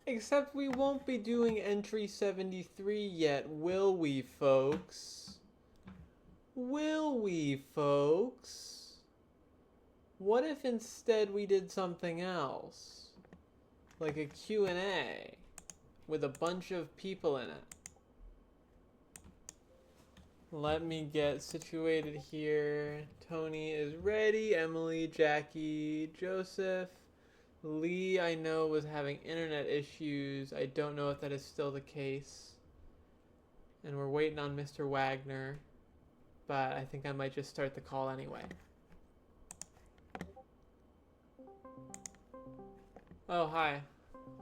Except we won't be doing entry 73 yet, will we, folks? Will we, folks? What if instead we did something else? Like a Q&A with a bunch of people in it. Let me get situated here. Tony is ready. Emily, Jackie, Joseph. Lee, I know, was having internet issues. I don't know if that is still the case. And we're waiting on Mr. Wagner. But I think I might just start the call anyway. Oh, hi.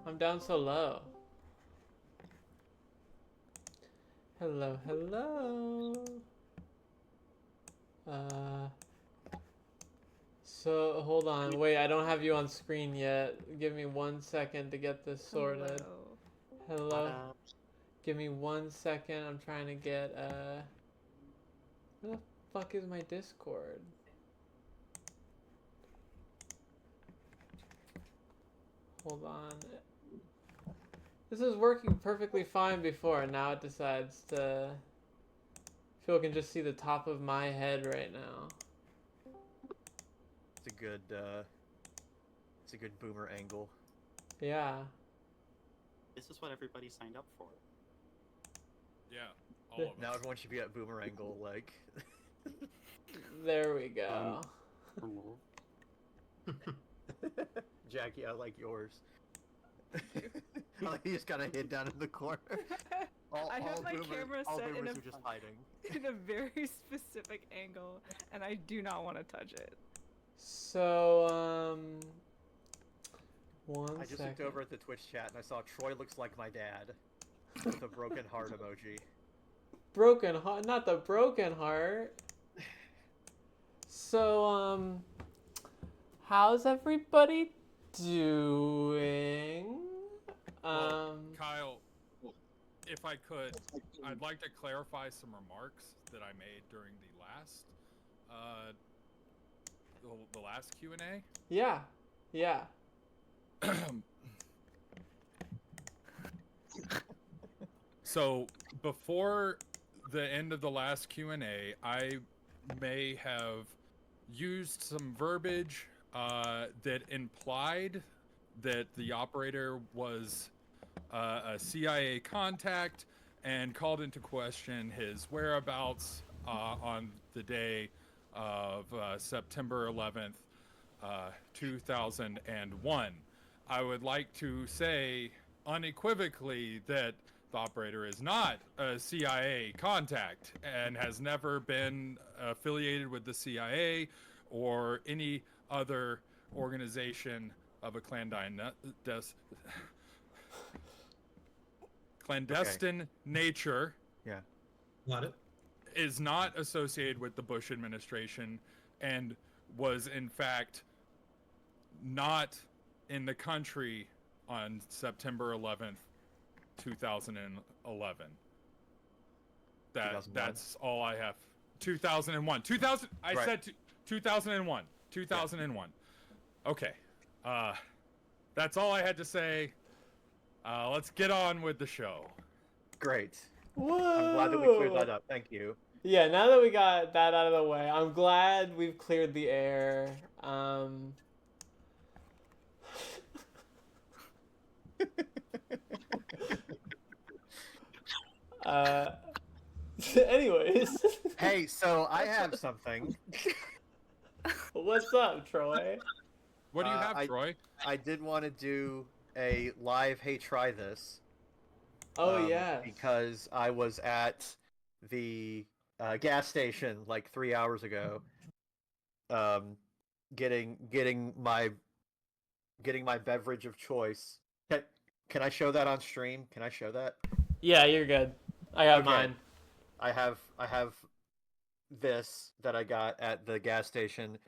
I'm down so low. Hello, hello. So, hold on. Wait, I don't have you on screen yet. Give me 1 second to get this sorted. Hello. Give me 1 second. I'm trying to get, where the fuck is my Discord? Hold on. This was working perfectly fine before, and now it decides to... People can just see the top of my head right now. It's a good boomer angle. Yeah. This is what everybody signed up for. Yeah, all of us. Now everyone should be at boomer angle, like. There we go. Jackie, I like yours. You just kind of hid down in the corner. I have my camera all set boomers are just hiding. in a very specific angle, and I do not want to touch it. So, I just looked over at the Twitch chat and I saw Troy looks like my dad. With a broken heart emoji. Broken heart, not the broken heart. So, how's everybody doing? Kyle, if I could, I'd like to clarify some remarks that I made during the last Q&A. Yeah, yeah. So before the end of the last Q&A, I may have used some verbiage that implied that the operator was a CIA contact and called into question his whereabouts on the day of September 11th, 2001. I would like to say unequivocally that the operator is not a CIA contact and has never been affiliated with the CIA or any other organization of a clandestine nature. Yeah. Got it. Is not associated with the Bush administration and was in fact not in the country on September 11th, 2011. That's all I have. 2001. 2000. I Right. said 2001. 2001. Yeah. Okay. That's all I had to say. Let's get on with the show. Great. Whoa. I'm glad that we cleared that up. Thank you. Yeah, now that we got that out of the way, I'm glad we've cleared the air. Anyways. Hey, so I have something. What's up, Troy? What do you have, Troy? I did want to do a live Hey Try This. Oh, yeah. Because I was at the gas station like 3 hours ago, getting my beverage of choice. Can I show that on stream? Can I show that? Yeah, you're good. I got mine. I have this that I got at the gas station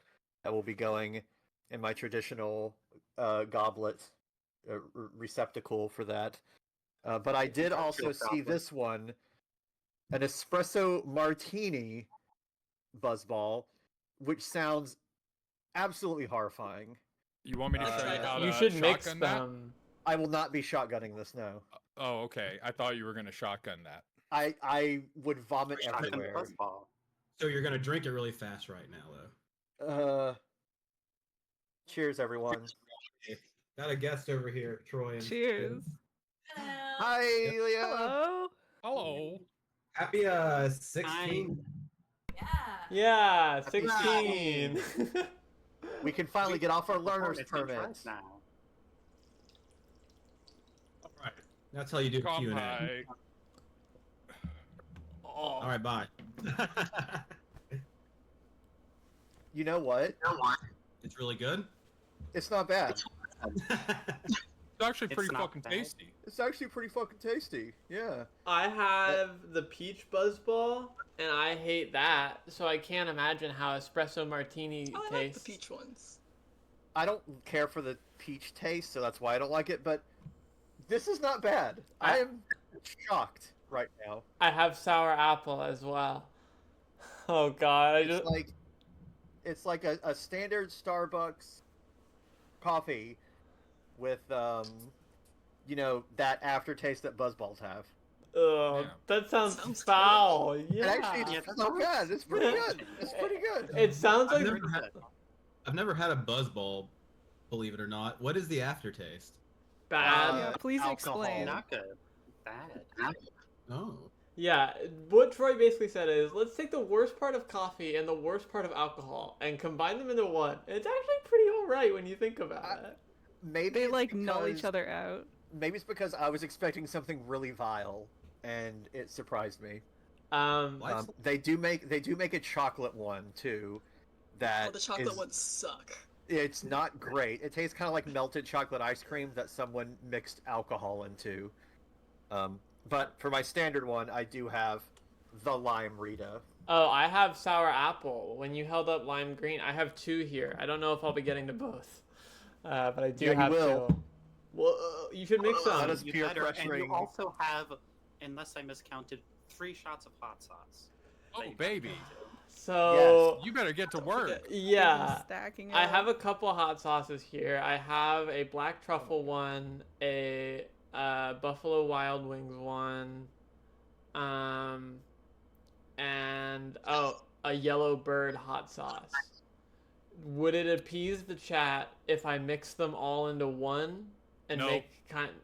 that will be going in my traditional goblet receptacle for that. But I did also see this one, an espresso martini buzzball, which sounds absolutely horrifying. You want me to show you how to You should mix shotgun that? them. I will not be shotgunning this. No, Oh, okay. I thought you were gonna shotgun that. I would vomit Shotgun everywhere. buzzball. So you're gonna drink it really fast right now, though. Cheers, everyone. Got a guest over here, Troy. And Cheers. Hi, Leah. Hello. Hello. Happy 16. Yeah, Happy 16. We can finally get off our learner's Hornets in permit. trends now. All right, that's how you do Come Q&A. by. All right, bye. You know what? It's really good. It's not bad. It's actually It's pretty not fucking bad. tasty. It's actually pretty fucking tasty. Yeah. I have the peach buzzball, and I hate that, so I can't imagine how espresso martini Oh, I like tastes. the peach ones. I don't care for the peach taste, so that's why I don't like it, but this is not bad. I am shocked right now. I have sour apple as well. Oh god, I just It's like a standard Starbucks coffee with you know, that aftertaste that buzzballs have. ugh, Yeah. that sounds Sounds foul. And Yeah. actually, Yeah, it's that not sounds- bad. It's pretty good. It's pretty good. It sounds I've like never had a buzzball, believe it or not. What is the aftertaste? bad. Yeah, please alcohol. explain. Not good. Bad. Oh. Yeah, what Troy basically said is, let's take the worst part of coffee and the worst part of alcohol and combine them into one. It's actually pretty alright when you think about it. Maybe They it's like null each because- other out. Maybe it's because I was expecting something really vile, and it surprised me. What? They do make a chocolate one too. That Oh, the chocolate is- ones suck. It's not great. It tastes kind of like melted chocolate ice cream that someone mixed alcohol into. But for my standard one, I do have the lime Rita. Oh, I have sour apple. When you held up lime green, I have two here. I don't know if I'll be getting to both, but I do Yeah, you have will. two. Well, you should mix That some. is You peer better, and pressuring. you also have, unless I miscounted, 3 shots of hot sauce. Oh, that you baby. can do. So You better get to work. yeah, Stacking I up. have a couple hot sauces here. I have a black truffle one, a Buffalo Wild Wings one, and a yellow bird hot sauce. Would it appease the chat if I mix them all into one and No. make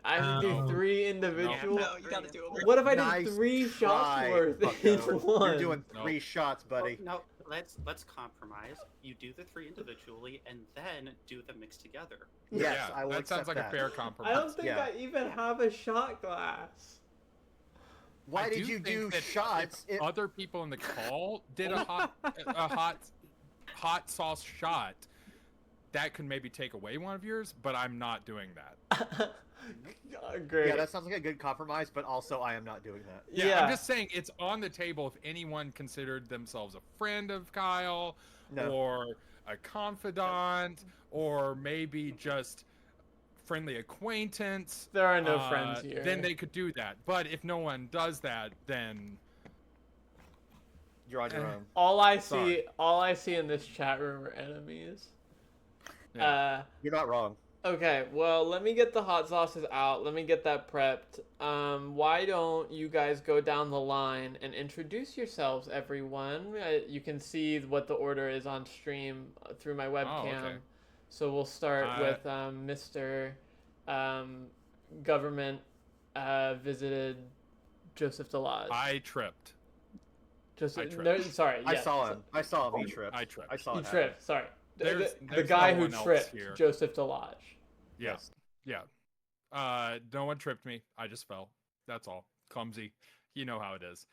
I have to do No. 3 individual? No, you gotta do it. What if I did Nice 3 shots try, worth Bucko. each one? You're doing No. 3 shots, buddy. Well, no, let's compromise. You do the 3 individually, and then do them mixed together. Yes, Yeah, I will that sounds accept like that. a fair I compromise. don't think Yeah. I even have a shot glass. Why I did do you think do that shots? If other people in the call did a hot sauce shot, that could maybe take away one of yours, but I'm not doing that. Great. Yeah, that sounds like a good compromise, but also I am not doing that. Yeah, I'm just saying it's on the table if anyone considered themselves a friend of Kyle No. or a confidant or maybe just friendly acquaintance. There are no friends here. Then they could do that. But if no one does that, then You're on your own. all I Sorry. see in this chat room are enemies. yeah. You're not wrong. Okay, well, let me get the hot sauces out. Let me get that prepped. Why don't you guys go down the line and introduce yourselves, everyone? You can see what the order is on stream through my webcam. okay. So we'll start with Mr. Government visited Joseph Delage. I tripped. Joseph, tripped. no, sorry. I yes, saw him. I saw him. He tripped. I tripped. I saw He it. tripped. Sorry. The There's guy no who one else tripped here. Joseph Delage. Yes. Yeah. No one tripped me. I just fell. That's all. Clumsy. You know how it is.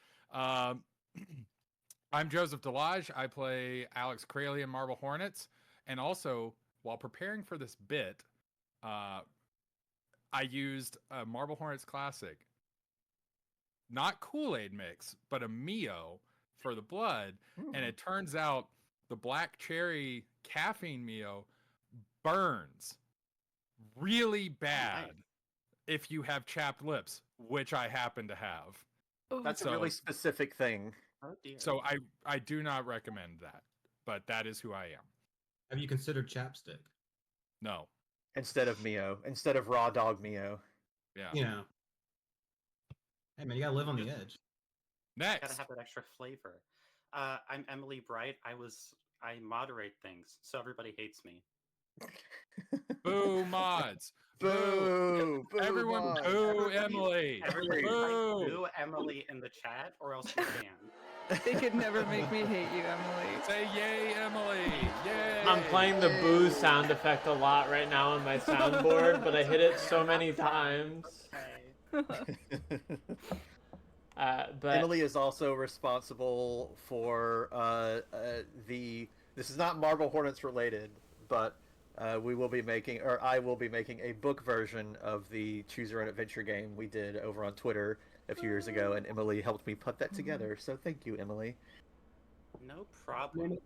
I'm Joseph Delage. I play Alex Crayley in Marble Hornets. And also, while preparing for this bit, I used a Marble Hornets Classic. Not Kool-Aid mix, but a Mio for the blood. And it turns out the black cherry caffeine Mio burns really bad if you have chapped lips, which I happen to have. Oh, That's a So- really specific thing. Oh dear. So I do not recommend that, but that is who I am. Have you considered chapstick? No. instead of Mio, instead of raw dog Mio. Yeah. You know. Hey man, you gotta live on the edge. Next. Gotta have that extra flavor. I'm Emily Bright. I moderate things, so everybody hates me. Boo mods. Boo! Boo! Everyone Mod. boo Emily. Everybody Boo. type boo Emily in the chat, or else you're banned. They could never make me hate you, Emily. Say yay, Emily. Yay. I'm playing the boo sound effect a lot right now on my soundboard, but I hit it so many times. But Emily is also responsible for this is not Marble Hornets related, but I will be making a book version of the Choose Your Own Adventure game we did over on Twitter a few years ago, and Emily helped me put that together. So thank you, Emily. No problem.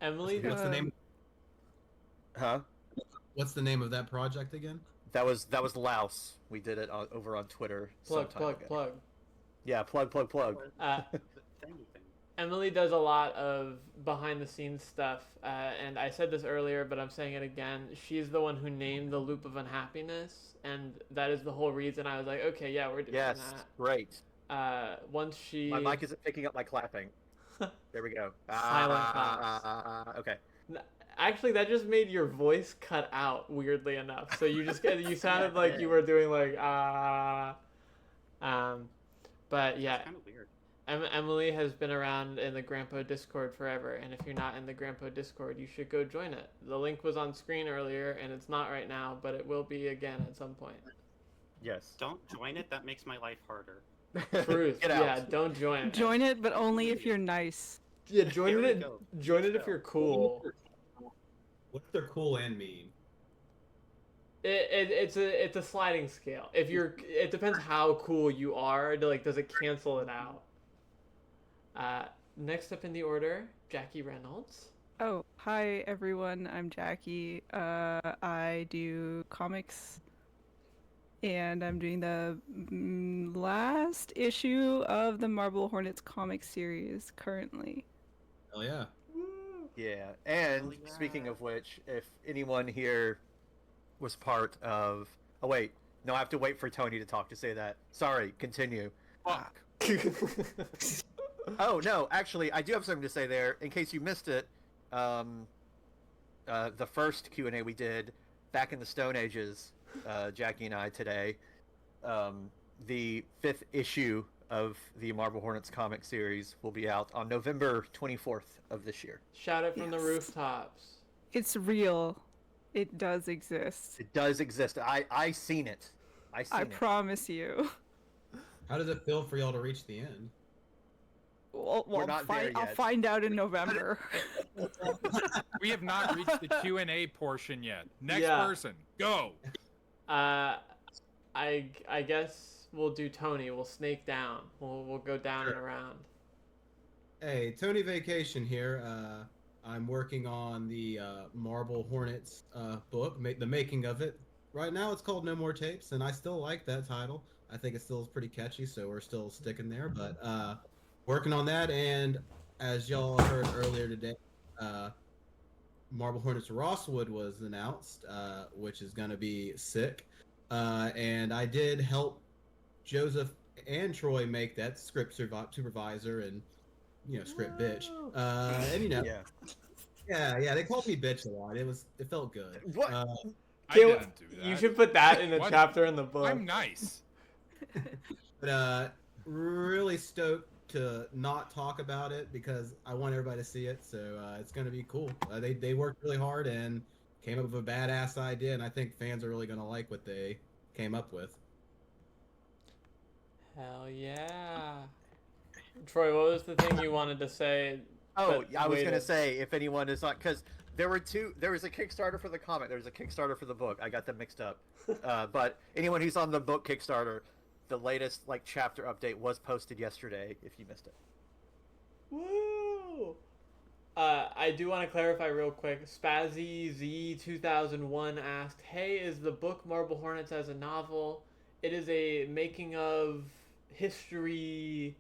Emily, What's the name? Huh? What's the name of that project again? That was Louse. We did it over on Twitter. plug. Yeah, plug. Emily does a lot of behind the scenes stuff, and I said this earlier, but I'm saying it again. She's the one who named the loop of unhappiness, and that is the whole reason I was like, okay, yeah, we're doing Yes, that. great. Once she... My mic isn't picking up my clapping. There we go. Silent claps. Okay. Actually, that just made your voice cut out, weirdly enough. So you sounded like you were doing like, but yeah. It's kind of weird. Emily has been around in the Grandpa Discord forever, and if you're not in the Grandpa Discord, you should go join it. The link was on screen earlier, and it's not right now, but it will be again at some point. Yes. Don't join it. That makes my life harder. Truth. Get out. Yeah, don't join it. Join it, but only if you're nice. Yeah, Here join we it. go. Join it if you're cool. What's their cool and mean? It's a sliding scale. It depends how cool you are. Does it cancel it out? Next up in the order, Jackie Reynolds. Oh, hi everyone. I'm Jackie. I do comics, and I'm doing the last issue of the Marble Hornets comic series currently. Hell yeah. Yeah, and Oh, yeah. speaking of which, if anyone here was part of... Oh, wait. No, I have to wait for Tony to talk to say that. Sorry, continue. Fuck. Oh, no, actually, I do have something to say there. In case you missed it, the first Q&A we did back in the Stone Ages, Jackie and I today, the 5th issue of the Marble Hornets comic series will be out on November 24th of this year. Shout it from the Yes. rooftops. It's real. It does exist. It does exist. I seen it. I promise you. How does it feel for y'all to reach the end? Well, We're not there I'll yet. find out in November. We have not reached the Q&A portion yet. Next Yeah. person, go. I guess we'll do Tony. We'll snake down. We'll go down and around. Hey, Tony Vacation here. I'm working on the Marble Hornets book, the making of it. Right now it's called No More Tapes, and I still like that title. I think it still is pretty catchy, so we're still sticking there. But working on that, and as y'all heard earlier today, Marble Hornets Rosswood was announced, which is going to be sick. And I did help Joseph and Troy make that script supervisor and script bitch. And yeah, they called me bitch a lot. It felt good. What? I Okay, didn't do that. You should put that in a What? chapter in the book. I'm nice. But really stoked to not talk about it because I want everybody to see it. So it's gonna be cool. They worked really hard and came up with a badass idea, and I think fans are really gonna like what they came up with. Hell yeah. Troy, what was the thing you wanted to say? Oh, but I was waited? gonna say if anyone is not, because there was a Kickstarter for the comic, there was a Kickstarter for the book. I got them mixed up. But anyone who's on the book Kickstarter, the latest chapter update was posted yesterday. If you missed it. Woo! I do want to clarify real quick. Spazzy Z 2001 asked, "Hey, is the book Marble Hornets as a novel? It is a making of history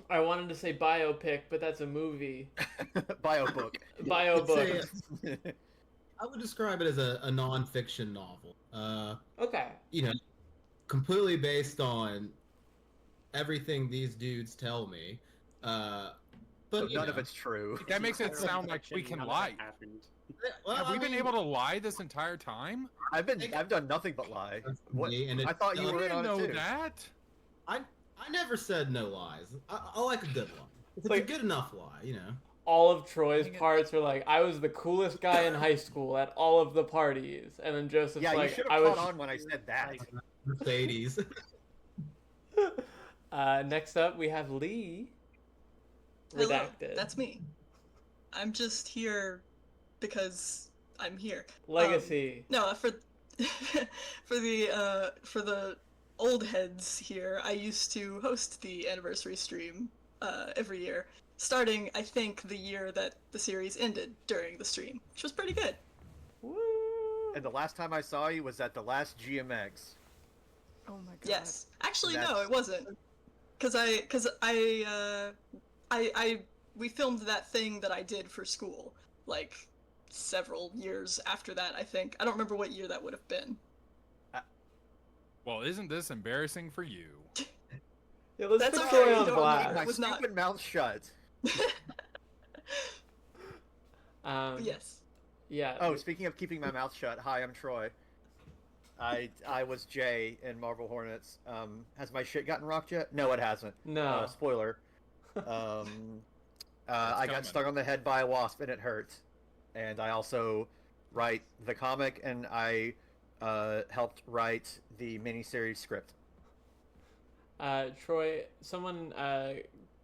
I wanted to say biopic, but that's a movie. Biobook. Biobook. I would describe it as a non-fiction novel. Okay. You know, completely based on everything these dudes tell me. But None of it's true. That makes it sound like we can lie. Well, Have I we been mean, able to lie this entire time? I've done nothing but lie. What? and I thought you I were in didn't on know it too. that. I never said no lies. I like a good lie. It's a Like- good enough lie, you know. All of Troy's parts are like, I was the coolest guy in high school at all of the parties, and then Joseph's Yeah, you like, should I have was. caught on when I said that. Mercedes. Next up, we have Lee. Hello, Redacted. that's me. I'm just here because I'm here. Legacy. No, for for the old heads here, I used to host the anniversary stream every year, starting I think the year that the series ended during the stream, which was pretty good. Woo. And the last time I saw you was at the last GMX. Oh my god. Yes, actually no, That's- it wasn't, because we filmed that thing that I did for school like several years after that. I think I don't remember what year that would have been. Well, isn't this embarrassing for you? Yeah, let's That's put okay, Troy you on don't blast. know. My It was not- stupid mouth shut. But yes. Yeah. Oh, speaking of keeping my mouth shut, hi, I'm Troy. I was Jay in Marble Hornets. Has my shit gotten rocked yet? No, it hasn't. No. Spoiler. I got coming. stung on the head by a wasp and it hurt. And I also write the comic and I helped write the miniseries script. Troy, someone,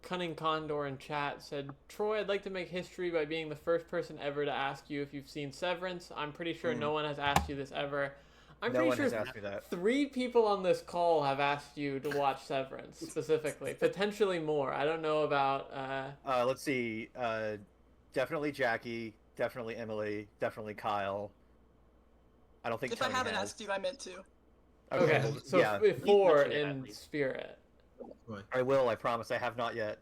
Cunning Condor in chat said, Troy, I'd like to make history by being the first person ever to ask you if you've seen Severance. I'm pretty sure no one has asked you this ever. I'm No pretty one sure has asked me that. 3 people on this call have asked you to watch Severance, specifically. Potentially more. I don't know about, Let's see. Definitely Jackie. Definitely Emily. Definitely Kyle. I don't think If I Tony haven't has. asked you, I meant to. okay, well, so yeah, 4 mentioned it at in least. spirit. I will. I promise. I have not yet.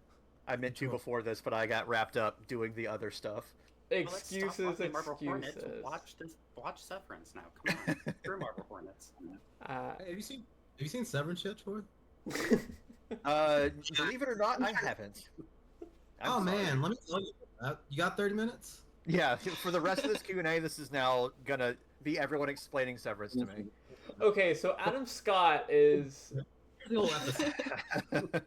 I meant to Sure. before this, but I got wrapped up doing the other stuff. Well, let's stop Excuses, watching Marble Hornets. excuses. Watch Severance now. Come on, through Marble Hornets. Hey, have you seen Severance yet, Troy? Believe it or not, I haven't. I'm Oh sorry. man, let me tell you. You got 30 minutes? Yeah, for the rest of this Q&A, this is now gonna be everyone explaining Severance to me. Okay, so Adam Scott is The whole episode.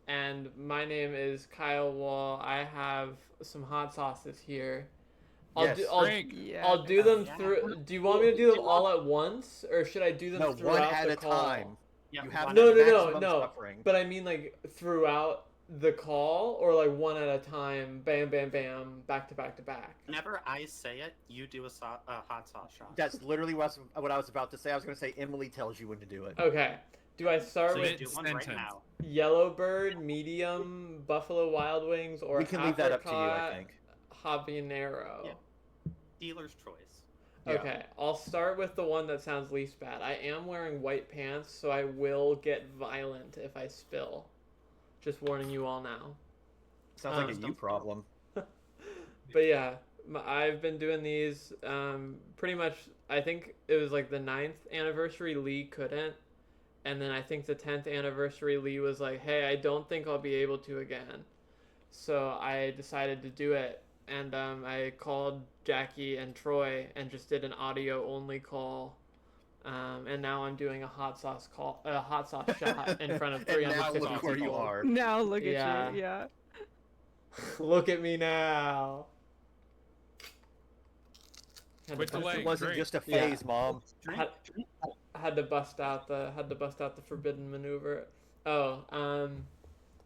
and my name is Kyle Wall. I have some hot sauces here. Yes. Frank, Yeah. I'll do them Yeah. through. Do you want me to do them all at once, or should I do them No, throughout one at the a call? time. Yeah, You have one No, at a no, time. no, maximum no. suffering. But I mean like throughout the call, or like one at a time. Bam, bam, bam, back to back to back. Whenever I say it, you do a hot sauce shot. That's literally what I was about to say. I was gonna say Emily tells you when to do it. Okay. Do I start So you with do one right Sentence. now. Yellowbird, medium, Buffalo Wild Wings, or We can leave that up to you, I apricot think. habanero? Yeah. Dealer's choice. Yeah. Okay, I'll start with the one that sounds least bad. I am wearing white pants, so I will get violent if I spill. Just warning you all now. Sounds like a Um, you problem. But yeah, I've been doing these pretty much. I think it was like the 9th anniversary. Lee couldn't, and then I think the 10th anniversary. Lee was like, "Hey, I don't think I'll be able to again." So I decided to do it, and I called Jackie and Troy and just did an audio only call. And now I'm doing a hot sauce shot in front of And now 350 look where you people. are. Now look at Yeah. you. Yeah. Look at me now. Had Quit to bust- delaying. It wasn't Great. just a Yeah. phase, Mom. had, had to bust out the forbidden maneuver. Oh,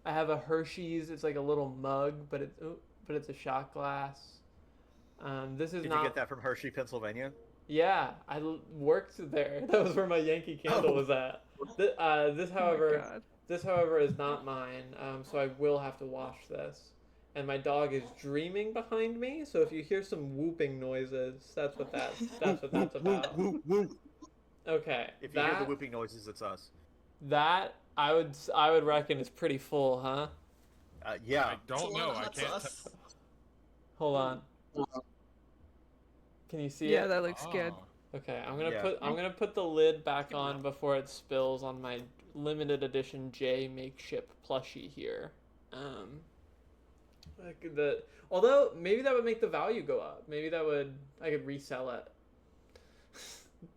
I have a Hershey's. It's like a little mug, but it's a shot glass. This is Did not. you get that from Hershey, Pennsylvania? Yeah, worked there. That was where my Yankee Candle Oh. was at. This, Oh my however, God. is not mine. So I will have to wash this. And my dog is dreaming behind me. So if you hear some whooping noises, that's what that's about. Whoop, whoop. Okay. If you hear the whooping noises, it's us. That I would reckon is pretty full, huh? Yeah. I It's a don't lot know. of I hot can't. sauce. Hold on. Can you see Yeah, it? that looks good. Okay, Yeah. I'm gonna put the lid back on before it spills on my limited edition J makeshift plushie here. Although maybe that would make the value go up. Maybe I could resell it.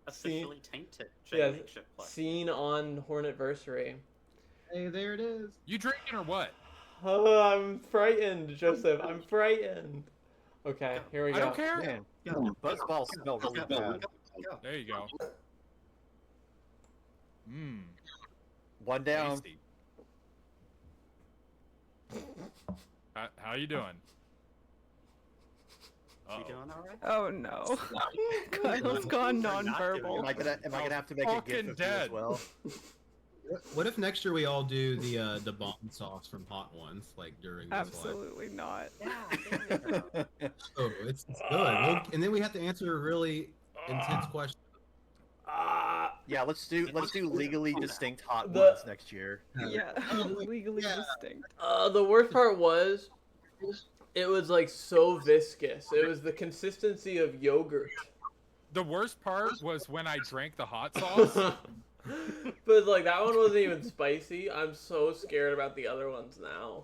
Officially tainted. Yeah, Makeshift plush. seen on Hornetversary. Hey, there it is. You drinking or what? Oh, I'm frightened, Joseph. I'm frightened. Okay, here we go. I don't care. Man, buzzballs smell really bad. There you go. Mmm. One down. Tasty. How you doing? You doing all right? Oh no. Kyle's gone nonverbal. Am I gonna have to make a Fucking gift of you as dead. well? What if next year we all do the bomb sauce from Hot Ones like during this Absolutely not. live? Oh, it's good. And then we have to answer a really intense question. Yeah, let's do legally distinct hot The- ones next year. Yeah, legally distinct. The worst part was, it was like so viscous. It was the consistency of yogurt. The worst part was when I drank the hot sauce. But like that one wasn't even spicy. I'm so scared about the other ones now.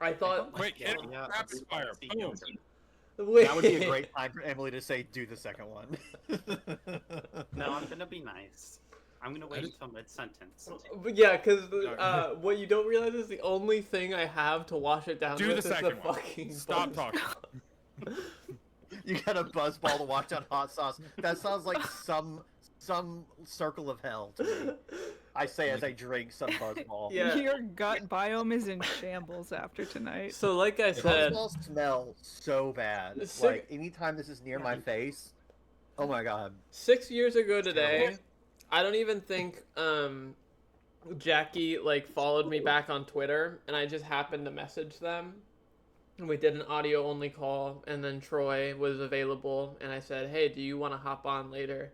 I thought. Quick, hit rapid fire. Boom. Wait. That would be a great time for Emily to say, "Do the second one." No, I'm gonna be nice. I'm gonna wait until mid-sentence. But yeah, because what you don't realize is the only thing I have to wash it down Do with the is second the one. fucking Stop buzz. talking. You got a buzzball to watch on hot sauce. That sounds like some circle of hell to me. I say as I drink some buzzball. Yeah. Your gut biome is in shambles after tonight. So like I said, Buzzballs smell so bad. The Like anytime this is near my face, oh my god. 6 years ago today, I don't even think Jackie like followed me back on Twitter, and I just happened to message them. And we did an audio only call, and then Troy was available, and I said, "Hey, do you want to hop on later?"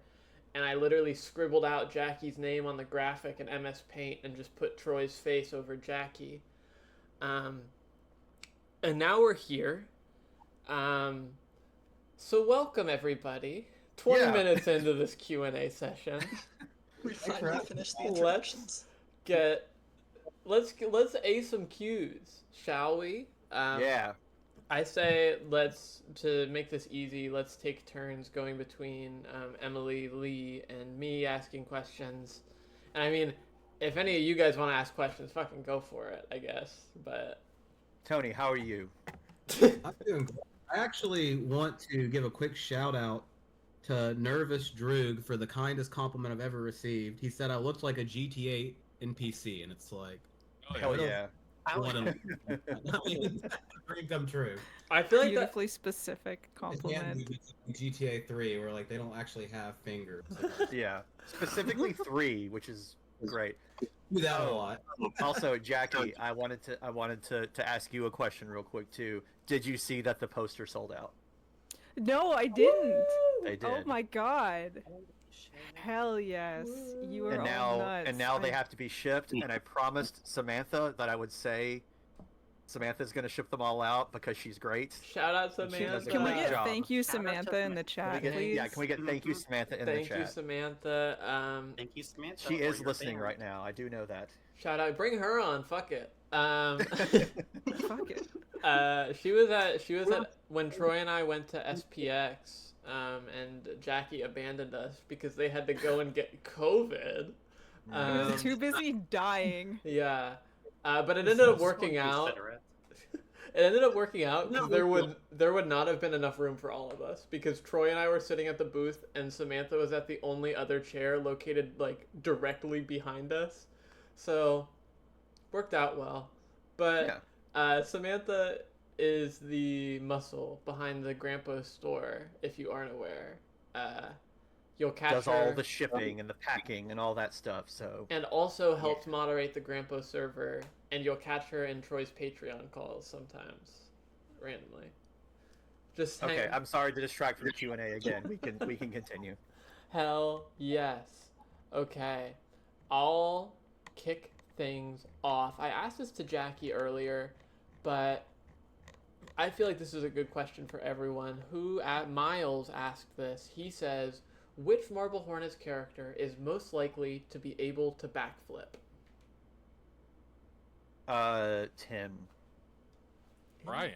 And I literally scribbled out Jackie's name on the graphic in MS Paint and just put Troy's face over Jackie. And now we're here. So welcome everybody. 20 Yeah. minutes into this Q&A session. We finally finished the Let's introductions. let's A some Qs, shall we? Yeah. I say to make this easy, let's take turns going between Emily, Lee, and me asking questions. And I mean, if any of you guys want to ask questions, fucking go for it, I guess. But Tony, how are you? I'm doing great. I actually want to give a quick shout out to Nervous Droog for the kindest compliment I've ever received. He said I looked like a GTA NPC, and it's like, Hell yeah. one of dream come true. I feel like that. Beautifully specific compliment. GTA 3, where like they don't actually have fingers. Yeah. Specifically 3, which is great. Do that a lot. Also, Jackie, I wanted to ask you a question real quick too. Did you see that the poster sold out? No, I didn't. They did. Oh my god. Hell yes. You are all nuts. And now they have to be shipped, and I promised Samantha that I would say Samantha's gonna ship them all out because she's great. Shout out She does Samantha. a Can we great get job. thank you Samantha in the chat, please? Yeah, can we get thank you Samantha in the Thank chat? you, Samantha. Thank you, Samantha. She for is your listening favor. right now. I do know that. Shout out. Bring her on. Fuck it. Fuck it. She was at when Troy and I went to SPX. And Jackie abandoned us because they had to go and get COVID. He was too busy dying. Yeah, but it ended up working out. It ended up working out because there would not have been enough room for all of us because Troy and I were sitting at the booth and Samantha was at the only other chair located like directly behind us, so worked out well. But Samantha is the muscle behind the Grandpa store. If you aren't aware, you'll catch Does her. all the shipping and the packing and all that stuff. So And also helps moderate the Grandpa server, and you'll catch her in Troy's Patreon calls sometimes, randomly. Just okay, hang- I'm sorry to distract from the Q&A again. We can continue. Hell yes. Okay, I'll kick things off. I asked this to Jackie earlier, but I feel like this is a good question for everyone. Miles asked this. He says, which Marble Hornets character is most likely to be able to backflip? Tim. Brian.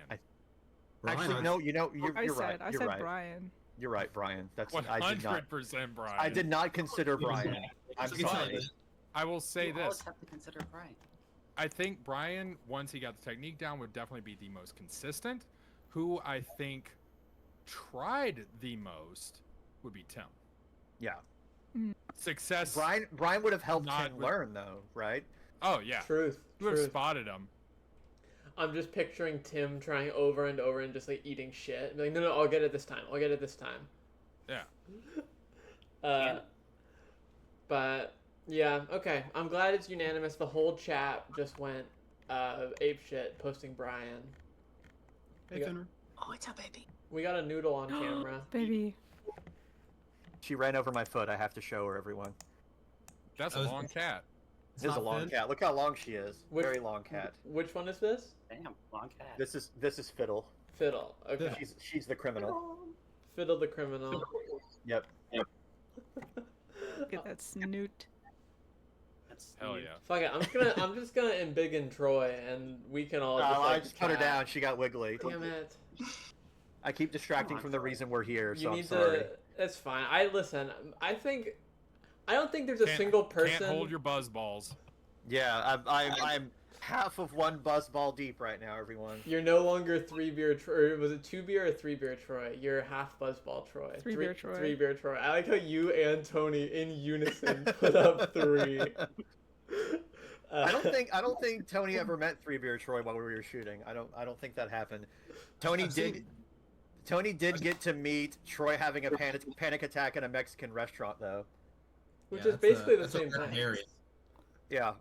Actually, no. You're right. I You're said right. Brian. You're right, Brian. That's 100% Brian. I did not consider Brian. I'm sorry. I will say You this. always have to consider Brian. I think Brian, once he got the technique down, would definitely be the most consistent. Who I think tried the most would be Tim. Yeah. Success. Brian would have helped Not Tim with- learn though, right? Oh yeah. Truth. You would have spotted him. I'm just picturing Tim trying over and over and just like eating shit. And be like, no, I'll get it this time. I'll get it this time. Yeah. But yeah, okay. I'm glad it's unanimous. The whole chat just went ape shit posting Brian. Hey, Yeah. Fenrir. Oh, it's a baby. We got a noodle on camera. Baby. She ran over my foot. I have to show her, everyone. That's a long cat. It's This is a not long Finn? cat. Look how long she is. Which- Very long cat. Which one is this? Damn, long cat. This is Fiddle. Fiddle. Okay. She's the criminal. Fiddle the criminal. Yep. Look at that snoot. That's Hell you. yeah. Fuck it. I'm just gonna embiggen Troy, and we can all. Just, I like, just put her chat. down. She got wiggly. Damn it. I keep distracting Come on, from the Troy. reason we're here, You so I'm need sorry. to. That's fine. I don't think there's a Can't- single person. Can't hold your buzz balls. Yeah, I'm half of one buzz ball deep right now, everyone. You're no longer 3-beer Troy. Or was it 2-beer or 3-beer Troy? You're half Buzzball Troy. 3-beer Troy. 3-beer Troy. I like how you and Tony in unison put up 3. I don't think Tony ever met 3-beer Troy while we were shooting. I don't think that happened. Tony did get to meet Troy having a panic attack in a Mexican restaurant though. which Yeah, is basically the that's a same red thing. herring. Yeah.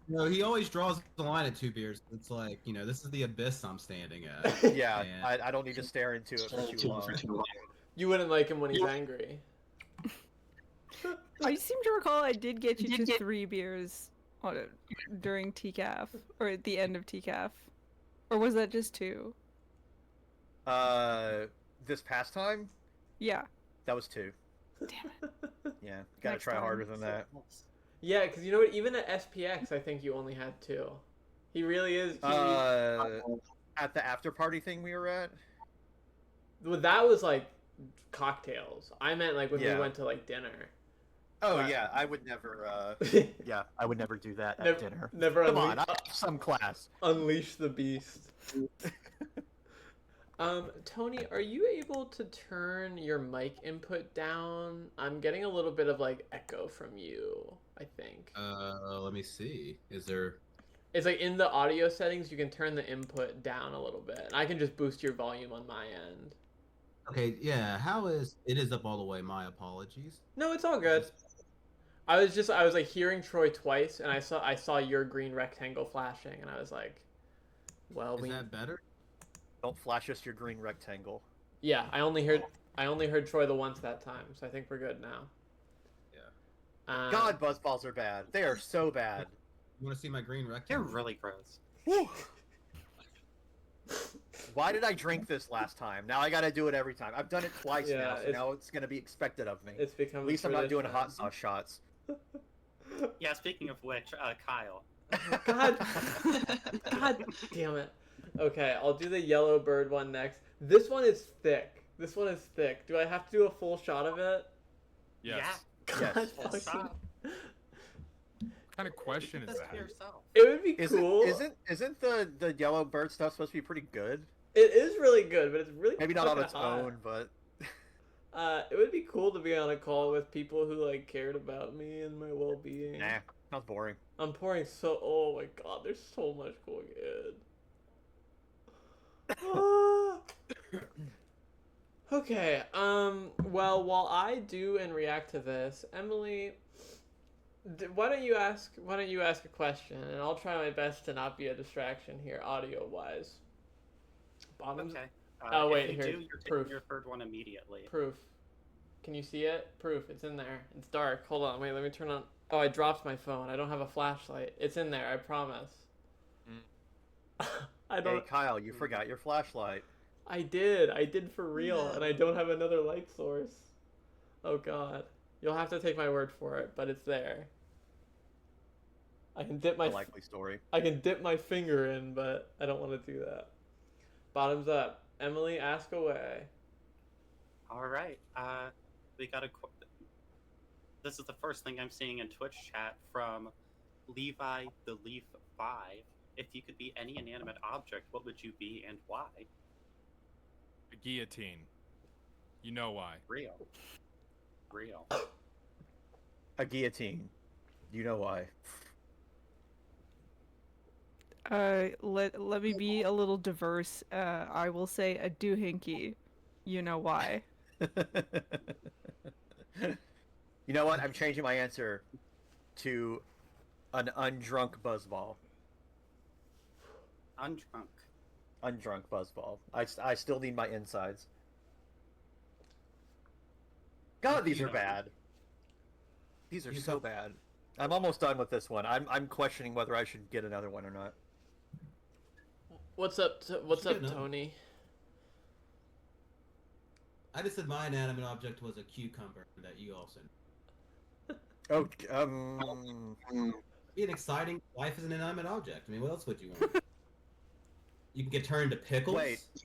No, he always draws the line at 2 beers. It's like, this is the abyss I'm standing at. Yeah, And- I don't need to stare into it for too long. You wouldn't like him when he's angry. I seem to recall I did get you to 3 beers on it during TCAF, or at the end of TCAF. Or was that just 2? This past time, Yeah. that was 2. Damn it. Yeah, gotta Next try time. harder than that. Yeah, because you know what? Even at SPX, I think you only had 2. He really is. At the after party thing we were at. Well, that was like cocktails. I meant like when we Yeah. went to like dinner. Oh But- yeah, I would never. Yeah, I would never do that at Never- dinner. Never Come on, I have some class. unleash the beast. Tony, are you able to turn your mic input down? I'm getting a little bit of like echo from you, I think. Let me see. Is there? It's like in the audio settings, you can turn the input down a little bit. And I can just boost your volume on my end. Okay, yeah. It is up all the way? My apologies. No, it's all good. I was like hearing Troy twice, and I saw your green rectangle flashing, and I was like, well, Is that better? Don't flash us your green rectangle. yeah. I only heard Troy the once that time, so I think we're good now. Yeah. God, buzzballs are bad. They are so bad. You want to see my green They're rectangle? really gross. Why did I drink this last time? Now I gotta do it every time. I've done it twice Yeah, now, so it's- now it's gonna be expected of me. It's become. At least I'm not doing hot sauce shots. Yeah, speaking of which, Kyle. God, God damn it. Okay, I'll do the yellow bird one next. This one is thick. Do I have to do a full shot of it? Yes. God, Yes. Yeah, fucking- stop. What kind of question is Keep this that? to yourself. It would be Isn't cool. isn't the yellow bird stuff supposed to be pretty good? It is really good, but it's really Maybe not on fucking its hot. own, but It would be cool to be on a call with people who like cared about me and my well-being. nah, sounds boring. I'm pouring so. Oh my god, there's so much going in. Okay. Well, while I do and react to this, Emily, why don't you ask a question, and I'll try my best to not be a distraction here, audio-wise. Bottoms. Okay. Oh, if wait, you here, do, you're proof. taking your third one immediately. Proof. Can you see it? Proof. It's in there. It's dark. Hold on. Wait, let me turn on. Oh, I dropped my phone. I don't have a flashlight. It's in there. I promise. I don't. Hey, Kyle, you forgot your flashlight. I did. I did for real, Yeah. and I don't have another light source. Oh God. You'll have to take my word for it, but it's there. I can dip my A likely story. I can dip my finger in, but I don't want to do that. Bottoms up. Emily, ask away. All right. We got a. This is the first thing I'm seeing in Twitch chat from Levi the Leaf 5. If you could be any inanimate object, what would you be and why? A guillotine. You know why. Real. A guillotine. You know why. Let me be a little diverse. I will say a doohickey. You know why. You know what? I'm changing my answer to an undrunk buzzball. Undrunk. Undrunk buzzball. I still need my insides. God, these are bad. These are so bad. I'm almost done with this one. I'm questioning whether I should get another one or not. What's up? What's Just up, get another. Tony? I just said my inanimate object was a cucumber that you also know. Oh, Be an exciting life as an inanimate object. I mean, what else would you want? You can get turned to pickles.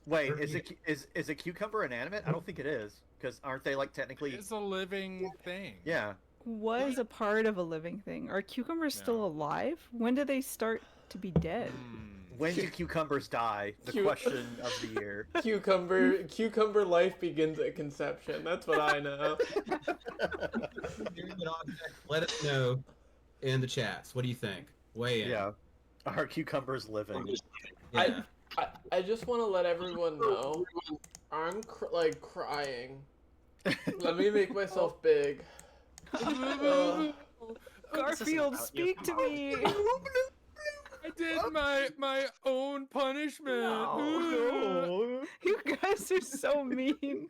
wait. Is a cucumber inanimate? I don't think it is, because aren't they like technically? It's a living thing. Yeah. Was a part of a living thing. Are cucumbers still No. alive? When do they start to be dead? When do cucumbers die? The question of the year. Cucumber life begins at conception. That's what I know. Inanimate object, let us know in the chats. What do you think? Weigh in. Yeah. Are cucumbers living? Yeah. I just want to let everyone know I'm crying. Let me make myself big. Garfield, speak to me! I did my own punishment. No. You guys are so mean.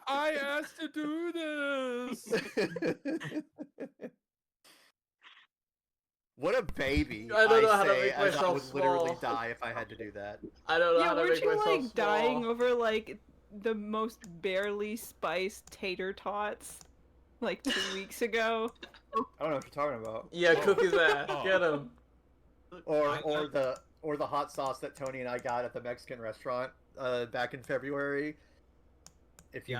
I asked to do this. What a baby! I don't know how to say make as I myself would literally small. die if I had to do that. I don't know Yeah, how to weren't make you myself like small. dying over like the most barely spiced tater tots like 2 weeks ago? I don't know what you're talking about. Yeah, Cookie's ass. Oh. Get him. Or the hot sauce that Tony and I got at the Mexican restaurant back in February. If you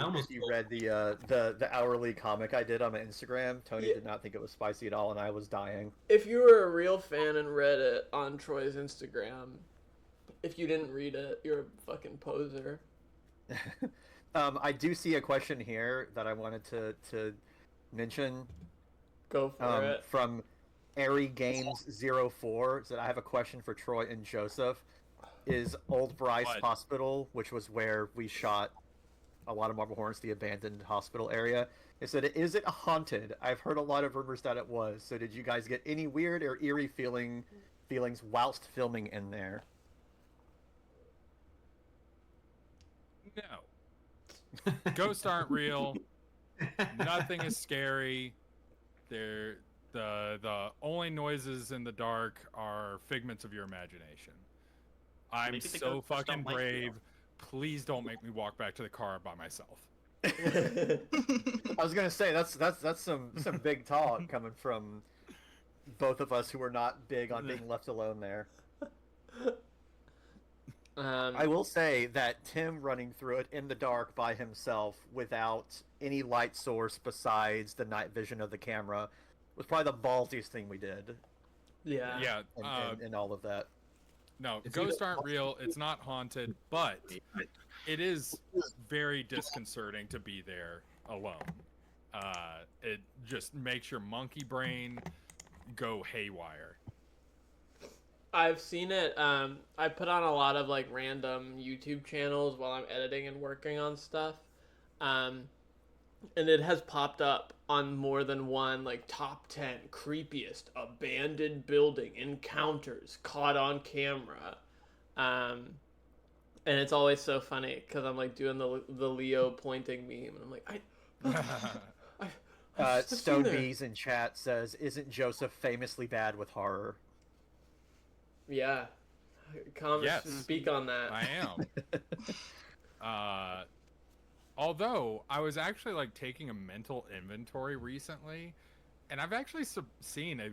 read the hourly comic I did on my Instagram, Tony Yeah. did not think it was spicy at all, and I was dying. If you were a real fan and read it on Troy's Instagram, if you didn't read it, you're a fucking poser. I do see a question here that I wanted to mention. Go for it. From Airy Games 04. So I have a question for Troy and Joseph. Is Old Bryce What? Hospital, which was where we shot a lot of Marble Hornets, the abandoned hospital area, it said, is it haunted? I've heard a lot of rumors that it was. So did you guys get any weird or eerie feelings whilst filming in there? No. Ghosts aren't real. Nothing is scary. They're the only noises in the dark are figments of your imagination. I'm Maybe the so ghosts just fucking don't like you. brave. Please don't make me walk back to the car by myself. I was gonna say that's some big talk coming from both of us who are not big on being left alone there. I will say that Tim running through it in the dark by himself without any light source besides the night vision of the camera was probably the ballsiest thing we did Yeah. Yeah. in all of that. No, If you ghosts don't- aren't real. It's not haunted, but it is very disconcerting to be there alone. It just makes your monkey brain go haywire. I've seen it. I put on a lot of like random YouTube channels while I'm editing and working on stuff. And it has popped up on more than one like top 10 creepiest abandoned building encounters caught on camera. And it's always so funny because I'm like doing the Leo pointing meme and I'm like, I've seen Stone there. Bees in chat says, "Isn't Joseph famously bad with horror?" Yeah. Yes. Speak on that. I am. Although I was actually like taking a mental inventory recently, and I've actually seen a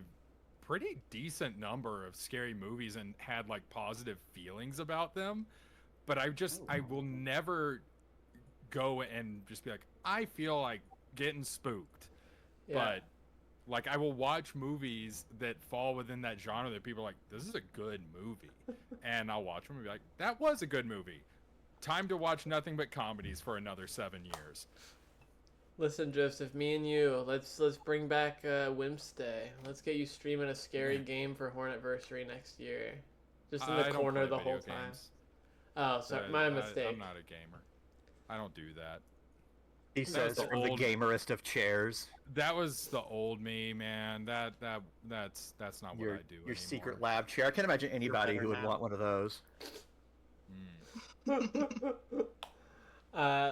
pretty decent number of scary movies and had like positive feelings about them. But I will never go and just be like, I feel like getting spooked. Yeah. But like I will watch movies that fall within that genre that people are like, this is a good movie. And I'll watch them and be like, that was a good movie. Time to watch nothing but comedies for another 7 years. Listen, Joseph, me and you, let's bring back Whimsday. Let's get you streaming a scary game for Hornetversary next year. Just in the corner the whole time. Oh, sorry, my mistake. I'm not a gamer. I don't do that. He says the from the old- gamerest of chairs. That was the old me, man. That's not what Your I do your anymore. secret lab chair. I can't imagine anybody better who would now. want one of those.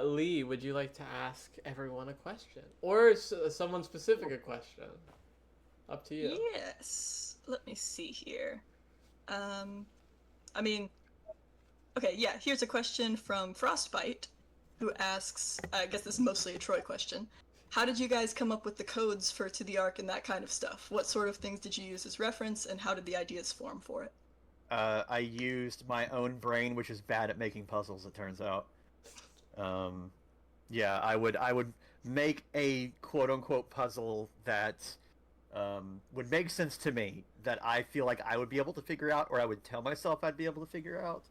Lee, would you like to ask everyone a question? Or someone specific a question? Up to you. Yes. Let me see here. I mean, okay, yeah, here's a question from Frostbite, who asks, I guess this is mostly a Troy question. How did you guys come up with the codes for To the Ark and that kind of stuff? What sort of things did you use as reference, and how did the ideas form for it? I used my own brain, which is bad at making puzzles, it turns out. Yeah, I would make a quote-unquote puzzle that would make sense to me, that I feel like I would be able to figure out, or I would tell myself I'd be able to figure out.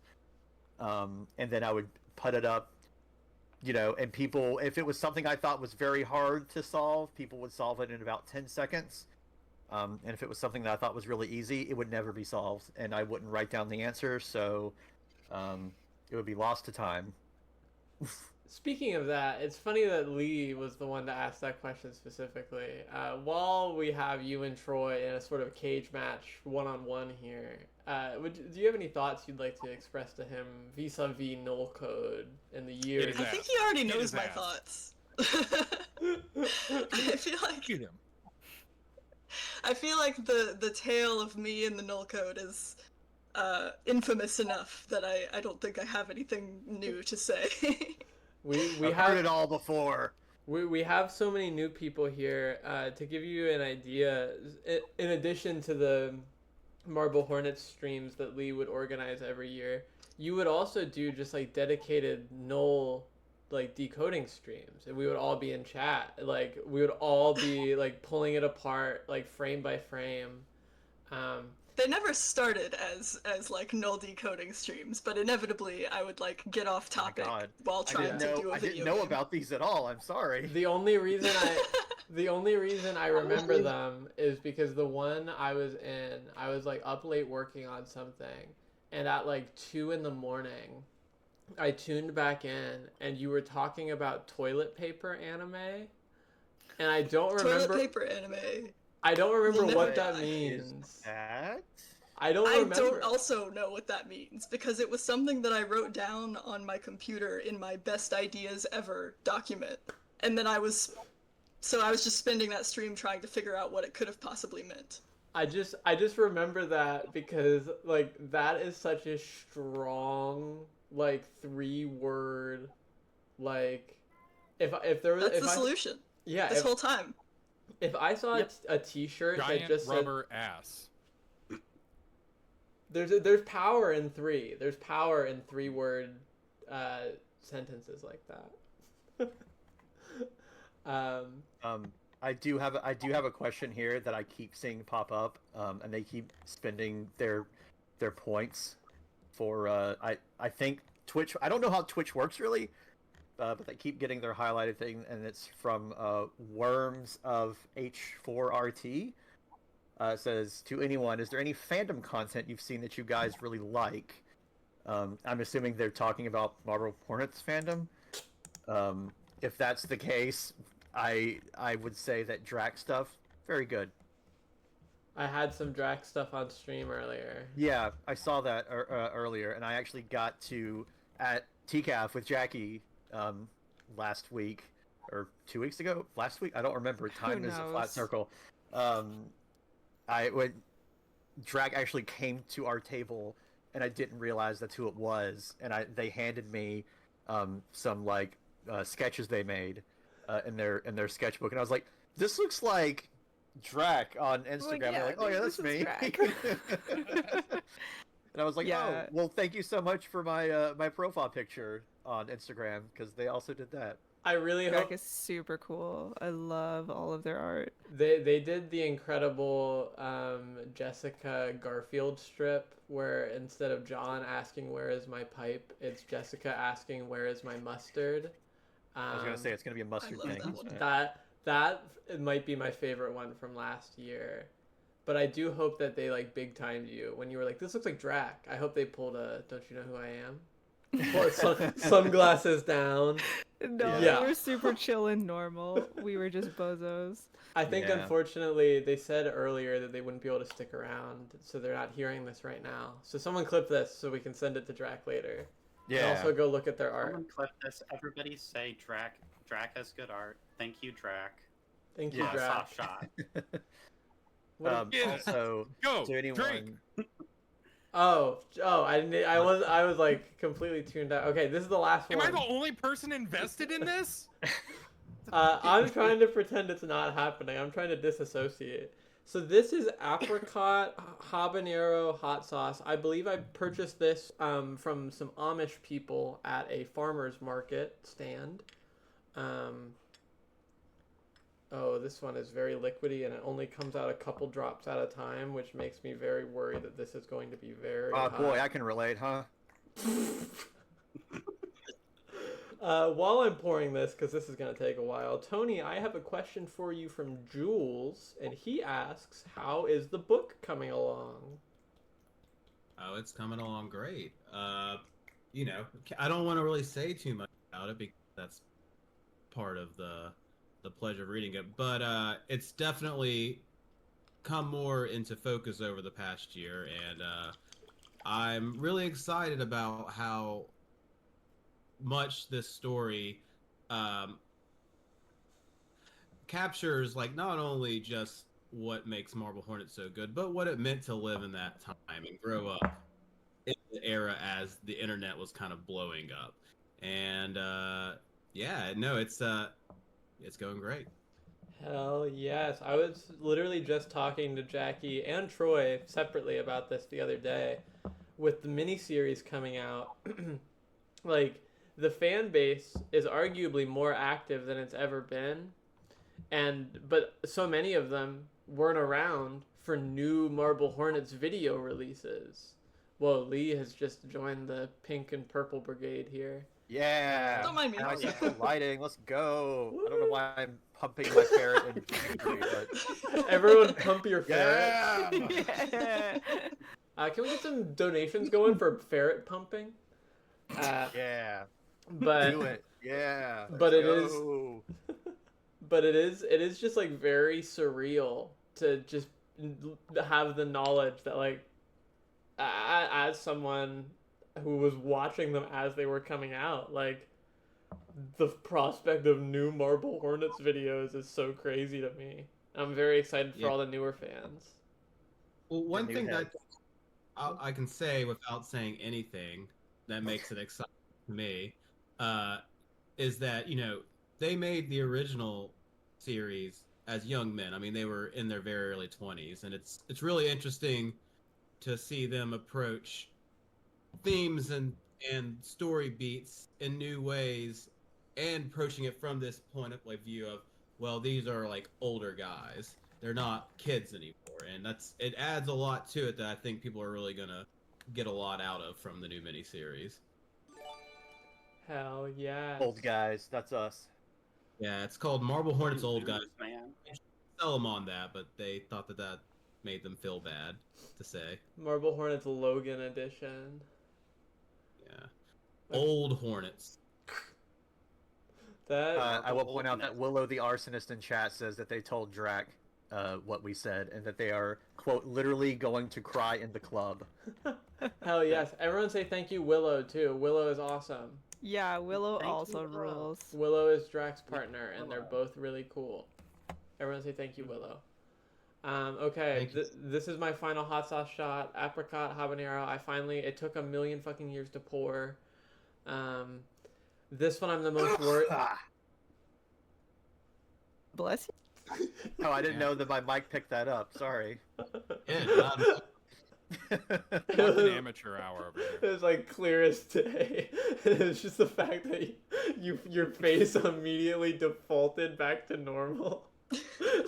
And then I would put it up, and people, if it was something I thought was very hard to solve, people would solve it in about 10 seconds. And if it was something that I thought was really easy, it would never be solved, and I wouldn't write down the answer, so it would be lost to time. Speaking of that, it's funny that Lee was the one to ask that question specifically. While we have you and Troy in a sort of cage match one-on-one here, do you have any thoughts you'd like to express to him vis-a-vis null code in the years? I think he already knows my thoughts. I feel like the tale of me and the null code is infamous enough that I don't think I have anything new to say. we I've have heard it all before. We have so many new people here. To give you an idea, in addition to the Marble Hornets streams that Lee would organize every year, you would also do just like dedicated null like decoding streams, and we would all be in chat. Like we would all be like pulling it apart like frame by frame. They never started as like null decoding streams, but inevitably I would like get off topic while trying to do a video I didn't know game. about these at all. I'm sorry. The only reason I remember them is because the one I was in, I was like up late working on something, and at like 2 a.m, I tuned back in, and you were talking about toilet paper anime, and I don't remember. Toilet paper anime. I don't remember Never what that mind. means. That? I don't remember. I don't also know what that means, because it was something that I wrote down on my computer in my best ideas ever document. And then I was just spending that stream trying to figure out what it could have possibly meant. I just remember that because like that is such a strong like 3-word like if there was That's the solution. Yeah, this whole time. If I saw a T-shirt Giant that just rubber ass. There's power in 3. There's power in 3-word sentences like that. I do have a question here that I keep seeing pop up, and they keep spending their points for I think Twitch. I don't know how Twitch works really, but they keep getting their highlighted thing, and it's from Worms of H4RT. It says, to anyone, is there any fandom content you've seen that you guys really like? I'm assuming they're talking about Marble Hornets fandom. If that's the case, I would say that Drac stuff, very good. I had some Drac stuff on stream earlier. Yeah, I saw that earlier, and I actually got to, at TCAF with Jackie last week, or 2 weeks ago, last week. I don't remember. Time is a flat knows? circle. When Drag actually came to our table, and I didn't realize that's who it was, and they handed me some like sketches they made in their sketchbook, and I was like, this looks like Drac on Instagram. yeah, They're like, oh yeah, that's this is me. Drac. And I was like, Yeah. oh, well, thank you so much for my my profile picture on Instagram, because they also did that. I really Drac hope is super cool. I love all of their art. they did the incredible Jessica Garfield strip where instead of John asking where is my pipe, it's Jessica asking where is my mustard. I was gonna say it's gonna be a mustard love thing. that one. That it might be my favorite one from last year. But I do hope that they like big timed you when you were like, this looks like Drac. I hope they pulled a don't you know who I am? Or sunglasses down. No, Yeah. we were super chill and normal. We were just bozos. I think Yeah. unfortunately they said earlier that they wouldn't be able to stick around, so they're not hearing this right now. So someone clip this so we can send it to Drac later. And Yeah. also go look at their art. Someone clip this. Everybody say Drac. Drac has good art. Thank you, Drac. Thank you, Yeah. Drac. Soft shot. What Yeah. Also, Go, to anyone, drink. Oh, I was like completely tuned out. Okay, this is the last Am one. I the only person invested in this? I'm trying to pretend it's not happening. I'm trying to disassociate. So this is apricot habanero hot sauce. I believe I purchased this from some Amish people at a farmer's market stand. Oh, this one is very liquidy and it only comes out a couple drops at a time, which makes me very worried that this is going to be very oh hot. boy, I can relate, huh? While I'm pouring this, because this is going to take a while, Tony, I have a question for you from Jules, and he asks, how is the book coming along? Oh, it's coming along great. You know, I don't want to really say too much about it because that's part of the pleasure of reading it, but it's definitely come more into focus over the past year, and I'm really excited about how much this story captures like not only just what makes Marble Hornets so good, but what it meant to live in that time and grow up in the era as the internet was kind of blowing up. And yeah, no, it's going great. Hell yes. I was literally just talking to Jackie and Troy separately about this the other day. With the miniseries coming out, like, the fan base is arguably more active than it's ever been. But so many of them weren't around for new Marble Hornets video releases. Whoa, Lee has just joined the pink and purple brigade here. Yeah. Don't mind me. And I see the lighting. Let's go. I don't know why I'm pumping my ferret in victory, but Everyone pump your ferret. yeah. Yeah. Can we get some donations going for ferret pumping? Yeah. But Do it. Yeah. But Let's it is- go. but it is just like very surreal to just have the knowledge that like as someone who was watching them as they were coming out, like the prospect of new Marble Hornets videos is so crazy to me. I'm very excited for Yeah. all the newer fans. Well, one new thing that heads. I can say without saying anything that makes it exciting to me is that, you know, they made the original series as young men. I mean, they were in their very early 20s, and it's really interesting to see them approach themes and story beats in new ways, and approaching it from this point of like view of, well, these are like older guys, they're not kids anymore, and it adds a lot to it that I think people are really gonna get a lot out of from the new miniseries. Hell yeah. Old guys. That's us. Yeah, it's called Marble Hornets Old Guys. Man. Sell them on that, but they thought that made them feel bad to say. Marble Hornets Logan edition. Yeah, Old Hornets. That I will point out that Willow the Arsonist in chat says that they told Drac what we said, and that they are, quote, literally going to cry in the club. hell yes. Everyone say thank you Willow too. Willow is awesome. Yeah, Willow Thank you, also Willow. rules. Willow is Drax's partner, and they're both really cool. Everyone say thank you, Willow. Okay, Thank you. this is my final hot sauce shot. Apricot habanero. It took a million fucking years to pour. This one I'm the most worried. Bless you. Oh, I didn't know that my mic picked that up. Sorry. Yeah, Like an amateur hour over It here. was like clear as day. It's just the fact that your face immediately defaulted back to normal.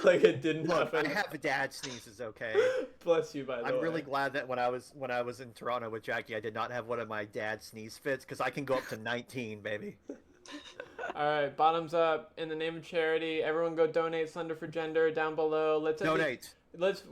Like it didn't Look, happen. I have dad sneezes, okay? Bless you, by the way. I'm really glad that when I was in Toronto with Jackie, I did not have one of my dad sneeze fits because I can go up to 19, baby. All right, bottoms up. In the name of charity, everyone go donate Slender for Gender down below. Let's Donate. Donate.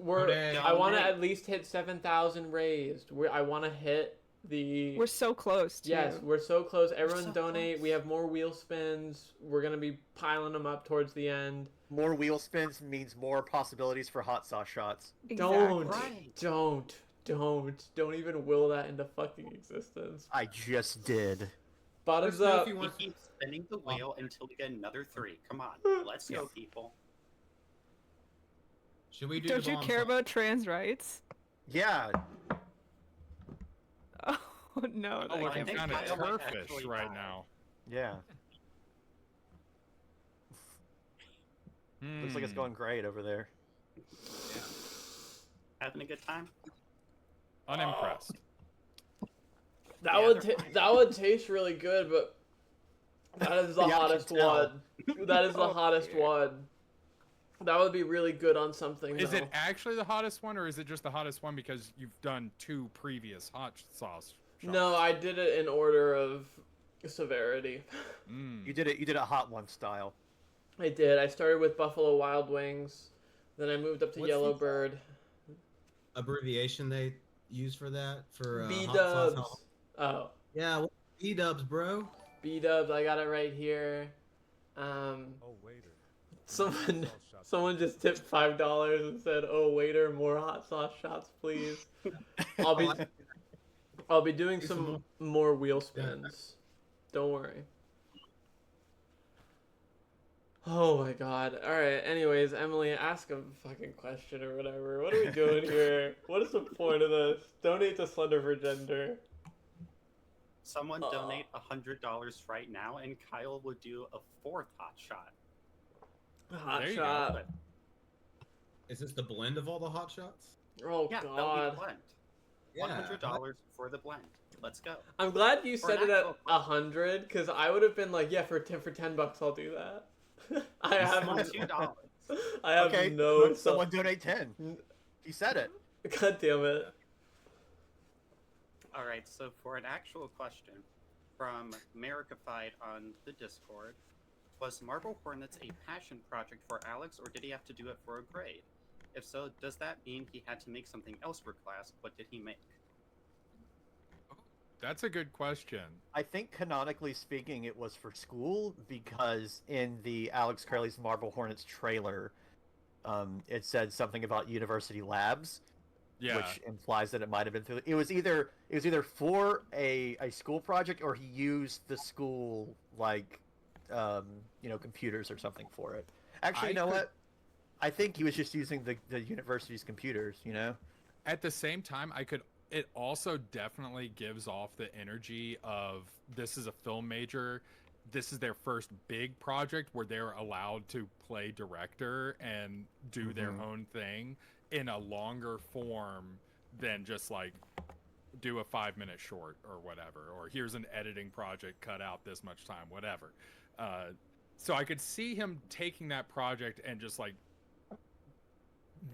I want to Donate. at least hit 7,000 raised. I want to hit the. We're so close, too. Yes, we're so close. Everyone so donate. close. We have more wheel spins. We're gonna be piling them up towards the end. More wheel spins means more possibilities for hot sauce shots. Don't, Right. don't even will that into fucking existence. I just did. Bottoms Let us know up. if you We want- keep spinning the wheel until we get another 3. Come on, let's go, people. Should we do Don't the you bomb care song? about trans rights? Yeah, Oh, no. I'm I looking think kind of Kyle might turfish actually right die. now. yeah. Looks like it's Hmm. going great over there. Having a good time? Unimpressed. That Yeah, would they're fine. that would taste really good, but that is the Yeah, I can hottest tell. one. That is the Oh, hottest dear. one. That would be really good on something. Is though. it actually the hottest one, or is it just the hottest one because you've done 2 previous hot sauce shots? No, I did it in order of severity. Mm. You did it hot one style. I did. I started with Buffalo Wild Wings, then I moved up to What's the- Yellowbird. Abbreviation they use for that for B hot sauce? Dubs. Oh, Yeah, B Dubs, bro. B Dubs. I got it right here. Oh, waiter. Someone just tipped $5 and said, "Oh waiter, more hot sauce shots, please." I'll be doing Do some some more wheel spins. Don't worry. Oh my god. Alright, anyways, Emily, ask a fucking question or whatever. What are we doing here? What is the point of this? Donate to Slender for Gender. Someone Aw. donate $100 right now, and Kyle would do a 4th hot shot. Hot There you go. shot. But Is this the blend of all the hot shots? Oh yeah, that'll god. be blend. Yeah. $100 for the blend. Let's go. I'm glad you For said an it at actual- 100, because I would have been like, yeah, for $10 I'll do that. I have Someone $2. I have Okay, no someone donate 10. He said it. God damn it. All right, so for an actual question from Americified on the Discord, was Marble Hornets a passion project for Alex, or did he have to do it for a grade? If so, does that mean he had to make something else for class? What did he make? That's a good question. I think canonically speaking, it was for school because in the Alex Curley's Marble Hornets trailer, it said something about university labs, Yeah. which implies that it might have been through. It was either for a school project or he used the school computers or something for it. Actually, you know what? I think he was just using the university's computers. At the same time, it also definitely gives off the energy of this is a film major. This is their first big project where they're allowed to play director and do their own thing in a longer form than just like do a 5-minute short or whatever, or here's an editing project, cut out this much time, whatever. So I could see him taking that project and just like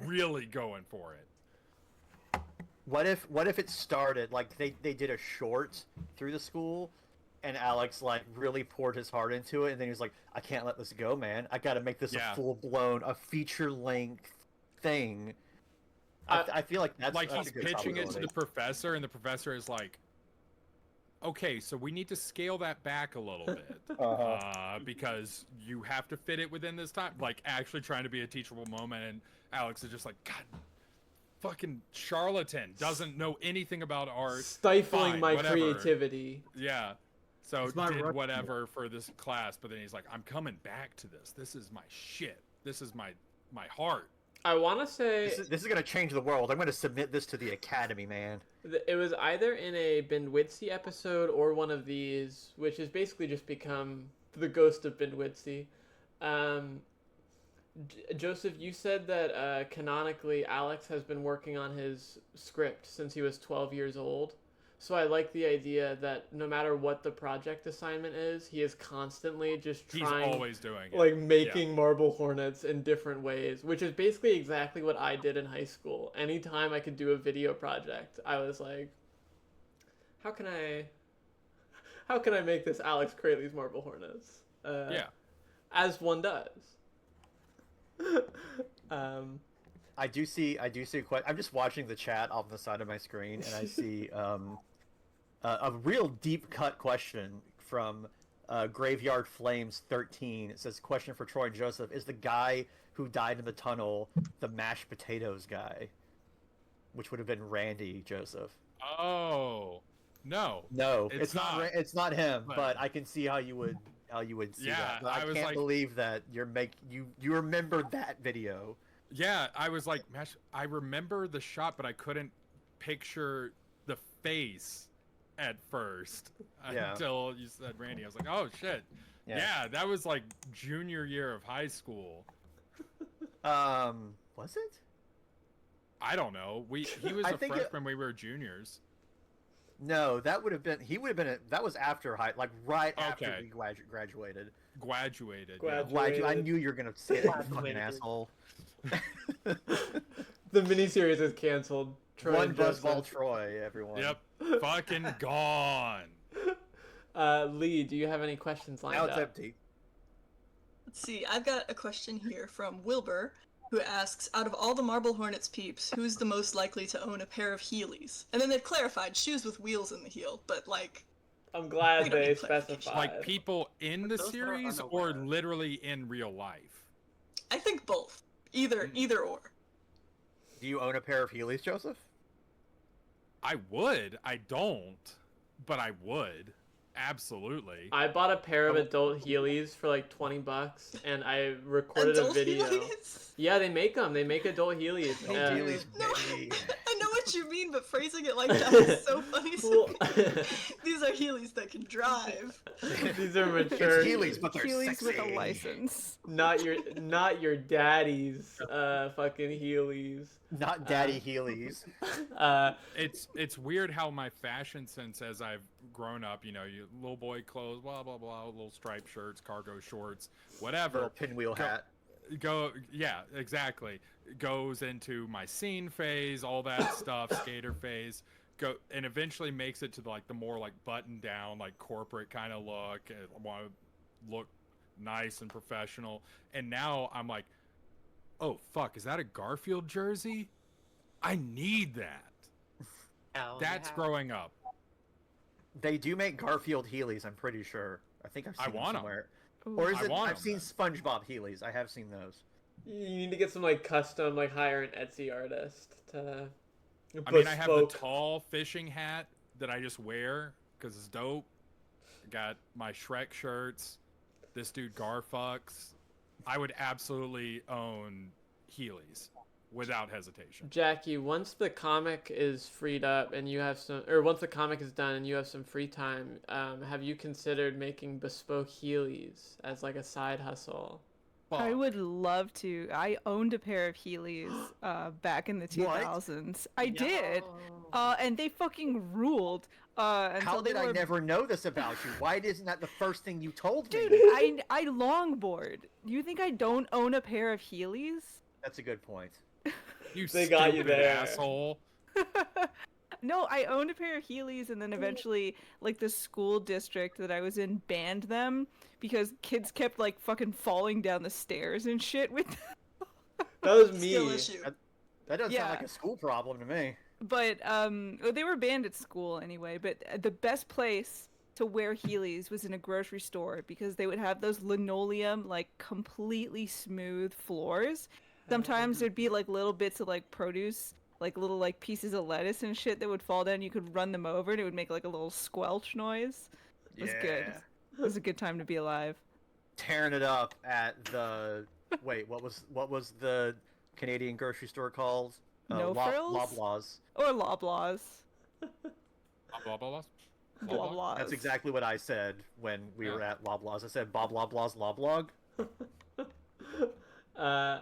really going for it. What if it started like they did a short through the school, and Alex like really poured his heart into it, and then he was like, I can't let this go, man. I got to make this Yeah. a full-blown, a feature-length thing. I feel like that's Like that's he's a good pitching it to probability. the professor, and the professor is like, okay, so we need to scale that back a little bit because you have to fit it within this time. Like actually trying to be a teachable moment, and Alex is just like, God, fucking charlatan, doesn't know anything about art. Stifling Fine, my whatever. creativity. Yeah. So It's my did rush- whatever for this class, but then he's like, I'm coming back to this. This is my shit. This is my heart. I want to say This is gonna change the world. I'm gonna submit this to the Academy, man. it was either in a Bindwitzy episode or one of these, which has basically just become the ghost of Bindwitzy. Joseph, you said that canonically Alex has been working on his script since he was 12 years old. So I like the idea that no matter what the project assignment is, he is constantly just trying, He's always doing it. like making Marble Hornets in different ways, which is basically exactly what I did in high school. Anytime I could do a video project, I was like, how can I make this Alex Crayley's Marble Hornets? As one does. I do see quite. I'm just watching the chat off the side of my screen, and I see a real deep cut question from Graveyard Flames 13. It says, question for Troy and Joseph: is the guy who died in the tunnel the mashed potatoes guy? Which would have been Randy, Joseph. Oh, no. No, it's not. It's not him. But I can see how you would see that. But I can't believe that you remember that video. Yeah, I was like, I remember the shot, but I couldn't picture the face at first until you said Randy. I was like, oh shit. Yeah, that was like junior year of high school. Was it? I don't know. He was a freshman. We were juniors. No, that would have been. He would have been. That was after high, like right after we graduated. Graduated. I knew you were gonna say that, you fucking asshole. The miniseries is canceled. Troy One Buzzball Troy, everyone. Yep. Fucking gone. Lee, do you have any questions lined up? Now it's empty. Let's see. I've got a question here from Wilbur, who asks, out of all the Marble Hornets peeps, who's the most likely to own a pair of Heelys? And then they've clarified shoes with wheels in the heel, but like... I'm glad they specified. Like people in the those series are or unaware. literally in real life? I think both. Either or. Do you own a pair of Heelys, Joseph? I would. I don't, but I would. Absolutely. I bought a pair of adult Heelys for like $20, and I recorded Adult a video. Heelys? Yeah, they make them. They make adult Heelys. Heelys, No, baby. I know what you mean, but phrasing it like that is so funny to Well, me. These are Heelys that can drive. These are mature. It's Heelys, but they're Heelys sexy. with a license. Not your daddy's fucking Heelys. Not daddy Heelys. It's weird how my fashion sense as I've grown up, you little boy clothes, blah blah blah, little striped shirts, cargo shorts, whatever. Little pinwheel hat. Yeah, exactly. Goes into my scene phase, all that stuff, skater phase. And eventually makes it to the more like button down, like corporate kind of look. I want to look nice and professional. And now I'm like, oh fuck, is that a Garfield jersey? I need that. That's growing up. They do make Garfield Heelys, I'm pretty sure. I think I've seen them somewhere. Or is it? I've seen SpongeBob Heelys. I have seen those. You need to get some custom, hire an Etsy artist to. I mean, I have the tall fishing hat that I just wear because it's dope. I got my Shrek shirts. This dude Garfucks. I would absolutely own Heelys without hesitation. Jackie, once the comic is freed up and you have once the comic is done and you have some free time, have you considered making bespoke Heelys as a side hustle? I would love to. I owned a pair of Heelys back in the 2000s. I did. And they fucking ruled. How did I never know this about you? Why isn't that the first thing you told me? Dude, I longboard. You think I don't own a pair of Heelys? That's a good point. You They got you stupid there. asshole. No, I owned a pair of Heelys, and then eventually, the school district that I was in banned them because kids kept fucking falling down the stairs and shit with them. That was Skill me. issue. That doesn't sound like a school problem to me. But they were banned at school anyway. But the best place to wear Heelys was in a grocery store because they would have those linoleum completely smooth floors. Sometimes there'd be little bits of produce, little pieces of lettuce and shit that would fall down. You could run them over and it would make a little squelch noise. It was good. It was a good time to be alive. Tearing it up at the wait, what was the Canadian grocery store called? No Frills? Loblaws. Or Loblaws. Blah, blah, blah. Loblaws. That's exactly what I said when we were at Loblaws. I said Bob Loblaws Loblog. I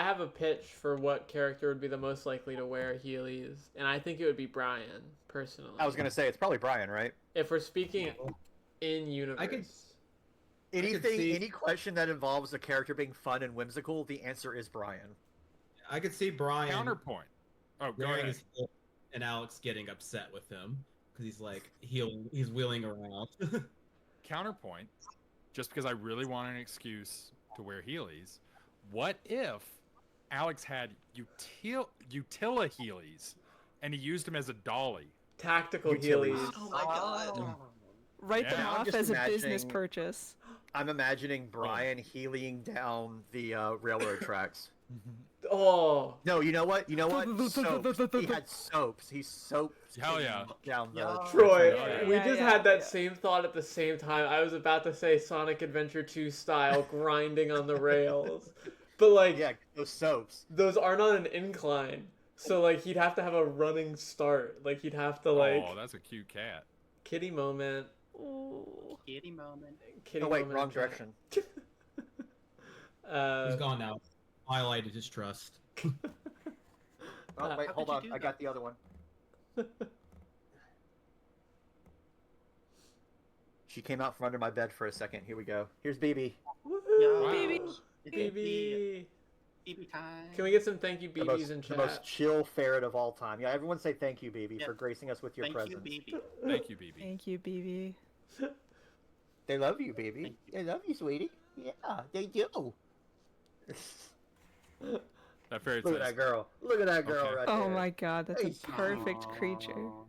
have a pitch for what character would be the most likely to wear Heelys, and I think it would be Brian, personally. I was gonna say it's probably Brian, right? If we're speaking in universe. Any question that involves a character being fun and whimsical, the answer is Brian. I could see Brian Counterpoint. Oh, go wearing ahead. his heel and Alex getting upset with him because he's like he's wheeling around. Counterpoint. Just because I really want an excuse to wear Heelys, what if Alex had utila Heelys and he used them as a dolly? Tactical Utilities. Heelys. Oh my god. Write them Yeah, I'm off just as a business imagining- purchase. I'm imagining Brian heeling down the railroad tracks. Oh. No, you know what? Soaps. He had soaps. He soaped Hell yeah. down the Yeah. Troy, Yeah, we yeah, just yeah, had that yeah. same thought at the same time. I was about to say Sonic Adventure 2 style grinding on the rails. But like Yeah, those soaps. those aren't on an incline. So like he'd have to have a running start. Like he'd have to like Oh, that's a cute cat. kitty moment. Ooh. Kitty moment. Kitty Oh wait, moment wrong in chat. direction. He's gone now. Highlighted his trust. Oh wait, How hold could you on. do I got the other one. She came out from under my bed for a second. Here we go. Here's BB. Woohoo! Wow. Baby. It's BB. BB time. Can we get some thank you The BBs in most, chat? the most chill ferret of all time. Yeah, everyone say thank you, BB, Yeah. for gracing us with your Thank presence. you, BB. Thank you, BB. Thank you, BB. They love you, BB. Thank you. They love you, sweetie. Yeah, they do. That fairy Look at says, that girl. Look at that girl Okay. right there. Oh my god, that's a Hey, perfect creature. Aw.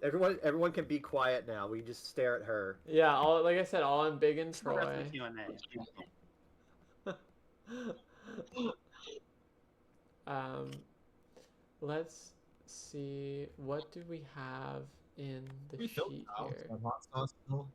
Everyone can be quiet now. We just stare at her. Yeah, all like I said, all on Big and It's the rest of Troy. the Q&A. Let's see. What do we have in the We filled sheet out. here? Hot sauce still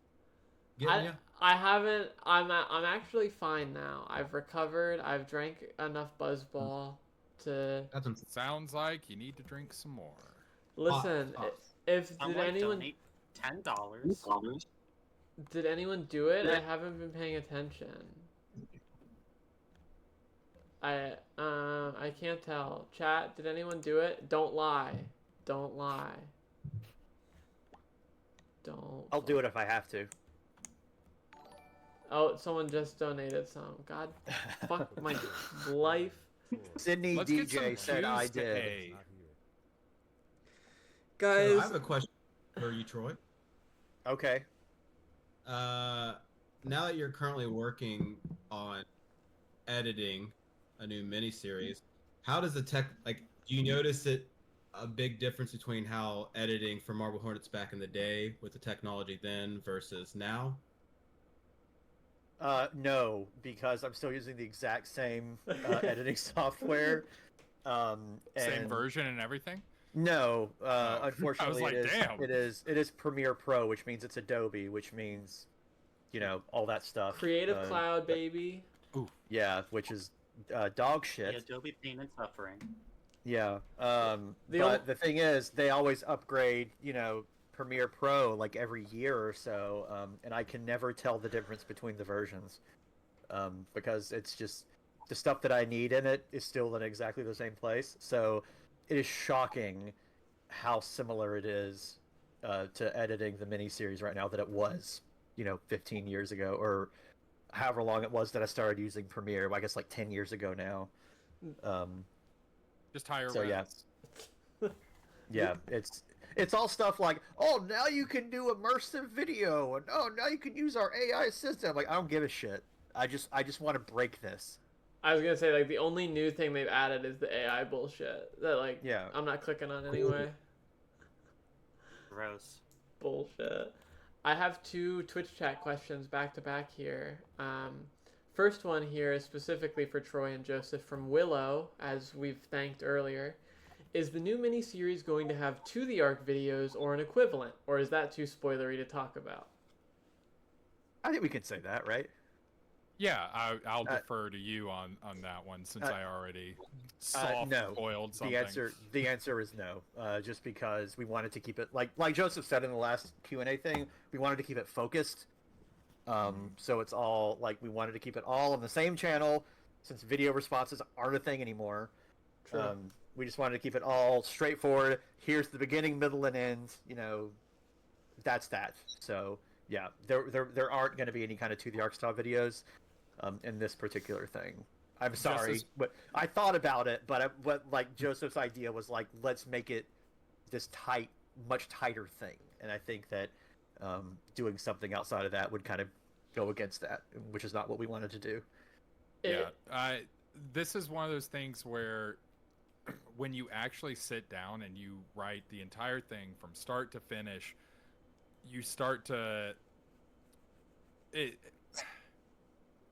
getting ya? I haven't. I'm actually fine now. I've recovered. I've drank enough Buzzball to That's what sounds like you need to drink some more. listen. sauce. If Someone did anyone donate $10. did anyone do it? I haven't been paying attention. I can't tell. Chat, did anyone do it? Don't lie. Don't lie. Don't. I'll do it if I have to. Oh, someone just donated some. God, fuck my life. Sydney Let's get some DJ said I Q's to did. A. So Guys, I have a question for you, Troy. Okay. Now that you're currently working on editing a new miniseries, how does the tech do you notice a big difference between how editing for Marble Hornets back in the day with the technology then versus now? No, because I'm still using the exact same editing software. Same and- version and everything? No, Oh. unfortunately, like, damn. it is Premiere Pro, which means it's Adobe, which means, all that stuff. Creative Cloud, baby. Yeah, which is dog The shit. Adobe Pain and Suffering. Yeah. The But the thing is, they always upgrade, Premiere Pro like every year or so, and I can never tell the difference between the versions, because it's just the stuff that I need in it is still in exactly the same place. So it is shocking how similar it is to editing the miniseries right now that it was, 15 years ago, or however long it was that I started using Premiere. I guess like 10 years ago now. Just higher So, yeah. res. Yeah, it's all stuff like, oh, now you can do immersive video, and oh, now you can use our AI system. Like, I don't give a shit. I just want to break this. I was gonna say like the only new thing they've added is the AI bullshit that Yeah. I'm not clicking on anyway. Gross. Bullshit. I have two Twitch chat questions back to back here. First one here is specifically for Troy and Joseph from Willow, as we've thanked earlier. Is the new miniseries going to have to the arc videos or an equivalent, or is that too spoilery to talk about? I think we can say that, right? Yeah, I'll defer to you on that one since I already no. spoiled something. The answer is no. Just because we wanted to keep it like Joseph said in the last Q&A thing, we wanted to keep it focused. So it's all like we wanted to keep it all on the same channel since video responses aren't a thing anymore. True. We just wanted to keep it all straightforward. Here's the beginning, middle, and end. That's that. So yeah, there aren't going to be any kind of To the Arc style videos in this particular thing. I'm sorry, but I thought about it, but like Joseph's idea was like, let's make it this much tighter thing, and I think that doing something outside of that would kind of go against that, which is not what we wanted to do. Yeah, this is one of those things where when you actually sit down and you write the entire thing from start to finish, you start to it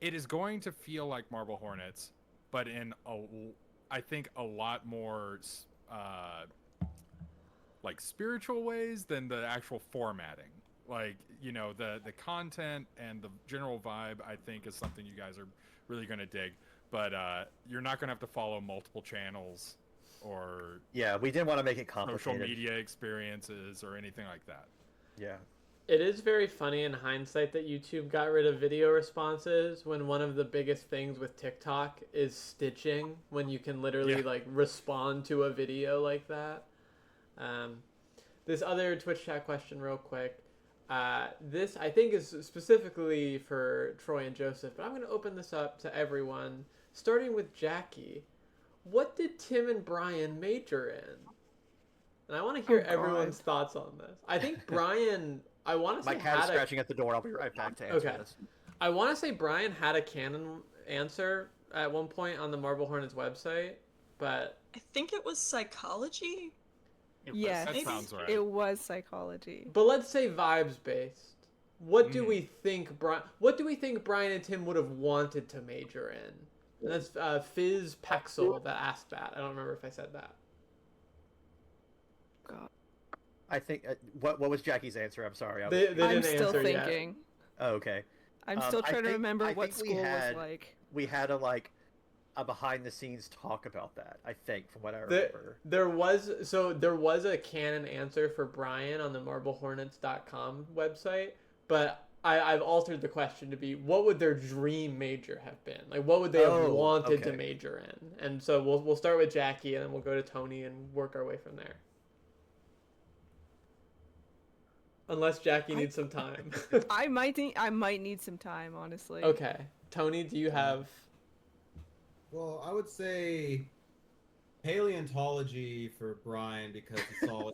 is going to feel like Marble Hornets, but in I think a lot more like spiritual ways than the actual formatting. Like, the content and the general vibe, I think, is something you guys are really going to dig. But you're not going to have to follow multiple channels or we didn't want to make it complicated. Social media experiences or anything like that. Yeah. It is very funny in hindsight that YouTube got rid of video responses when one of the biggest things with TikTok is stitching, when you can literally like respond to a video like that. This other Twitch chat question real quick. This I think is specifically for Troy and Joseph, but I'm going to open this up to everyone, starting with Jackie. What did Tim and Brian major in? And I want to hear everyone's thoughts on this. I think Brian... I want to say my cat is scratching at the door. I'll be right back to answer this. I want to say Brian had a canon answer at one point on the Marble Hornets website, but I think it was psychology. Yes, that sounds right. It was psychology. But let's say vibes based. What do we think Brian and Tim would have wanted to major in? And that's Fizz Pexel that asked that. I don't remember if I said that. God. I think what was Jackie's answer? I'm sorry. I'm still thinking. Oh, okay. I'm still trying to remember what school was like. We had a behind the scenes talk about that, I think, from what I remember. There was a canon answer for Brian on the marblehornets.com website, but I've altered the question to be, what would their dream major have been? Like, what would they have wanted to major in? And so we'll start with Jackie, and then we'll go to Tony and work our way from there. Unless Jackie needs some time. I might need some time, honestly. Okay. Tony, do you have... Well, I would say paleontology for Brian because he saw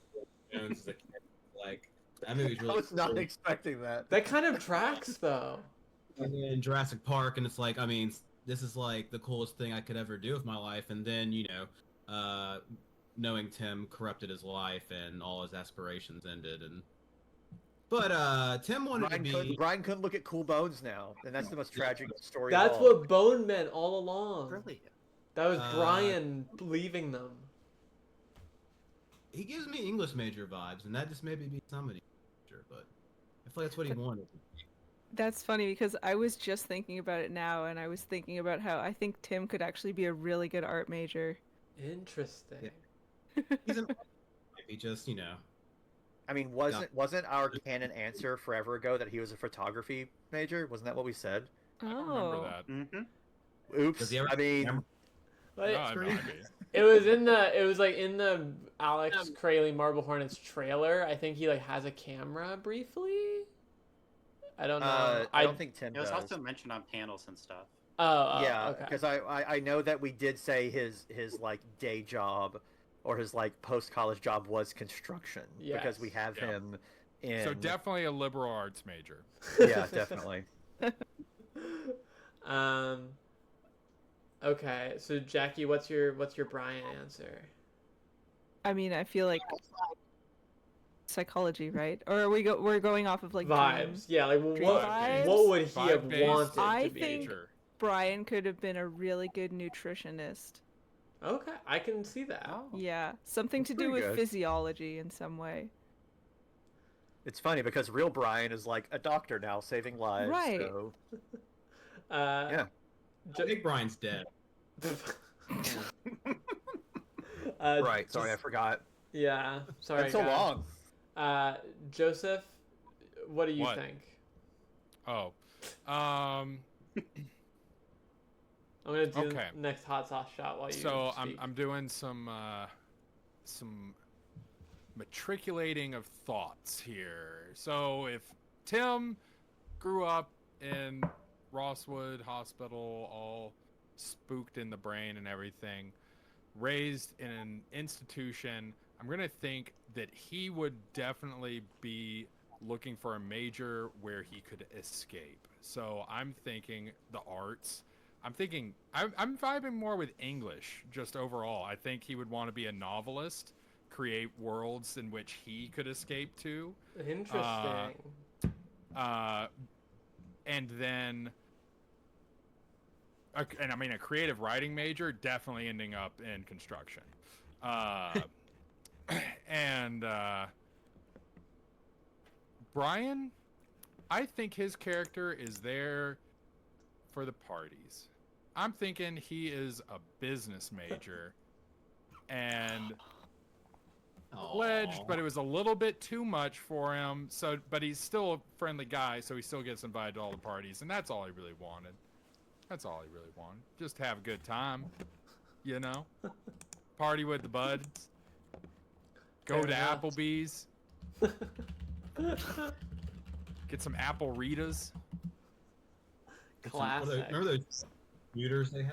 Jones as a kid. Like, that movie's really I was not expecting that. That kind of tracks, though. And then Jurassic Park, and it's like, I mean, this is like the coolest thing I could ever do with my life. And then, knowing Tim corrupted his life and all his aspirations ended. But Tim wanted to be... Brian couldn't look at cool bones now, and that's the most tragic story That's of all. what Bone meant all along. Really? That was Brian leaving them. He gives me English major vibes, and that just maybe be somebody major, but I feel like that's what he wanted. That's funny because I was just thinking about it now, and I was thinking about how I think Tim could actually be a really good art major. Interesting. Yeah. He's an maybe just, I mean, wasn't our canon answer forever ago that he was a photography major? Wasn't that what we said? I don't remember that. Mm-hmm. Oops. I mean, it was in the Alex Crayley Marble Hornets trailer. I think he has a camera briefly. I don't know. I don't think Tim It was does. also mentioned on panels and stuff. Oh yeah, okay. because I know that we did say his day job or his post college job was construction because we have him in. So definitely a liberal arts major. Yeah, definitely. Okay, so Jackie, what's your Brian answer? I mean, I feel like psychology, right? Or are we're going off of vibes? Yeah, vibes? What would he have wanted I to be? think Brian could have been a really good nutritionist. Okay, I can see that. Yeah, something to do with physiology in some way. It's funny because real Brian is like a doctor now, saving lives. Right. So, Yeah. I think Brian's dead. right. Sorry, I forgot. Yeah. Sorry. It's so guys. long. Joseph, what do you What? think? Oh. I'm gonna do Okay. the next hot sauce shot while you. So speak. I'm doing some matriculating of thoughts here. So if Tim grew up in Rosswood Hospital, all spooked in the brain and everything, raised in an institution, I'm gonna think that he would definitely be looking for a major where he could escape. So I'm thinking the arts. I'm vibing more with English just overall. I think he would want to be a novelist, create worlds in which he could escape to. Interesting. And then, and I mean, a creative writing major, definitely ending up in construction. And Brian, I think his character is there for the parties. I'm thinking he is a business major and pledged, but it was a little bit too much for him. So, but he's still a friendly guy, so he still gets invited to all the parties, and that's all he really wanted. That's all he really wanted. Just have a good time, you know? Party with the buds. Go Fair to enough. Applebee's. Get some apple Ritas. Classic. Remember those computers they had?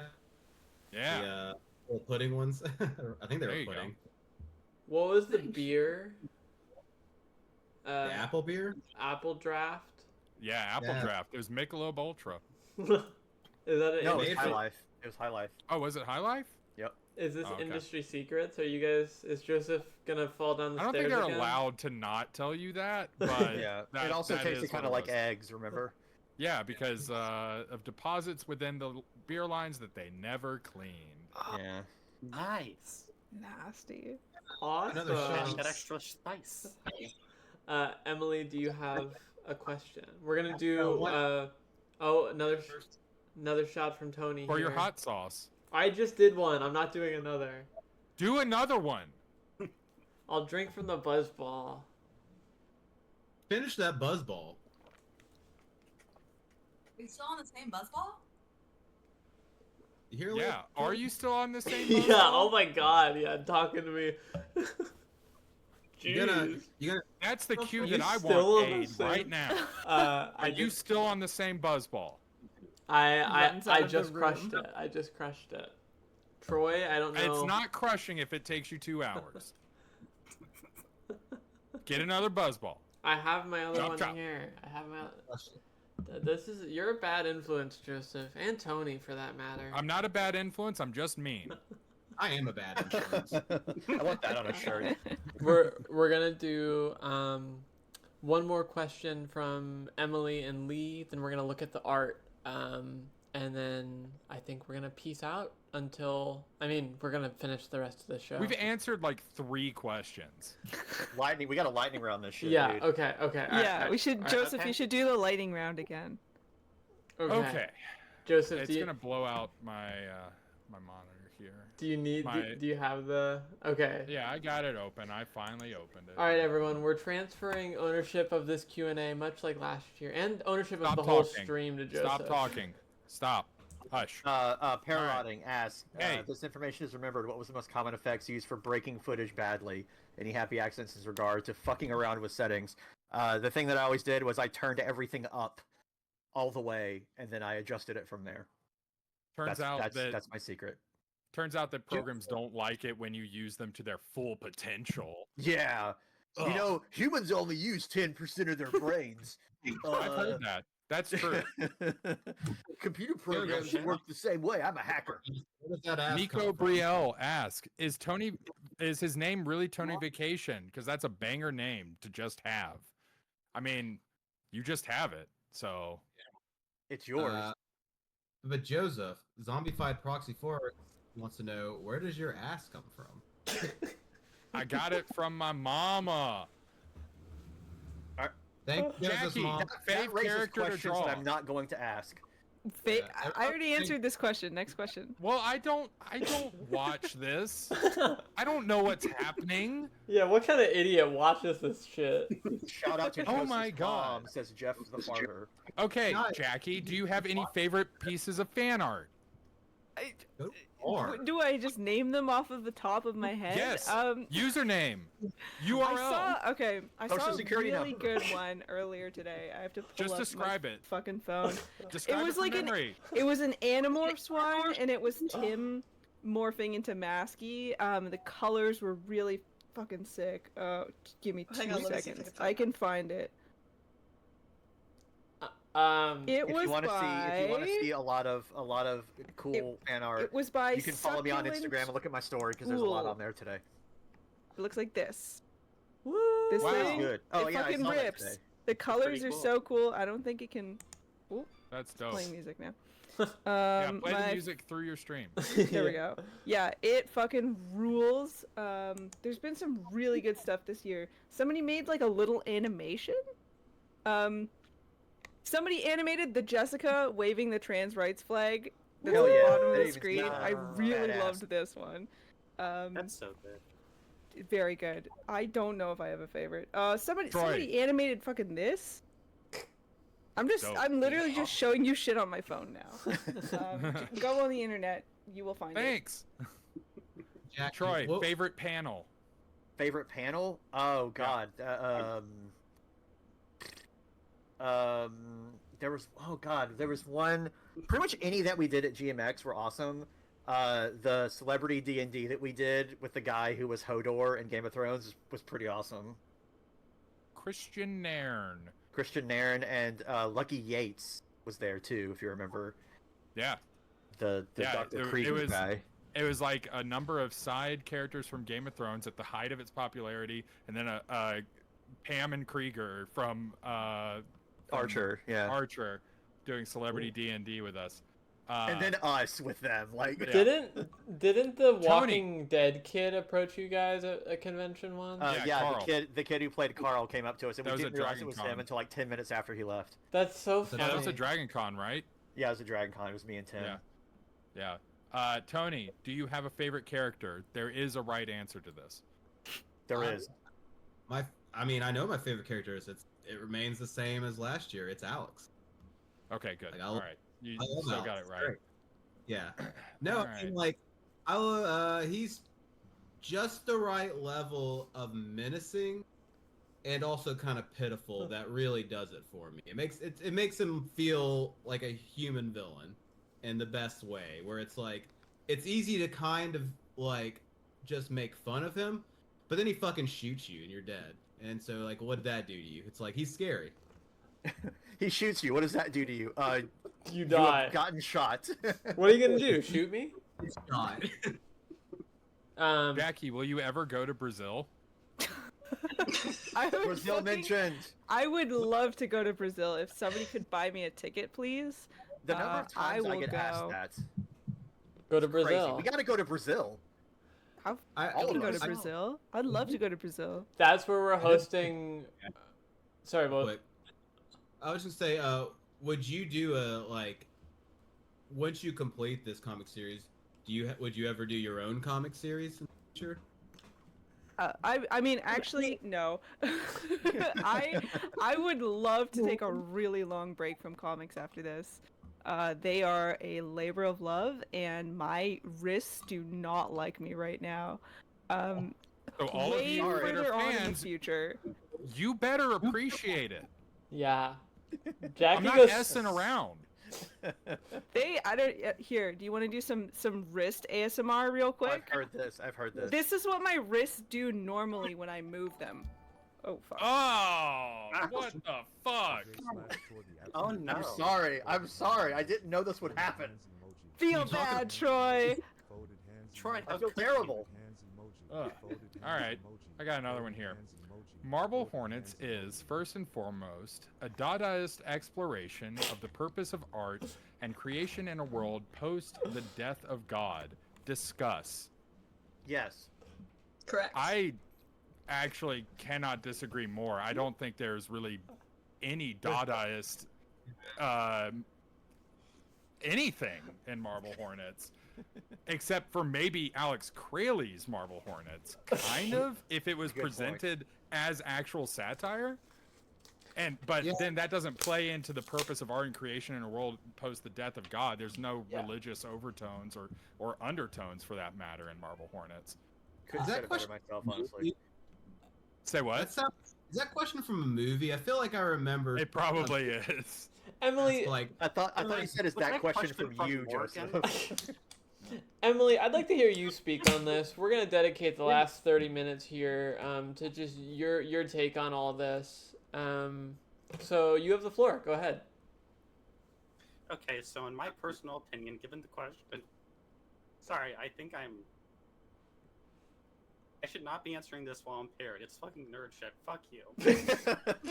Yeah. The little pudding ones? I think they There were you go. pudding. What was the beer? The apple beer? Apple draft. Yeah, Apple Yeah. Draft. It was Michelob Ultra. Is that it? No, it made was High for- Life. It was High Life. Oh, was it High Life? Yep. Is this Oh, okay. industry secrets? Are you guys? Is Joseph gonna fall down the I don't stairs think they're again? allowed to not tell you that, but Yeah. that- it also that tasted is kind what of it like was. eggs. Remember? Yeah, because of deposits within the beer lines that they never cleaned. Yeah. Nice. Nasty. Awesome. Another shot. That extra spice. Emily, do you have a question? We're gonna do. what? Another shot from Tony. Or your here. hot sauce. I just did one. I'm not doing another. Do another one. I'll drink from the buzz ball. Finish that buzzball. We still on the same buzzball? You hear Yeah. Are you still on the same Yeah. buzzball? Oh my God. Yeah. Talking to me. You gonna Jeez. That's the cue Are you that I still want, on the Aid, same- right now. I Are you just, still on the same buzzball? Runs out I of the just crushed room. it. I just crushed it. Troy, I don't know. It's not crushing if it takes you 2 hours. Get another buzzball. I have my other Chop, one chop. here. I have my. You're a bad influence, Joseph, and Tony for that matter. I'm not a bad influence. I'm just mean. I am a bad influence. I want that on a shirt. We're gonna do one more question from Emily and Lee. Then we're gonna look at the art. And then I think we're gonna peace out until. I mean, we're gonna finish the rest of the show. We've answered like 3 questions. Lightning. We got a lightning round this shit. Yeah. Dude. Okay. Okay. Yeah, we should. alright, Joseph, okay. you should do the lightning round again. Okay. Joseph, It's gonna blow out my my monitor here. do you need? my- Do you have the? Okay. Yeah, I got it open. I finally opened it. All right, everyone. We're transferring ownership of this Q&A, much like last year, and ownership of Stop the whole talking. stream to Joseph. Stop talking. Stop. Hush. Parrotting asks, Hey. this information is remembered. What was the most common effects used for breaking footage badly? Any happy accidents in regard to fucking around with settings? The thing that I always did was I turned everything up all the way, and then I adjusted it from there. Turns out that that's my secret. programs don't like it when you use them to their full potential. Yeah. Ugh. You know, humans only use 10% of their brains. I've heard that. That's true. Computer programs should work the same way. I'm a hacker. Where does that ass Nico come from? Brielle asks, is his name really Tony Vacation? Because that's a banger name to just have. I mean, you just have it, so It's yours. But Joseph, Zombified Proxy 4 wants to know, where does your ass come from? I got it from my mama. Thank you, Genesis Jackie, Mom. fave That raises character to questions draw. that I'm not going to ask. Yeah, I already answered this question. Next question. Well, I don't watch this. I don't know what's happening. Yeah, what kind of idiot watches this shit? Shout out to Oh Joseph's my God. mom, says Jeff the farter. Okay, Nice. Jackie, do you have any favorite pieces of fan art? Or Do I just name them off of the top of my head? Yes. Um, Username. I URL. saw Social a security really number. good one earlier today. I have to pull Just up describe my it. fucking phone. Describe was from like an- memory. It was an Animorphs one, and it was Tim morphing into Masky. The colors were really fucking sick. Give me Hang 2 on, let me see if I seconds. can find I can find it. It If was you want to see a lot of cool fan art, It was by you can follow me on Succulent- Instagram and look at my story because there's a lot Cool. on there today. It looks like this. Woo! This Wow. thing, Good. Oh it yeah, I fucking saw that rips. today. The colors are cool. so cool. I don't think it can. That's dope. Playing music now. Yeah, play the my- music through your stream. There we go. Yeah, it fucking rules. There's been some really good stuff this year. Somebody made like a little animation. Somebody animated the Jessica waving the trans rights flag that's Hell at the yeah. bottom I of the didn't even see screen. that. I really Badass. loved this one. That's so good. Very good. I don't know if I have a favorite. Somebody Troy. animated fucking this. Dope. I'm literally just showing you shit on my phone now. Go on the internet, you will find it. Thanks. Jackie, Troy, what- favorite panel. Favorite panel? Oh God. There was one. Pretty much any that we did at GMX were awesome. The celebrity D&D that we did with the guy who was Hodor in Game of Thrones was pretty awesome. Christian Nairn. Christian Nairn and Lucky Yates was there too, if you remember. Yeah. The Yeah, Dr. it Krieger was- guy. It was like a number of side characters from Game of Thrones at the height of its popularity, and then a Pam and Krieger from Archer, yeah. Archer doing celebrity D&D with us. And then us with them, like Yeah. Didn't the Walking Dead kid approach you guys at a convention once? Yeah, Carl. the kid who played Carl came up to us, and That we was didn't at realize it Dragon was Con. him until like 10 minutes after he left. That's so Yeah, funny. Yeah, that was a Dragon Con, right? Yeah, it was a Dragon Con. It was me and Tim. Yeah. Tony, do you have a favorite character? There is a right answer to this. There is. I know my favorite character is. It remains the same as last year. It's Alex. Okay, good. Like, All right. You I love still Alex. got it It's right. great. Yeah. No, All I mean, right. like, he's just the right level of menacing, and also kind of pitiful. That really does it for me. It makes him feel like a human villain, in the best way. Where it's like, it's easy to kind of like just make fun of him, but then he fucking shoots you and you're dead. And so, like, what did that do to you? It's like, he's scary. He shoots you. What does that do to you? You You die. have gotten shot. What are you gonna do? Shoot me? He's not. Jackie, will you ever go to Brazil? I would Brazil fucking- mentioned. I would love to go to Brazil. If somebody could buy me a ticket, please. The number of I times I will get go. asked that. Go to Crazy. Brazil. We gotta go to Brazil. I All can of go to us. Brazil. I'd love to go to Brazil. That's where we're hosting. Sorry, what? But I was just say, would you do once you complete this comic series, would you ever do your own comic series in the future? I mean, actually, no. I would love to take a really long break from comics after this. They are a labor of love, and my wrists do not like me right now. So all of Way you that further are on in the fans, future. you better appreciate it. Yeah. I'm Jackie not goes. messing around. Here, do you want to do some wrist ASMR real quick? I've heard this. This is what my wrists do normally when I move them. Oh fuck. Oh, what the fuck? Oh no. I'm sorry. I didn't know this would happen. Feel bad, Troy. Troy, I feel terrible. Ugh. All right, I got another one here. Marble Hornets is, first and foremost, a Dadaist exploration of the purpose of art and creation in a world post the death of God. Discuss. Yes. Correct. I actually cannot disagree more. I don't think there's really any Dadaist anything in Marble Hornets, except for maybe Alex Crayley's Marble Hornets, kind of, if it was Good point. presented as actual satire. But then that doesn't play into the purpose of art and creation in a world post the death of God. There's no religious overtones or undertones, for that matter, in Marble Hornets. Couldn't say it better myself, honestly. Say what? Is that question from a movie? I feel like I remember. It probably is. Emily, I thought you said, "Is that question from you, Joseph?" Emily, I'd like to hear you speak on this. We're gonna dedicate the last 30 minutes here to just your take on all this. So you have the floor. Go ahead. Okay, so in my personal opinion, given the question, sorry, I think I should not be answering this while I'm paired. It's fucking nerd shit. Fuck you.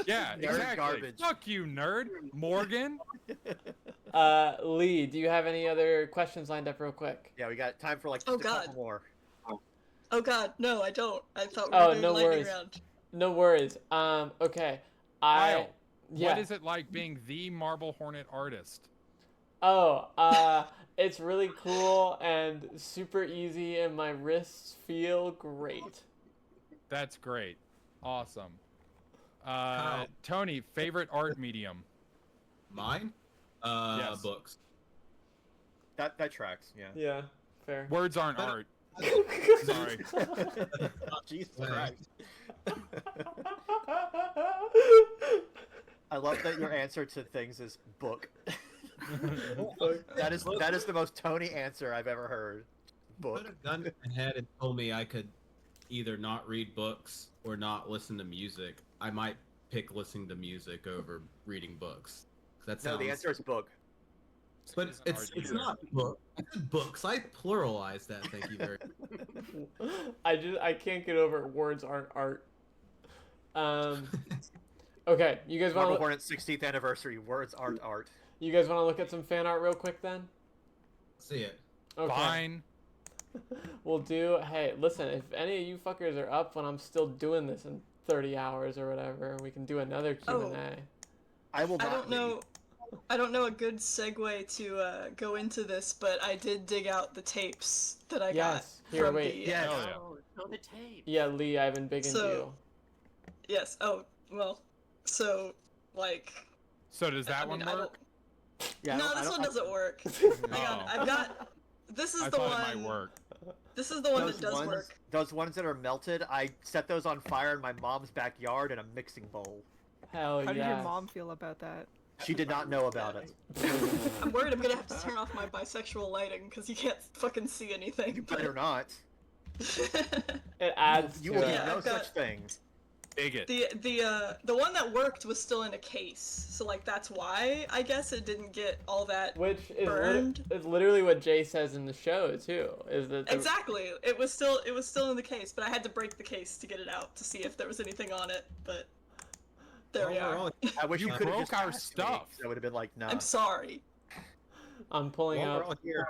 Yeah, Nerd exactly. garbage. Fuck you, nerd. Morgan. Lee, do you have any other questions lined up real quick? Yeah, we got time for like just a couple more. Oh god, no, I don't. I thought we Oh, were doing no lightning worries. round. No worries. Okay. Kyle, Yeah. what is it like being the Marble Hornet artist? Oh, it's really cool and super easy, and my wrists feel great. That's great. Awesome. Tony, favorite art medium? Mine? Yes. Books. That tracks. Yeah. Yeah, fair. Words aren't art. Sorry. Jesus Christ. I love that your answer to things is book. That is the most Tony answer I've ever heard. Book. Put a gun to my head and told me I could either not read books or not listen to music. I might pick listening to music over reading books. That sounds... No, the answer is book. But it's not book. I said books. I pluralized that. Thank you very much. I can't get over words aren't art. Okay, you guys want Marble to Hornets 16th anniversary. Words aren't art. You guys want to look at some fan art real quick then? See it. Okay. Fine. We'll do. Hey, listen, if any of you fuckers are up when I'm still doing this in 30 hours or whatever, we can do another Q&A. I will not. I don't know a good segue to go into this, but I did dig out the tapes that I got Here, from wait. the. Yeah. Know the tape. Yeah, Lee, I've been big into you. Yes. Oh well. So like. So does that one I work? Yeah, no, this one doesn't work. Hang on, Oh. I've got. This is I the thought one. it might work. This is the one that does work. Those ones that are melted, I set those on fire in my mom's backyard in a mixing bowl. Hell How yeah. did your mom feel about that? She did not know about it. I'm worried I'm gonna have to turn off my bisexual lighting because you can't fucking see anything. You better not. It adds You to will it. do Yeah, no I've got- such thing. Bigot. The one that worked was still in a case, so like that's why I guess it didn't get all that. Which is burned. is literally what Jay says in the show too. Is that Exactly. It was still in the case, but I had to break the case to get it out to see if there was anything on it. But there we are. I wish You you could have broke just our asked me, stuff. 'cause I would have been like, nah. I'm sorry. I'm pulling While we're out. all here,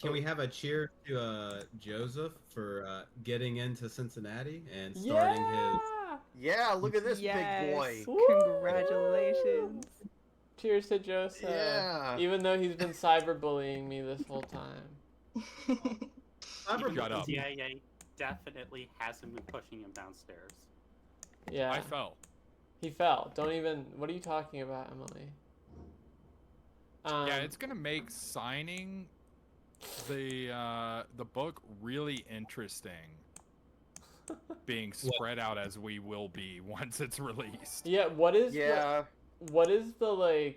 can we have a cheer to Joseph for getting into Cincinnati and starting his? Yeah, look at this Yes. big boy. Congratulations. Cheers to Joseph. Yeah. Even though he's been cyberbullying me this whole time. Shut up. CIA definitely hasn't been pushing him downstairs. Yeah. I fell. He fell. Don't even. What are you talking about, Emily? Yeah, it's gonna make signing the book really interesting. Being spread out as we will be once it's released. Yeah. What is? Yeah. What is the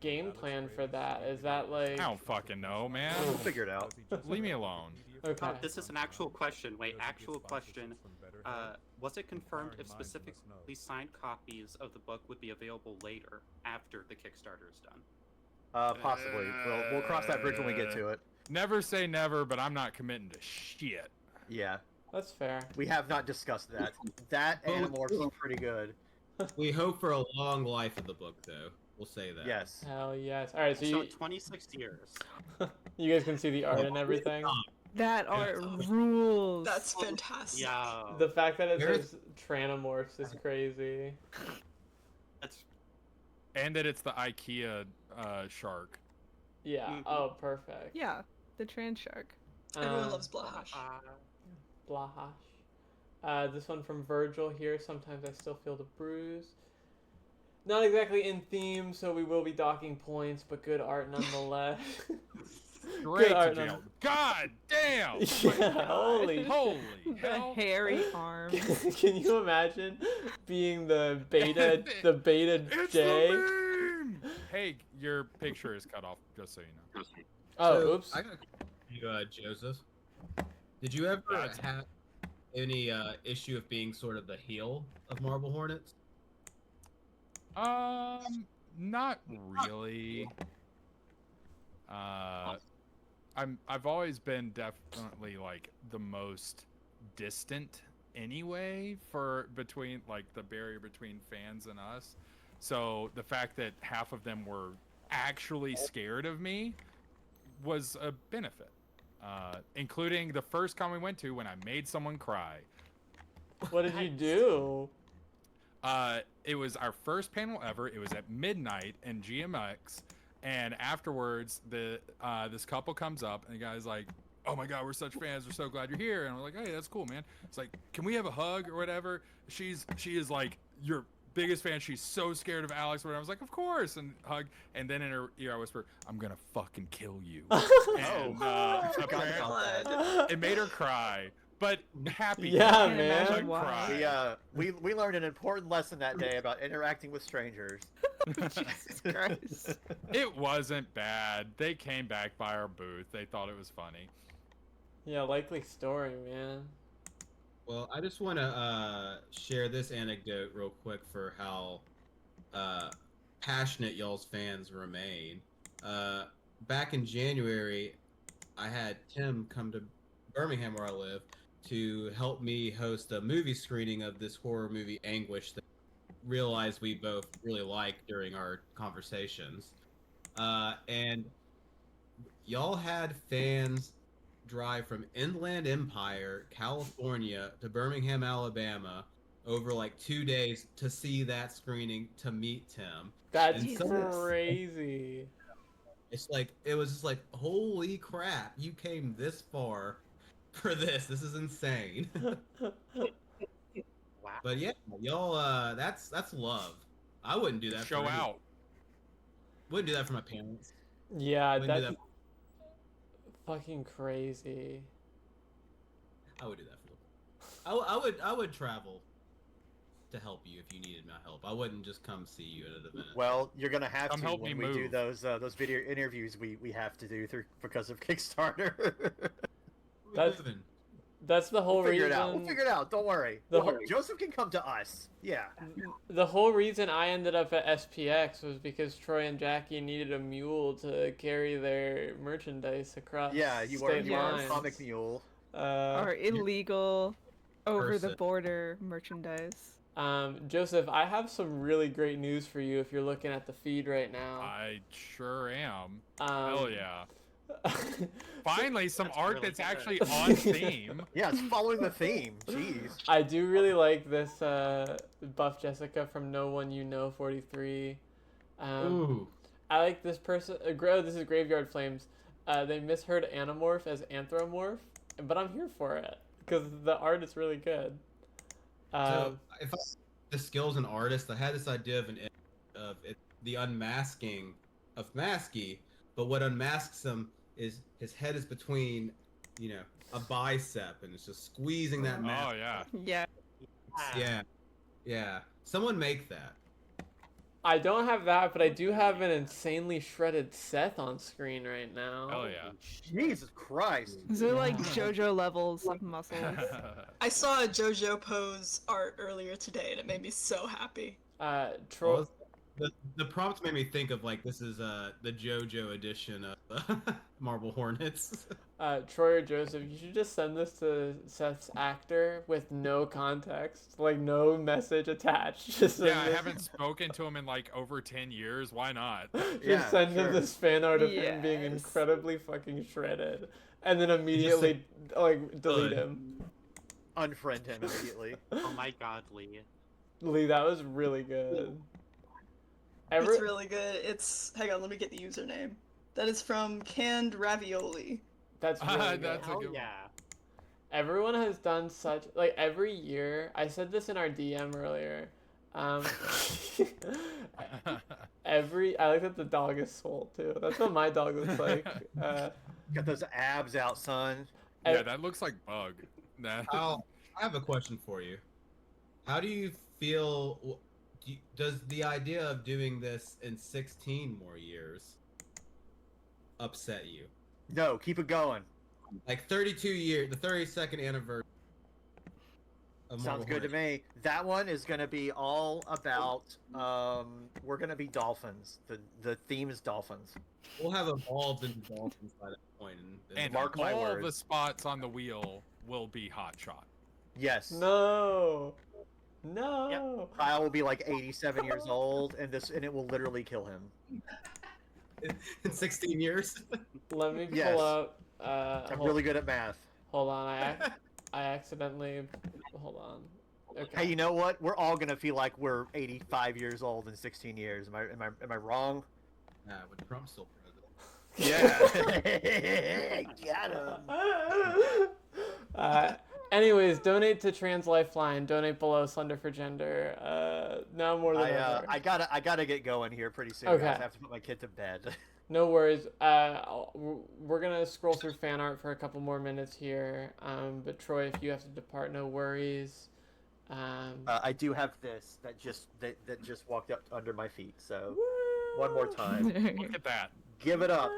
game plan for that? Is that like? I don't fucking know, man. We'll figure it out. Leave me alone. Okay. This is an actual question. Wait, actual question. Was it confirmed if specifically signed copies of the book would be available later, after the Kickstarter is done? Possibly. We'll cross that bridge when we get to it. Never say never, but I'm not committing to shit. Yeah. That's fair. We have not discussed that. That Animorphs is pretty good. We hope for a long life of the book, though. We'll say that. Yes. Hell yes. All right. So So you 26 years. you guys can see the art and everything. That art rules. That's fantastic. Yeah. The fact that it Where is- says Tranamorphs is crazy. That's And that it's the IKEA shark. Yeah. Mhm. Oh, perfect. Yeah, the trans shark. Everyone Um, loves Blahash. Blahash. This one from Virgil here. Sometimes I still feel the bruise. Not exactly in theme, so we will be docking points, but good art nonetheless. Straight to art jail. God damn! Yeah, holy. Holy The hell! hairy arms. Can you imagine being the beta It's J? the meme! Hey, your picture is cut off, just so you know. Oh, So, oops. I got you, Joseph. Did you ever That's- have any issue of being sort of the heel of Marble Hornets? Not really. I've always been definitely like the most distant anyway for between like the barrier between fans and us. So the fact that half of them were actually scared of me was a benefit. Including the first con we went to when I made someone cry. What did you do? It was our first panel ever. It was at midnight in GMX, and afterwards, this couple comes up, and the guy's like, "Oh my God, we're such fans. We're so glad you're here." And we're like, "Hey, that's cool, man." It's like, "Can we have a hug or whatever?" She is like your biggest fan. She's so scared of Alex. Or whatever. I was like, "Of course," and hug. And then in her ear, I whisper, "I'm gonna fucking kill you." And apparently, it made her cry. But happy. Yeah, cry, man. like, Why? cry. We learned an important lesson that day about interacting with strangers. Jesus Christ. It wasn't bad. They came back by our booth. They thought it was funny. Yeah, likely story, man. Well, I just want to share this anecdote real quick for how passionate y'all's fans remain. Back in January, I had Tim come to Birmingham, where I live, to help me host a movie screening of this horror movie, Anguish, that I realized we both really liked during our conversations. And y'all had fans drive from Inland Empire, California to Birmingham, Alabama over like 2 days to see that screening to meet Tim. That's And some- crazy. It's like, it was just like, holy crap, you came this far for this. This is insane. Wow. But yeah, y'all, that's love. I wouldn't do that. Show for any- out. Wouldn't do that for my parents. Yeah, Wouldn't do that's that. fucking crazy. I would do that for them. I would travel to help you if you needed my help. I wouldn't just come see you at an event. Well, you're gonna have Come to help when me we do move. those video interviews we have to do because of Kickstarter. We're that's- living. That's the whole We'll figure reason. it out. We'll figure it out. Don't worry. The Don't whole- worry. Joseph can come to us. Yeah. The whole reason I ended up at SPX was because Troy and Jackie needed a mule to carry their merchandise across Yeah, you were state a lines. comic mule. Or illegal over the Person. border merchandise. Joseph, I have some really great news for you if you're looking at the feed right now. I sure am. Um, Hell yeah. Finally, some That's art really that's good. actually on theme. Yeah, it's following the theme. Jeez. I do really like this Buff Jessica from No One You Know 43. Ooh. I like this person. This is Graveyard Flames. They misheard Animorph as Anthromorph, but I'm here for it because the art is really good. So if I the skills an artist, I had this idea of the unmasking of Masky, but what unmasks him is his head is between, a bicep, and it's just squeezing that mask. Oh yeah. Yeah. Yeah. Someone make that. I don't have that, but I do have an insanely shredded Seth on screen right now. Hell yeah. Jesus Christ. These are like JoJo levels of muscles. I saw a JoJo pose art earlier today, and it made me so happy. Troy. Well, the prompt made me think of like this is the JoJo edition of Marble Hornets. Troy or Joseph, you should just send this to Seth's actor with no context, like no message attached. Just send Yeah, I this- haven't spoken to him in like over 10 years. Why not? Just Yeah, send him sure. this fan art of him being Yes. incredibly fucking shredded, and then immediately delete Good. him. Unfriend him immediately. Oh my God, Lee. Lee, that was really good. Every It's really good. Hang on, let me get the username. That is from Canned Ravioli. that's really good. That's a Hell good one. yeah. Everyone has done such every year. I said this in our DM earlier. I like that the dog is swole too. That's what my dog looks like. Got those abs out, son. Yeah, that looks like Bug. Nah. I have a question for you. How do you feel? Does the idea of doing this in 16 more years upset you? No, keep it going. Like 32 years, the 32nd anniversary. Of Sounds Marble good to Hornets. me. That one is going to be all about. We're going to be dolphins. The theme is dolphins. We'll have evolved into dolphins by that point. And Mark my all the words. spots on the wheel will be hot shot. Yes. No. Kyle will be like 87 years old, and it will literally kill him. in 16 years. Let me pull Yes. up. I'm really good at math. Hold on. I accidentally. Hold on. Okay. Hey, you know what? We're all gonna feel like we're 85 years old in 16 years. Am I wrong? Nah, with Trump still president. Yeah. Got him. Anyways, donate to Trans Lifeline. Donate below Slender for Gender. Now more than ever. I gotta get going here pretty soon. Okay. Guys. I have to put my kid to bed. No worries. We're gonna scroll through fan art for a couple more minutes here. But Troy, if you have to depart, no worries. I do have this that just walked up under my feet. So one more time, Look at that. give it up,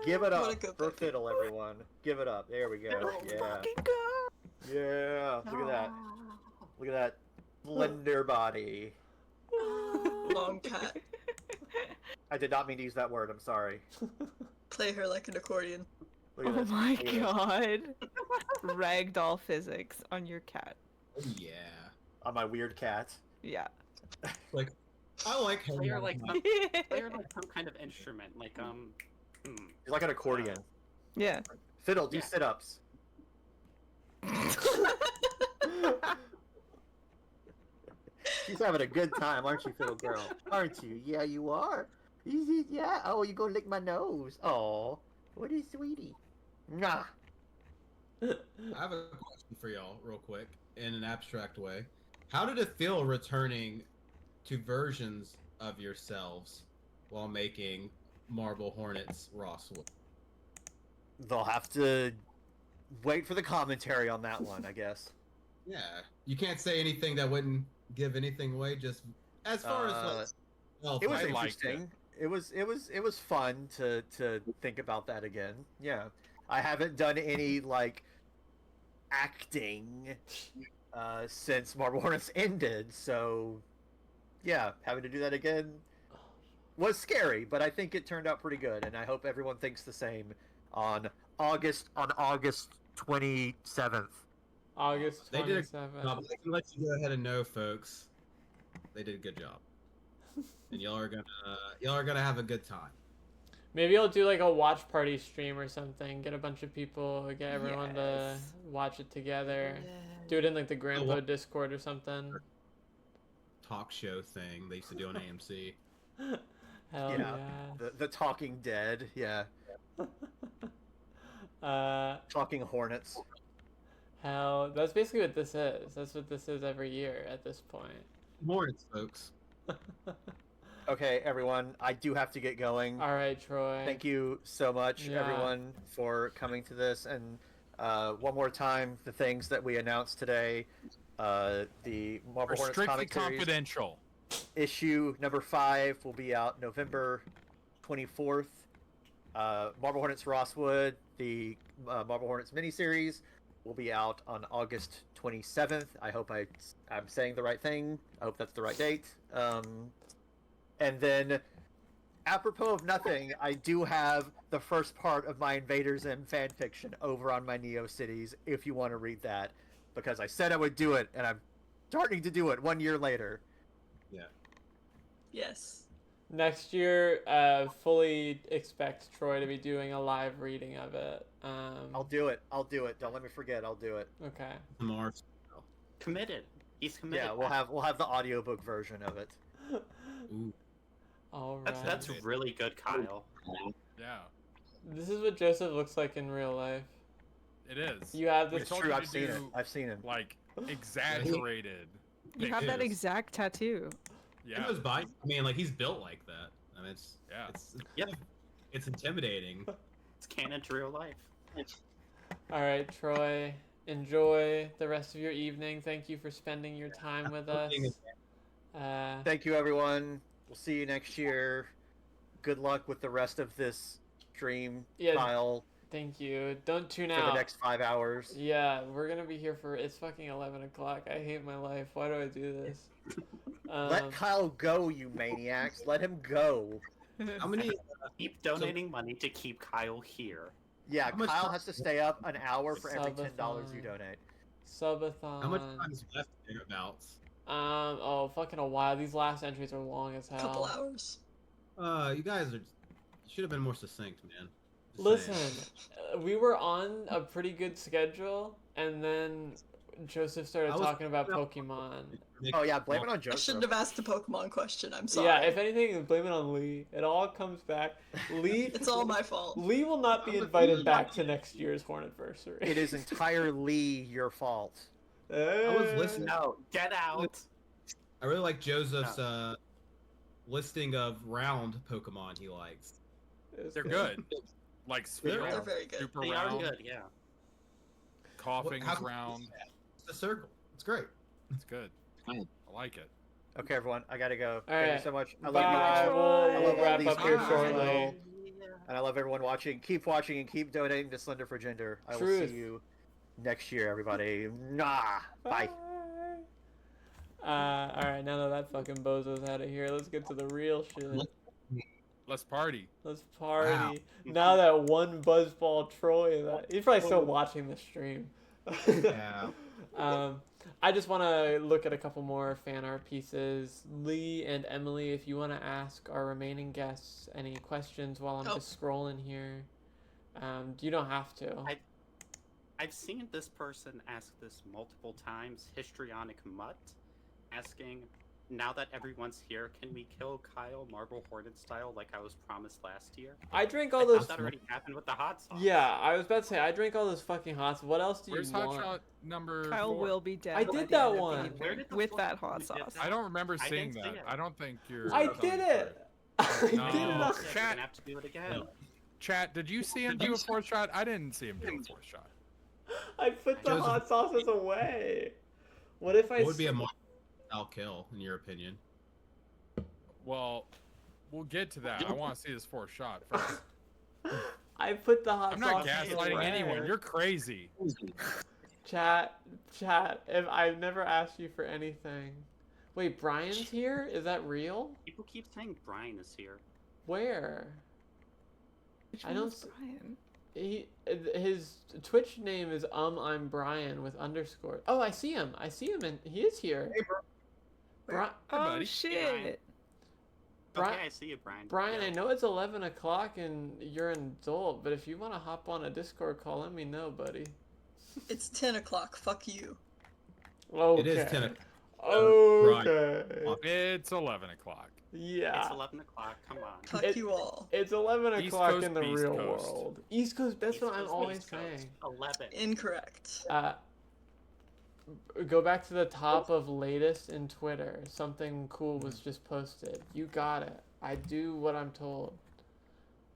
give it What a up good for thing. Fiddle, everyone. Give it up. There we go. Yeah, yeah. Look at that. Look at that slender body. Long cat. I did not mean to use that word. I'm sorry. Play her like an accordion. Look at Oh this. my Look at this. god. Ragdoll physics on your cat. Oh yeah. On my weird cat. Yeah. Like, I like him. Play her like some kind of instrument, like He's like an accordion. Yeah. Fiddle, do Yeah. sit-ups. She's having a good time, aren't you, Fiddle Girl? Aren't you? Yeah, you are. Yeah. Oh, you gonna lick my nose? Oh, what is sweetie? Nah. I have a question for y'all, real quick, in an abstract way. How did it feel returning to versions of yourselves while making Marble Hornets Rosswood? They'll have to wait for the commentary on that one, I guess. Yeah, you can't say anything that wouldn't give anything away. Just as far as well, It was I liked interesting. It was fun to think about that again. Yeah, I haven't done any like acting since Marble Hornets ended, so yeah, having to do that again was scary, but I think it turned out pretty good, and I hope everyone thinks the same on August 27th. August They did a 27th. I can let you go ahead and know, folks. They did a good job, and y'all are gonna have a good time. Maybe I'll do like a watch party stream or something. Get a bunch of people, get everyone to Yes. watch it together. Do it in like the Grandpa Discord or something. Talk show thing they used to do on AMC. Hell Yeah. yeah. The Talking Dead, yeah, Talking Hornets. Hell, that's basically what this is. That's what this is every year at this point. Hornets, folks. Okay, everyone, I do have to get going. All right, Troy. Thank you so much, Yeah. everyone, for coming to this. And one more time, the things that we announced today: the Marble Are Hornets strictly comic series confidential. issue number 5 will be out November 24th. Marble Hornets Rosswood, the Marble Hornets miniseries, will be out on August 27th. I hope I'm saying the right thing. I hope that's the right date. And then, apropos of nothing, I do have the first part of my Invaders M fanfiction over on my Neo Cities, if you want to read that, because I said I would do it, and I'm starting to do it 1 year later. Yes. Next year, fully expect Troy to be doing a live reading of it. I'll do it. Don't let me forget. I'll do it. Okay. Mars. committed. He's committed. Yeah, we'll have the audiobook version of it. Ooh. All right. That's really good, Kyle. Yeah, This is what Joseph looks like in real life. it is. You have We this. told True, you I've to seen it. do, I've seen him. like exaggerated. You have that pictures. exact tattoo. Yeah. Yeah, Those bites. I mean, like he's built like that. I mean, yeah. it's intimidating. It's canon to real life. All right, Troy. Enjoy the rest of your evening. Thank you for spending your time with us. Thank you, everyone. We'll see you next year. Good luck with the rest of this stream, Yeah. Kyle, Thank you. Don't tune for out. the next 5 hours. Yeah, we're gonna be here for. It's fucking 11 o'clock. I hate my life. Why do I do this? Let Kyle go, you maniacs. Let him go. How many? Keep donating money to keep Kyle here. Yeah, How much Kyle time- has to stay up an hour for every $10 you Subathon. donate. Subathon. How much time is left thereabouts? Oh, fucking a while. These last entries are long as hell. Couple hours. You guys should have been more succinct, man. Just Listen, saying. we were on a pretty good schedule, and then Joseph started I was- talking about Pokemon. Oh yeah, blame it on I Joseph. shouldn't have asked the Pokemon question. I'm sorry. Yeah, if anything, blame it on Lee. It all comes back. Lee. It's all my fault. Lee will not be invited back to next year's Hornetversary. It is entirely your fault. I was listening. No, get out. I really like Joseph's listing of round Pokemon he likes. They're good. Like sphere, They're very good. super They round, are good, yeah. coughing How- round. It's a circle. It's great. It's good. I like it. Okay, everyone, I gotta go. Thank right. you so much. I love Bye. you. We'll I love all wrap these up here viewers shortly. as well. And I love everyone watching. Keep watching and keep donating to Slender for Gender. I will Truth. see you next year, everybody. Nah. Bye. Alright, now that fucking bozo's out of here, let's get to the real shit. Let's party. Let's party. Wow. Now that one buzzball Troy, he's probably still watching the stream. Yeah. I just want to look at a couple more fan art pieces. Lee and Emily, if you want to ask our remaining guests any questions while I'm just scrolling here, you don't have to. I've seen this person ask this multiple times. Histrionic Mutt asking, now that everyone's here, can we kill Kyle Marble Hornet style like I was promised last year? I drank all I those. thought that already happened with the hot sauce. Yeah, I was about to say I drank all those fucking hot sauce. What else do Where's you Hot want? Shot number Kyle 4? will be dead. I by did the that end of one. the Where evening did the with fuck that hot you did sauce. that? I don't remember I seeing didn't see that. it. I don't think you're. I telling did the it. truth. I did it. No. on- You're Chat. gonna have to do it again. Chat, did you see him do a fourth shot? I didn't see him do a fourth shot. I put the hot sauces away. What if I? What would be a I'll kill, in your opinion? Well, we'll get to that. I want to see this fourth shot first. I put the hot I'm not sauces gaslighting away. anyone. You're crazy. Chat. If I've never asked you for anything. Wait, Brian's here? Is that real? People keep saying Brian is here. Where? Which I one don't was Brian? His Twitch name is I'm Brian with underscore. Oh, I see him. And he is here. Bri- Oh buddy. shit! Bri- Okay, I see you, Brian. Brian, Yeah. I know it's 11 o'clock and you're an adult, but if you want to hop on a Discord call, let me know, buddy. It's 10 o'clock. Fuck you. Okay. It is 10 o'clock. Okay. It's 11 o'clock. Yeah. It's 11 o'clock. Come on. Fuck you all. It's 11 East o'clock Coast, in the East real Coast. world. East Coast, that's East what I'm Coast, always West Coast. saying. 11. Incorrect. Go back to the top of latest in Twitter. Something cool was just posted. You got it. I do what I'm told.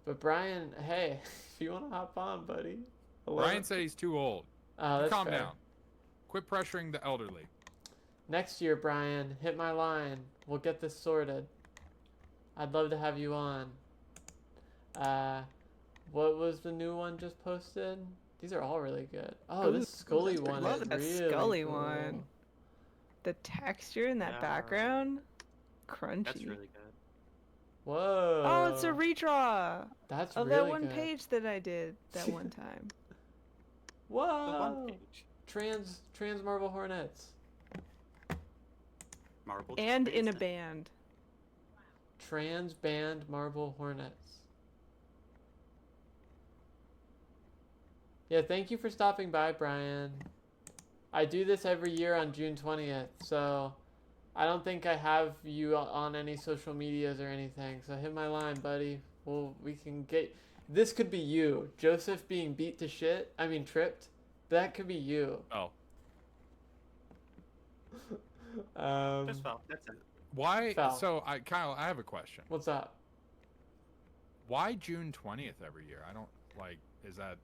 But Brian, hey, if you want to hop on, buddy. Brian said he's too old. Oh, You that's calm fair. down. Quit pressuring the elderly. Next year, Brian, hit my line. We'll get this sorted. I'd love to have you on. What was the new one just posted? These are all really good. Oh, Ooh, this Scully that's one love is that really Scully cool. one. The texture in that Yeah. background, crunchy. That's really good. Whoa. Oh, it's a redraw That's of really that one good. page that I did that one time. The Whoa. one page. Trans Marble Hornets. Marble. And in a Transit. band. Trans band Marble Hornets. Yeah, thank you for stopping by, Brian. I do this every year on June 20th, so I don't think I have you on any social medias or anything, so hit my line, buddy. Well, we can get... This could be you. Joseph being beat to shit. I mean, tripped. That could be you. Oh. Just well, that's it. Why? Foul. So, Kyle, I have a question. What's up? Why June 20th every year? I don't like. Is that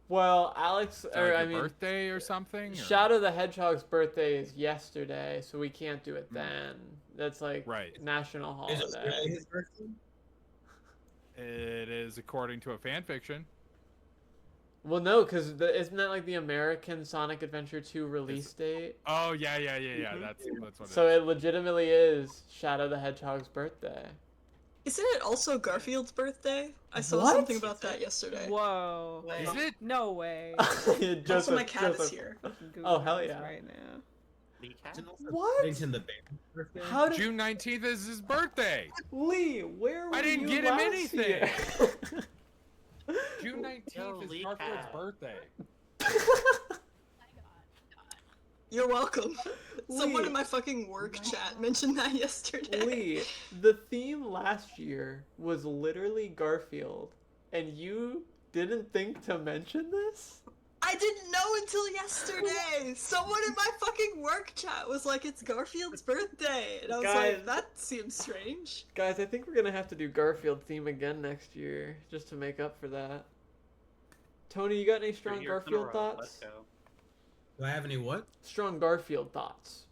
Well, Alex, like or a I mean, birthday or something? Or? Shadow the Hedgehog's birthday is yesterday, so we can't do it then. That's like Right. national Is it really holiday. his birthday? It is according to a fan fiction. Well, no, because isn't that like the American Sonic Adventure 2 release date? Oh yeah. Mhm. That's what. So it is. it legitimately is Shadow the Hedgehog's birthday. Isn't it also Garfield's birthday? I saw What? something about that yesterday. Whoa. Wait. Is it? No way. Also, my cat is here. Oh, hell yeah. Right now. Lee Cat? What? Paddington the Bear's birthday? How did June 19th is his birthday. Lee? Where were I didn't you get him last anything. year? June 19th Yo, is Lee Garfield's Cat. birthday. You're welcome. Someone Lee. in my fucking work chat mentioned that yesterday. Lee, the theme last year was literally Garfield, and you didn't think to mention this? I didn't know until yesterday. Someone in my fucking work chat was like, "It's Garfield's birthday," and I was Guys. like, "That seems strange." Guys, I think we're gonna have to do Garfield theme again next year, just to make up for that. Tony, you got any 3 strong years in a Garfield row. thoughts? Let's go. Do I have any what? Strong Garfield thoughts.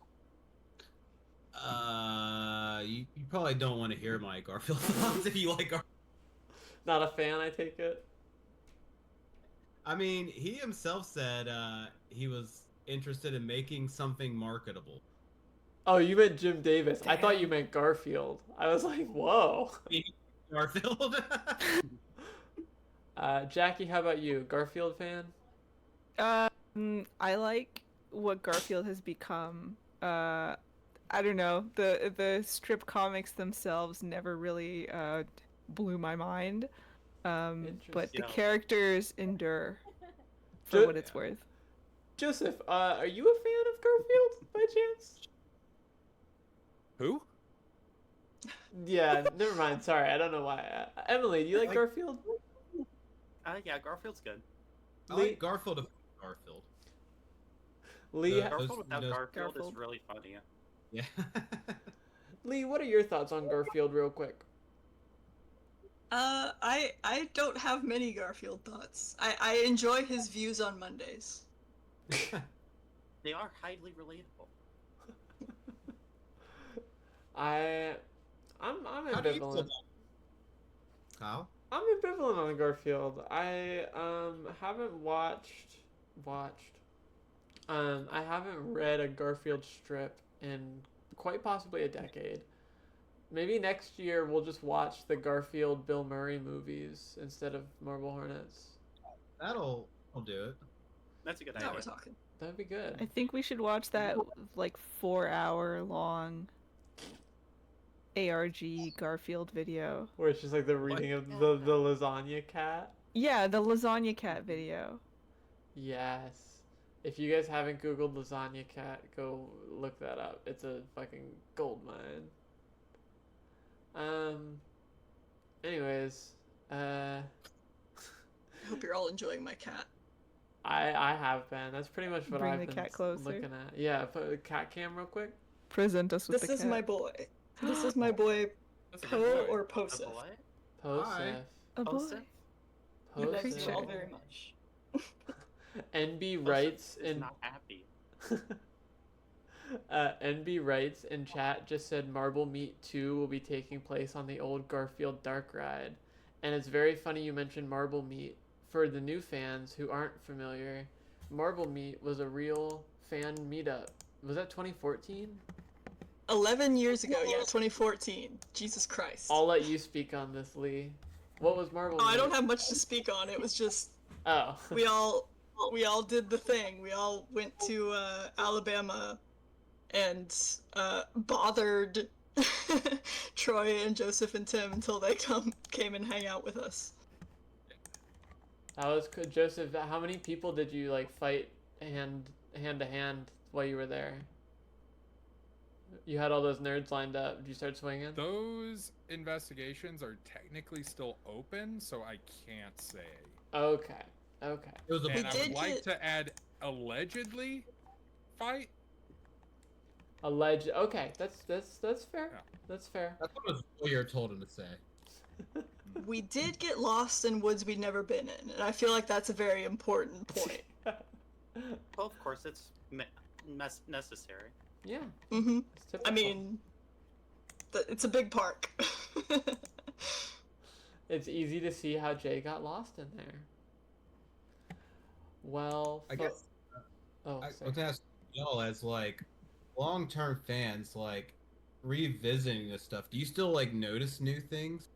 You probably don't want to hear my Garfield thoughts if you like Garfield. Not a fan, I take it. I mean, he himself said he was interested in making something marketable. Oh, you meant Jim Davis. I thought you meant Garfield. I was like, whoa. Garfield? Jackie, how about you? Garfield fan? I like what Garfield has become. I don't know. The strip comics themselves never really blew my mind. But the Yeah. characters endure for Jo- what it's worth. Joseph, are you a fan of Garfield by chance? Who? Yeah, never mind. Sorry, I don't know why. Emily, do you like Garfield? Yeah, Garfield's good. I like Garfield of Garfield. Lee, Garfield without those- Garfield is Garfield. really funny. Yeah. Lee, what are your thoughts on Garfield, real quick? I don't have many Garfield thoughts. I enjoy his views on Mondays. They are highly relatable. I'm How do you feel ambivalent. about Kyle? I'm ambivalent on Garfield. I haven't watched. I haven't read a Garfield strip in quite possibly a decade. Maybe next year we'll just watch the Garfield Bill Murray movies instead of Marble Hornets. I'll do it. That's a good Now idea. we're talking. That'd be good. I think we should watch that like 4-hour long ARG Garfield video. Where it's just like the reading of the lasagna cat. Yeah, the lasagna cat video. Yes. If you guys haven't Googled lasagna cat, go look that up. It's a fucking gold mine. Anyways, I hope you're all enjoying my cat. I have been. That's pretty much what Bring I've the been cat closer. looking at. Yeah, put the cat cam real quick. Present us with This the is cat. my boy. This is my boy That's a Po good boy. or A Posif. boy? Posif. A boy. Posif? He loves you creature. all very much. NB Posif writes is in not happy. NB writes in chat just said Marble Meat 2 will be taking place on the old Garfield Dark Ride. And it's very funny you mentioned Marble Meat. For the new fans who aren't familiar, Marble Meat was a real fan meetup. Was that 2014? 11 years ago, yeah, 2014. Jesus Christ. I'll let you speak on this, Lee. What was Marble Oh, Meat? I don't have much to speak on. It was just Oh. we all did the thing. We all went to Alabama and bothered Troy and Joseph and Tim until they came and hang out with us. That was good. Joseph, how many people did you like fight hand to hand while you were there? You had all those nerds lined up. Did you start swinging? Those investigations are technically still open, so I can't say. Okay. Okay. It was a And I would did like get- to add allegedly fight. Okay, that's fair. Yeah. That's fair. That's what his lawyer told him to say. We did get lost in woods we'd never been in, and I feel like that's a very important point. Well, of course, it's necessary. Yeah. Mm-hmm. It's typical. I mean, it's a big park. It's easy to see how Jay got lost in there. Well, I guess Oh, I sorry. was gonna ask y'all as like long-term fans, like revisiting this stuff. Do you still like notice new things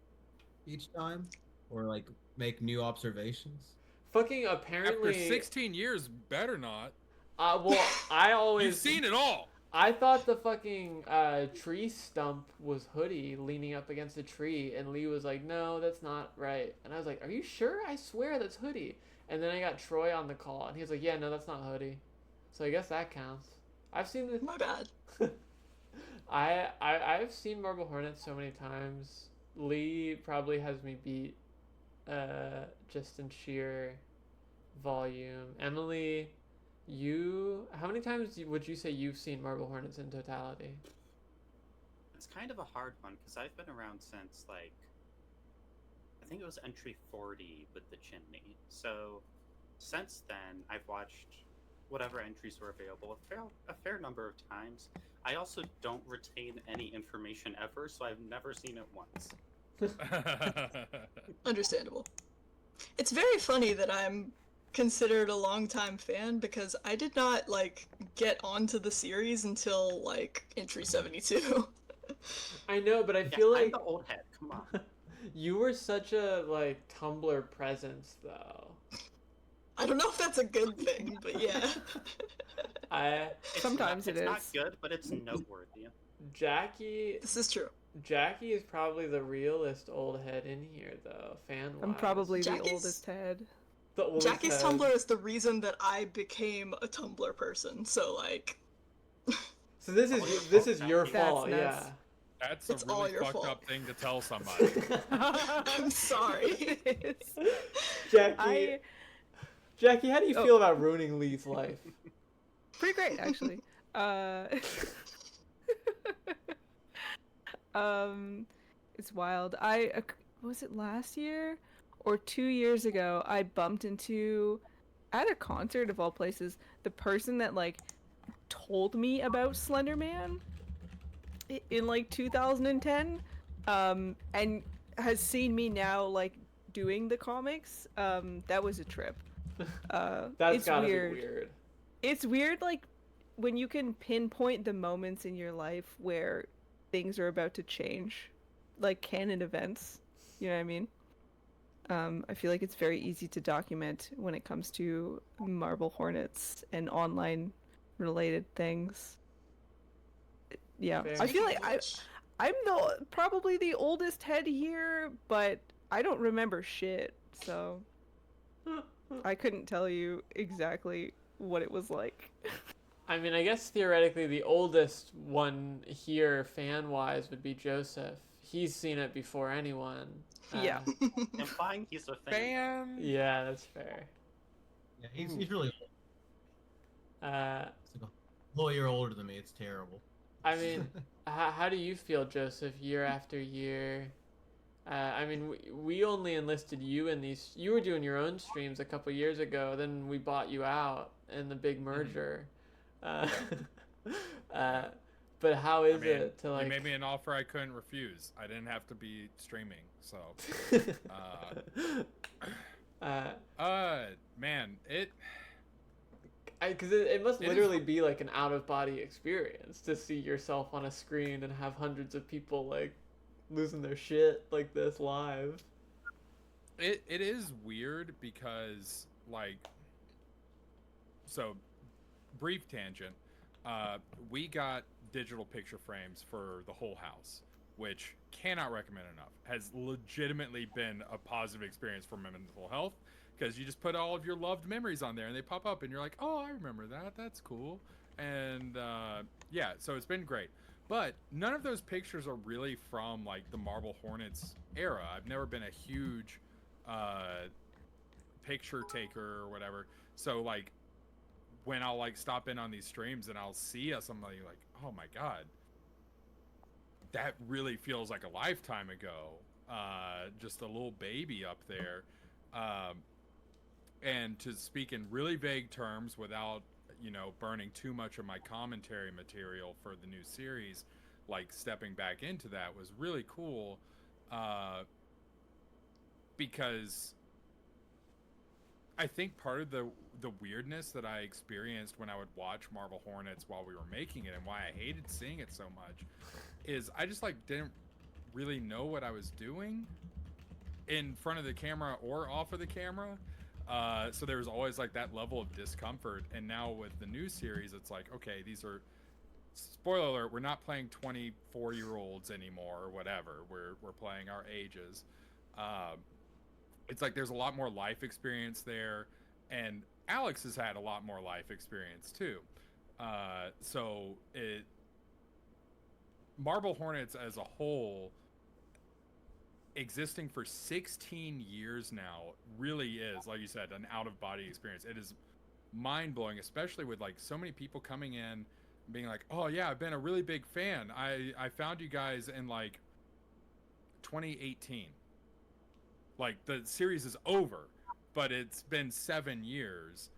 each time, or like make new observations? Fucking apparently. After 16 years, better not. Well, I always. You've seen it all. I thought the fucking tree stump was Hoodie leaning up against a tree, and Lee was like, "No, that's not right." And I was like, "Are you sure? I swear that's Hoodie." And then I got Troy on the call, and he was like, "Yeah, no, that's not Hoodie." So I guess that counts. I've seen the. My bad. I've seen Marble Hornets so many times. Lee probably has me beat, just in sheer volume. Emily, how many times would you say you've seen Marble Hornets in totality? It's kind of a hard one because I've been around since like I think it was entry 40 with the chimney. So since then, I've watched whatever entries were available a fair number of times. I also don't retain any information ever, so I've never seen it once. Understandable. It's very funny that I'm considered a longtime fan because I did not like get onto the series until like entry 72. I know, but I Yeah, feel I'm like the old head. Come on. you were such a like Tumblr presence, though. I don't know if that's a good thing, but yeah. Sometimes it's it not is. good, but it's noteworthy. Jackie This is true. is probably the realest old head in here, though, fan-wise. I'm probably the Jackie's- oldest head. the oldest Jackie's head. Tumblr is the reason that I became a Tumblr person, so like So this is your That's fault, nuts. yeah. That's It's a all really your fucked fault. up thing to tell somebody. I'm sorry. Jackie, Jackie, how do you Oh. feel about ruining Lee's life? Pretty great, actually. It's wild. Was it last year or 2 years ago? I bumped into, at a concert of all places, the person that like told me about Slender Man in like 2010, and has seen me now like doing the comics. That was a trip. That's it's gotta weird. be weird. It's weird, like, when you can pinpoint the moments in your life where things are about to change, like canon events. You know what I mean? I feel like it's very easy to document when it comes to Marble Hornets and online related things. Yeah, Fair. I feel like Speaking of which, I'm probably the oldest head here, but I don't remember shit, so I couldn't tell you exactly what it was like. I mean, I guess theoretically the oldest one here, fan-wise, would be Joseph. He's seen it before anyone. Yeah. Implying he's a fan. Fan. Yeah, that's fair. Yeah, he's really old. Uh, He's like a whole year older than me. It's terrible. I mean, how do you feel, Joseph, year after year? I mean, we only enlisted you in these. You were doing your own streams a couple years ago. Then we bought you out in the big merger. But how is it to like? You made me an offer I couldn't refuse. I didn't have to be streaming, so. Man, Because it must It is literally be like an out-of-body experience to see yourself on a screen and have hundreds of people like losing their shit like this live. It is weird because, like, so, brief tangent, we got digital picture frames for the whole house, which cannot recommend enough. Has legitimately been a positive experience for mental health, because you just put all of your loved memories on there and they pop up and you're like, oh, I remember that, that's cool. And yeah, so it's been great. But none of those pictures are really from like the Marble Hornets era. I've never been a huge picture taker or whatever. So like when I'll like stop in on these streams and I'll see somebody like, oh my god, that really feels like a lifetime ago. Just a little baby up there. And to speak in really vague terms without, you know, burning too much of my commentary material for the new series, like stepping back into that was really cool. Because I think part of the weirdness that I experienced when I would watch Marble Hornets while we were making it, and why I hated seeing it so much, is I just like didn't really know what I was doing in front of the camera or off of the camera. So there was always like that level of discomfort. And now with the new series, it's like, okay, these are, spoiler alert, we're not playing 24-year-olds anymore or whatever. We're playing our ages. It's like there's a lot more life experience there, and Alex has had a lot more life experience too. So Marble Hornets as a whole, existing for 16 years now, really is, like you said, an out-of-body experience. It is mind-blowing, especially with like so many people coming in and being like, oh yeah, I've been a really big fan. I found you guys in like 2018. Like the series is over, but it's been 7 years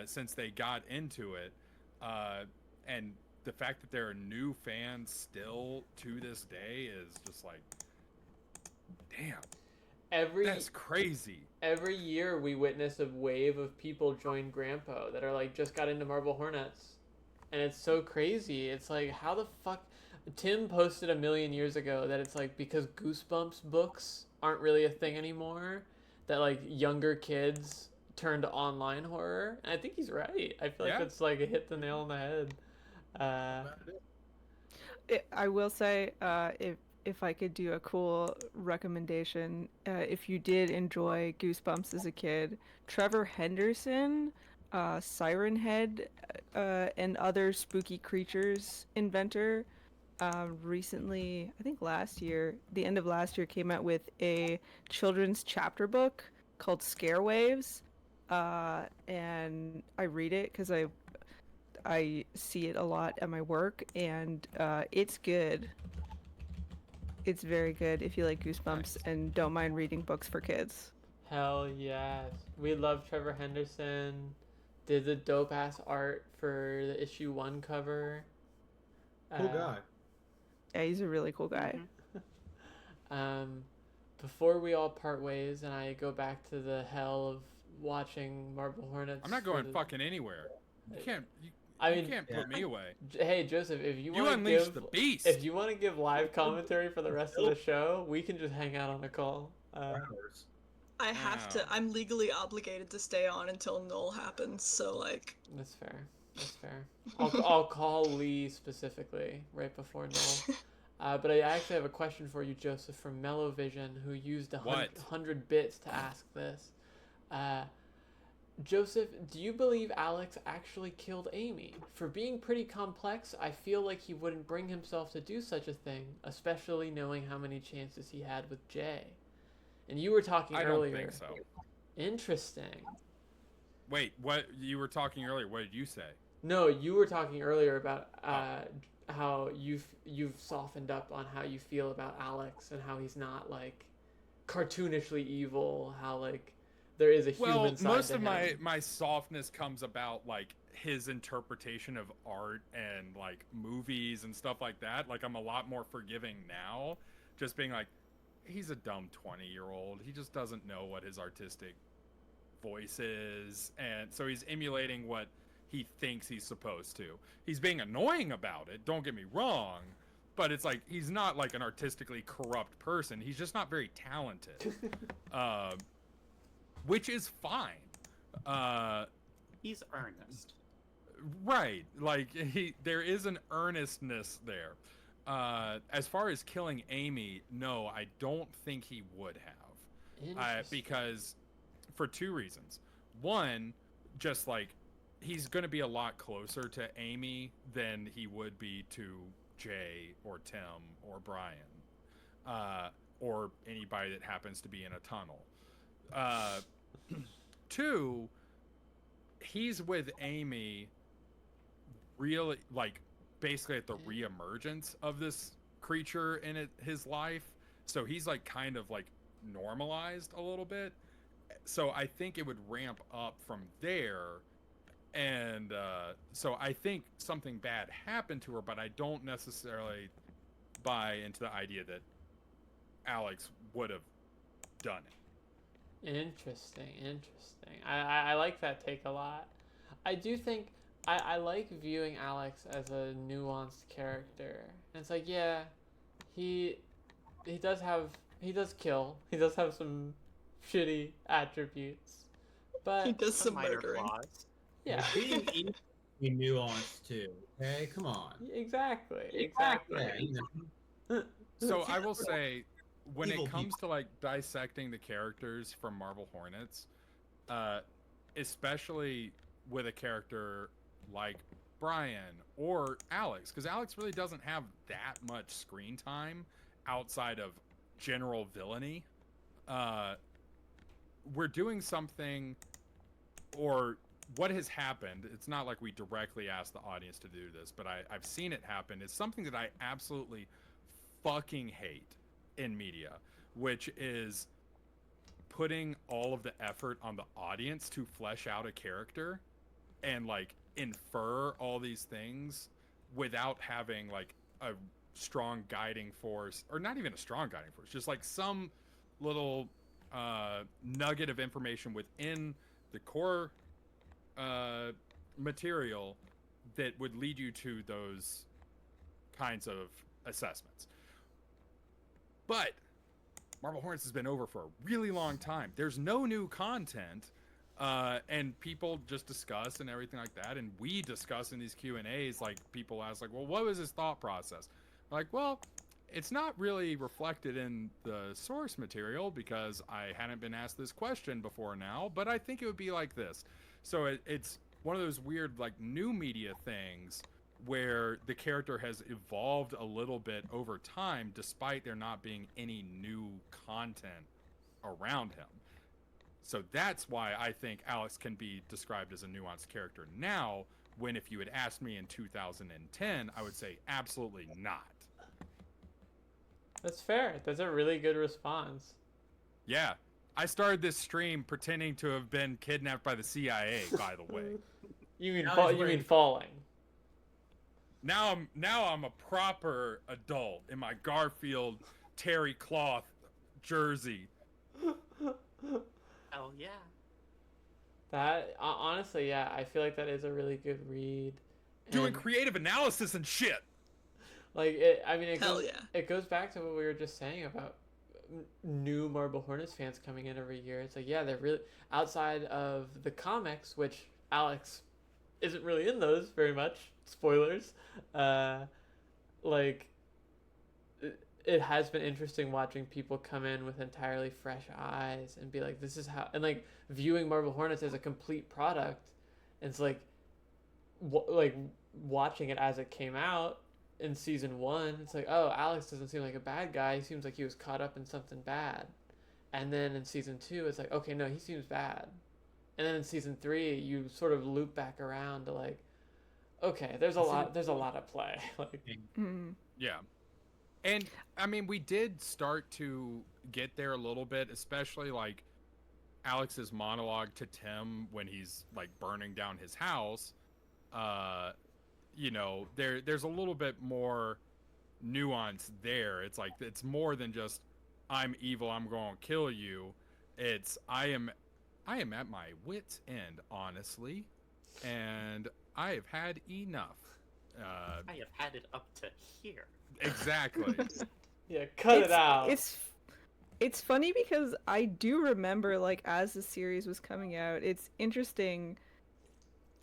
since they got into it. And the fact that there are new fans still to this day is just like, damn. That's crazy. Every year we witness a wave of people join Grandpa that are like just got into Marble Hornets. And it's so crazy. It's like, how the fuck... Tim posted a million years ago that it's like because Goosebumps books aren't really a thing anymore, that like younger kids turn to online horror. And I think he's right. I feel like that's like a hit the nail on the head. I will say, if I could do a cool recommendation, if you did enjoy Goosebumps as a kid, Trevor Henderson, Siren Head, and other spooky creatures inventor, recently, I think last year, the end of last year, came out with a children's chapter book called Scare Waves, and I read it because I see it a lot at my work, and it's good. It's very good if you like Goosebumps and don't mind reading books for kids. Hell yes. We love Trevor Henderson. Did the dope ass art for the issue 1 cover. Cool guy. Yeah, he's a really cool guy. Before we all part ways and I go back to the hell of watching Marble Hornets. I'm not going fucking anywhere. You can't put me away. Hey Joseph, if you want to unleash the beast. If you want to give live commentary for the rest of the show, we can just hang out on a call. I have to. I'm legally obligated to stay on until Null happens. So like. That's fair. That's fair. I'll call Lee specifically right before Null. But I actually have a question for you, Joseph, from Mellovision, who used 100 bits to ask this. Joseph, do you believe Alex actually killed Amy? For being pretty complex, I feel like he wouldn't bring himself to do such a thing, especially knowing how many chances he had with Jay. And you were talking earlier. I don't think so. Interesting. Wait, what? You were talking earlier. What did you say? No, you were talking earlier about how you've softened up on how you feel about Alex and how he's not like cartoonishly evil. How like there is a human side most to of him. my softness comes about like his interpretation of art and like movies and stuff like that. Like I'm a lot more forgiving now, just being like, he's a dumb 20-year-old. He just doesn't know what his artistic voice is, and so he's emulating what he thinks he's supposed to. He's being annoying about it, don't get me wrong, but it's like he's not like an artistically corrupt person. He's just not very talented. Which is fine. He's earnest. Right. Like there is an earnestness there. As far as killing Amy, no, I don't think he would have. Because for two reasons. One, just like he's going to be a lot closer to Amy than he would be to Jay or Tim or Brian, or anybody that happens to be in a tunnel. 2, he's with Amy really, like, basically at the reemergence of this creature in his life. So he's, like, kind of, like, normalized a little bit. So I think it would ramp up from there. And so I think something bad happened to her, but I don't necessarily buy into the idea that Alex would have done it. Interesting. I like that take a lot. I do think I like viewing Alex as a nuanced character. And it's like, yeah, he does kill. He does have some shitty attributes. But He does some minor murdering. flaws. yeah. Being evil be nuanced too. Okay, come on. Exactly. Yeah, you know. So I will say, when Evil it comes to like dissecting the characters from Marble Hornets, especially with a character like Brian or Alex, because Alex really doesn't have that much screen time outside of general villainy. We're doing something, or what has happened, it's not like we directly asked the audience to do this, but I've seen it happen, is something that I absolutely fucking hate in media, which is putting all of the effort on the audience to flesh out a character and like infer all these things without having like a strong guiding force, or not even a strong guiding force, just like some little nugget of information within the core material that would lead you to those kinds of assessments. But Marble Hornets has been over for a really long time. There's no new content, and people just discuss and everything like that. And we discuss in these Q&As, like people ask, like, well, what was his thought process? Like, well, it's not really reflected in the source material because I hadn't been asked this question before now, but I think it would be like this. So it's one of those weird, like, new media things where the character has evolved a little bit over time despite there not being any new content around him. So that's why I think Alex can be described as a nuanced character now, when if you had asked me in 2010, I would say absolutely not. That's fair. That's a really good response. Yeah. I started this stream pretending to have been kidnapped by the CIA, by the way. You mean Now he's you mean wearing- falling? Now I'm a proper adult in my Garfield terry cloth jersey. Hell yeah. That honestly, yeah, I feel like that is a really good read. Doing And, creative analysis and shit. like it. I mean, Hell yeah. it goes back to what we were just saying about new Marble Hornets fans coming in every year. It's like, yeah, they're really outside of the comics, which Alex isn't really in those very much. Spoilers. Like, it has been interesting watching people come in with entirely fresh eyes and be like, this is how, and like viewing Marble Hornets as a complete product. And it's like, like watching it as it came out in season 1, it's like, oh, Alex doesn't seem like a bad guy. He seems like he was caught up in something bad. And then in season 2, it's like, okay, no, he seems bad. And then in season 3, you sort of loop back around to like, okay, there's a lot of play. Like, Yeah. And I mean, we did start to get there a little bit, especially like Alex's monologue to Tim when he's like burning down his house. You know, there's a little bit more nuance there. It's like, it's more than just, I'm evil, I'm going to kill you. It's, I am at my wit's end, honestly, and I have had enough. I have had it up to here. Exactly. yeah, cut it out. It's funny because I do remember, like, as the series was coming out, it's interesting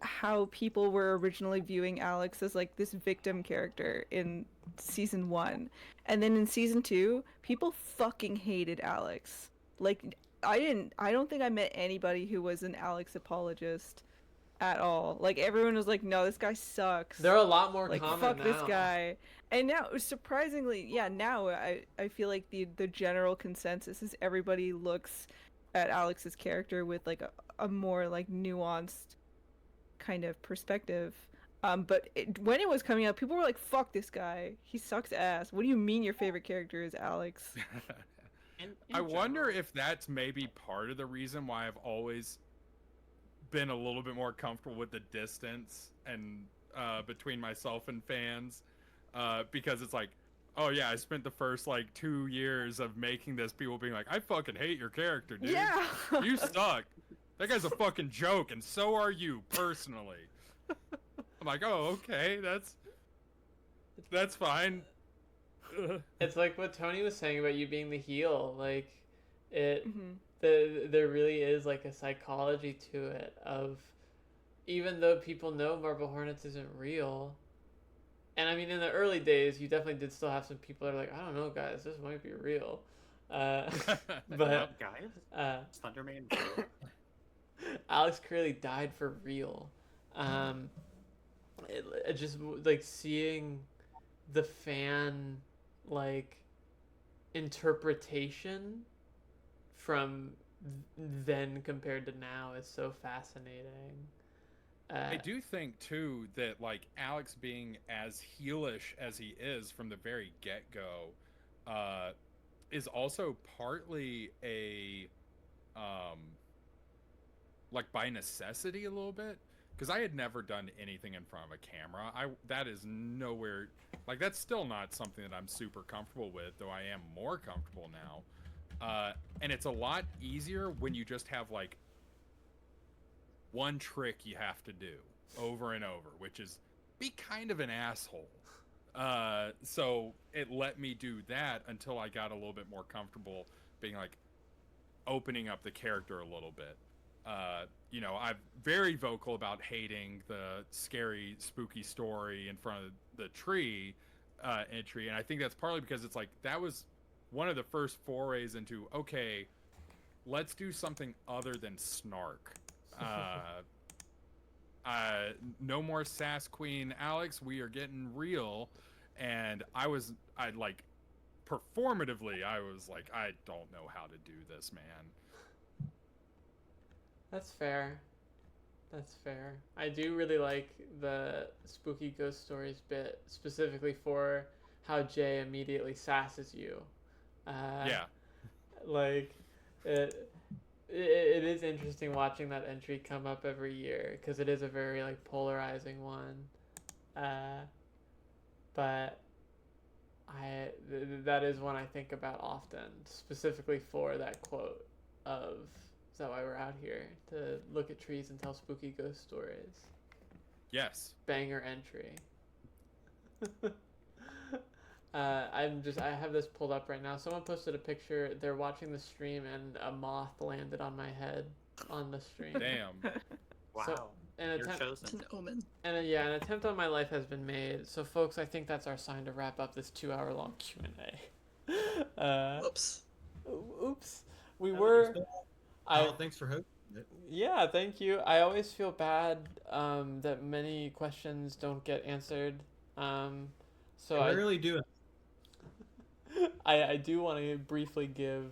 how people were originally viewing Alex as like this victim character in season 1, and then in season 2 people fucking hated Alex. Like, I don't think I met anybody who was an Alex apologist at all. Like everyone was like, no, this guy sucks. They're a lot more like common fuck now. this guy. And now, surprisingly, yeah, now I feel like the general consensus is everybody looks at Alex's character with like a more like nuanced kind of perspective. But when it was coming out, people were like, fuck this guy. He sucks ass. What do you mean your favorite character is Alex? I wonder if that's maybe part of the reason why I've always been a little bit more comfortable with the distance and between myself and fans, because it's like, oh yeah, I spent the first like 2 years of making this, people being like, I fucking hate your character, dude. Yeah. You suck. That guy's a fucking joke, and so are you personally. I'm like, oh, okay, that's fine. It's like what Tony was saying about you being the heel. Like, it, Mm-hmm. there really is like a psychology to it of, even though people know Marble Hornets isn't real, and I mean in the early days you definitely did still have some people that are like, I don't know guys, this might be real. But guys, Thunderman. Alex Curley died for real. It just like seeing the fan like interpretation from then compared to now is so fascinating. I do think too that like Alex being as heelish as he is from the very get-go is also partly a like by necessity a little bit, because I had never done anything in front of a camera. That is nowhere, like that's still not something that I'm super comfortable with, though I am more comfortable now. And it's a lot easier when you just have like one trick you have to do over and over, which is be kind of an asshole. So it let me do that until I got a little bit more comfortable being like opening up the character a little bit. You know, I'm very vocal about hating the scary, spooky story in front of the tree entry, and I think that's partly because it's like that was one of the first forays into, okay, let's do something other than snark. No more sass queen Alex, we are getting real. And I like performatively, I was like, I don't know how to do this, man. That's fair. That's fair. I do really like the spooky ghost stories bit, specifically for how Jay immediately sasses you. Yeah. Like, it is interesting watching that entry come up every year, because it is a very, like, polarizing one. But that is one I think about often, specifically for that quote of, is that why we're out here? To look at trees and tell spooky ghost stories. Yes. Banger entry. I have this pulled up right now. Someone posted a picture. They're watching the stream and a moth landed on my head on the stream. Damn. Wow. So, You're It's chosen. an omen. And then, yeah, an attempt on my life has been made. So, folks, I think that's our sign to wrap up this 2-hour-long Q&A. Whoops. Oops. We were... Thanks for hosting it. Yeah, thank you. I always feel bad that many questions don't get answered. So I really do. I do want to briefly give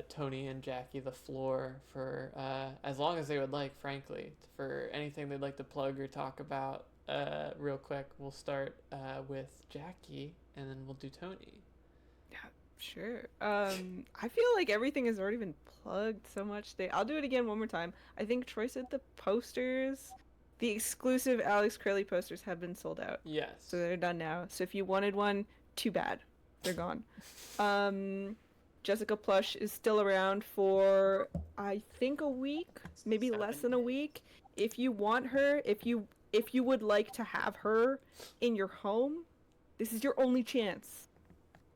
Tony and Jackie the floor for as long as they would like, frankly, for anything they'd like to plug or talk about real quick. We'll start with Jackie, and then we'll do Tony. Yeah, sure. I feel like everything has already been plugged so much. I'll do it again one more time. I think Troy said the posters, the exclusive Alex Curley posters have been sold out. Yes. So they're done now. So if you wanted one, too bad. They're gone. Jessica Plush is still around for, I think, a week, maybe less than a week. If you want her, if you would like to have her in your home, this is your only chance.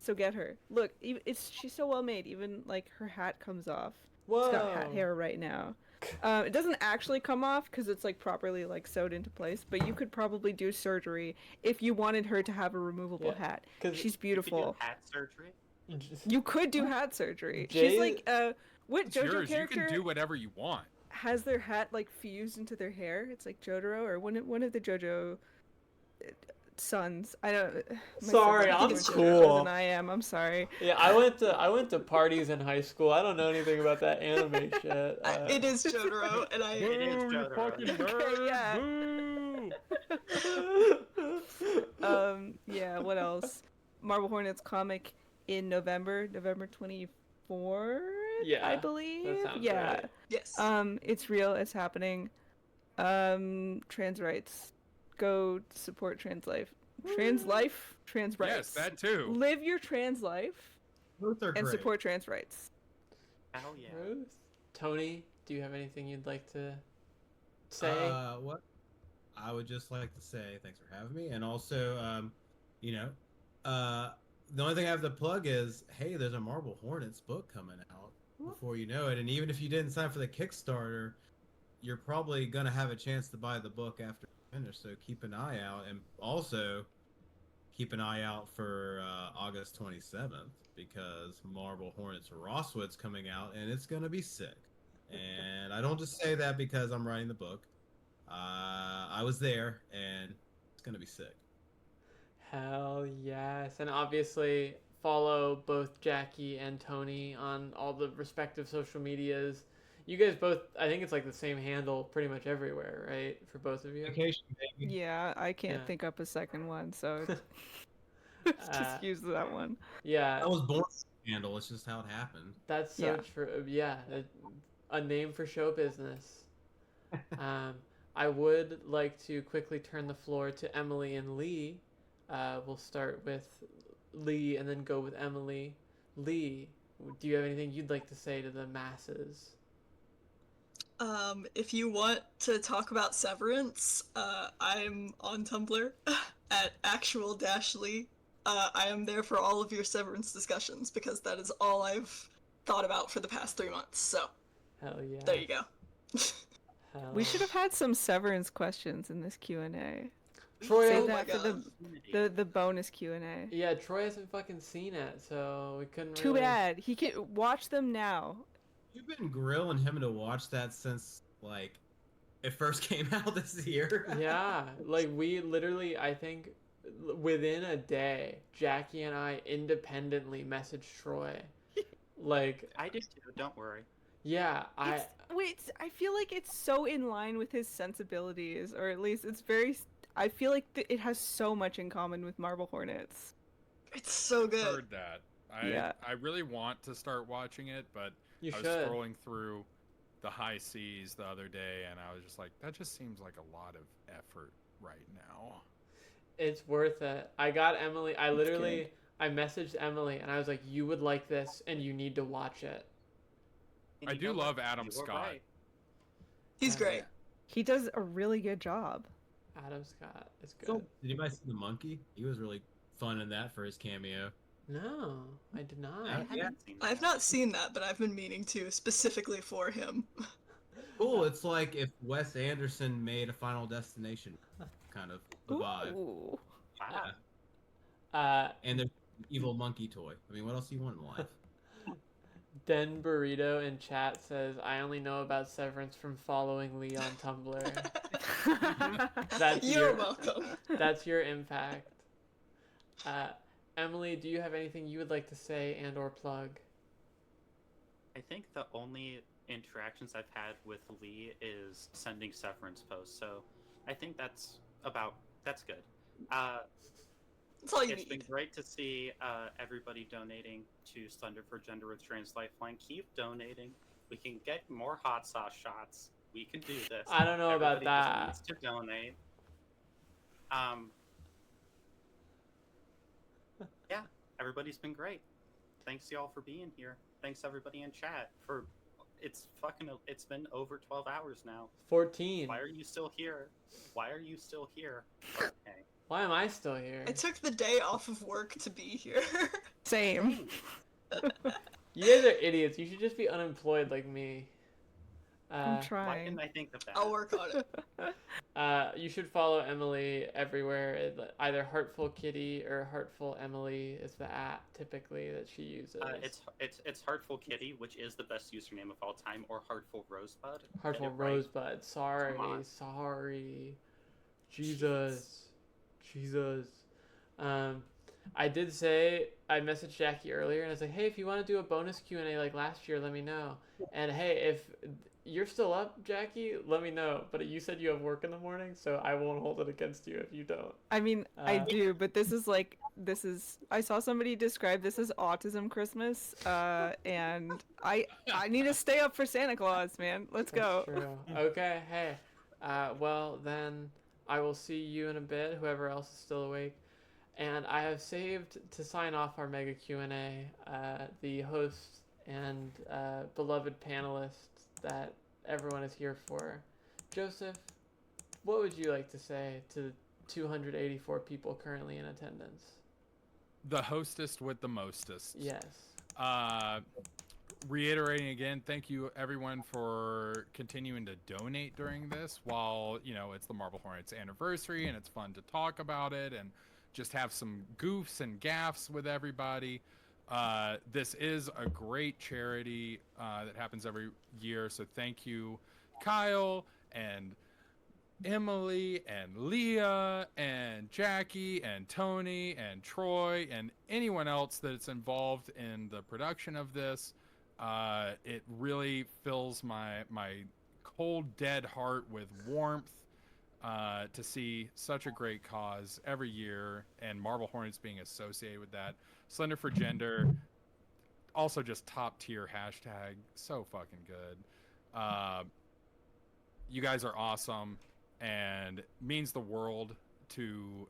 So get her. Look, she's so well made. Even like her hat comes off. Whoa. It's got hat hair right now. It doesn't actually come off because it's like properly like sewed into place. But you could probably do surgery if you wanted her to have a removable hat. She's beautiful. Hat surgery. You could do hat surgery. Jay- She's like what It's JoJo yours. character? You can do whatever you want. has their hat like fused into their hair. It's like Jotaro or one of the JoJo sons. I don't. My Sorry, siblings I'm are more JoJo cool. than I am. I'm sorry. Yeah, I went to parties in high school. I don't know anything about that anime shit. It is Jotaro, and I. It is Boo, you Jotaro. fucking Okay, yeah. nerd. Boo! Yeah, what else? Marble Hornets comic in November 24th, Yeah, I believe. that sounds yeah. right. Yes. It's real, it's happening. Trans rights. Go support trans life. Trans life, trans rights. Yes, that too. Live your trans life Both are and great. support trans rights. Hell yeah. Ruth? Tony, do you have anything you'd like to say? What? I would just like to say thanks for having me, and also, the only thing I have to plug is, hey, there's a Marble Hornets book coming out before you know it, and even if you didn't sign for the Kickstarter, you're probably gonna have a chance to buy the book after you finish. So keep an eye out, and also keep an eye out for August 27th because Marble Hornets Rosswood's coming out, and it's gonna be sick. And I don't just say that because I'm writing the book. I was there, and it's gonna be sick. Hell yes. And obviously follow both Jackie and Tony on all the respective social medias. You guys both, I think it's like the same handle pretty much everywhere, right? For both of you? Vacation, baby. Yeah, I can't Yeah. think up a second one, so just use that one. Yeah, I was born with the handle. It's just how it happened. that's so Yeah. true. Yeah, a name for show business. I would like to quickly turn the floor to Emily and Lee. We'll start with Lee and then go with Emily. Lee, do you have anything you'd like to say to the masses? If you want to talk about Severance, I'm on Tumblr at actual-lee. I am there for all of your Severance discussions because that is all I've thought about for the past 3 months. So Hell yeah. there you go. Hell We should have had some severance questions in this Q&A. Troy, Save Oh that my for God. the bonus Q&A. yeah, Troy hasn't fucking seen it, so we couldn't Too really... bad. He can watch them now. You've been grilling him to watch that since like it first came out this year. Yeah, like we literally, I think, within a day, Jackie and I independently messaged Troy. Like, I did too, don't worry. yeah, I feel like it's so in line with his sensibilities, or at least it's very. I feel like it has so much in common with Marble Hornets. It's so good. Heard that. Yeah. I really want to start watching it, but you I was should. scrolling through the high seas the other day, and I was just like, that just seems like a lot of effort right now. It's worth it. I got Emily. I It's literally, I messaged Emily and I was like, you would like this and you need to watch it. And I you do know love what? Adam You were Scott. right. He's great. He does a really good job. Adam Scott is good. So, did anybody see the monkey? He was really fun in that for his cameo. No, I did not. I haven't Yeah. seen that. I've not seen that, but I've been meaning to, specifically for him. Cool. It's like if Wes Anderson made a Final Destination kind of vibe. Ooh. Wow. And there's an evil monkey toy. I mean, what else do you want in life? Den Burrito in chat says, I only know about Severance from following Lee on Tumblr. That's You're your- welcome. That's your impact. Emily, do you have anything you would like to say and or plug? I think the only interactions I've had with Lee is sending Severance posts, so I think that's good. That's all you It's been need. great to see everybody donating to Thunder for Gender with Trans Lifeline. Keep donating. We can get more hot sauce shots. We can do this. I don't know about Everybody just that. needs to donate. Yeah, everybody's been great. Thanks y'all for being here. Thanks everybody in chat for. It's been over 12 hours now. 14. Why are you still here? Why are you still here? Okay. Why am I still here? I took the day off of work to be here. Same. You guys are idiots. You should just be unemployed like me. I'm Why trying. didn't I think of that? I'll work on it. You should follow Emily everywhere. Either Heartful Kitty or Heartful Emily is the app typically that she uses. It's Heartful Kitty, which is the best username of all time, or Heartful Rosebud. Heartful Get it right. Rosebud. Sorry. Jesus. I did say, I messaged Jackie earlier and I was like, hey, if you want to do a bonus Q&A like last year, let me know. And hey, if you're still up, Jackie, let me know. But you said you have work in the morning, so I won't hold it against you if you don't. I mean, I do, but this is I saw somebody describe this as autism Christmas, and I need to stay up for Santa Claus, man. Let's go. That's true. Okay, hey. Well, then I will see you in a bit, whoever else is still awake. And I have saved to sign off our mega Q&A, the hosts and beloved panelists that everyone is here for. Joseph, what would you like to say to the 284 people currently in attendance? The hostess with the mostest. Yes. Reiterating again, thank you everyone for continuing to donate during this while, it's the Marble Hornets anniversary and it's fun to talk about it and just have some goofs and gaffs with everybody. This is a great charity that happens every year, so thank you, Kyle and Emily and Leah and Jackie and Tony and Troy and anyone else that's involved in the production of this. It really fills my cold, dead heart with warmth to see such a great cause every year, and Marble Hornets being associated with that. Slender for Gender, also just top tier hashtag, so fucking good. You guys are awesome, and means the world to,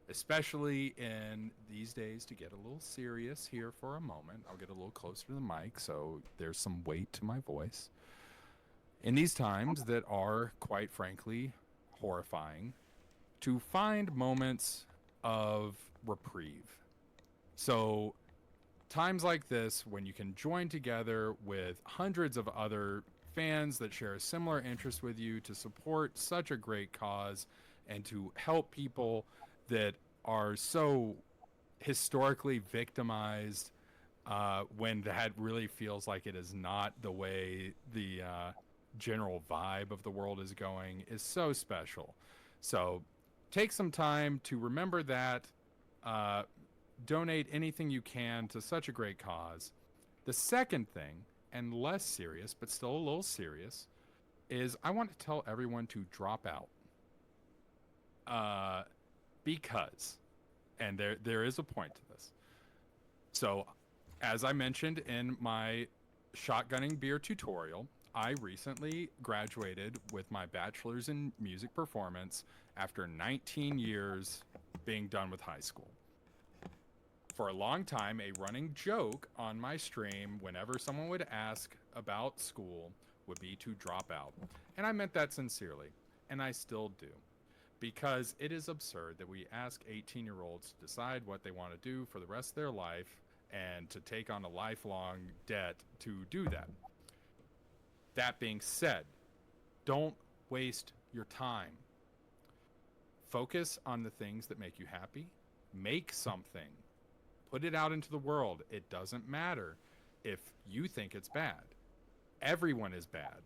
especially in these days, to get a little serious here for a moment. I'll get a little closer to the mic so there's some weight to my voice. In these times that are, quite frankly, horrifying, to find moments of reprieve. So times like this, when you can join together with hundreds of other fans that share a similar interest with you to support such a great cause and to help people that are so historically victimized when that really feels like it is not the way the general vibe of the world is going, is so special. So take some time to remember that. Donate anything you can to such a great cause. The second thing, and less serious but still a little serious, is I want to tell everyone to drop out. Because, and there is a point to this. So, as I mentioned in my shotgunning beer tutorial, I recently graduated with my bachelor's in music performance after 19 years being done with high school. For a long time, a running joke on my stream whenever someone would ask about school would be to drop out. And I meant that sincerely, and I still do. Because it is absurd that we ask 18-year-olds to decide what they want to do for the rest of their life and to take on a lifelong debt to do that. That being said, don't waste your time. Focus on the things that make you happy. Make something. Put it out into the world. It doesn't matter if you think it's bad. Everyone is bad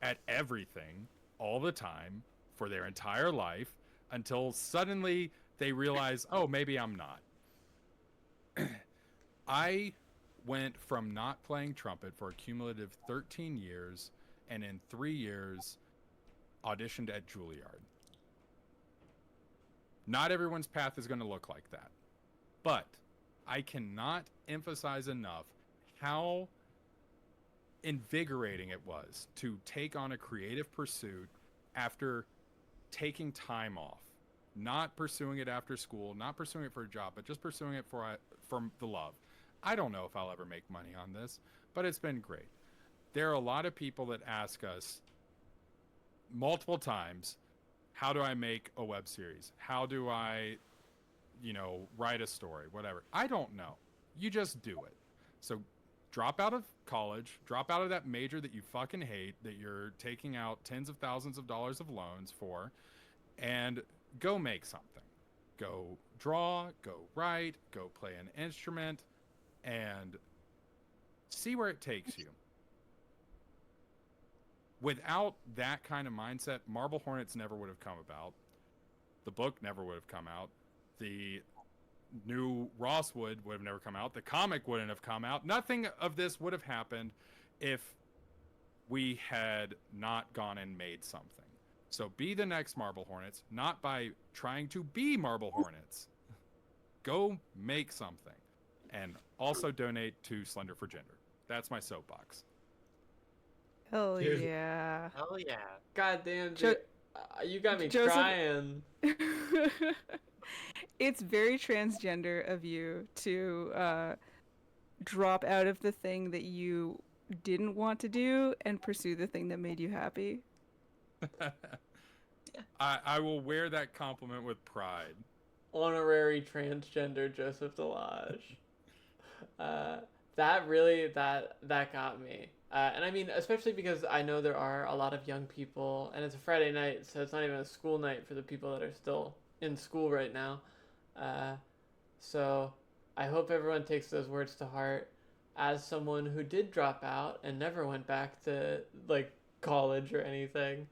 at everything all the time for their entire life until suddenly they realize, oh, maybe I'm not. I went from not playing trumpet for a cumulative 13 years and in 3 years auditioned at Juilliard. Not everyone's path is going to look like that. But I cannot emphasize enough how invigorating it was to take on a creative pursuit after taking time off. Not pursuing it after school, not pursuing it for a job, but just pursuing it for the love. I don't know if I'll ever make money on this, but it's been great. There are a lot of people that ask us multiple times, how do I make a web series? How do I, write a story, whatever. I don't know. You just do it. So drop out of college, drop out of that major that you fucking hate, that you're taking out tens of thousands of dollars of loans for, and go make something. Go draw, go write, go play an instrument, and see where it takes you. Without that kind of mindset, Marble Hornets never would have come about. The book never would have come out. The new Rosswood would have never come out. The comic wouldn't have come out. Nothing of this would have happened if we had not gone and made something. So be the next Marble Hornets, not by trying to be Marble Hornets. Go make something. And also donate to Slender for Gender. That's my soapbox. Hell Cheers. yeah. Hell yeah. God damn, Jo- dude. You got me Joseph- crying. It's very transgender of you to drop out of the thing that you didn't want to do and pursue the thing that made you happy. I will wear that compliment with pride. Honorary transgender Joseph Delage. That really that got me. And I mean, especially because I know there are a lot of young people, and it's a Friday night, so it's not even a school night for the people that are still in school right now. So I hope everyone takes those words to heart. As someone who did drop out and never went back to like college or anything,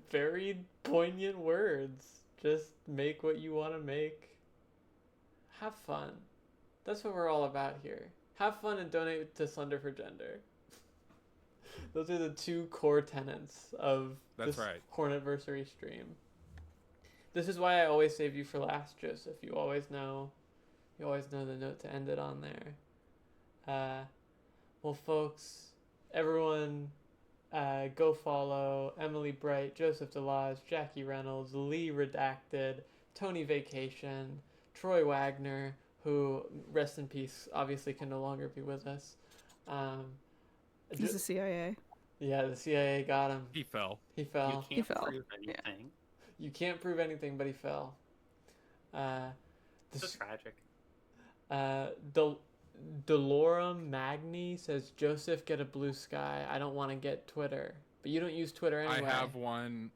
very poignant words. Just make what you want to make. Have fun. That's what we're all about here. Have fun and donate to Slender for Gender. Those are the two core tenets of That's this right. Hornetversary stream. This is why I always save you for last, Joseph. You always know the note to end it on there. Well, folks, everyone, go follow Emily Bright, Joseph Delage, Jackie Reynolds, Lee Redacted, Tony Vacation, Troy Wagner, who, rest in peace, obviously can no longer be with us. He's the CIA. Yeah, the CIA got him. He fell. He fell. You can't fell. prove anything. You can't prove anything, but he fell. It's tragic. Delorum Magni says, Joseph, get a blue sky. I don't want to get Twitter. But you don't use Twitter anyway. I have one.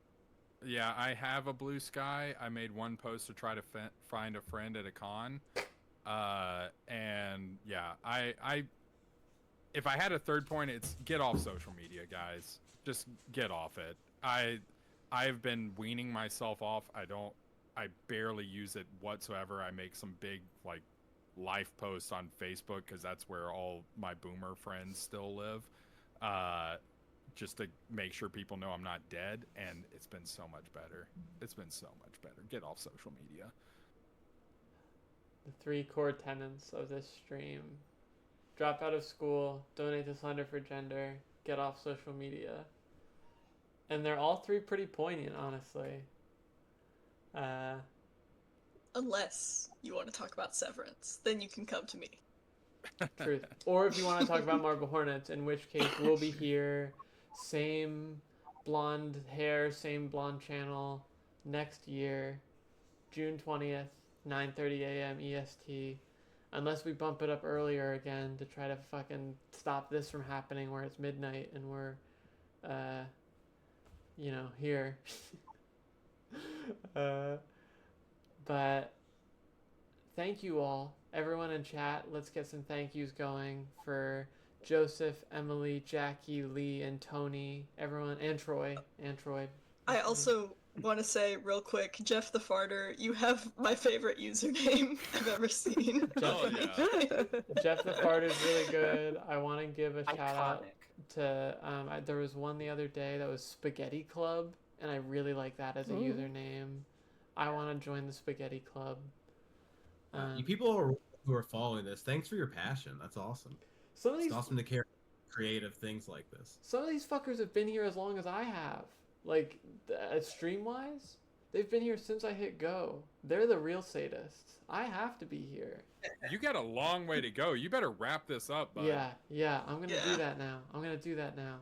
Yeah, I have a blue sky. I made one post to try to find a friend at a con. And yeah, I if I had a third point, it's get off social media, guys. Just get off it. I've been weaning myself off. I barely use it whatsoever. I make some big like life posts on Facebook because that's where all my boomer friends still live. Just to make sure people know I'm not dead, and it's been so much better. It's been so much better. Get off social media. The 3 core tenets of this stream: drop out of school, donate to Slender for Gender, get off social media. And they're all 3 pretty poignant, honestly. Unless you want to talk about Severance, then you can come to me. Truth. Or if you want to talk about Marble Hornets, in which case we'll be here, same blonde hair, same blonde channel, next year, June 20th, 9:30 a.m. EST. Unless we bump it up earlier again to try to fucking stop this from happening where it's midnight and we're, here. But thank you all. Everyone in chat, let's get some thank yous going for Joseph, Emily, Jackie, Lee, and Tony. Everyone, and Troy. I also want to say real quick, Jeff the Farter, you have my favorite username I've ever seen. Oh, yeah. Jeff the Fart is really good. I want to give a shout out Iconic. to there was one the other day that was Spaghetti Club, and I really like that as a username. I want to join the Spaghetti Club. You people who are following this, thanks for your passion. That's awesome. Some of these It's awesome to care creative things like this. Some of these fuckers have been here as long as I have. Like, stream-wise, they've been here since I hit go. They're the real sadists. I have to be here. You got a long way to go. You better wrap this up, bud. Yeah, I'm gonna do that now.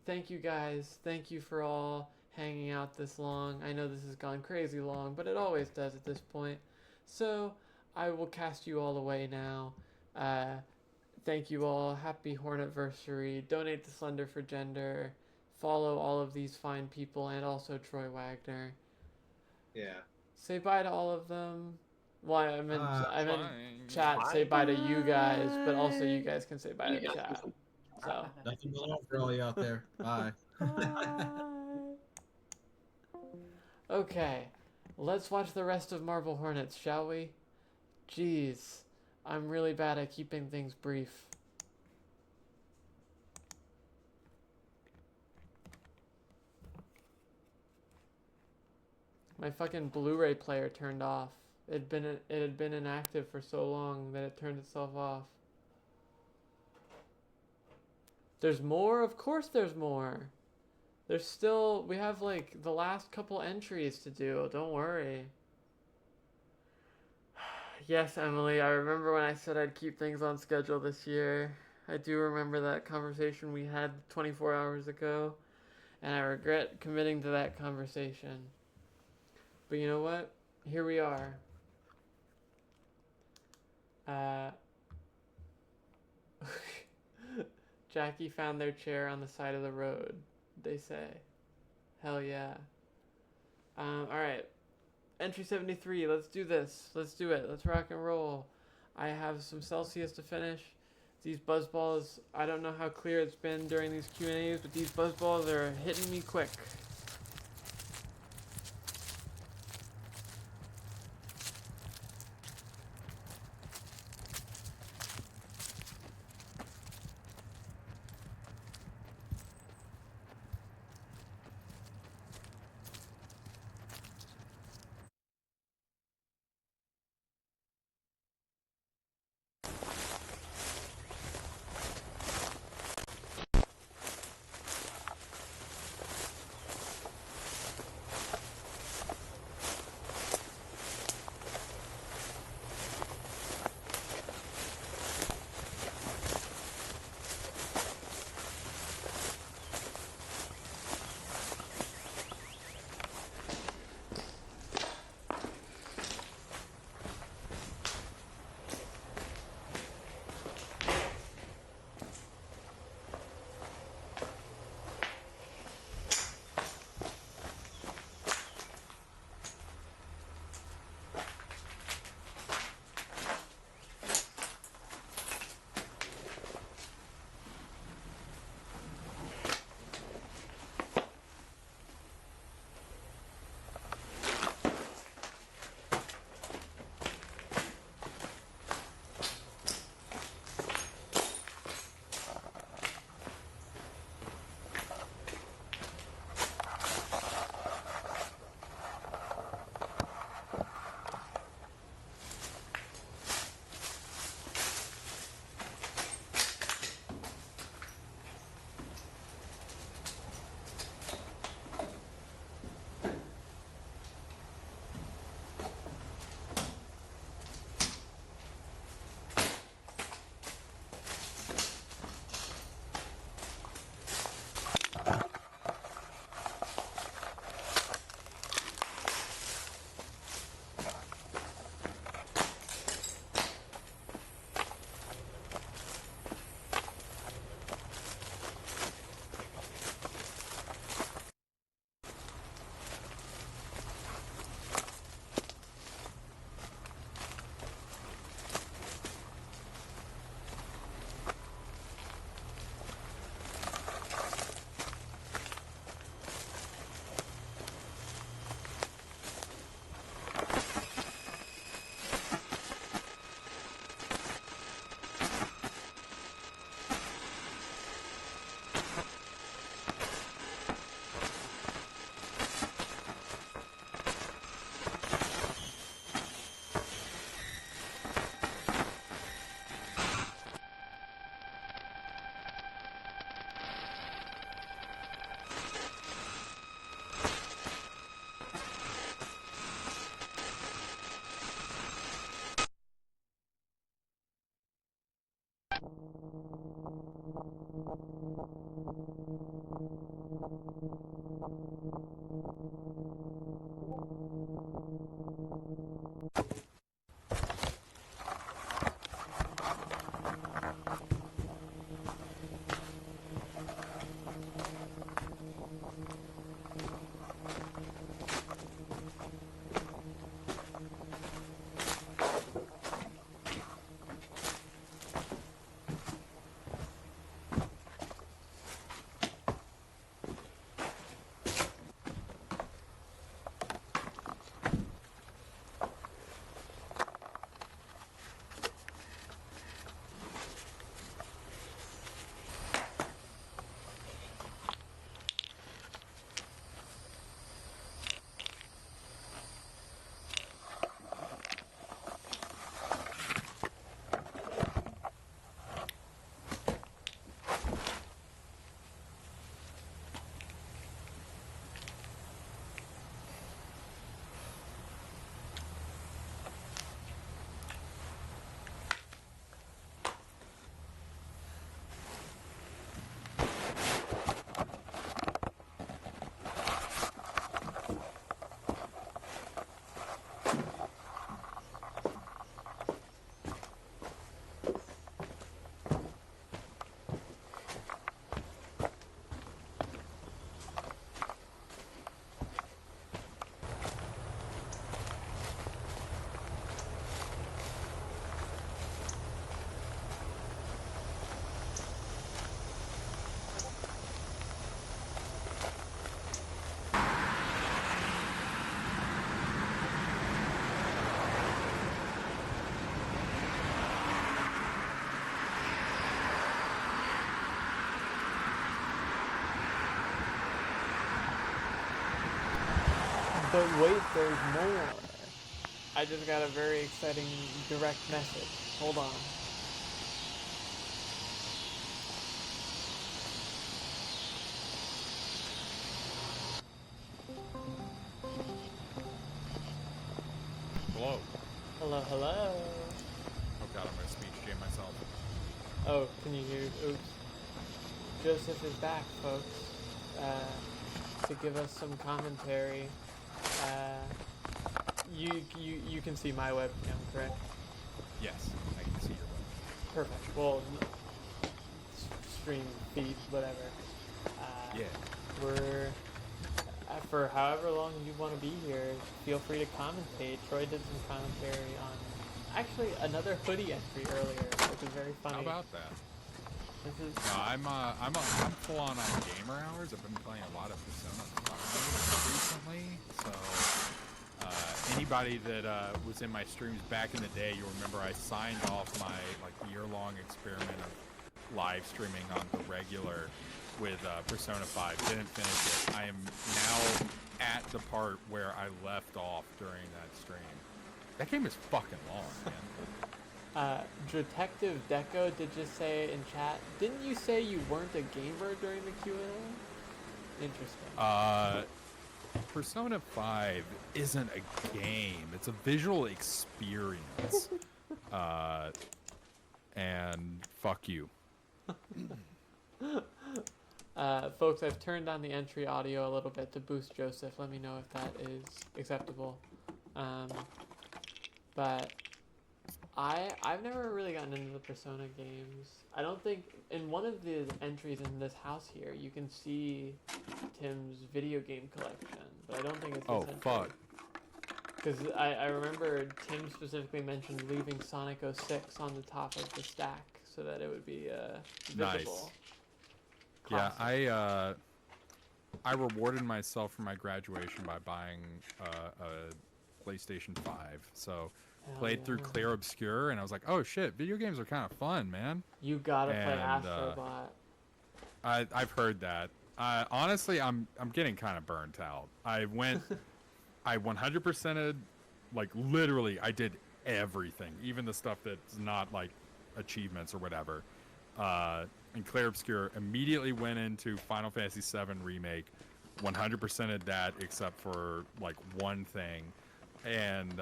Thank you guys. Thank you for all hanging out this long. I know this has gone crazy long, but it always does at this point. So, I will cast you all away now. thank you all. Happy Hornetversary. Donate to Slender for Gender. Follow all of these fine people and also Troy Wagner. Yeah. Say bye to all of them. Well, I meant Fine. chat. Say bye to you guys, but also you guys can say bye to the Yeah. chat. So. Nothing but love for all you out there. Bye. Okay, let's watch the rest of Marble Hornets, shall we? Jeez, I'm really bad at keeping things brief. My fucking Blu-ray player turned off. It had been inactive for so long that it turned itself off. There's more? Of course there's more. There's still, we have like the last couple entries to do. Don't worry. Yes, Emily, I remember when I said I'd keep things on schedule this year. I do remember that conversation we had 24 hours ago, and I regret committing to that conversation. But you know what? Here we are. Jackie found their chair on the side of the road, they say. Hell yeah. Alright. Entry 73, let's do this. Let's do it. Let's rock and roll. I have some Celsius to finish. These buzzballs, I don't know how clear it's been during these Q&As, but these buzzballs are hitting me quick. But wait, there's more. I just got a very exciting direct message. Hold on. Hello. Hello, hello. Oh god, I'm gonna speech jam myself. Oh, can you hear? Oops. Joseph is back, folks, to give us some commentary. You can see my webcam, correct? Yes, I can see your web. Perfect. Well, stream feed, whatever. Yeah. We're for however long you want to be here. Feel free to commentate. Troy did some commentary on actually another hoodie entry earlier, which is very funny. How about that? This is No, I'm full on gamer hours. I've been playing a lot of Persona 5 recently, so anybody that was in my streams back in the day, you'll remember I signed off my year-long experiment of live streaming on the regular with Persona 5. Didn't finish it. I am now at the part where I left off during that stream. That game is fucking long, man. Detective Deco did just say in chat, didn't you say you weren't a gamer during the Q&A? Interesting. Persona 5 isn't a game. It's a visual experience. And fuck you. Folks, I've turned on the entry audio a little bit to boost Joseph. Let me know if that is acceptable. But I've never really gotten into the Persona games. I don't think in one of the entries in this house here you can see Tim's video game collection, but I don't think it's this entry. Fuck. Because I remember Tim specifically mentioned leaving Sonic 06 on the top of the stack so that it would be visible. Nice. Yeah, I rewarded myself for my graduation by buying a PlayStation 5. So played through Clear Obscure, and I was like, oh shit, video games are kind of fun, man. You gotta play Astrobot. I've heard that. Honestly, I'm getting kind of burnt out. I 100%ed, literally, I did everything, even the stuff that's not achievements or whatever. And Clear Obscure immediately went into Final Fantasy VII Remake, 100%ed that except for one thing, and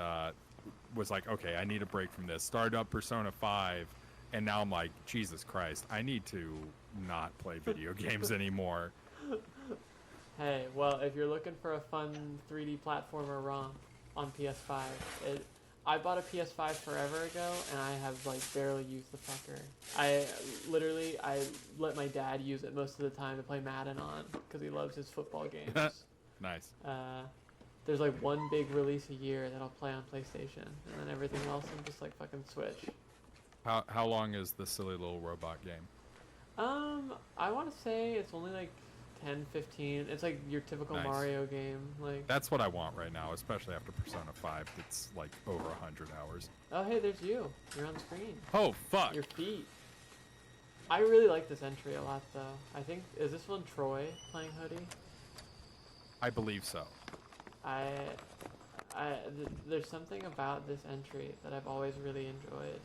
was like, okay, I need a break from this. Started up Persona 5, and now I'm like, Jesus Christ, I need to not play video games anymore. Hey, well, if you're looking for a fun 3D platformer ROM on PS5, I bought a PS5 forever ago, and I have barely used the fucker. I let my dad use it most of the time to play Madden on, because he loves his football games. Nice. There's one big release a year that I'll play on PlayStation, and then everything else I'm just fucking Switch. How long is the silly little robot game? I want to say it's only 10, 15. It's your typical Nice. Mario game. That's what I want right now, especially after Persona 5. It's over 100 hours. Oh, hey, there's you. You're on screen. Oh, fuck. Your feet. I really like this entry a lot, though. I think, is this one Troy playing Hoodie? I believe so. There's something about this entry that I've always really enjoyed.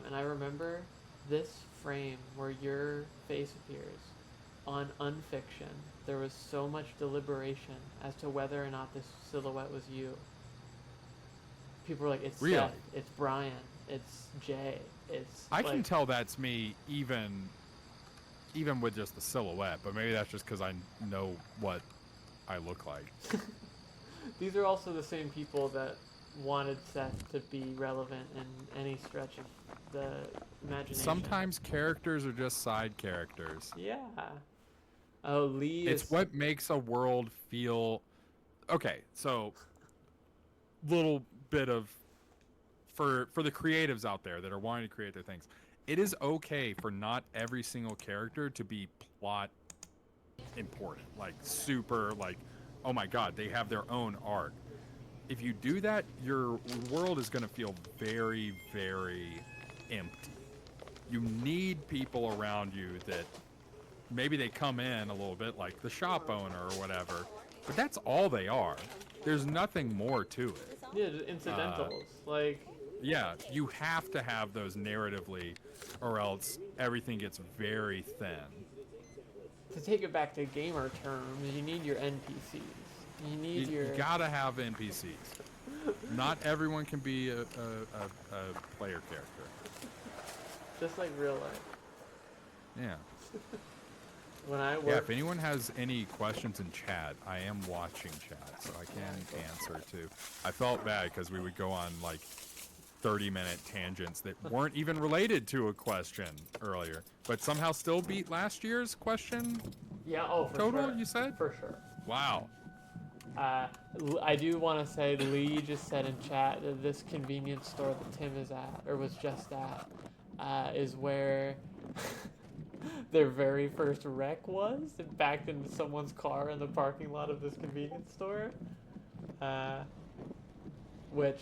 And I remember this frame where your face appears. On Unfiction, there was so much deliberation as to whether or not this silhouette was you. People were like, it's Really? Seth, it's Brian, it's Jay, it's... I can tell that's me even with just the silhouette, but maybe that's just because I know what I look like. These are also the same people that wanted Seth to be relevant in any stretch of the imagination. Sometimes characters are just side characters. Yeah. Oh, Lee is... It's what makes a world feel... Okay, so... Little bit of... For the creatives out there that are wanting to create their things, it is okay for not every single character to be plot important. Super, oh my god, they have their own arc. If you do that, your world is going to feel very, very empty. You need people around you that maybe they come in a little bit like the shop owner or whatever, but that's all they are. there's nothing more to it. Yeah, just incidentals. Like, Yeah, you have to have those narratively, or else everything gets very thin. to take it back to gamer terms, you need your NPCs. You need You your. gotta have NPCs. Not everyone can be a player character. Just like real life. Yeah. When I work. Yeah, if anyone has any questions in chat, I am watching chat, so I can answer too. I felt bad because we would go on like 30-minute tangents that weren't even related to a question earlier, but somehow still beat last year's question. Yeah, oh, for Total, sure. you said? For sure. Wow. I do want to say Lee just said in chat that this convenience store that Tim is at, or was just at, is where their very first wreck was. It backed into someone's car in the parking lot of this convenience store. Which,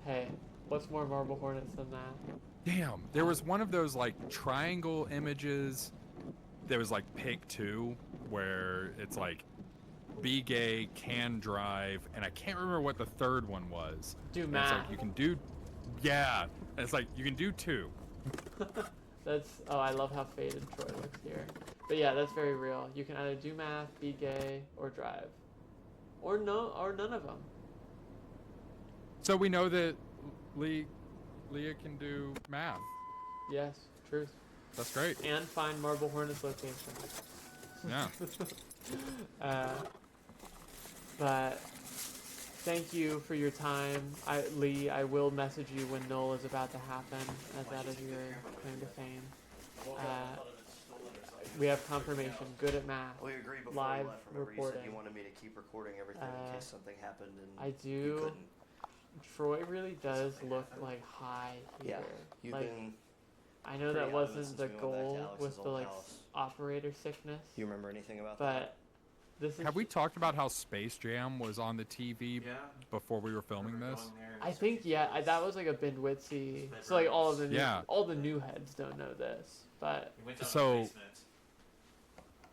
hey, what's more Marble Hornets than that? Damn, there was one of those like triangle images. There was like pick 2, where it's like be gay, can drive, and I can't remember what the third one was. Do And math. It's like you can do, yeah. And it's like you can do 2. That's, oh, I love how faded Troy looks here. But yeah, that's very real. You can either do math, be gay, or drive. Or no, or none of them. So we know that Leah can do math. Yes, truth. That's great. And find Marble Hornets location. Yeah. But thank you for your time. Lee, I will message you when Null is about to happen, as that is your claim to fame. We have confirmation. Good at math. We agreed before Live we left. Remember, you reporting. said you wanted me to keep recording everything in case something happened, and I you do. couldn't. Troy really does look like high here. Yeah, you've like, been. I know pretty that adamant wasn't since the we went back to goal Alex's with the old like house. operator sickness, You remember anything about that? but this is. Have we talked about how Space Jam was on the TV before we were filming this? I think that was like a Bindwitsy. So like all of the all the new heads don't know this, but So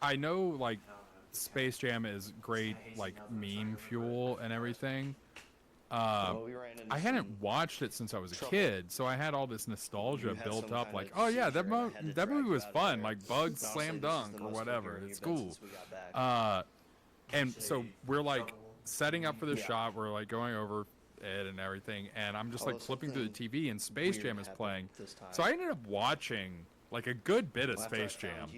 I know like Space Jam is great like meme fuel and everything. I hadn't watched it since I was a kid, so I had all this nostalgia built up. Like, oh yeah, that movie was fun. Like Bugs Slam Dunk or whatever. It's cool. And so we're like setting up for the shot. We're like going over it and everything, and I'm just like flipping through the TV, and Space Jam is playing. So I ended up watching like a good bit of Space Jam.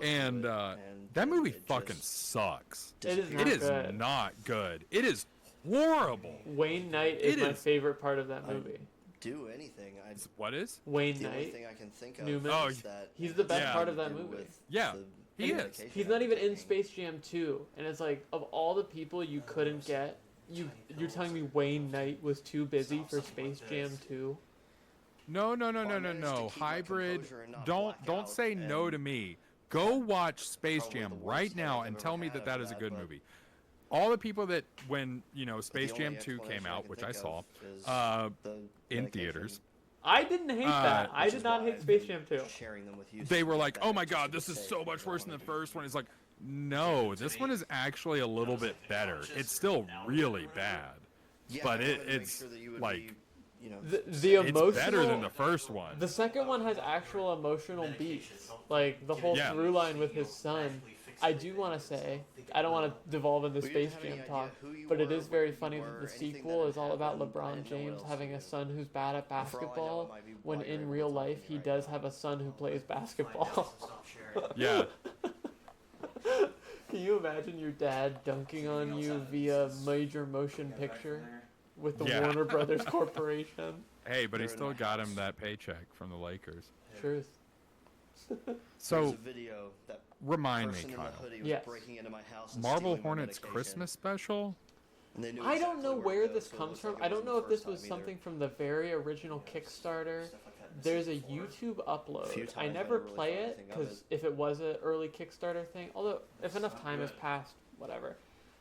And that movie fucking sucks. it is not It is good. not good. It is horrible. Wayne Knight is It my is- favorite part of that movie. Do anything. What is? Wayne The only Knight. thing I can think of Newman. Oh, is that He's the best Yeah. part of that do movie. with Yeah, the he is. medication He's I'm not even in taking. Space Jam 2, and it's like of all the people you couldn't get, you're telling me Wayne Knight was too busy for Space Jam 2? No. managed to keep my Hybrid. composure and not Don't black out, say no and to me. Go watch Space probably Jam the worst right now headache and I've tell ever me had that that over is a that, good but movie. All the people that when Space the Jam only 2 came explanation I out, can which think I of saw is uh, the in medication, theaters, I didn't hate that. I which did is not why hate I've Space been Jam 2. sharing them with you they so were you like, get "Oh that my just God, for this the is sake so of much what I worse than the wanna do. first one." It's like, no, this one is actually a little bit better. It's still really bad, Yeah, but I wanted to make it's sure that you would like be, you know, The emotional. it's better than the first one. The second one has actual emotional beats, like the whole Yeah. through line with his son. I do want to say, I don't want to devolve into Well, you didn't Space have any Jam idea talk, who you but it were, is very what funny you that were, the anything sequel that is all had about happened. I LeBron didn't know what James else having to a do. son who's bad at For all I know, it basketball, might be when why you're in able real to talk to life me he right does now. have a son who plays basketball. Yeah, Can you imagine your dad dunking on you via major motion picture with the Yeah. Warner Brothers Corporation? hey, but he They're in still my got him house. that paycheck from the Lakers. Truth. There's So a video that remind me, person in the Kyle. hoodie was Yes. breaking into my house and Marble stealing my Hornets medication, Christmas special? and they knew I don't exactly know to where go, this so it comes looks from. like it I don't wasn't know the if this first was time something either. from the very original Kickstarter. Stuff like that There's a before. YouTube A upload. few I times, but never I really play thought it anything of because it. if it was an early Kickstarter thing, although if enough time has passed, whatever.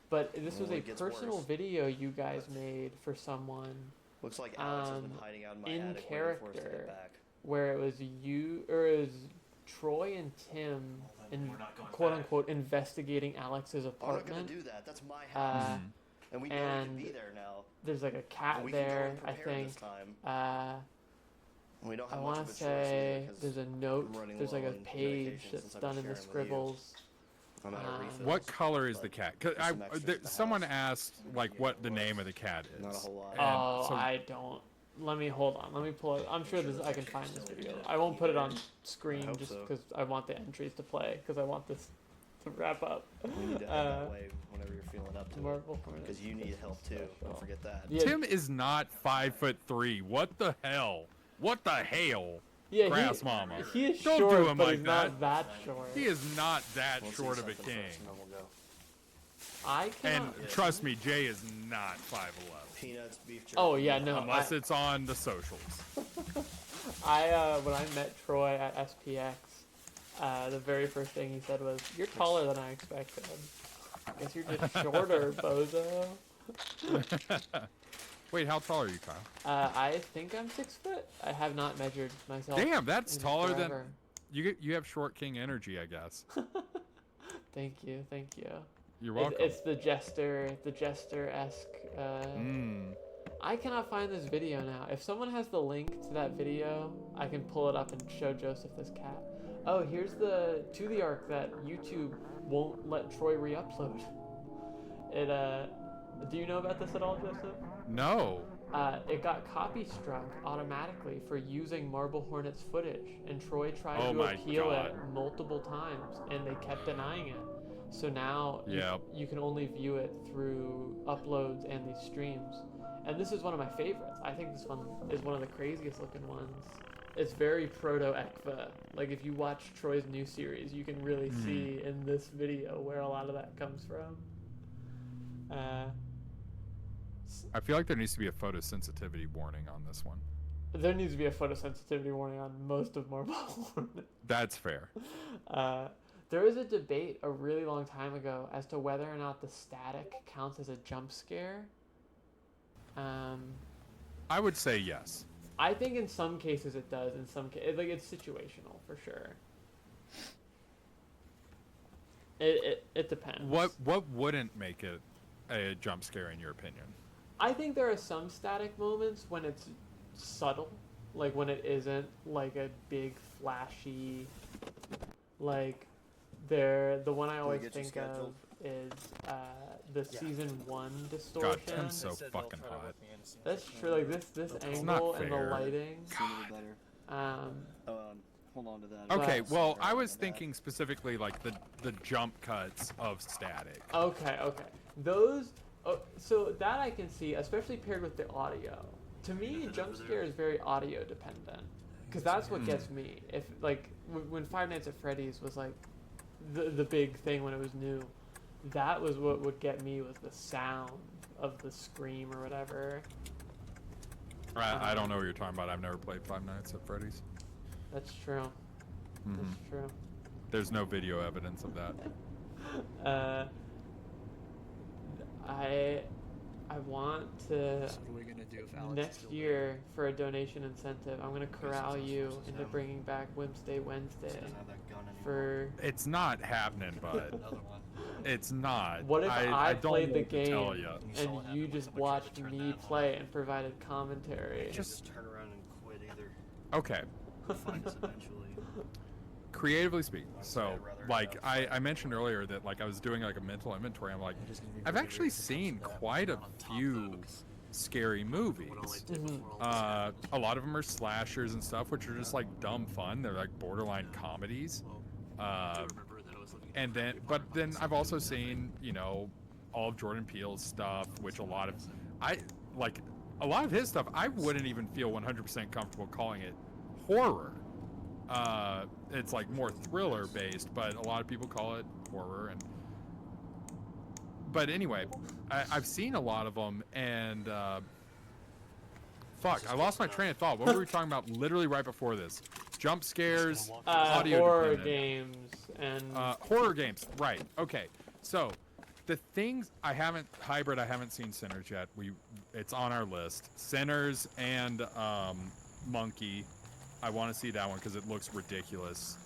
But this was Well, a it gets personal worse. video you guys made for someone Looks like Alex has been um, hiding out in my in attic waiting for us to character. get back. where it was it was Troy and Tim quote unquote investigating Alex's I'm not gonna apartment. do that. That's my house. And we know we can be there now. There's like a cat And we can go there, and I prepare think. this time. I We don't have much want of to a choice either, say 'cause there's a note. I'm running There's like low a on page medication that's since I've done been in the sharing with you. scribbles. I'm out of refills, What color is the but cat? 'Cause there's some extras at the someone house. asked like what the name of the cat is. Not a whole lot. And Oh, so- I don't. Let me hold on. Let me pull it. I'm sure this. I can find this video. I won't put it on screen hope just so. because I want the entries to play because I want this to wrap up. We need to head that way whenever you're feeling up to it. Marble Hornets Because you need help too. Don't forget that. Yeah, Tim is not 5'3". What the hell? What the hell? yeah, Grass mama. He is Don't short, do him but like he's not that short. He is not that We'll see short of a something king. first and then we'll go. I And cannot. trust me, Jay is not 5'11". Peanuts, beef jerky. Oh yeah, no. Unless it's on the socials. When I met Troy at SPX, the very first thing he said was, "You're taller than I expected." I guess you're just shorter, bozo. Wait, how tall are you, Kyle? I think I'm 6 foot. I have not measured myself. Damn, that's in taller than forever. you have short king energy, I guess. Thank you, thank you. You're welcome. It's the jester-esque. I cannot find this video now. If someone has the link to that video, I can pull it up and show Joseph this cat. Oh, here's the to the arc that YouTube won't let Troy re-upload. It do you know about this at all, Joseph? No. It got copy struck automatically for using Marble Hornets footage, and Troy tried Oh to my appeal God. it multiple times, and they kept denying it. So now Yep. you can only view it through uploads and these streams. And this is one of my favorites. I think this one is one of the craziest looking ones. It's very proto ECKVA. Like if you watch Troy's new series, you can really see in this video where a lot of that comes from. I feel like there needs to be a photosensitivity warning on this one. There needs to be a photosensitivity warning on most of Marble Hornets. That's fair. There was a debate a really long time ago as to whether or not the static counts as a jump scare. I would say yes. I think in some cases it does. In some cases, like it's situational for sure. It depends. What wouldn't make it a jump scare in your opinion? I think there are some static moments when it's subtle, like when it isn't like a big flashy, like the one I always get you think of scheduled? is the season 1 distortion. God, Tim's so fucking hot. That's true. Like this not angle and the fair. lighting. Sooner the better. Hold on to that. Okay, But- well, I was thinking specifically like the jump cuts of static. Okay. Those. So that I can see, especially paired with the audio. To me, jump scare is very audio dependent, because that's what gets me. If like when Five Nights at Freddy's was like the big thing when it was new, that was what would get me, was the sound of the scream or whatever. I don't know what you're talking about. I've never played Five Nights at Freddy's. That's true. That's true. There's no video evidence of that. I want to, So what are we gonna do if Alex is next still year for a donation incentive, I'm gonna corral you into bringing back Wednesday Doesn't have that gun anymore. for. It's not happening, bud. Another one. It's not. What if I don't played know the what to tell game ya. and you just watched me play and provided commentary? Just turn around and quit either. Okay. Find us eventually. Creatively speaking, so I'd rather like have I mentioned earlier that like I was doing like a mental inventory. I'm like, I've actually seen quite a few scary movies. A lot of them are slashers and stuff, which are just like dumb fun. They're like borderline comedies. And then, but then I've also seen, you know, all of Jordan Peele's stuff, which a lot of his stuff, I wouldn't even feel 100% comfortable calling it horror. It's like more thriller based, but a lot of people call it horror. But anyway, I've seen a lot of them, and fuck, I lost my train of thought. What were we talking about literally right before this? Jump scares, audio horror dependent. games and Horror games, right? Okay, so the things I haven't seen Sinners yet. It's on our list. Sinners and Monkey. I want to see that one because it looks ridiculous.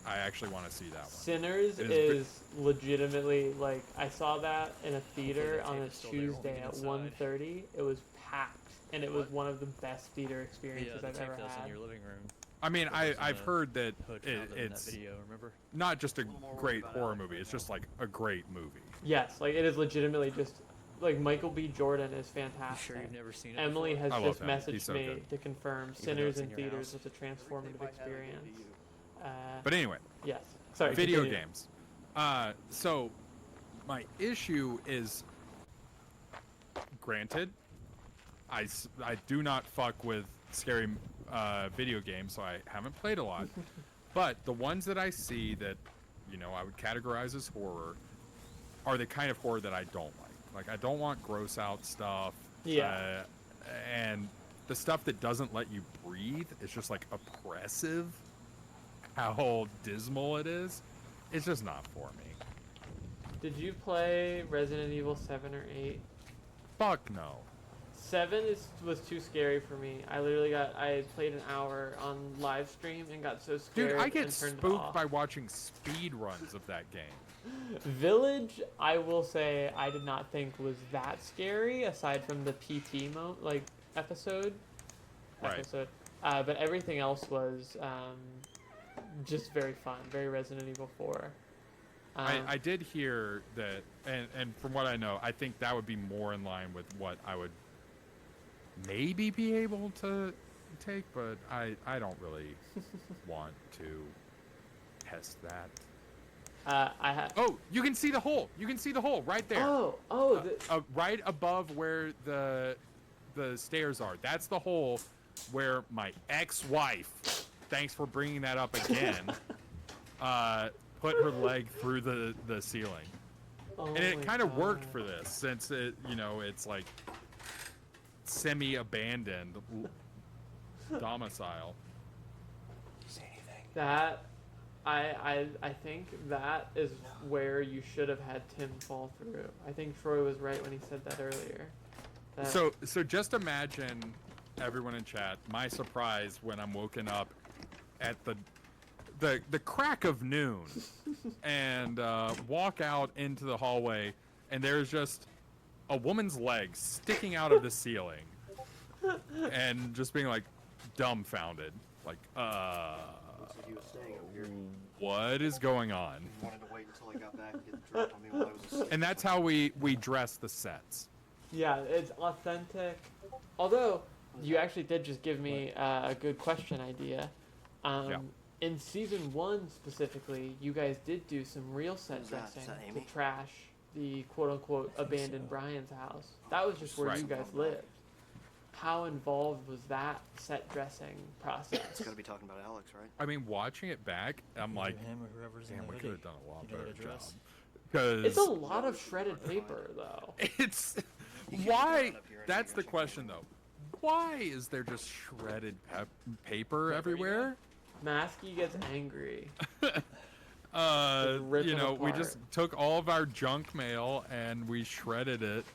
I actually want to see that one. Sinners is legitimately, like, I saw that in a theater on a Tuesday at 1:30. It was packed, and it was one of the best theater experiences I've ever had. In your living room. I mean, I've heard that it's video, remember? not just a great horror movie, it's just like a great movie. Yes, like it is legitimately just, like, Michael B. Jordan is fantastic. Sure you've never seen it Emily before? has I love just him. He's messaged so me good. to confirm though Sinners it's in in your theaters house. was a transformative experience. But anyway, Yes. Sorry. video continue. games. So my issue is, granted, I do not fuck with scary video games, so I haven't played a lot. But the ones that I see that, you know, I would categorize as horror are the kind of horror that I don't like. Like, I don't want gross out stuff. Yeah. And the stuff that doesn't let you breathe is just like oppressive. How dismal it is. It's just not for me. Did you play Resident Evil 7 or 8? Fuck no. 7 was too scary for me. I played an hour on live stream and got so scared. Dude, I get and turned it spooked off. by watching speed runs of that game. Village, I will say, I did not think was that scary, aside from the PT episode. Right. But everything else was just very fun, very Resident Evil 4. I did hear that, and from what I know, I think that would be more in line with what I would maybe be able to take, but I don't really want to test that. Oh, you can see the hole. You can see the hole right there. Right above where the stairs are. That's the hole where my ex-wife, thanks for bringing that up again, put her leg through the ceiling. And it kind of worked for this, since it's like semi-abandoned domicile. Say anything. That I think that is where you should have had Tim fall through. I think Troy was right when he said that earlier. So just imagine, everyone in chat, my surprise when I'm woken up at the crack of noon and walk out into the hallway, and there's just a woman's leg sticking out of the ceiling, and just being like dumbfounded, like what is going on? Wanted to wait until I got back and get the drop on me while I was asleep. And that's how we dress the sets. Yeah, it's authentic. Although you actually did just give me a good question idea. In season 1 specifically, you guys did do some real set Who's that? dressing Is that to Amy? trash the quote-unquote abandoned Brian's house. That was just where Right. you guys lived. How involved was that set dressing process? It's got to be talking about Alex, right? I mean, watching it back, I'm like, him or whoever's in damn, the we hoodie. could have done a lot You know better what to job. dress. Because It's a lot of shredded paper, though. it's You can't why. throw it up here and That's you the guys question, though. Why is there just shredded paper everywhere? Masky gets angry. rip it We apart. just took all of our junk mail and we shredded it,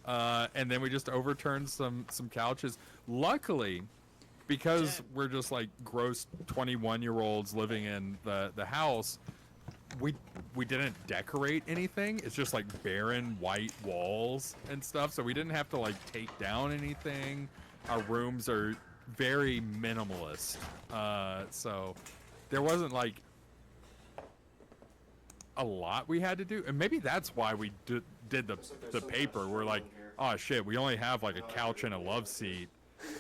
and then we just overturned some couches. Luckily, because we're just like gross 21-year-olds living in the house, we didn't decorate anything. It's just like barren white walls and stuff, so we didn't have to like take down anything. Our rooms are very minimalist, so there wasn't like a lot we had to do, and maybe that's why we did the paper. We're like, oh shit, we only have like a couch and a love seat.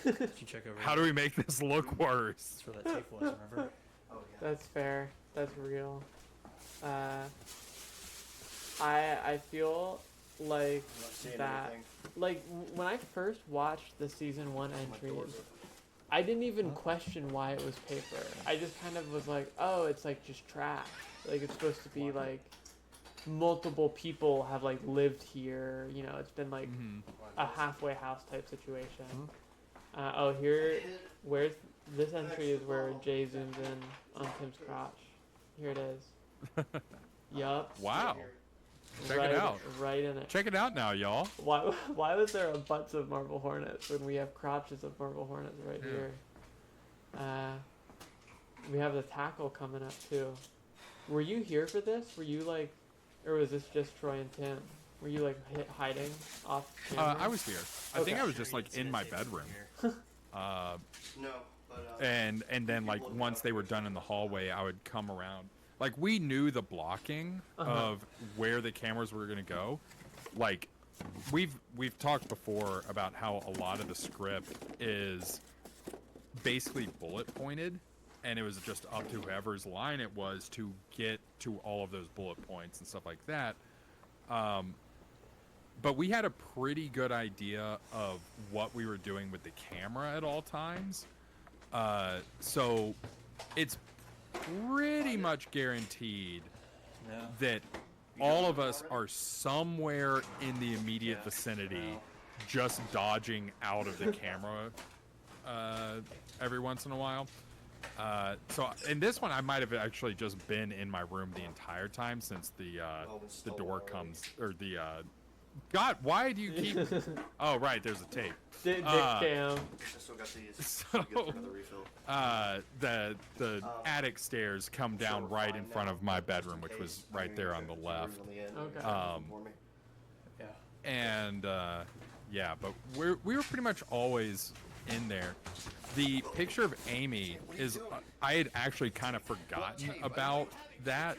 Did you check over? How do we make this look worse? That's where that tape was, remember? That's fair. That's real. I feel like that. Like when I first watched the season 1 entries, I didn't even question why it was paper. I just kind of was like, oh, it's like just trash. Like it's supposed to be like multiple people have like lived here. You know, it's been like a halfway house type situation. Where's this entry is where Jay zooms in on Tim's crotch. Here it is. Yup. Wow. Check right, it out. Right in it. Check it out now, y'all. Why was there a butts of Marble Hornets when we have crotches of Marble Hornets right here? we have the tackle coming up too. Were you here for this? Were you like, or was this just Troy and Tim? Were you like hiding off camera? I was here. I think I was just like in my bedroom. No, but and then like once they were done in the hallway, I would come around. Like we knew the blocking of where the cameras were gonna go. Like we've talked before about how a lot of the script is basically bullet pointed, and it was just up to whoever's line it was to get to all of those bullet points and stuff like that. But we had a pretty good idea of what we were doing with the camera at all times. So it's pretty much guaranteed that all of us are somewhere in the immediate vicinity, just dodging out of the camera every once in a while. So in this one, I might have actually just been in my room the entire time since the door comes, or the God, why do you keep? Oh right, there's a tape. Dick cam. So the attic stairs come down right in front of my bedroom, which was right there on the left. Okay. And yeah, but we were pretty much always in there. The picture of Amy is I had actually kind of forgotten about that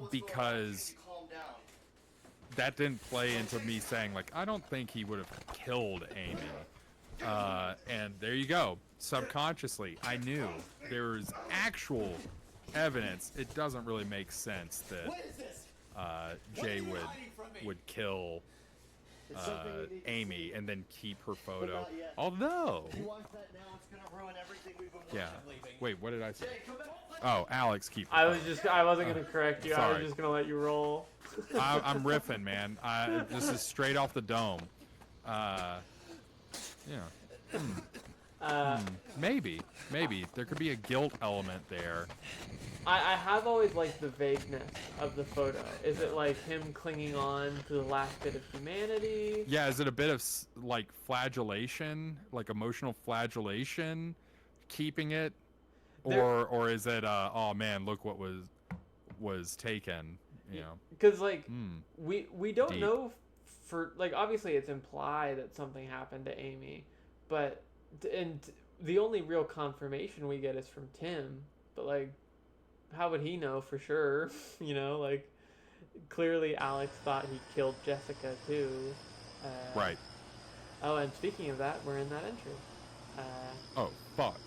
because that didn't play into me saying like I don't think he would have killed Amy. And there you go. Subconsciously, I knew there was actual evidence. It doesn't really make sense that Jay would kill Amy and then keep her photo. Although, yeah. Wait, what did I say? Oh, Alex, keep. I wasn't gonna correct you. Sorry. I was just gonna let you roll. I'm riffing, man. This is straight off the dome. Maybe there could be a guilt element there. I have always liked the vagueness of the photo. Is it like him clinging on to the last bit of humanity? Yeah, is it a bit of like flagellation, like emotional flagellation, keeping it, or is it oh man, look what was taken, you know? Because like we don't Deep. know for like obviously it's implied that something happened to Amy, but and the only real confirmation we get is from Tim, but like how would he know for sure? You know, like clearly Alex thought he killed Jessica too. Right. Oh, and speaking of that, we're in that entry. Oh fuck.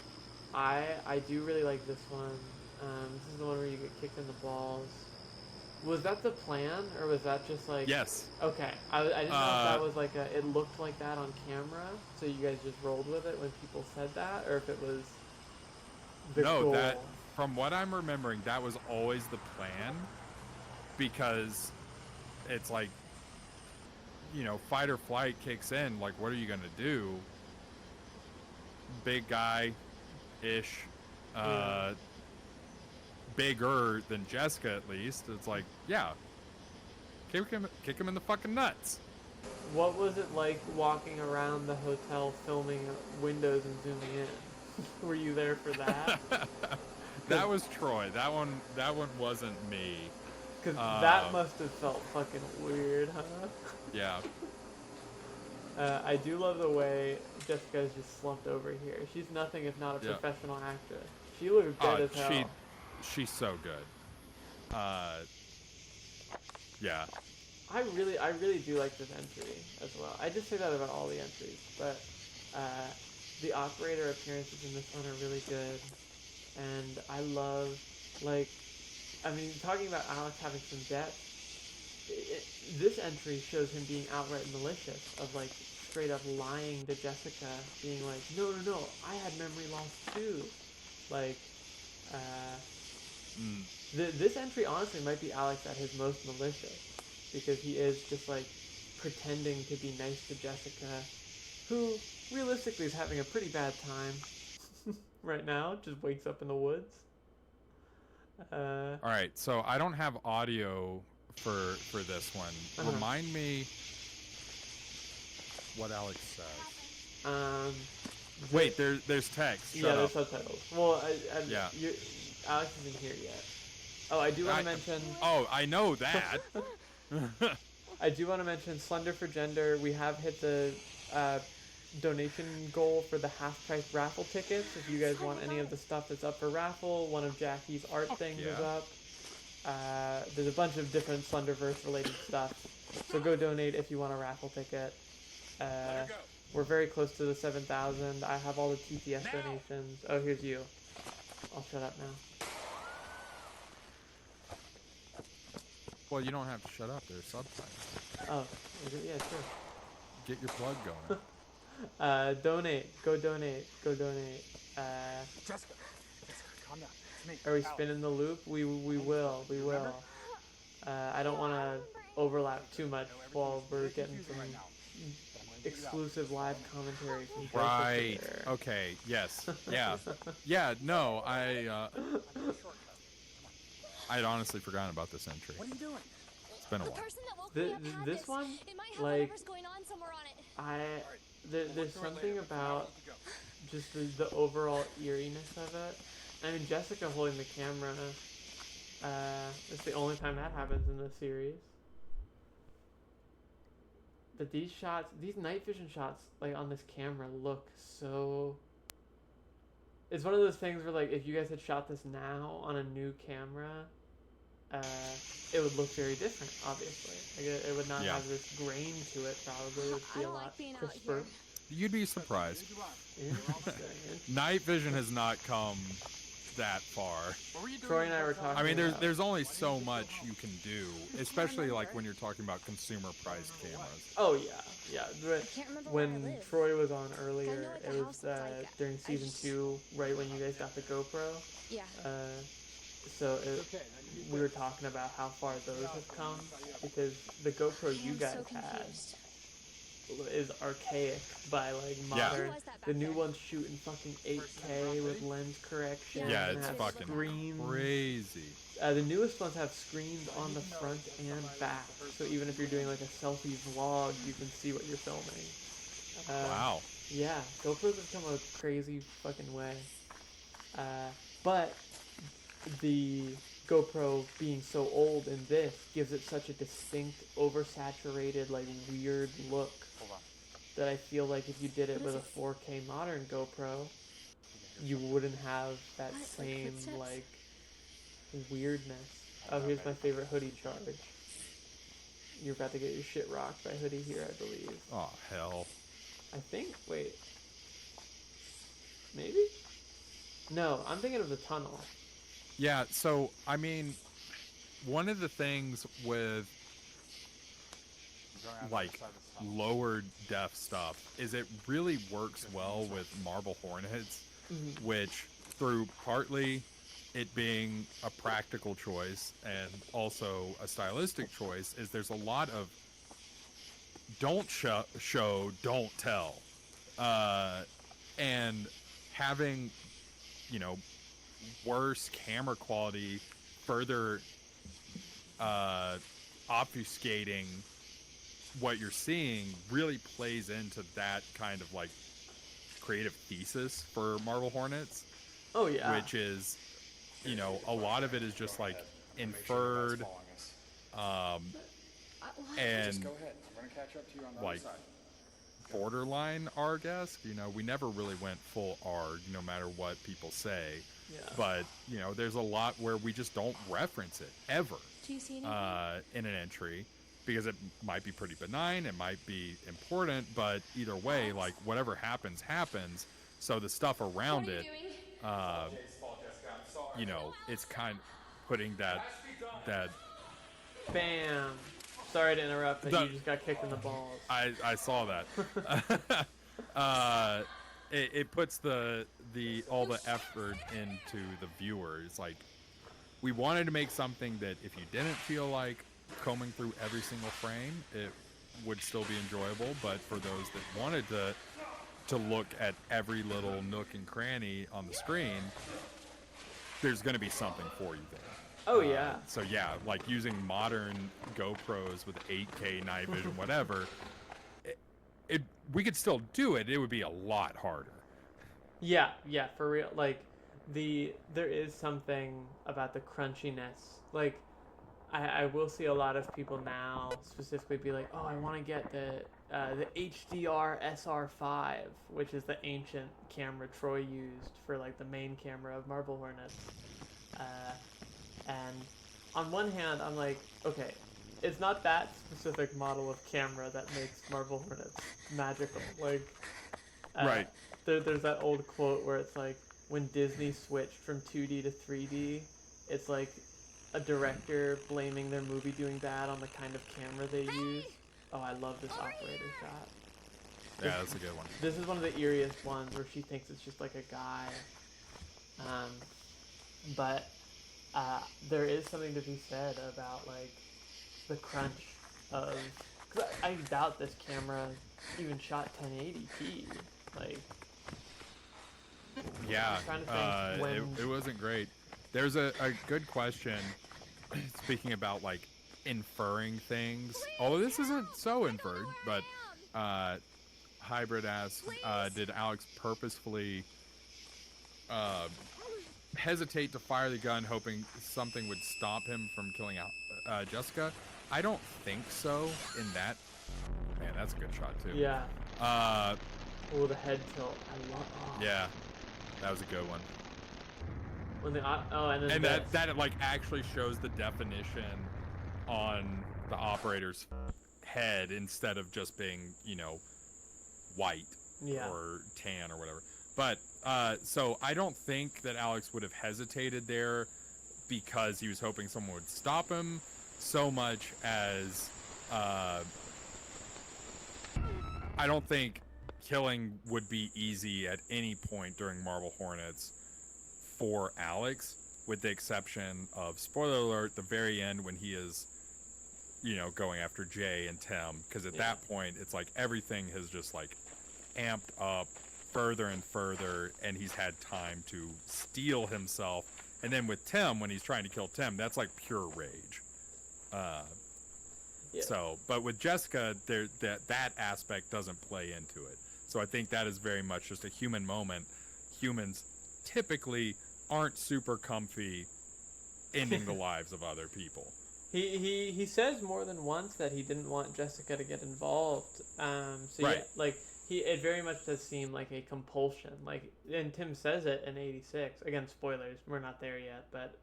I do really like this one. This is the one where you get kicked in the balls. Was that the plan, or was that just like? Yes. Okay, I didn't know if that was like it looked like that on camera, so you guys just rolled with it when people said that, or if it was the goal. That from what I'm remembering, that was always the plan, because it's like, you know, fight or flight kicks in. Like, what are you gonna do? Big guy-ish, bigger than Jessica at least. It's like, yeah, kick him in the fucking nuts. What was it like walking around the hotel filming windows and zooming in? Were you there for that? That was Troy. That one wasn't me. Because that must have felt fucking weird, huh? Yeah. I do love the way Jessica's just slumped over here. She's nothing if not a professional actress. She looks dead as hell. She's so good. Yeah. I really do like this entry as well. I just say that about all the entries, but the operator appearances in this one are really good, and I love, like, I mean, talking about Alex having some depth, this entry shows him being outright malicious, of like straight up lying to Jessica, being like, no, I had memory loss too, like, this entry honestly might be Alex at his most malicious, because he is just like pretending to be nice to Jessica, who realistically is having a pretty bad time right now, just wakes up in the woods. Alright, so I don't have audio for this one. Remind me what Alex says. Wait, there's text. Shut yeah, up. there's subtitles. Well, Yeah. Alex isn't here yet. Oh, I do want to mention. Oh, I know that. I do want to mention Slender for Gender. We have hit the donation goal for the half-price raffle tickets. If you guys want any of the stuff that's up for raffle, one of Jackie's art things is up. There's a bunch of different Slenderverse related stuff. So go donate if you want a raffle ticket. We're very close to the 7,000. I have all the TTS donations. Oh, here's you. I'll shut up now. Well, you don't have to shut up. There's subtitles. Oh, is it? Yeah, sure. Get your plug going. Donate. Go donate. Go donate. Jessica, calm down. It's me. Are we spinning the loop? We will. We will. I don't want to overlap too much while we're getting some exclusive live commentary from Joseph Right. there. Okay. Yes. Yeah. Yeah. No. I'd honestly forgotten about this entry. What are you doing? It's been a while. This one, like, there's something about just the overall eeriness of it. I mean, Jessica holding the camera, it's the only time that happens in this series. But these shots, these night vision shots, like, on this camera look so... It's one of those things where, like, if you guys had shot this now on a new camera, it would look very different, obviously. Like, it would not have this grain to it, probably. It would be a lot crisper. You'd be surprised. Interesting. Night vision has not come that far. Troy and I were talking I mean, about... there's only so much you can do, especially like when you're talking about consumer priced cameras. Oh yeah. When Troy was on earlier, it was during season 2, right when you guys got the GoPro. Yeah. So we were talking about how far those have come, because the GoPro you guys had is archaic by like modern. The new one's shooting fucking 8K with lens correction. Yeah, and it's have fucking screens. crazy. The newest ones have screens on the front and back, so even if you're doing like a selfie vlog, you can see what you're filming. Wow. Yeah, GoPros have come a crazy fucking way. But the GoPro being so old in this gives it such a distinct, oversaturated, like weird look that I feel like if you did it with a 4K modern GoPro, you wouldn't have that same like weirdness. Oh, here's my favorite hoodie charge. You're about to get your shit rocked by hoodie here, I believe. Oh hell. I think. Wait. Maybe? No, I'm thinking of the tunnel. Yeah, so I mean, one of the things with like lower def stuff is it really works well with Marble Hornets, which through partly it being a practical choice and also a stylistic choice is there's a lot of don't show, don't tell, and having, you know, worse camera quality further obfuscating what you're seeing really plays into that kind of like creative thesis for Marble Hornets. Oh yeah. Which is, you know, a lot of it is just like inferred, and Go ahead. We're gonna catch up to you on the like other side. borderline ARG-esque. You know, we never really went full ARG, no matter what people say. Yeah. But you know, there's a lot where we just don't reference it ever Do you see anything? in an entry, because it might be pretty benign, it might be important, but either way, like whatever happens, happens. So the stuff around it, you know, it's kind of putting that. Bam. Sorry to interrupt, but you just got kicked in the balls. I saw that. It puts the all the effort into the viewer. It's like we wanted to make something that if you didn't feel like combing through every single frame, it would still be enjoyable. But for those that wanted to look at every little nook and cranny on the screen, there's going to be something for you there. Oh yeah. So yeah, like using modern GoPros with 8K night vision, whatever, we could still do it. It would be a lot harder. Yeah, yeah, for real. Like there is something about the crunchiness. Like I will see a lot of people now specifically be like, oh, I want to get the HDR SR5, which is the ancient camera Troy used for like the main camera of Marble Hornets. And on one hand, I'm like, okay, it's not that specific model of camera that makes Marble Hornets magical. Like, Right. There's that old quote where it's like, when Disney switched from 2D to 3D, it's like a director blaming their movie doing bad on the kind of camera they use. Oh, I love this operator shot. Yeah, that's a good one. This is one of the eeriest ones where she thinks it's just like a guy. But there is something to be said about like the crunch of. Cause I doubt this camera even shot 1080p. Like. Yeah, I'm trying to think it wasn't great. There's a good question. Speaking about like inferring things, although this isn't so inferred, but Hybrid asks, did Alex purposefully hesitate to fire the gun hoping something would stop him from killing out Jessica? I don't think so in that. Man, that's a good shot too. Yeah. Oh, the head tilt. I love. Oh. Yeah, that was a good one. When the and then that like actually shows the definition on the operator's head instead of just being, you know, white or tan or whatever. But so I don't think that Alex would have hesitated there because he was hoping someone would stop him so much as I don't think killing would be easy at any point during Marble Hornets for Alex, with the exception of, spoiler alert, the very end when he is, you know, going after Jay and Tim, because at that point it's like everything has just like amped up further and further, and he's had time to steel himself. And then with Tim, when he's trying to kill Tim, that's like pure rage. So, but with Jessica, that aspect doesn't play into it. So I think that is very much just a human moment. Humans typically aren't super comfy ending the lives of other people. He says more than once that he didn't want Jessica to get involved. Right. Yeah, like it very much does seem like a compulsion. Like, and Tim says it in '86. Again, spoilers. We're not there yet. But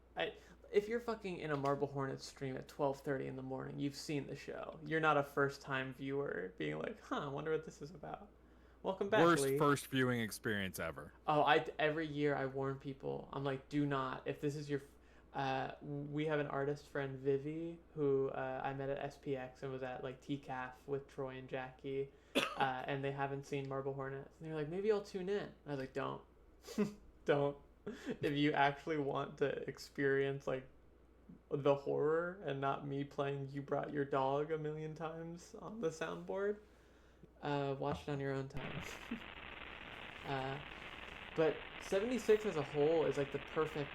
if you're fucking in a Marble Hornets stream at 12:30 in the morning, you've seen the show. You're not a first-time viewer being like, I wonder what this is about. Welcome back, Worst Lee. first viewing experience ever. Oh, every year I warn people. I'm like, do not. If this is your, we have an artist friend, Vivi, who I met at SPX and was at like TCAF with Troy and Jackie, and they haven't seen Marble Hornets. And they're like, maybe I'll tune in. I was like, don't, don't. If you actually want to experience like the horror and not me playing You Brought Your Dog a million times on the soundboard, watch it on your own time. But 76 as a whole is like the perfect,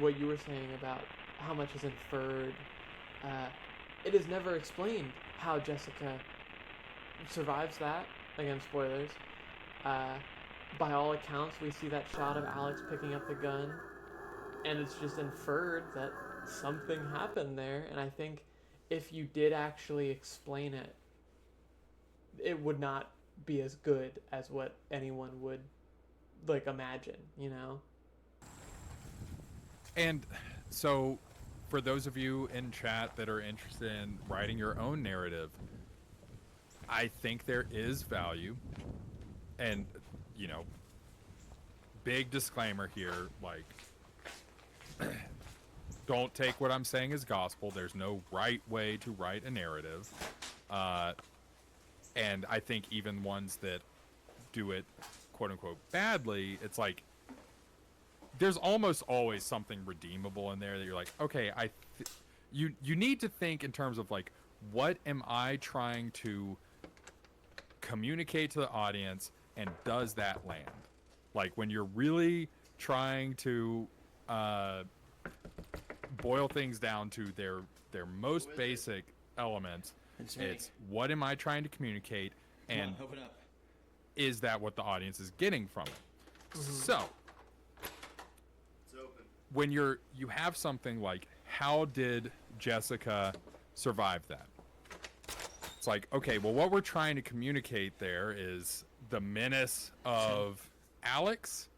what you were saying about how much is inferred. It is never explained how Jessica survives that. Again, spoilers. By all accounts, we see that shot of Alex picking up the gun, and it's just inferred that something happened there. And I think if you did actually explain it, it would not be as good as what anyone would like imagine, you know? And so for those of you in chat that are interested in writing your own narrative, I think there is value. And, you know, big disclaimer here, like, don't take what I'm saying as gospel. There's no right way to write a narrative. And I think even ones that do it, quote unquote, badly, it's like, there's almost always something redeemable in there that you're like, okay, you need to think in terms of like, what am I trying to communicate to the audience, and does that land? Like when you're really trying to boil things down to their most basic elements, it's what am I trying to communicate, and is that what the audience is getting from it? So, when you have something like, how did Jessica survive that? It's like, okay, well, what we're trying to communicate there is the menace of Alex,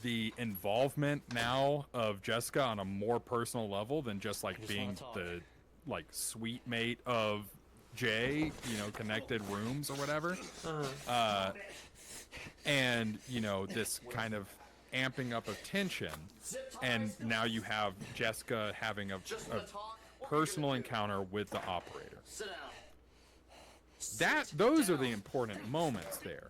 the involvement now of Jessica on a more personal level than just like being the like sweet mate of Jay, you know, connected rooms or whatever. And, you know, this kind of amping up of tension. And now you have Jessica having a personal encounter with the operator. Those are the important moments there.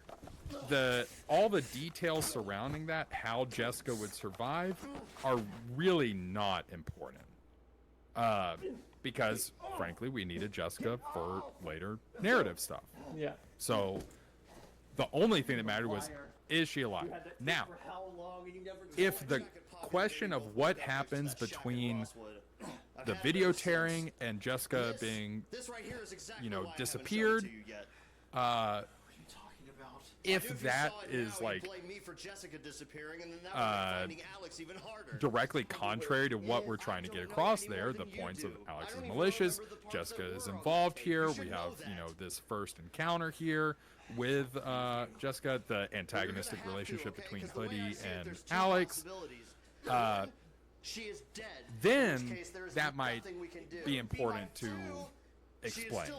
All the details surrounding that, how Jessica would survive, are really not important. Because, frankly, we needed Jessica for later narrative stuff. Yeah. So, the only thing that mattered was, is she alive? Now, if the question of what happens between the video tearing and Jessica being, you know, disappeared, if that is like directly contrary to what we're trying to get across there, the points of Alex is malicious, Jessica is involved here, we have, you know, this first encounter here with Jessica, the antagonistic relationship between Hoodie and Alex, then that might be important to explain.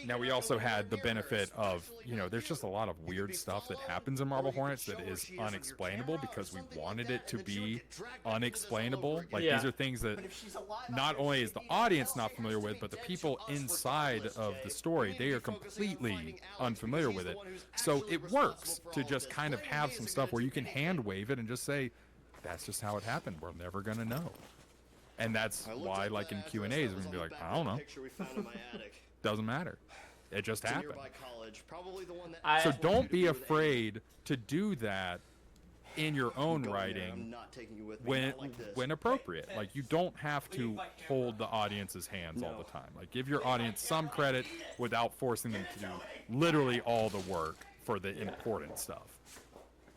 Now, we also had the benefit of, you know, there's just a lot of weird stuff that happens in Marble Hornets that is unexplainable because we wanted it to be unexplainable. Like, these are things that not only is the audience not familiar with, but the people inside of the story, they are completely unfamiliar with it. So it works to just kind of have some stuff where you can hand wave it and just say, that's just how it happened. We're never going to know. And that's why, like in Q&As, we're going to be like, I don't know. Doesn't matter. It just happened. So don't be afraid to do that in your own writing when appropriate. Like, you don't have to hold the audience's hands all the time. Like, give your audience some credit without forcing them to do literally all the work for the important stuff.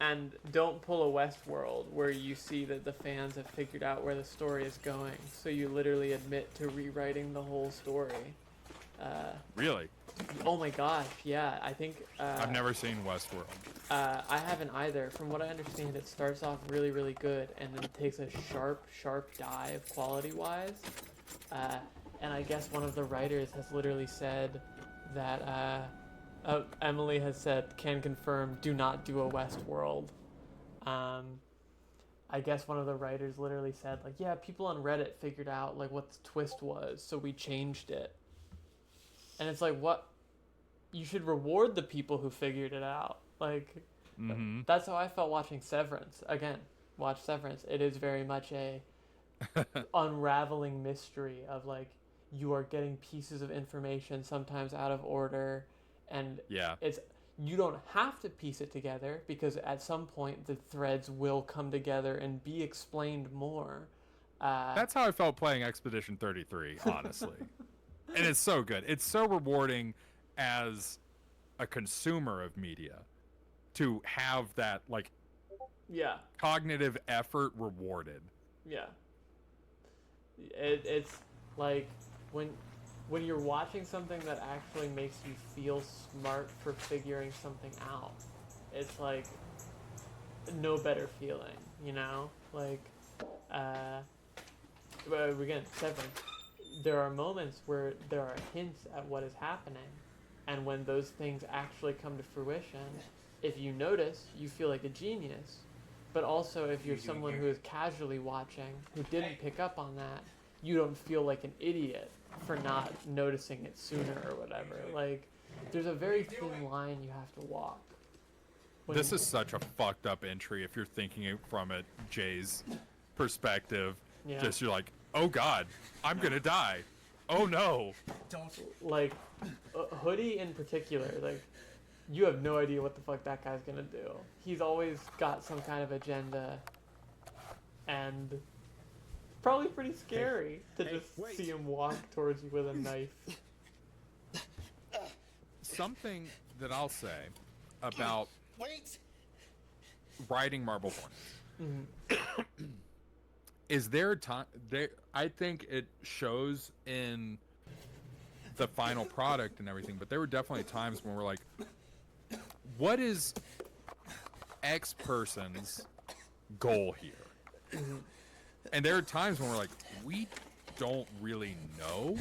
And don't pull a Westworld where you see that the fans have figured out where the story is going, so you literally admit to rewriting the whole story. Really? Oh my gosh, yeah. I think I've never seen Westworld. I haven't either. From what I understand, it starts off really, really good, and then it takes a sharp dive quality-wise. And I guess one of the writers has literally said that Emily has said, can confirm, do not do a Westworld. I guess one of the writers literally said, like, yeah, people on Reddit figured out, like, what the twist was, so we changed it. And it's like, what? You should reward the people who figured it out. Like, that's how I felt watching Severance. Again, watch Severance. It is very much a unraveling mystery of, like, you are getting pieces of information, sometimes out of order, and it's, you don't have to piece it together, because at some point the threads will come together and be explained more. That's how I felt playing Expedition 33, honestly. And it's so good. It's so rewarding as a consumer of media to have that, like, cognitive effort rewarded. Yeah. It's like when you're watching something that actually makes you feel smart for figuring something out, it's like no better feeling, you know? Like, but again, Severance, there are moments where there are hints at what is happening, and when those things actually come to fruition, if you notice, you feel like a genius. But also, if you're someone who is casually watching, who didn't pick up on that, you don't feel like an idiot for not noticing it sooner or whatever. Like, there's a very thin line you have to walk. This is such a fucked up entry if you're thinking it from a Jay's perspective. Yeah. Just, you're like, oh god, I'm gonna die. Oh no. Don't. Like, Hoodie in particular, like, you have no idea what the fuck that guy's gonna do. He's always got some kind of agenda, and probably pretty scary to just see him walk towards you with a knife. Something that I'll say about writing Marble Hornets, is there a time there? I think it shows in the final product and everything, but there were definitely times when we're like, what is X person's goal here? And there are times when we're like, we don't really know.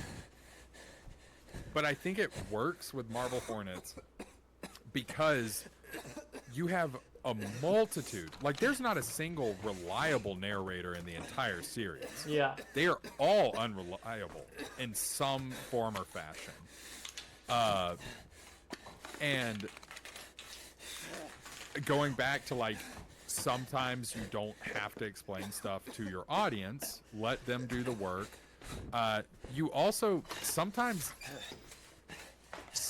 But I think it works with Marble Hornets because you have a multitude. Like, there's not a single reliable narrator in the entire series. Yeah. They are all unreliable in some form or fashion. And going back to, like, sometimes you don't have to explain stuff to your audience. Let them do the work. You also sometimes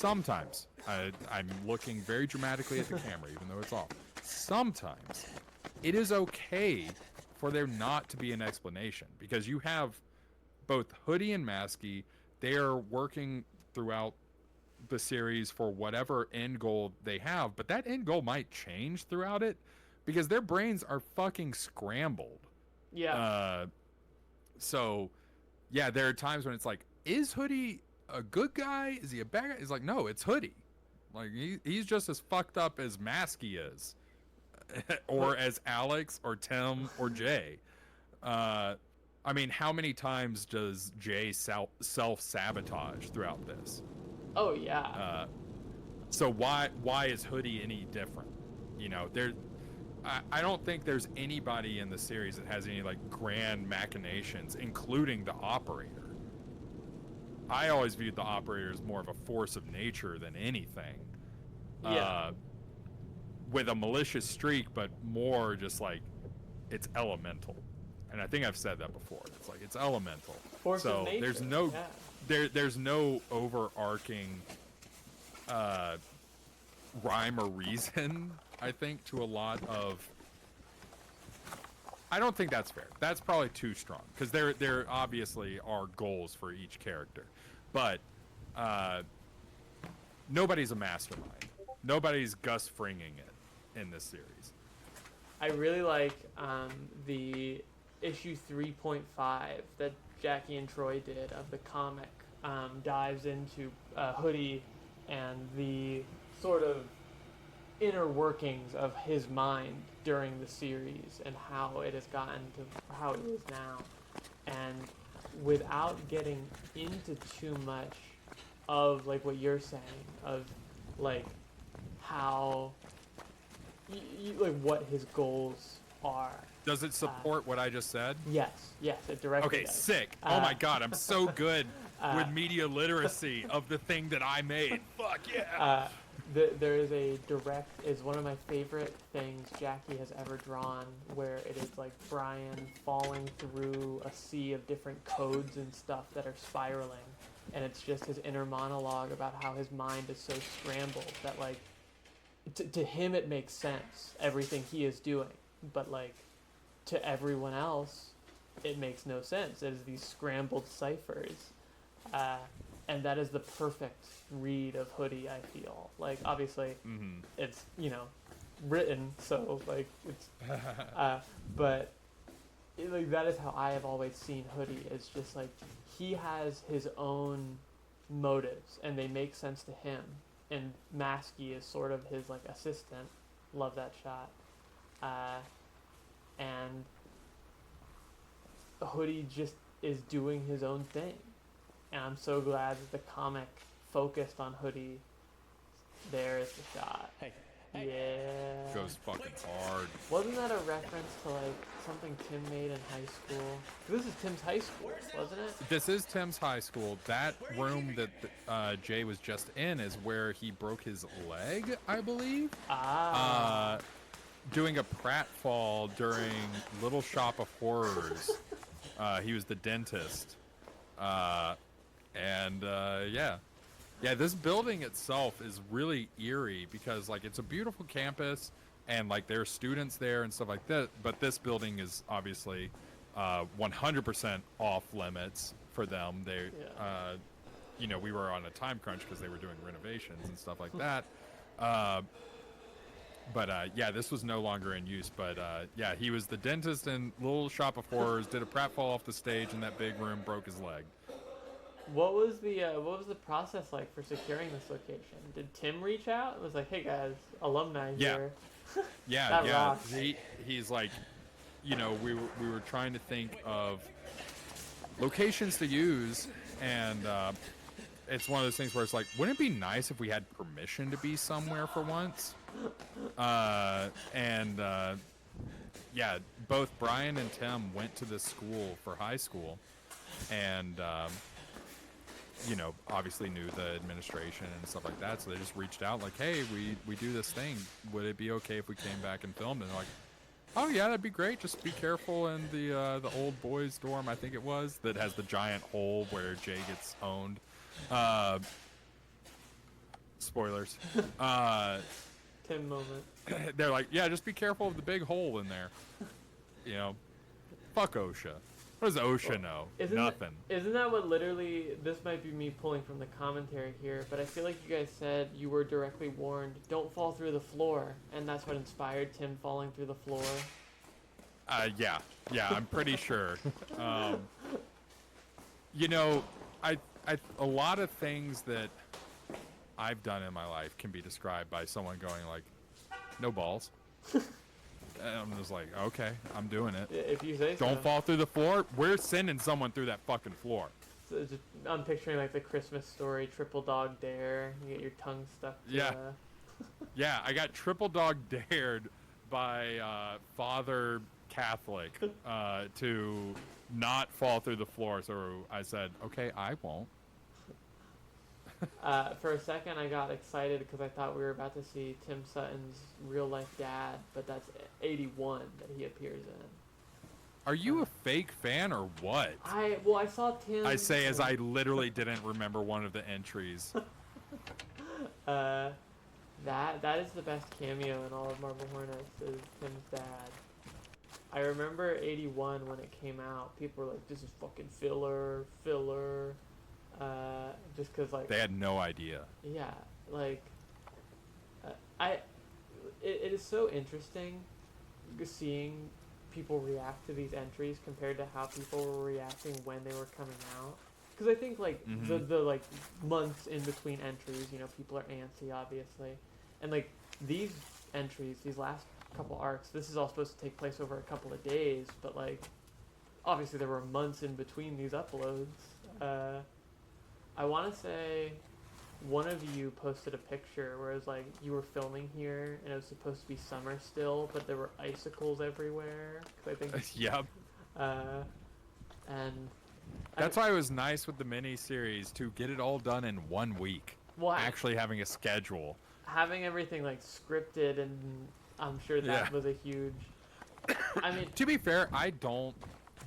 I'm looking very dramatically at the camera, even though it's off. Sometimes it is okay for there not to be an explanation, because you have both Hoodie and Maskey. They are working throughout the series for whatever end goal they have, but that end goal might change throughout it because their brains are fucking scrambled. Yeah. So yeah, there are times when it's like, is Hoodie a good guy? Is he a bad guy? It's like, no, it's Hoodie. Like, he's just as fucked up as Maskey is. Or as Alex or Tim or Jay. I mean, how many times does Jay self-sabotage throughout this? Oh, yeah. So why is Hoodie any different? You know, I don't think there's anybody in the series that has any, like, grand machinations, including the Operator. I always viewed the Operator as more of a force of nature than anything. Yeah. With a malicious streak, but more just like, it's elemental. And I think I've said that before. It's like, it's elemental. Force of nature. There's no yeah. there's no overarching rhyme or reason, I think, to a lot of... I don't think that's fair. That's probably too strong, because there obviously are goals for each character. But nobody's a mastermind. Nobody's Gus Fringing it in this series. I really like the issue 3.5 that Jackie and Troy did of the comic. Dives into Hoodie and the sort of inner workings of his mind during the series and how it has gotten to how it is now. And without getting into too much of, like, what you're saying, of, like, how, like, what his goals are. Does it support what I just said? Yes, it directly Okay, does. sick. Oh my god, I'm so good with media literacy of the thing that I made. Fuck yeah. There is is one of my favorite things Jackie has ever drawn, where it is like Brian falling through a sea of different codes and stuff that are spiraling, and it's just his inner monologue about how his mind is so scrambled that, like, to him it makes sense, everything he is doing, but, like, to everyone else it makes no sense. It is these scrambled ciphers, and that is the perfect read of Hoodie, I feel. Like, obviously, it's, you know, written, so, like, it's, but, like, that is how I have always seen Hoodie. It's just, like, he has his own motives, and they make sense to him, and Maskey is sort of his, like, assistant. Love that shot. And Hoodie just is doing his own thing. And I'm so glad that the comic focused on Hoodie. There is the shot. Hey. Yeah. Goes fucking hard. Wasn't that a reference to, like, something Tim made in high school? This is Tim's high school, wasn't it? This is Tim's high school. That room that Jay was just in is where he broke his leg, I believe. Doing a pratfall during Little Shop of Horrors. He was the dentist. Yeah, this building itself is really eerie because, like, it's a beautiful campus and, like, there are students there and stuff like that, but this building is obviously 100% off limits for them. They you know, we were on a time crunch because they were doing renovations and stuff like that. But yeah, this was no longer in use. But yeah, he was the dentist in Little Shop of Horrors. Did a pratfall off the stage in that big room, broke his leg. What was the process like for securing this location? Did Tim reach out? It was like, hey guys, alumni here. Yeah, That yeah. rocks. He's like, you know, we were trying to think of locations to use, and it's one of those things where it's like, wouldn't it be nice if we had permission to be somewhere for once? Yeah, both Brian and Tim went to this school for high school, and you know, obviously knew the administration and stuff like that, so they just reached out like, hey, we do this thing, would it be okay if we came back and filmed? And they're like, oh yeah, that'd be great, just be careful in the old boys dorm, I think it was, that has the giant hole where Jay gets owned. Spoilers. Tim moment. They're like, yeah, just be careful of the big hole in there. You know, fuck OSHA. What does OSHA know? Nothing. Isn't that what literally, this might be me pulling from the commentary here, but I feel like you guys said you were directly warned, don't fall through the floor, and that's what inspired Tim falling through the floor? Yeah, I'm pretty sure. You know, a lot of things that I've done in my life can be described by someone going like, no balls. And I'm just like, okay, I'm doing it. If you say so. Don't fall through the floor. We're sending someone through that fucking floor. So just, I'm picturing like the Christmas Story, triple dog dare. You get your tongue stuck to, Yeah. Yeah, I got triple dog dared by Father Catholic to not fall through the floor. So I said, okay, I won't. For a second, I got excited because I thought we were about to see Tim Sutton's real life dad, but that's 81 that he appears in. Are you a fake fan or what? I saw Tim. I say as I literally didn't remember one of the entries. That is the best cameo in all of Marble Hornets is Tim's dad. I remember 81 when it came out. People were like, "This is fucking filler." Just because like They had no idea. yeah, like it is so interesting seeing people react to these entries compared to how people were reacting when they were coming out. Because I think like the like months in between entries, you know, people are antsy obviously, and like these entries, these last couple arcs, this is all supposed to take place over a couple of days, but like obviously there were months in between these uploads. I want to say one of you posted a picture where it was like you were filming here and it was supposed to be summer still, but there were icicles everywhere. 'Cause I think. Yep. And. That's why it was nice with the mini-series to get it all done in 1 week. Well, actually having a schedule. Having everything like scripted, and I'm sure that was a huge. I mean, to be fair, I don't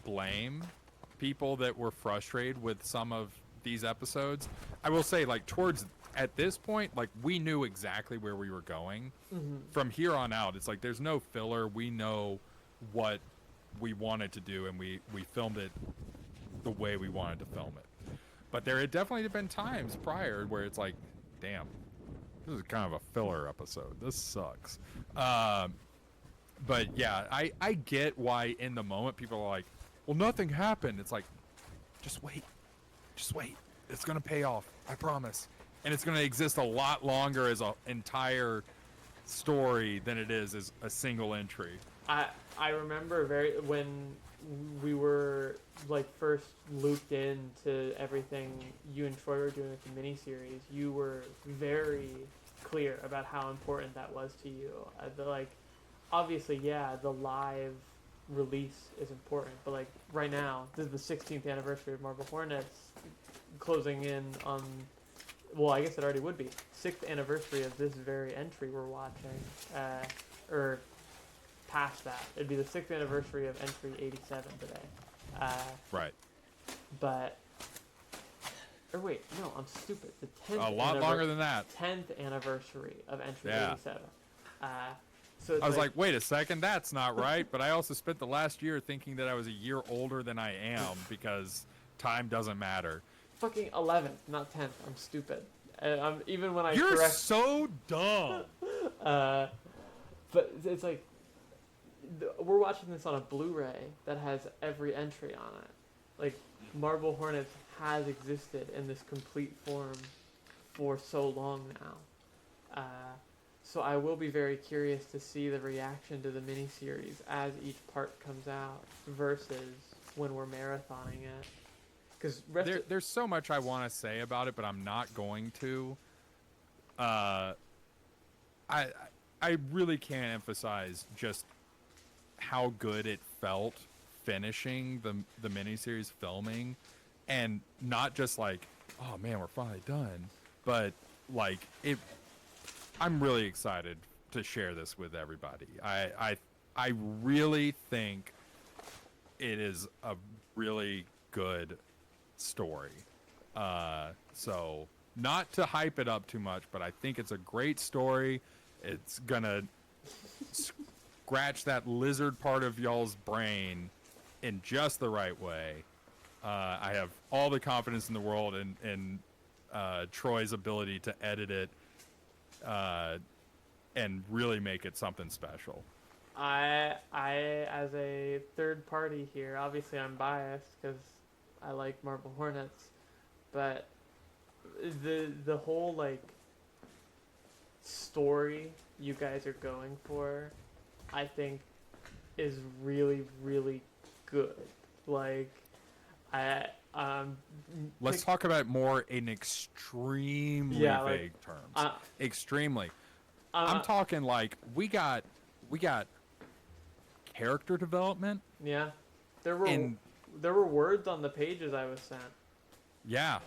blame people that were frustrated with some of these episodes. I will say, like, at this point, like, we knew exactly where we were going. From here on out, it's like there's no filler. We know what we wanted to do, and we filmed it the way we wanted to film it. But there had definitely been times prior where it's like, damn, this is kind of a filler episode. This sucks. But yeah, I get why in the moment people are like, well, nothing happened. It's like, just wait. It's going to pay off. I promise. And it's going to exist a lot longer as an entire story than it is as a single entry. I remember when we were like first looped into everything you and Troy were doing with the miniseries, you were very clear about how important that was to you. Obviously, yeah, the live release is important, but like right now, this is the 16th anniversary of Marble Hornets, closing in on, well, I guess it already would be 6th anniversary of this very entry we're watching, or past that. It'd be the 6th anniversary of entry 87 today. Right. But, or wait, no, I'm stupid. The 10th. A lot longer than that. 10th anniversary of entry 87. So I was like, wait a second, that's not right. But I also spent the last year thinking that I was a year older than I am because time doesn't matter. Fucking 11th, not 10th. I'm stupid. Even when I You're correct. so dumb. but it's like we're watching this on a Blu-ray that has every entry on it. Like Marble Hornets has existed in this complete form for so long now. So I will be very curious to see the reaction to the miniseries as each part comes out versus when we're marathoning it. Because there's so much I want to say about it, but I'm not going to. I really can't emphasize just how good it felt finishing the miniseries filming, and not just like, oh man, we're finally done, but like it. I'm really excited to share this with everybody. I really think it is a really good story. So not to hype it up too much, but I think it's a great story. It's gonna scratch that lizard part of y'all's brain in just the right way. I have all the confidence in the world in Troy's ability to edit it and really make it something special. I as a third party here, obviously I'm biased because I like Marble Hornets, but the whole like story you guys are going for, I think, is really, really good. Like, let's talk about it more in extremely vague terms. Extremely. I'm talking like we got character development. Yeah, there were words on the pages I was sent. Yeah,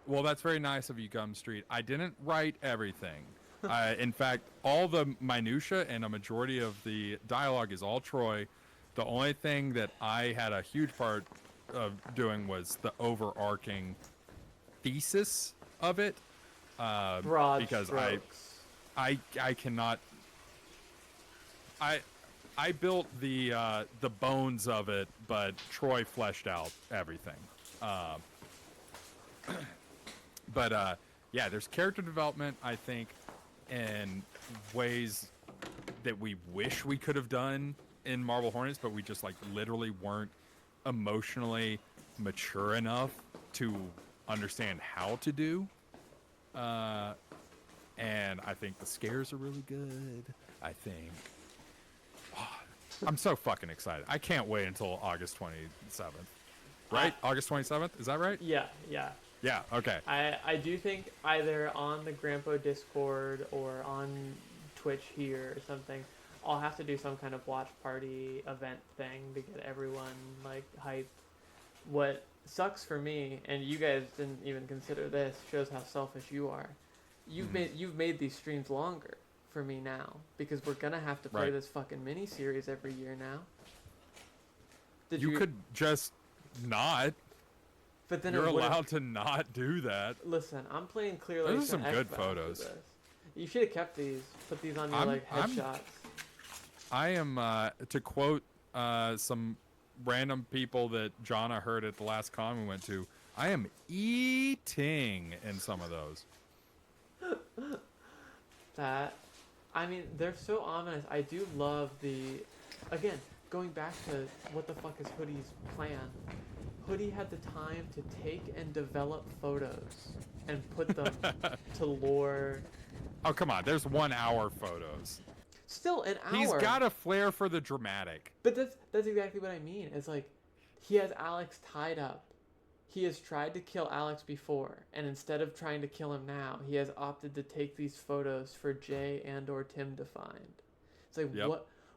well, that's very nice of you, Gum Street. I didn't write everything. In fact, all the minutia and a majority of the dialogue is all Troy. The only thing that I had a huge part of doing was the overarching thesis of it. Broad because strokes. I cannot. I built the bones of it, but Troy fleshed out everything. But yeah, there's character development, I think, in ways that we wish we could have done in Marble Hornets, but we just like literally weren't emotionally mature enough to understand how to do. And I think the scares are really good. I think. I'm so fucking excited. I can't wait until August 27th. Right? August 27th? Is that right? Yeah. Yeah, okay. I do think either on the Grandpa Discord or on Twitch here or something, I'll have to do some kind of watch party event thing to get everyone like hyped. What sucks for me, and you guys didn't even consider this, shows how selfish you are. You've made these streams longer for me now because we're gonna have to play this fucking mini series every year now. You could just not. But then you're allowed to not do that. Listen, I'm playing Clear Lake. Those are some good photos. You should have kept these. Put these on your headshots. I am to quote some random people that Jonna heard at the last con we went to. I am eating in some of those. I mean, they're so ominous. I do love again, going back to what the fuck is Hoodie's plan. Hoodie had the time to take and develop photos and put them to lore. Oh, come on. There's 1 hour photos. Still an hour. He's got a flair for the dramatic. But that's exactly what I mean. It's like he has Alex tied up. He has tried to kill Alex before, and instead of trying to kill him now, he has opted to take these photos for Jay and or Tim to find. It's like,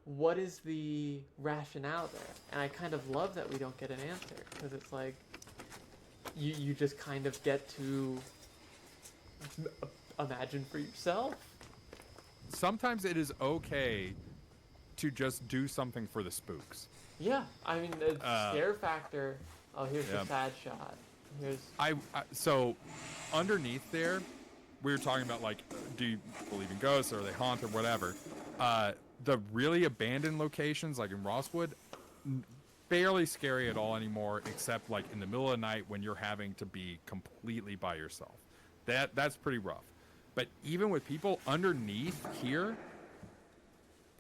what is the rationale there? And I kind of love that we don't get an answer, because it's like you just kind of get to imagine for yourself. Sometimes it is okay to just do something for the spooks. Yeah, I mean, the scare factor. Oh, here's the sad shot. So underneath there, we were talking about like, do you believe in ghosts or are they haunt or whatever? The really abandoned locations, like in Rosswood, barely scary at all anymore, except like in the middle of the night when you're having to be completely by yourself. That's pretty rough. But even with people underneath here,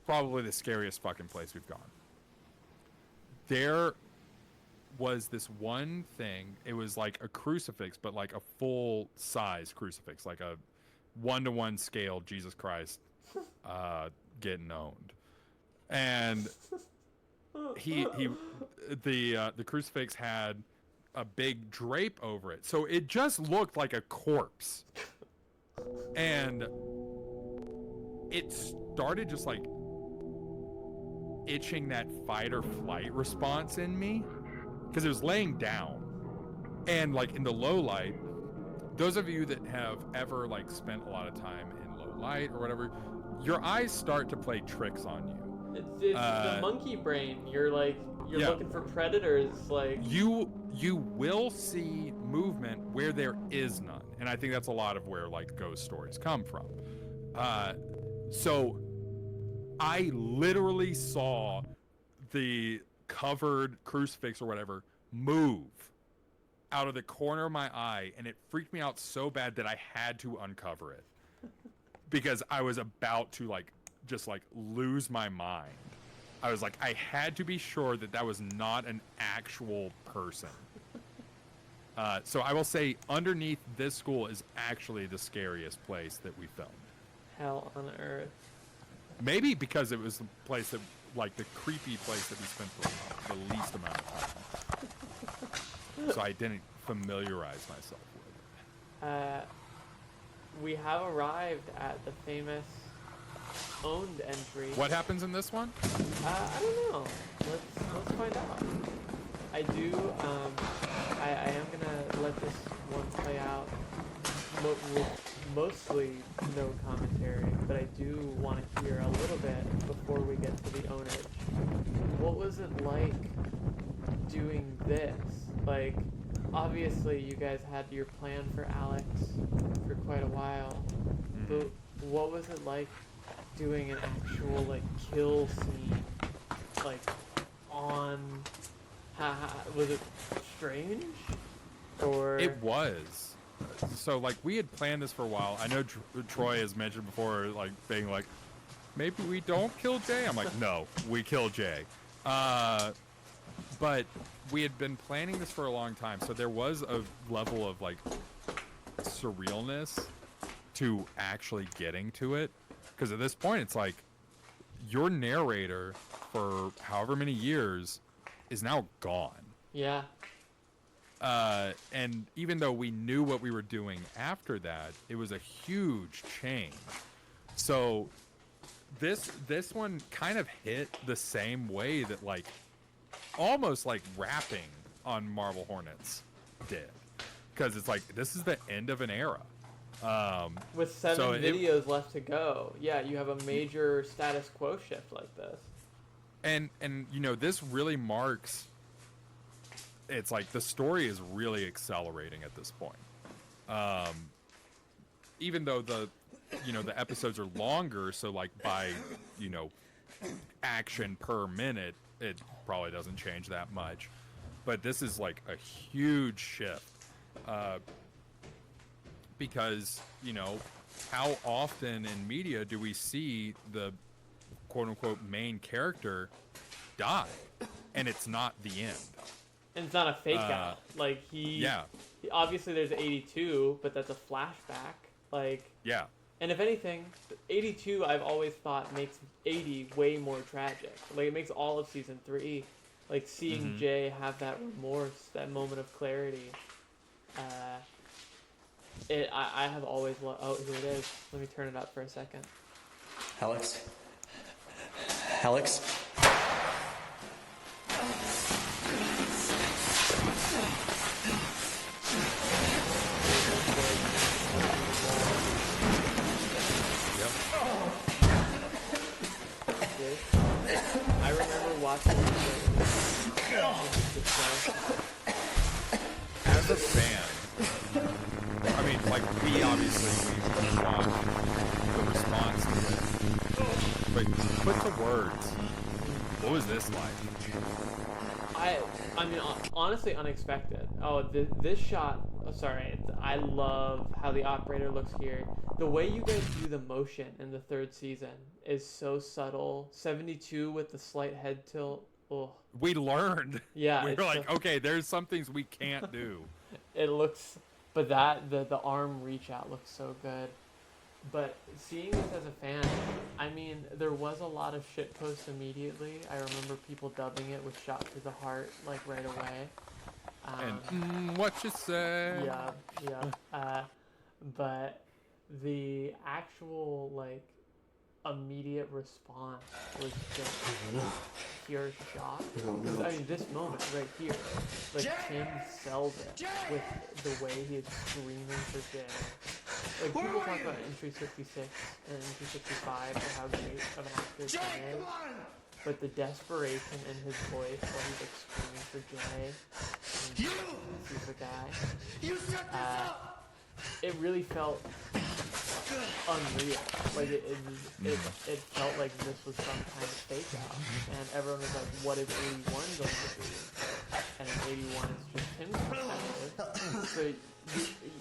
probably the scariest fucking place we've gone. There was this one thing. It was like a crucifix, but like a full-size crucifix, like a 1-to-1 scale Jesus Christ getting owned. And the crucifix had a big drape over it, so it just looked like a corpse. And it started just like itching that fight or flight response in me, because it was laying down. And like in the low light, those of you that have ever like spent a lot of time in low light or whatever, your eyes start to play tricks on you. It's the monkey brain. You're looking for predators. Like you will see movement where there is none, and I think that's a lot of where like ghost stories come from. So I literally saw the covered crucifix or whatever move out of the corner of my eye, and it freaked me out so bad that I had to uncover it because I was about to just lose my mind. I was like, I had to be sure that was not an actual person. So I will say underneath this school is actually the scariest place that we filmed. Hell on earth. Maybe because it was the place that, the creepy place that we spent the least amount of time. So I didn't familiarize myself with it. We have arrived at the famous owned entry. What happens in this one? I don't know. Let's find out. I do. I am gonna let this one play out with mostly no commentary, but I do want to hear a little bit before we get to the ownage. What was it like doing this? Like, obviously you guys had your plan for Alex for quite a while, but what was it like doing an actual kill scene on was it strange or it was? So we had planned this for a while. I know Troy has mentioned before being maybe we don't kill Jay. I'm like, no, we kill Jay. But we had been planning this for a long time, so there was a level of surrealness to actually getting to it, because at this point it's your narrator for however many years is now gone. Yeah. And even though we knew what we were doing after that, it was a huge change. So this one kind of hit the same way that almost rapping on Marble Hornets did, because it's this is the end of an era. With 7 videos left to go, yeah, you have a major status quo shift like this. And this really marks. It's the story is really accelerating at this point. Even though the episodes are longer, so by action per minute, it probably doesn't change that much. But this is a huge shift. Because, how often in media do we see the quote-unquote main character die? And it's not the end. And it's not a fake out. Obviously there's 82, but that's a flashback. Yeah. And if anything, 82 I've always thought makes 80 way more tragic. It makes all of season 3. Seeing Jay have that remorse, that moment of clarity. I have always loved. Oh, here it is. Let me turn it up for a second. Alex. I remember watching as a fan, I mean, we obviously we watched the response to it, but put to words, what was this like? I mean, honestly, unexpected. Oh, this shot. Oh, sorry, I love how the operator looks here. the way you guys do the motion in the third season is so subtle. 72 with the slight head tilt. Oh, We learned. yeah. We it's were like, so- okay, there's some things we can't do. It looks, but the arm reach out looks so good. But seeing this as a fan, I mean, there was a lot of shit posts immediately. I remember people dubbing it with "shot through the heart" like right away. And what you say? Yeah. But the actual like immediate response was just pure shock. 'Cause, I mean, this moment right here, like Tim sells it with the way he is screaming for Jay. Like people talk about entry 66 and entry 65 and how great of an actor Tim is, but the desperation in his voice while he's like screaming for Jay, and he's the guy. It really felt unreal. Like it felt like this was some kind of fake out, and everyone was like, "What is 81 going to be?" And 81 is just Tim's perspective. So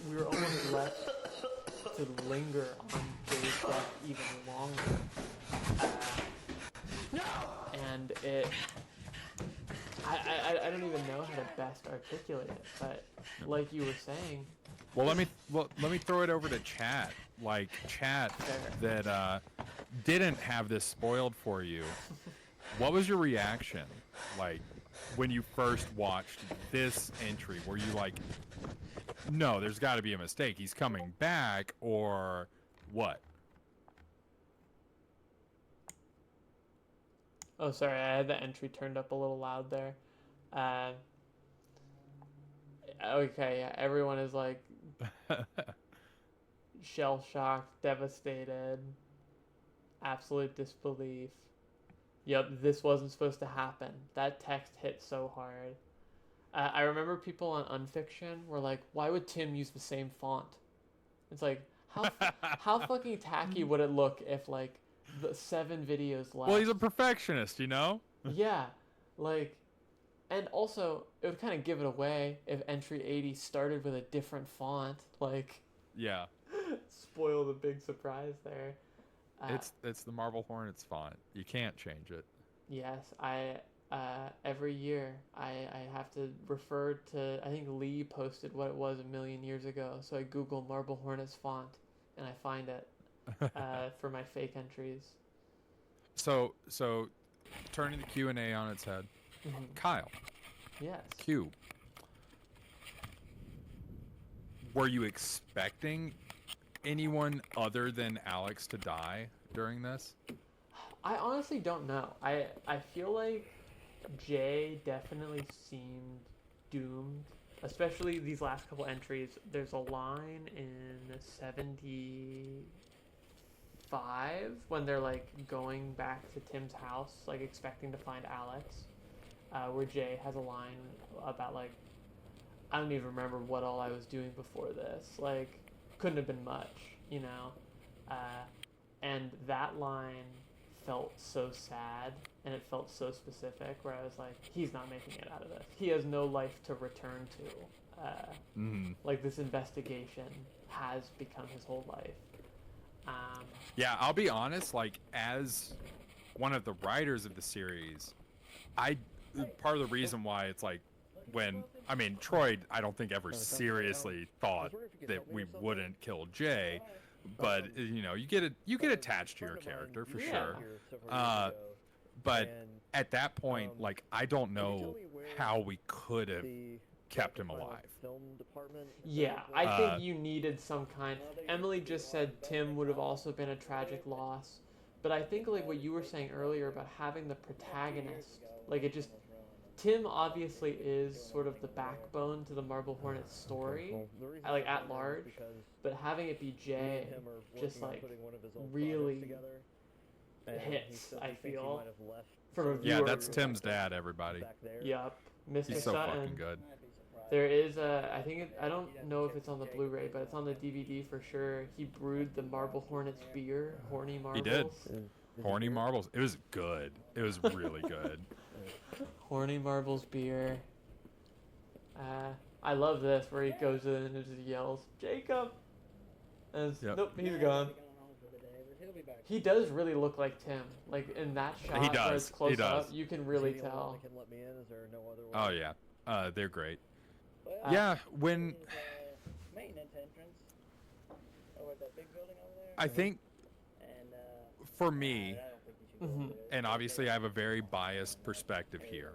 we were almost left to linger on Jay's death even longer. And it, I don't even know how to best articulate it, but like you were saying. Well, let me throw it over to chat. Like chat that didn't have this spoiled for you. What was your reaction, like, when you first watched this entry? Were you like, no, there's got to be a mistake. He's coming back, or what? Oh, sorry, I had the entry turned up a little loud there. Okay, yeah, everyone is like shell-shocked, devastated, absolute disbelief. Yep, this wasn't supposed to happen. That text hit so hard. I remember people on Unfiction were like, why would Tim use the same font? It's like, how fucking tacky would it look if, like, the 7 videos left? Well, he's a perfectionist, you know? Yeah, like, and also, it would kind of give it away if entry 80 started with a different font. Like, yeah. Spoil the big surprise there. It's the Marble Hornets font. You can't change it. Yes, every year I have to refer to, I think Lee posted what it was a million years ago, so I Google Marble Hornets font and I find it for my fake entries. So turning the Q&A on its head, Kyle. Yes. Q. Were you expecting anyone other than Alex to die during this? I honestly don't know. I feel like Jay definitely seemed doomed, especially these last couple entries. There's a line in 75 when they're like going back to Tim's house, like expecting to find Alex, where Jay has a line about like, I don't even remember what all I was doing before this. Like, couldn't have been much, you know? And that line felt so sad, and it felt so specific, where I was like, he's not making it out of this. He has no life to return to. Like, this investigation has become his whole life. Yeah, I'll be honest, like, as one of the writers of the series, part of the reason why it's like, Troy, I don't think ever seriously thought that we wouldn't kill Jay, but you know, you get attached to your character for sure. But at that point, like, I don't know how we could have kept him alive. Yeah, I think you needed some kind. Emily just said Tim would have also been a tragic loss, but I think like what you were saying earlier about having the protagonist, like it just. Tim obviously is sort of the backbone to the Marble Hornets story, like at large, but having it be Jay just like really hits, I feel, from a viewer. Yeah, that's Tim's dad, everybody. Yup, Mr. He's so Sutton. fucking good. There is I don't know if it's on the Blu-ray, but it's on the DVD for sure. He brewed the Marble Hornets beer, Horny Marbles. He did. Horny Marbles. It was good. It was really good. Horny Marbles beer. I love this where he goes in and just yells, Jacob! Yep. Nope, he's gone. He does really look like Tim. Like in that shot He where does. it's close He does. up, you can really tell. Oh yeah, they're great. Yeah, when I think for me, and obviously I have a very biased perspective here,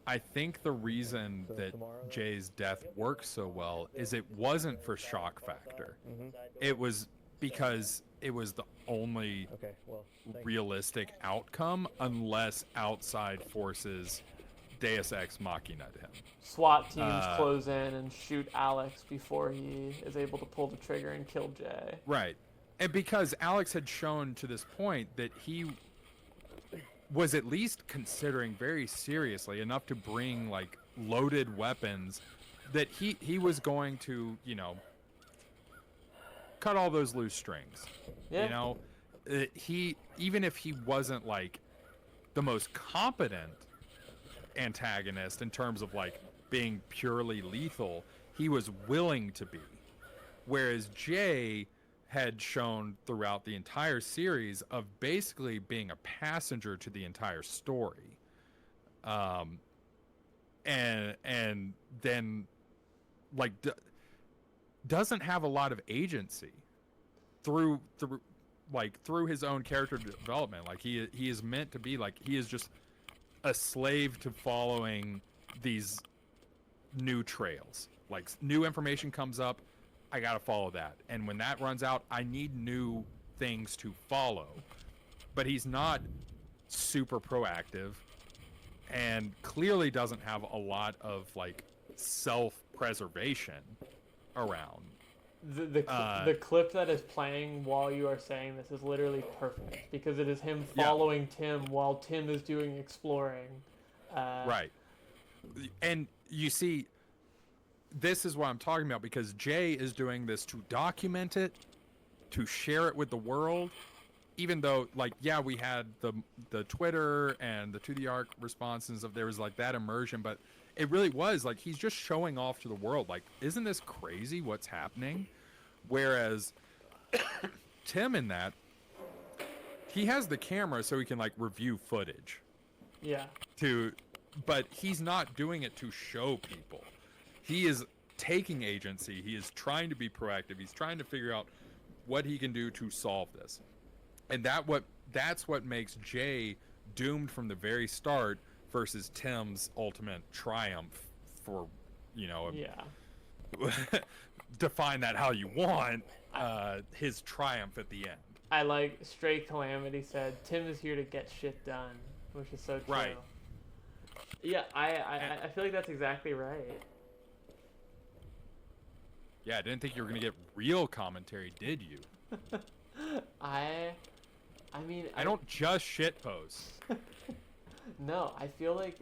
I think the reason that Jay's death works so well is it wasn't for shock factor. It was because it was the only realistic outcome unless outside forces Deus Ex Machina him. SWAT teams close in and shoot Alex before he is able to pull the trigger and kill Jay. Right. And because Alex had shown to this point that he was at least considering very seriously enough to bring like loaded weapons, that he was going to, you know, cut all those loose strings. Yeah. You know, he, even if he wasn't like the most competent antagonist in terms of like being purely lethal, he was willing to be. Whereas Jay had shown throughout the entire series of basically being a passenger to the entire story. And then like doesn't have a lot of agency through his own character development. Like he is meant to be like, he is just a slave to following these new trails. Like new information comes up, I gotta follow that, and when that runs out, I need new things to follow. But he's not super proactive, and clearly doesn't have a lot of like self-preservation around. The clip that is playing while you are saying this is literally perfect, because it is him following Tim while Tim is doing exploring. Right. And you see, this is what I'm talking about, because Jay is doing this to document it, to share it with the world, even though, like, yeah, we had the Twitter and the To The Arc responses of there was like that immersion, but it really was like he's just showing off to the world, like, isn't this crazy what's happening? Whereas Tim in that, he has the camera so he can like review footage. Yeah. But he's not doing it to show people. He is taking agency. He is trying to be proactive. He's trying to figure out what he can do to solve this. And that's what makes Jay doomed from the very start versus Tim's ultimate triumph for, you know, define that how you want, his triumph at the end. I like Stray Calamity said, Tim is here to get shit done, which is so true. Right. Yeah, I feel like that's exactly right. Yeah, I didn't think you were going to get real commentary, did you? I mean... I don't just shitpost. No, I feel like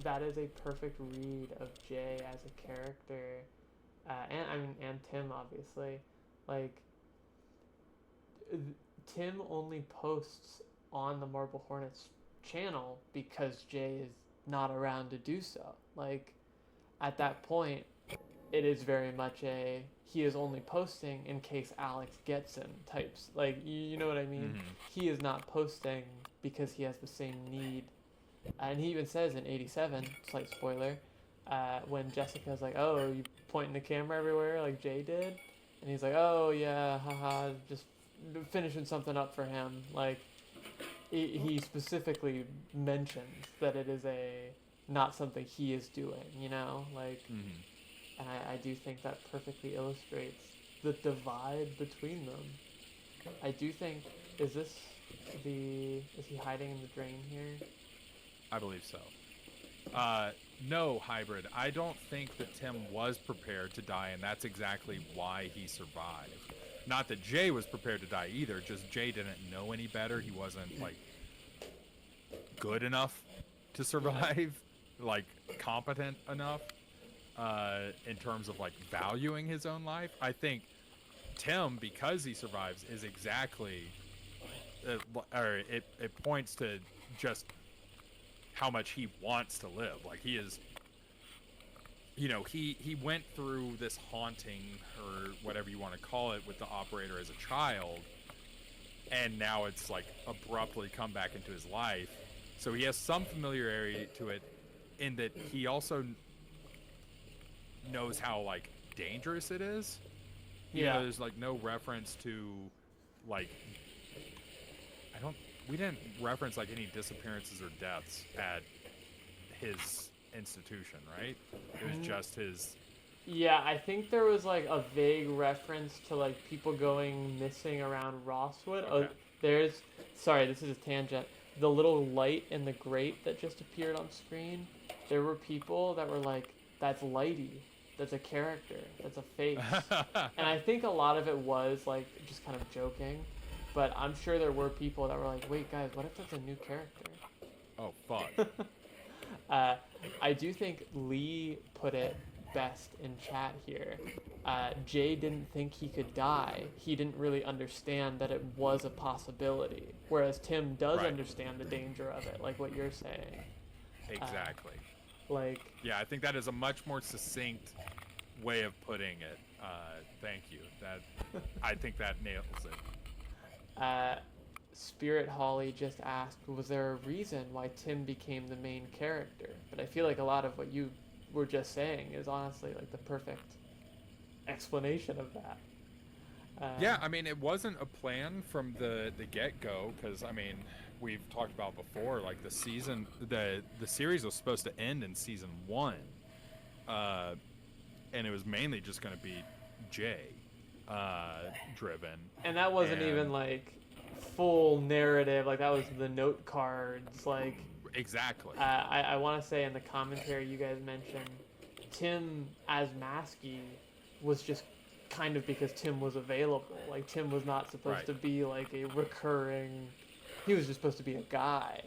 that is a perfect read of Jay as a character. And Tim, obviously. Like, Tim only posts on the Marble Hornets channel because Jay is not around to do so. Like, at that point, it is very much he is only posting in case Alex gets him types. Like, you know what I mean? Mm-hmm. He is not posting because he has the same need. And he even says in 87, slight spoiler, when Jessica's like, oh, you pointing the camera everywhere like Jay did? And he's like, oh, yeah, haha, just finishing something up for him. Like, he specifically mentions that it is not something he is doing, you know? Like, and I do think that perfectly illustrates the divide between them. I do think, is he hiding in the drain here? I believe so. No, Hybrid. I don't think that Tim was prepared to die, and that's exactly why he survived. Not that Jay was prepared to die either, just Jay didn't know any better. He wasn't, like, good enough to survive, like, competent enough, in terms of, like, valuing his own life. I think Tim, because he survives, is exactly, it points to just how much he wants to live. Like, you know, he went through this haunting or whatever you want to call it with the operator as a child, and now it's like abruptly come back into his life. So he has some familiarity to it, in that he also knows how like dangerous it is. You know, there's like no reference to like we didn't reference like any disappearances or deaths at his institution, right? It was just his. Yeah, I think there was like a vague reference to like people going missing around Rosswood. Okay. Sorry, this is a tangent. The little light in the grate that just appeared on screen, there were people that were like, that's Lighty, that's a character, that's a face. And I think a lot of it was like just kind of joking, but I'm sure there were people that were like, wait guys, what if that's a new character? Oh, fuck. I do think Lee put it best in chat here. Jay didn't think he could die. He didn't really understand that it was a possibility. Whereas Tim does understand the danger of it, like what you're saying. Exactly. Yeah, I think that is a much more succinct way of putting it. Thank you. I think that nails it. Spirit Holly just asked, was there a reason why Tim became the main character? But I feel like a lot of what you were just saying is honestly like the perfect explanation of that. Yeah, I mean, it wasn't a plan from the get-go, because I mean, we've talked about before, like the series was supposed to end in season 1, and it was mainly just going to be Jay driven, and that wasn't even like full narrative, like that was the note cards, like exactly. I want to say in the commentary you guys mentioned Tim as Maskey was just kind of because Tim was available. Like Tim was not supposed to be like a recurring, he was just supposed to be a guy.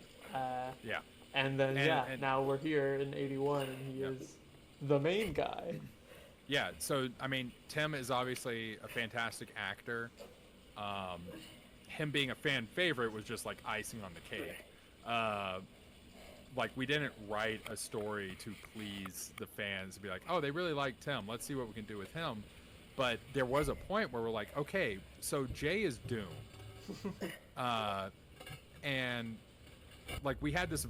And then and now we're here in 81 and he is the main guy. Yeah, so I mean, Tim is obviously a fantastic actor. Him being a fan favorite was just like icing on the cake. Like, we didn't write a story to please the fans, to be like, oh, they really like Tim, let's see what we can do with him. But there was a point where we're like, okay, so Jay is doomed. And like, we had this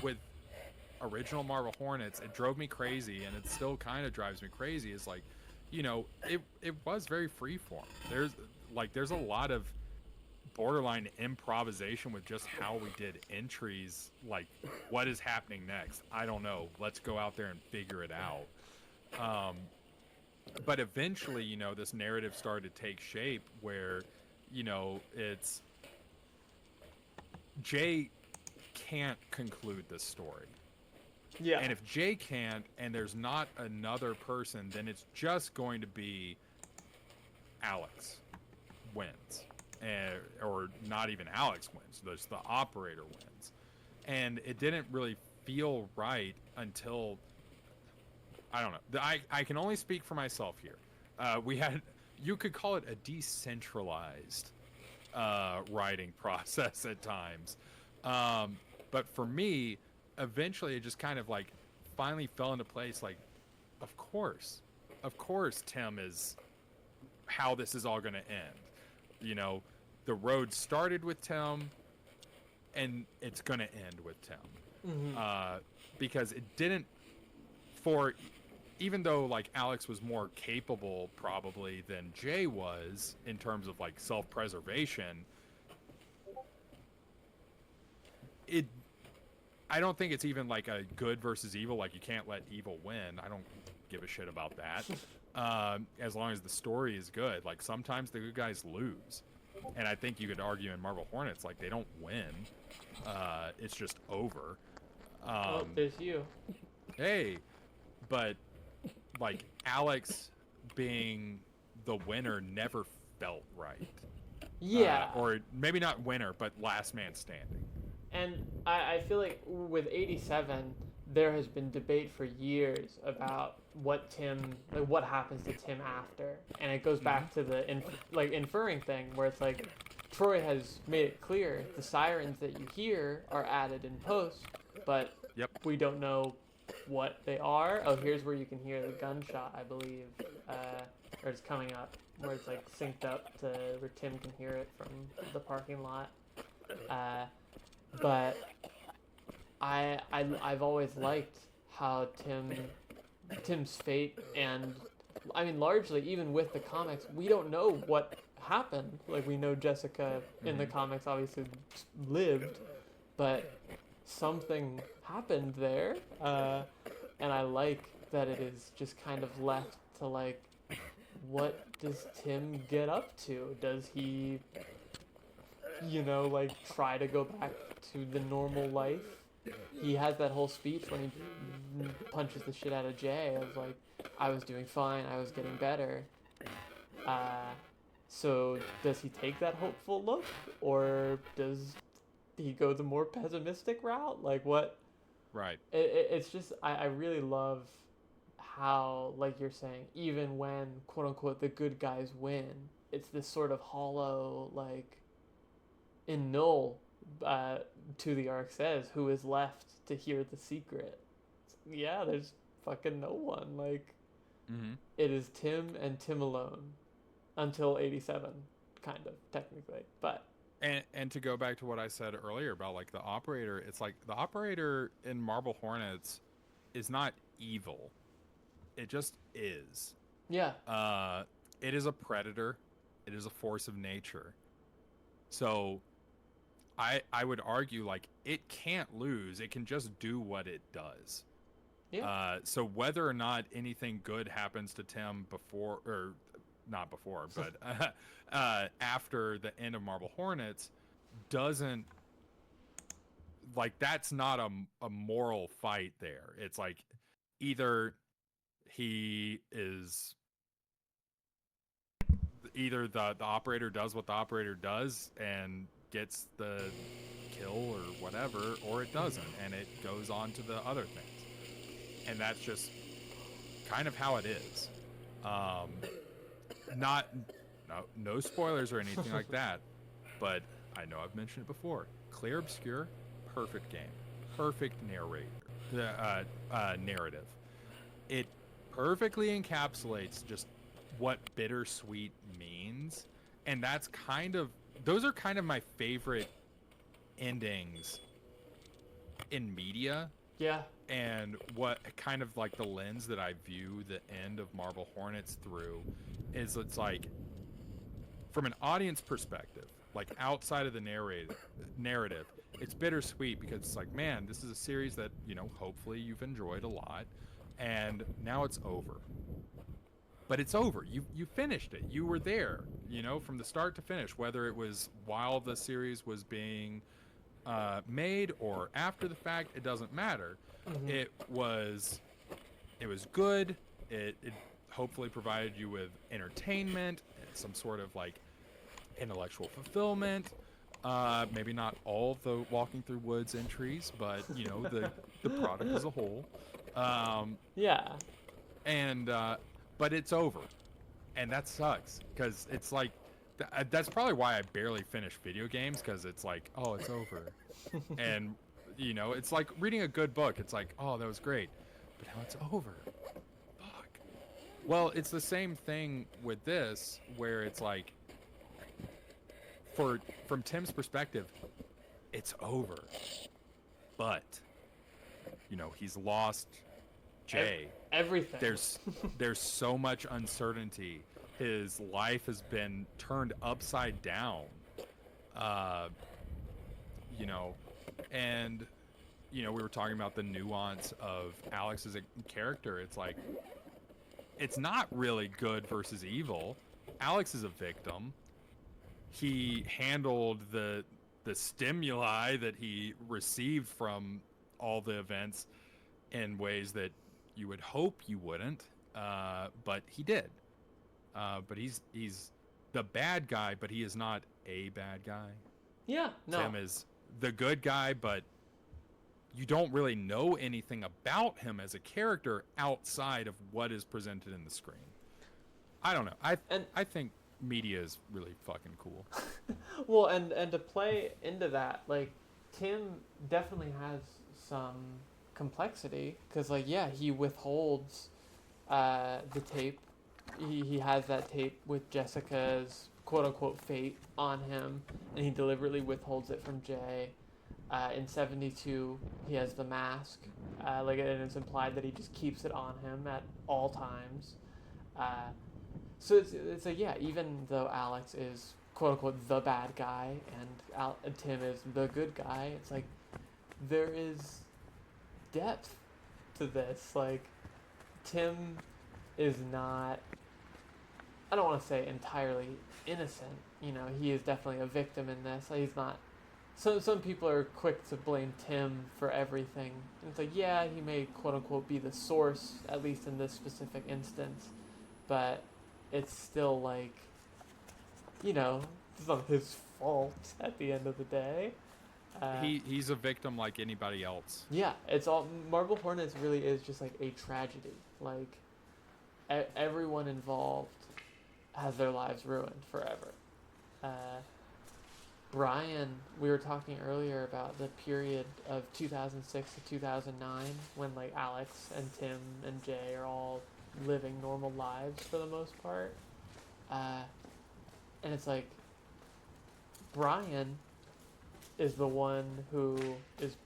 with original Marble Hornets, it drove me crazy, and it still kind of drives me crazy, is like, you know, it was very freeform. There's a lot of borderline improvisation with just how we did entries, like what is happening next, I don't know, let's go out there and figure it out. But eventually, you know, this narrative started to take shape where, you know, it's Jay can't conclude this story. Yeah. And if Jay can't, and there's not another person, then it's just going to be Alex wins. Or not even Alex wins. There's the operator wins. And it didn't really feel right until, I don't know. I can only speak for myself here. You could call it a decentralized writing process at times. But for me, eventually it just kind of like finally fell into place. Like, of course Tim is how this is all going to end. You know, the road started with Tim, and it's going to end with Tim. Mm-hmm. Because it didn't, even though like Alex was more capable probably than Jay was in terms of like self-preservation, I don't think it's even like a good versus evil, like you can't let evil win. I don't give a shit about that. As long as the story is good. Like, sometimes the good guys lose. And I think you could argue in Marble Hornets, like, they don't win. It's just over. There's you. Hey, but, like, Alex being the winner never felt right. Yeah. Or maybe not winner, but last man standing. And I feel like with 87, there has been debate for years about what happens to Tim after, and it goes back to the inferring thing, where it's like Troy has made it clear the sirens that you hear are added in post, but we don't know what they are. Oh, here's where you can hear the gunshot, I believe, or it's coming up, where it's like synced up to where Tim can hear it from the parking lot. But I've always liked how Tim's fate, and I mean largely even with the comics, we don't know what happened. Like, we know Jessica in the comics obviously lived, but something happened there, and I like that it is just kind of left to like, what does Tim get up to? Does he, like, try to go back to the normal life? He has that whole speech when he punches the shit out of Jay. I was like, I was doing fine, I was getting better. So does he take that hopeful look, or does he go the more pessimistic route? Like, what? Right. It's just, I really love how, like you're saying, even when quote unquote the good guys win, it's this sort of hollow, like, in null, to the arc says, who is left to hear the secret? Yeah, there's fucking no one. Like, it is Tim and Tim alone until 87, kind of, technically. But and to go back to what I said earlier about like the operator, it's like the operator in Marble Hornets is not evil. It just is. Yeah. It is a predator. It is a force of nature. So I would argue, like, it can't lose. It can just do what it does. Yeah. So whether or not anything good happens to Tim before, or not before, but after the end of Marble Hornets, doesn't, like, that's not a moral fight there. It's like, either the operator does what the operator does and gets the kill or whatever, or it doesn't, and it goes on to the other things. And that's just kind of how it is. No spoilers or anything like that, but I know I've mentioned it before. Clear Obscure, perfect game, perfect narrative. It perfectly encapsulates just what bittersweet means, and those are kind of my favorite endings in media. Yeah. And what kind of like the lens that I view the end of Marble Hornets through is, it's like, from an audience perspective, like outside of the narrative, it's bittersweet because it's like, man, this is a series that, hopefully you've enjoyed a lot, and now it's over. But it's over. You finished it. You were there, from the start to finish, whether it was while the series was being made or after the fact, it doesn't matter. It was good. It hopefully provided you with entertainment, some sort of like intellectual fulfillment. Maybe not all the Walking Through Woods entries, but the product as a whole. Yeah. And but it's over, and that sucks, because it's like that's probably why I barely finish video games, because it's like, oh, it's over. And it's like reading a good book. It's like, oh, that was great, but now it's over. Fuck. Well, it's the same thing with this, where it's like, from Tim's perspective, it's over, but he's lost Jay. Everything. There's so much uncertainty. His life has been turned upside down. And we were talking about the nuance of Alex as a character. It's like, it's not really good versus evil. Alex is a victim. He handled the stimuli that he received from all the events in ways that you would hope you wouldn't, but he did. But he's the bad guy, but he is not a bad guy. Yeah, no. Tim is the good guy, but you don't really know anything about him as a character outside of what is presented in the screen. I don't know. I think media is really fucking cool. Well, and to play into that, like, Tim definitely has some complexity, because like yeah, he withholds the tape. He has that tape with Jessica's quote unquote fate on him, and he deliberately withholds it from Jay. In 72, he has the mask, and it's implied that he just keeps it on him at all times. So it's like, yeah, even though Alex is quote unquote the bad guy and Tim is the good guy, it's like there is depth to this. Like, Tim is not, I don't want to say entirely innocent. You know, he is definitely a victim in this. Like, he's not. Some people are quick to blame Tim for everything. And it's like, yeah, he may quote unquote be the source, at least in this specific instance, but it's still like, you know, it's not his fault at the end of the day. He's a victim like anybody else. Yeah, it's all, Marble Hornets really is just like a tragedy. Like, everyone involved has their lives ruined forever. Brian, we were talking earlier about the period of 2006 to 2009 when like Alex and Tim and Jay are all living normal lives for the most part. And it's like, Brian is the one who is,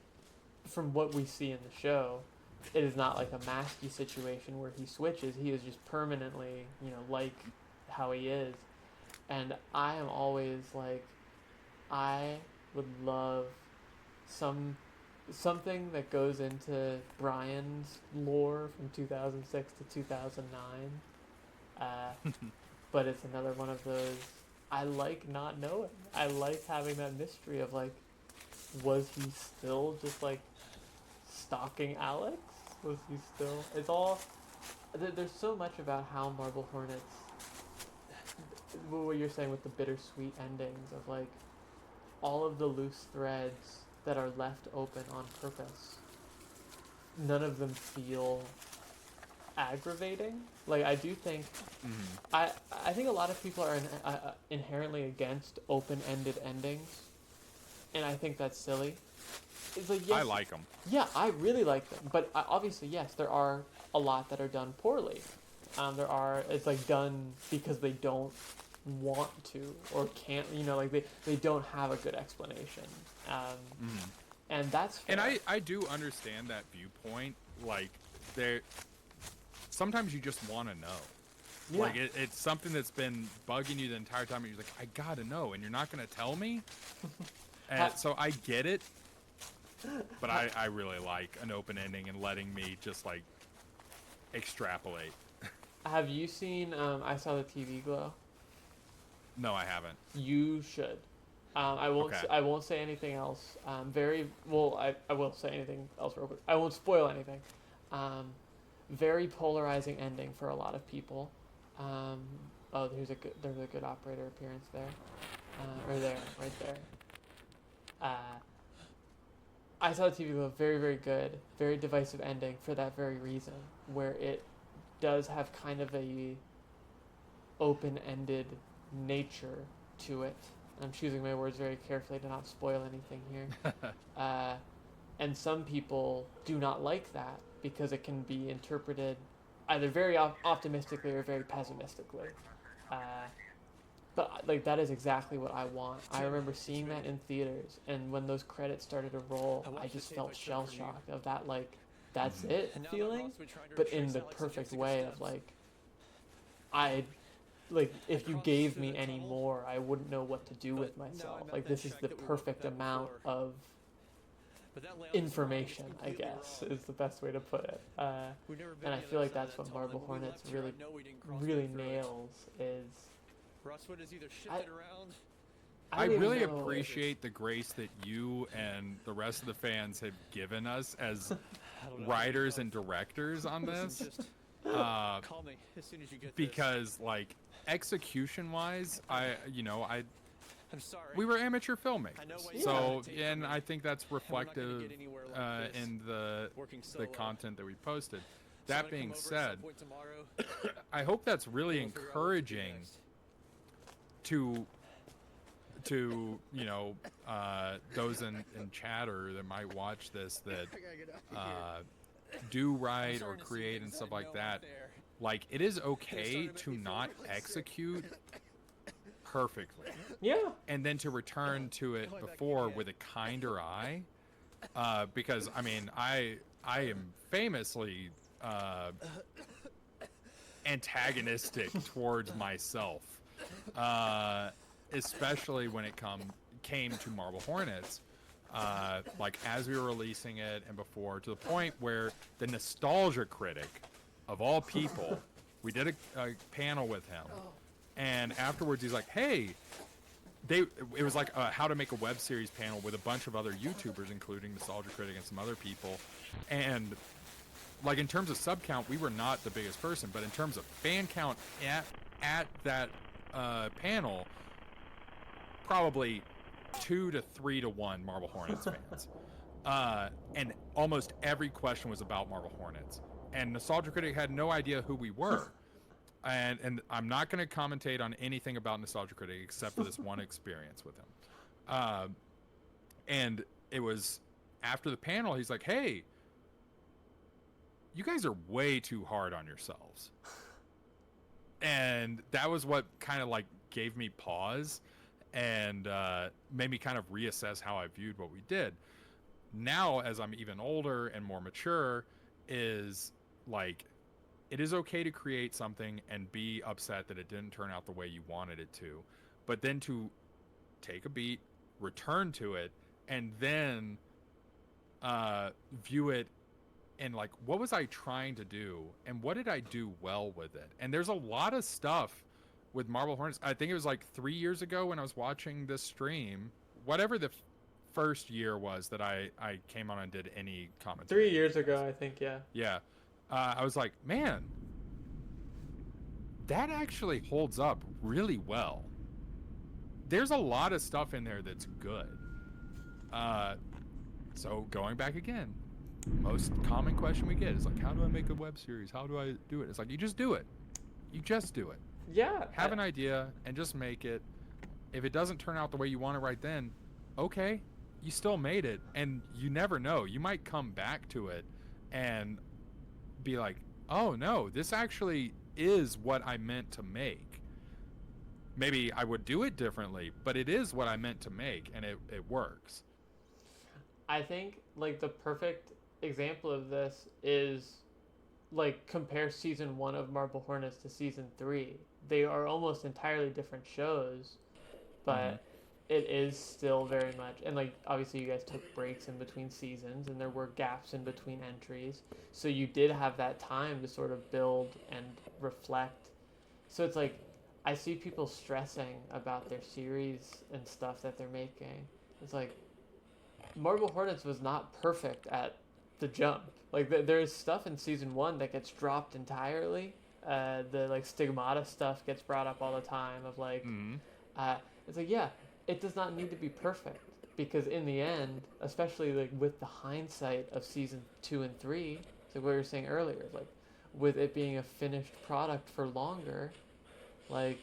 from what we see in the show, it is not like a masky situation where he switches. He is just permanently, you know, like how he is. And I am always like, I would love something that goes into Brian's lore from 2006 to 2009. But it's another one of those, I like not knowing. I like having that mystery of like, was he still just like stalking Alex? Was he still? It's all, there's so much about how Marble Hornets, what you're saying with the bittersweet endings of like, all of the loose threads that are left open on purpose, none of them feel aggravating. Like, I do think, I think a lot of people are inherently against open-ended endings, and I think that's silly. It's like, yes, I like them. Yeah, I really like them, but obviously, yes, there are a lot that are done poorly. It's like done because they don't want to or can't, you know, like they don't have a good explanation, and that's fair. And I do understand that viewpoint. Like, there sometimes you just want to know. Yeah. Like, it's something that's been bugging you the entire time, and you're like, I gotta know, and you're not gonna tell me. And so I get it, but I really like an open ending and letting me just like extrapolate. Have you seen I Saw the TV Glow? No, I haven't. You should. I won't. Okay. I won't say anything else. I will say anything else real quick. I won't spoil anything. Very polarizing ending for a lot of people. There's a good operator appearance there, right there. I Saw the TV Glow. Very, very good. Very divisive ending for that very reason, where it does have kind of a open-ended nature to it. I'm choosing my words very carefully to not spoil anything here. And some people do not like that because it can be interpreted either very optimistically or very pessimistically. But like, that is exactly what I want. I remember seeing that in theaters, and when those credits started to roll, I just felt shell-shocked of that, like, that's it feeling, but in the perfect way of like, if you gave me any more, I wouldn't know what to do with myself. Like, this is the perfect amount of information, I guess, is the best way to put it. And I feel like that's what Marble Hornets really nails is... I really appreciate the grace that you and the rest of the fans have given us as writers and directors on this. Because, like, execution-wise, we were amateur filmmakers. So, and I think that's reflective in the content that we posted. That being said, I hope that's really encouraging to to those in chatter that might watch this that do write or create and stuff like that. Like, it is okay to not execute perfectly. Yeah. And then to return to it before with a kinder eye. Because, I mean, I am famously antagonistic towards myself. Especially when it came to Marble Hornets. Like, as we were releasing it and before, to the point where the nostalgia critic of all people, we did a panel with him, and afterwards he's like, hey, it was like a how to make a web series panel with a bunch of other YouTubers, including Nostalgia Critic and some other people, and like, in terms of sub count, we were not the biggest person, but in terms of fan count at that panel, probably 2 to 3 to 1 Marble Hornets fans. And almost every question was about Marble Hornets. And Nostalgia Critic had no idea who we were. And I'm not going to commentate on anything about Nostalgia Critic except for this one experience with him. And it was after the panel, he's like, hey, you guys are way too hard on yourselves. And that was what kind of like gave me pause and made me kind of reassess how I viewed what we did. Now, as I'm even older and more mature, is like, it is okay to create something and be upset that it didn't turn out the way you wanted it to, but then to take a beat, return to it, and then view it and like, what was I trying to do and what did I do well with it? And there's a lot of stuff with Marble Hornets. I think it was like 3 years ago when I was watching this stream, whatever the first year was that I came on and did any commentary. 3 years ago, I think, yeah. Yeah. I was like, man, that actually holds up really well. There's a lot of stuff in there that's good. So going back again, most common question we get is like, how do I make a web series? How do I do it? It's like, you just do it. You just do it. Yeah. Have an idea and just make it. If it doesn't turn out the way you want it right then, okay, you still made it, and you never know. You might come back to it and be like, oh no, this actually is what I meant to make. Maybe I would do it differently, but it is what I meant to make, and it works. I think like the perfect example of this is like compare season 1 of Marble Hornets to season 3. They are almost entirely different shows, but it is still very much, and like obviously you guys took breaks in between seasons and there were gaps in between entries, so you did have that time to sort of build and reflect. So it's like, I see people stressing about their series and stuff that they're making. It's like, Marble Hornets was not perfect at the jump. Like there's stuff in season 1 that gets dropped entirely. The like stigmata stuff gets brought up all the time of like, it's like, yeah, it does not need to be perfect, because in the end, especially like with the hindsight of season 2 and 3, like what you were saying earlier, like with it being a finished product for longer, like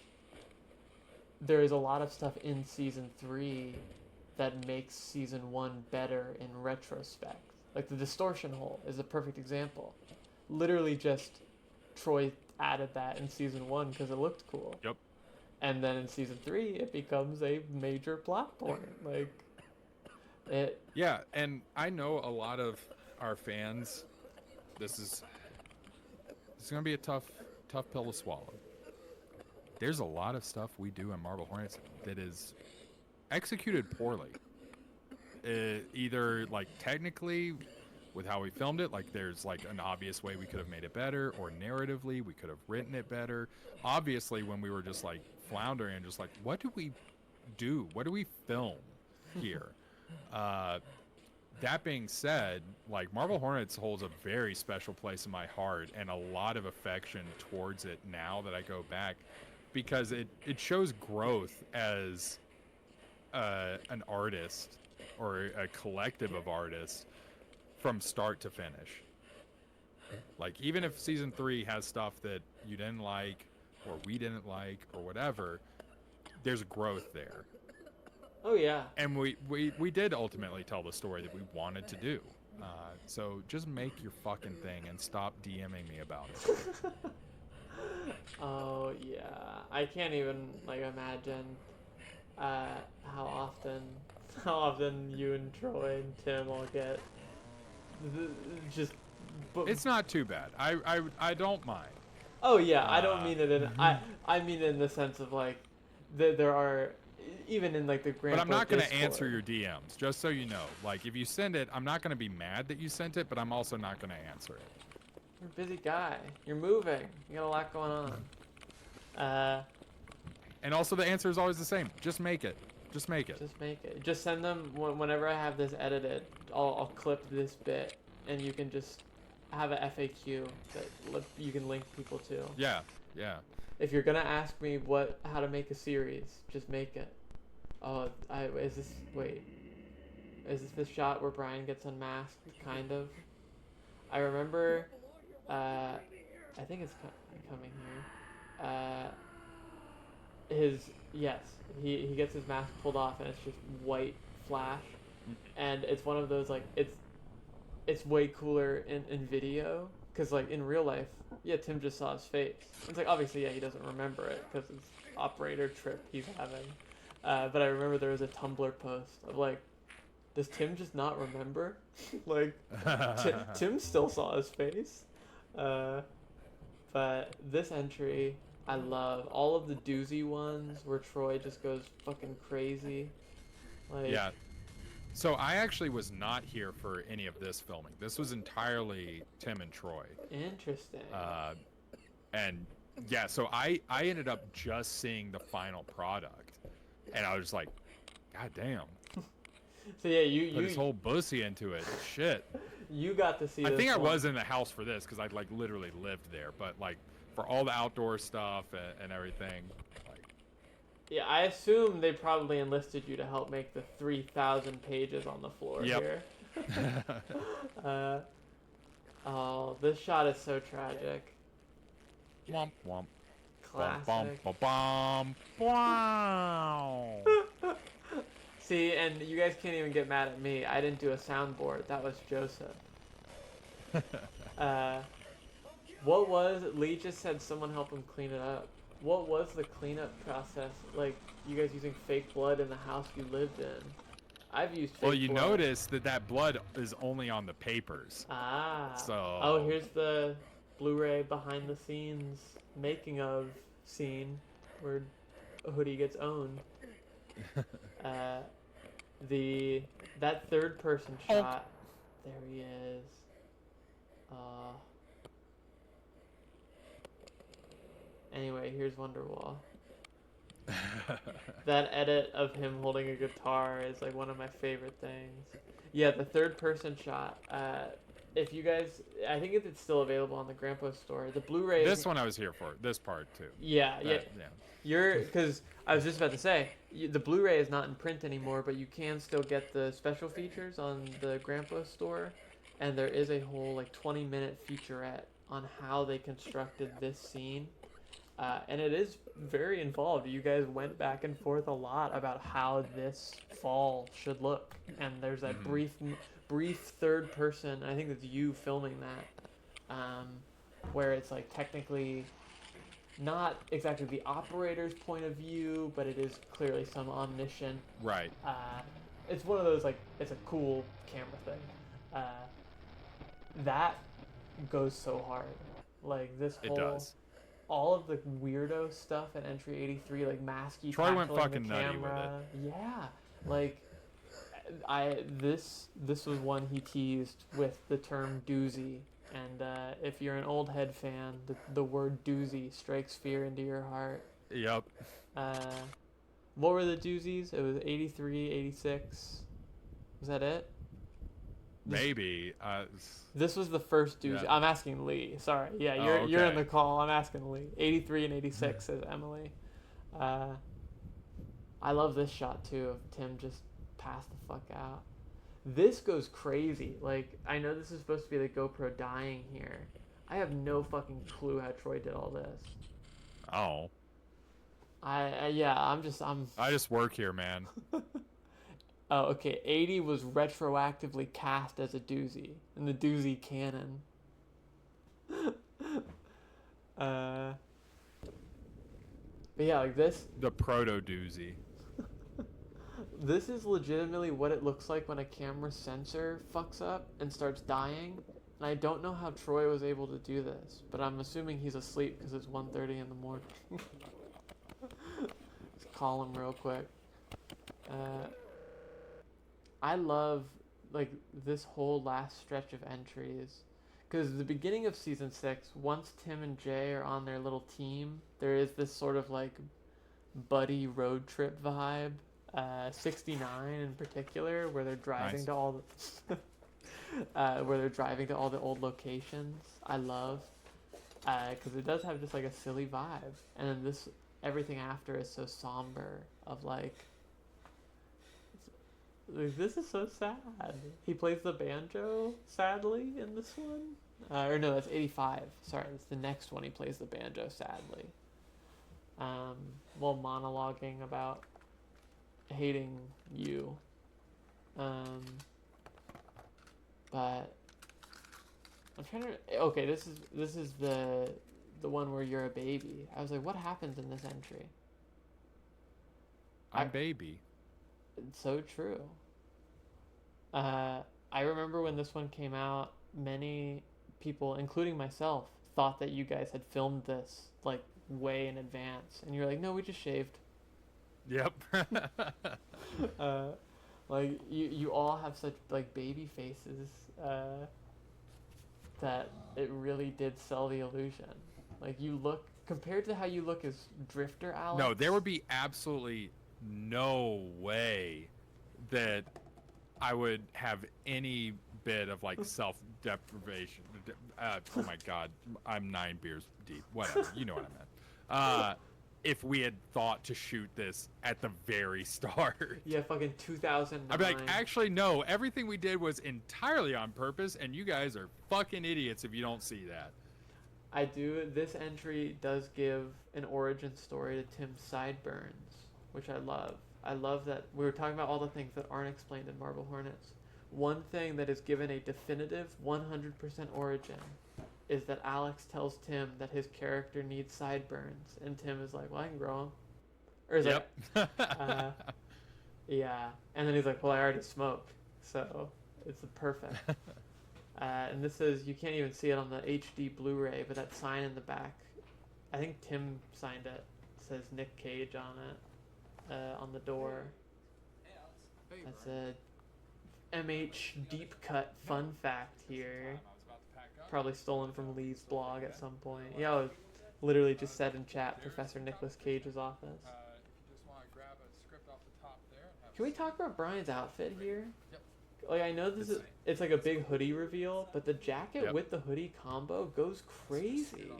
there is a lot of stuff in season 3 that makes season 1 better in retrospect. Like the distortion hole is a perfect example. Literally just Troy added that in season 1 because it looked cool. Yep. And then in season 3 it becomes a major plot point. Like it. Yeah, and I know a lot of our fans, this is gonna be a tough pill to swallow. There's a lot of stuff we do in Marble Hornets that is executed poorly. Either like technically with how we filmed it, like there's like an obvious way we could have made it better, or narratively we could have written it better. Obviously when we were just like floundering and just like, what do we do? What do we film here? That being said, like Marble Hornets holds a very special place in my heart and a lot of affection towards it now that I go back, because it shows growth as an artist or a collective of artists from start to finish. Like even if season 3 has stuff that you didn't like or we didn't like or whatever, there's growth there. Oh yeah. And we did ultimately tell the story that we wanted to do. So just make your fucking thing and stop DMing me about it. Oh yeah. I can't even like imagine how often you and Troy and Tim all get just. It's not too bad. I don't mind. Oh yeah, I don't mean it in I mean it in the sense of like there are even in like the Grandpa But I'm not going to Discord. answer your DMs, just so you know. Like if you send it, I'm not going to be mad that you sent it, but I'm also not going to answer it. You're a busy guy. You're moving. You got a lot going on. And also the answer is always the same. Just make it. Just make it. Just make it. Just send them whenever I have this edited. I'll clip this bit, and you can just have a FAQ that you can link people to. Yeah, yeah. If you're gonna ask me how to make a series, just make it. Oh, is this the shot where Brian gets unmasked? Kind of. I remember. I think it's coming here. He gets his mask pulled off and it's just white flash, and it's one of those like it's way cooler in video, because like in real life, yeah, Tim just saw his face. It's like obviously he doesn't remember it because it's operator trip he's having, but I remember there was a Tumblr post of like, does Tim just not remember? Like Tim still saw his face. But this entry, I love all of the doozy ones where Troy just goes fucking crazy. Like, yeah. So I actually was not here for any of this filming. This was entirely Tim and Troy. Interesting. And yeah, so I ended up just seeing the final product, and I was like, God damn. So yeah, you put his whole bussy into it. Shit. You got to see. I think I one. was in the house for this because I like literally lived there, but like for all the outdoor stuff and everything. Like, yeah, I assume they probably enlisted you to help make the 3,000 pages on the floor here. Oh, this shot is so tragic. Womp womp. Classic. Bum, bum, wow. See, and you guys can't even get mad at me. I didn't do a soundboard. That was Joseph. What was Lee just said someone help him clean it up. What was the cleanup process like? You guys using fake blood in the house you lived in? I've used fake Well, you blood. notice that blood is only on the papers. Ah. So. Oh, here's the Blu-ray behind the scenes making of scene where Hoodie gets owned. That third person shot. There he is. Anyway, here's Wonderwall. That edit of him holding a guitar is like one of my favorite things. Yeah, the third person shot. If you guys, I think it's still available on the Grandpa store. The Blu-ray. This one I was here for. This part too. Yeah. Because I was just about to say, the Blu-ray is not in print anymore, but you can still get the special features on the Grandpa store, and there is a whole like 20-minute featurette on how they constructed this scene, and it is very involved. You guys went back and forth a lot about how this fall should look, and there's that brief third person. I think it's you filming that, where it's like technically not exactly the operator's point of view, but it is clearly some omniscient. Right. It's one of those like it's a cool camera thing. That goes so hard. Like this whole. It does. All of the weirdo stuff in Entry 83, like Masky. Troy went tackling fucking the nutty with camera. Yeah, like this was one he teased with the term doozy. And if you're an old head fan, the word doozy strikes fear into your heart. Yep. What were the doozies? It was 83, 86. Was that it? Maybe. This was the first doozy. Yeah. I'm asking Lee. Sorry. Yeah, you're in the call. I'm asking Lee. 83 and 86 says Emily. I love this shot too of Tim just passed the fuck out. This goes crazy. Like, I know this is supposed to be the GoPro dying here. I have no fucking clue how Troy did all this. Oh. I just work here, man. Oh, okay. 80 was retroactively cast as a doozy in the doozy canon. But yeah, like this. The proto doozy. This is legitimately what it looks like when a camera sensor fucks up and starts dying. And I don't know how Troy was able to do this, but I'm assuming he's asleep because it's 1:30 in the morning. Let's call him real quick. I love like this whole last stretch of entries, because the beginning of season 6, once Tim and Jay are on their little team, there is this sort of like buddy road trip vibe. 69 in particular, where they're driving to all the where they're driving to all the old locations. I love because it does have just like a silly vibe, and then everything after is so somber of like this is so sad. He plays the banjo sadly in this one, or no, that's 85. Sorry, it's the next one. He plays the banjo sadly, while monologuing about hating you. But I'm trying to. Okay, this is the one where you're a baby. I was like, what happens in this entry? I'm baby. It's so true. I remember when this one came out, many people, including myself, thought that you guys had filmed this like way in advance, and you're like, no, we just shaved. Yep. Like you all have such like baby faces that it really did sell the illusion. Like you look, compared to how you look as Drifter Alex. No, there would be absolutely no way that I would have any bit of like self-deprivation. Oh my God, I'm 9 beers deep. Whatever, you know what I meant. If we had thought to shoot this at the very start. Yeah, fucking 2009. I'd be like, actually, no, everything we did was entirely on purpose, and you guys are fucking idiots if you don't see that. I do. This entry does give an origin story to Tim's sideburns, which I love. I love that we were talking about all the things that aren't explained in Marble Hornets. One thing that is given a definitive 100% origin is that Alex tells Tim that his character needs sideburns, and Tim is like, well, I can grow them. Or is yep. Yeah. And then he's like, well, I already smoke, so it's perfect. And this is, you can't even see it on the HD Blu-ray, but that sign in the back, I think Tim signed it. It says Nick Cage on it, on the door. That's a MH deep cut fun fact here. Probably stolen from Lee's blog at some point. Yeah, I literally just said in chat, Professor Nicolas Cage's office. Can we talk about Brian's outfit here? Like, I know this is, it's like a big hoodie reveal, but the jacket with the hoodie combo goes crazy.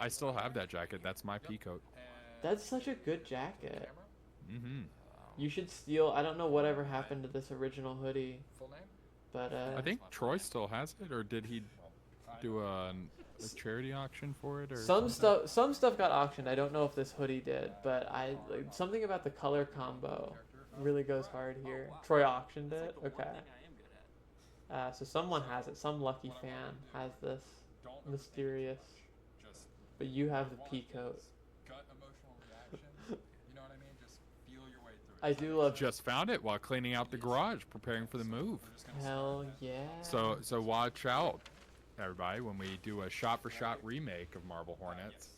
I still have that jacket. That's my pea coat. That's such a good jacket. Mm-hmm. You should steal, I don't know whatever happened to this original hoodie, but I think Troy still has it, or did he do a charity auction for it, or some stuff got auctioned. I don't know if this hoodie did, but like, something about the color combo really goes hard here. Troy auctioned it. Okay. So someone has it. Some lucky fan has this mysterious. But you have the pea coat. I do love. Just found it while cleaning out the garage, preparing for the move. Hell yeah. So watch out, everybody, when we do a shot-for-shot remake of Marble Hornets.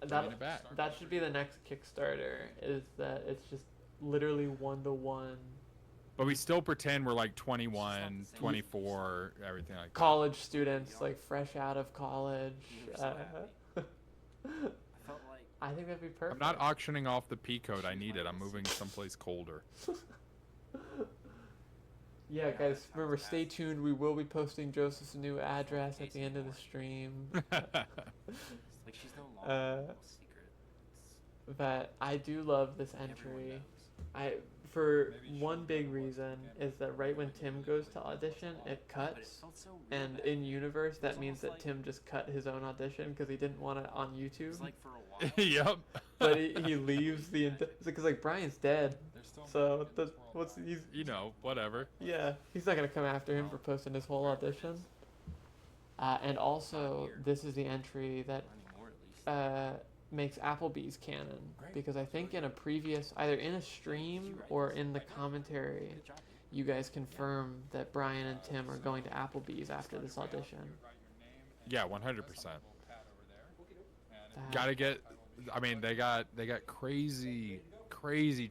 That should be the next Kickstarter. Is that it's just literally 1-to-1. But we still pretend we're like 21, 24, everything like that. College students, like fresh out of college. I think that'd be perfect. I'm not auctioning off the pea coat. I need it. I'm moving someplace colder. Yeah, guys, remember, stay tuned. We will be posting Joseph's new address at the end of the stream. But I do love this entry. for one big reason is that right when Tim goes to audition, it cuts, and in universe that means that Tim just cut his own audition because he didn't want it on YouTube. Yep. But he leaves the because like Brian's dead, so he's whatever. Yeah, he's not gonna come after him for posting his whole audition. And also, this is the entry that makes Applebee's canon, because I think in a previous, either in a stream or in the commentary, you guys confirm that Brian and Tim are going to Applebee's after this audition. Yeah, 100%. Gotta get. I mean, they got crazy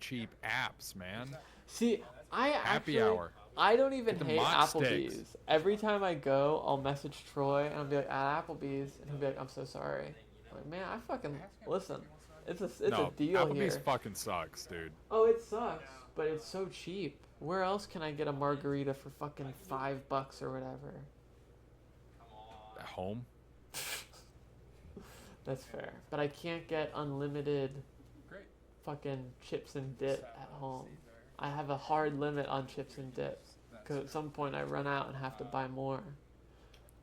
cheap apps, man. See, Happy hour. I don't even hate Applebee's. sticks. Every time I go, I'll message Troy and I'll be like, at Applebee's, and he'll be like, I'm so sorry. I'm like, man, I fucking listen. It's a deal Applebee's here. fucking sucks, dude. Oh, it sucks, but it's so cheap. Where else can I get a margarita for fucking $5 or whatever? At home. That's fair, but I can't get unlimited fucking chips and dip at home. I have a hard limit on chips and dip, because at some point I run out and have to buy more.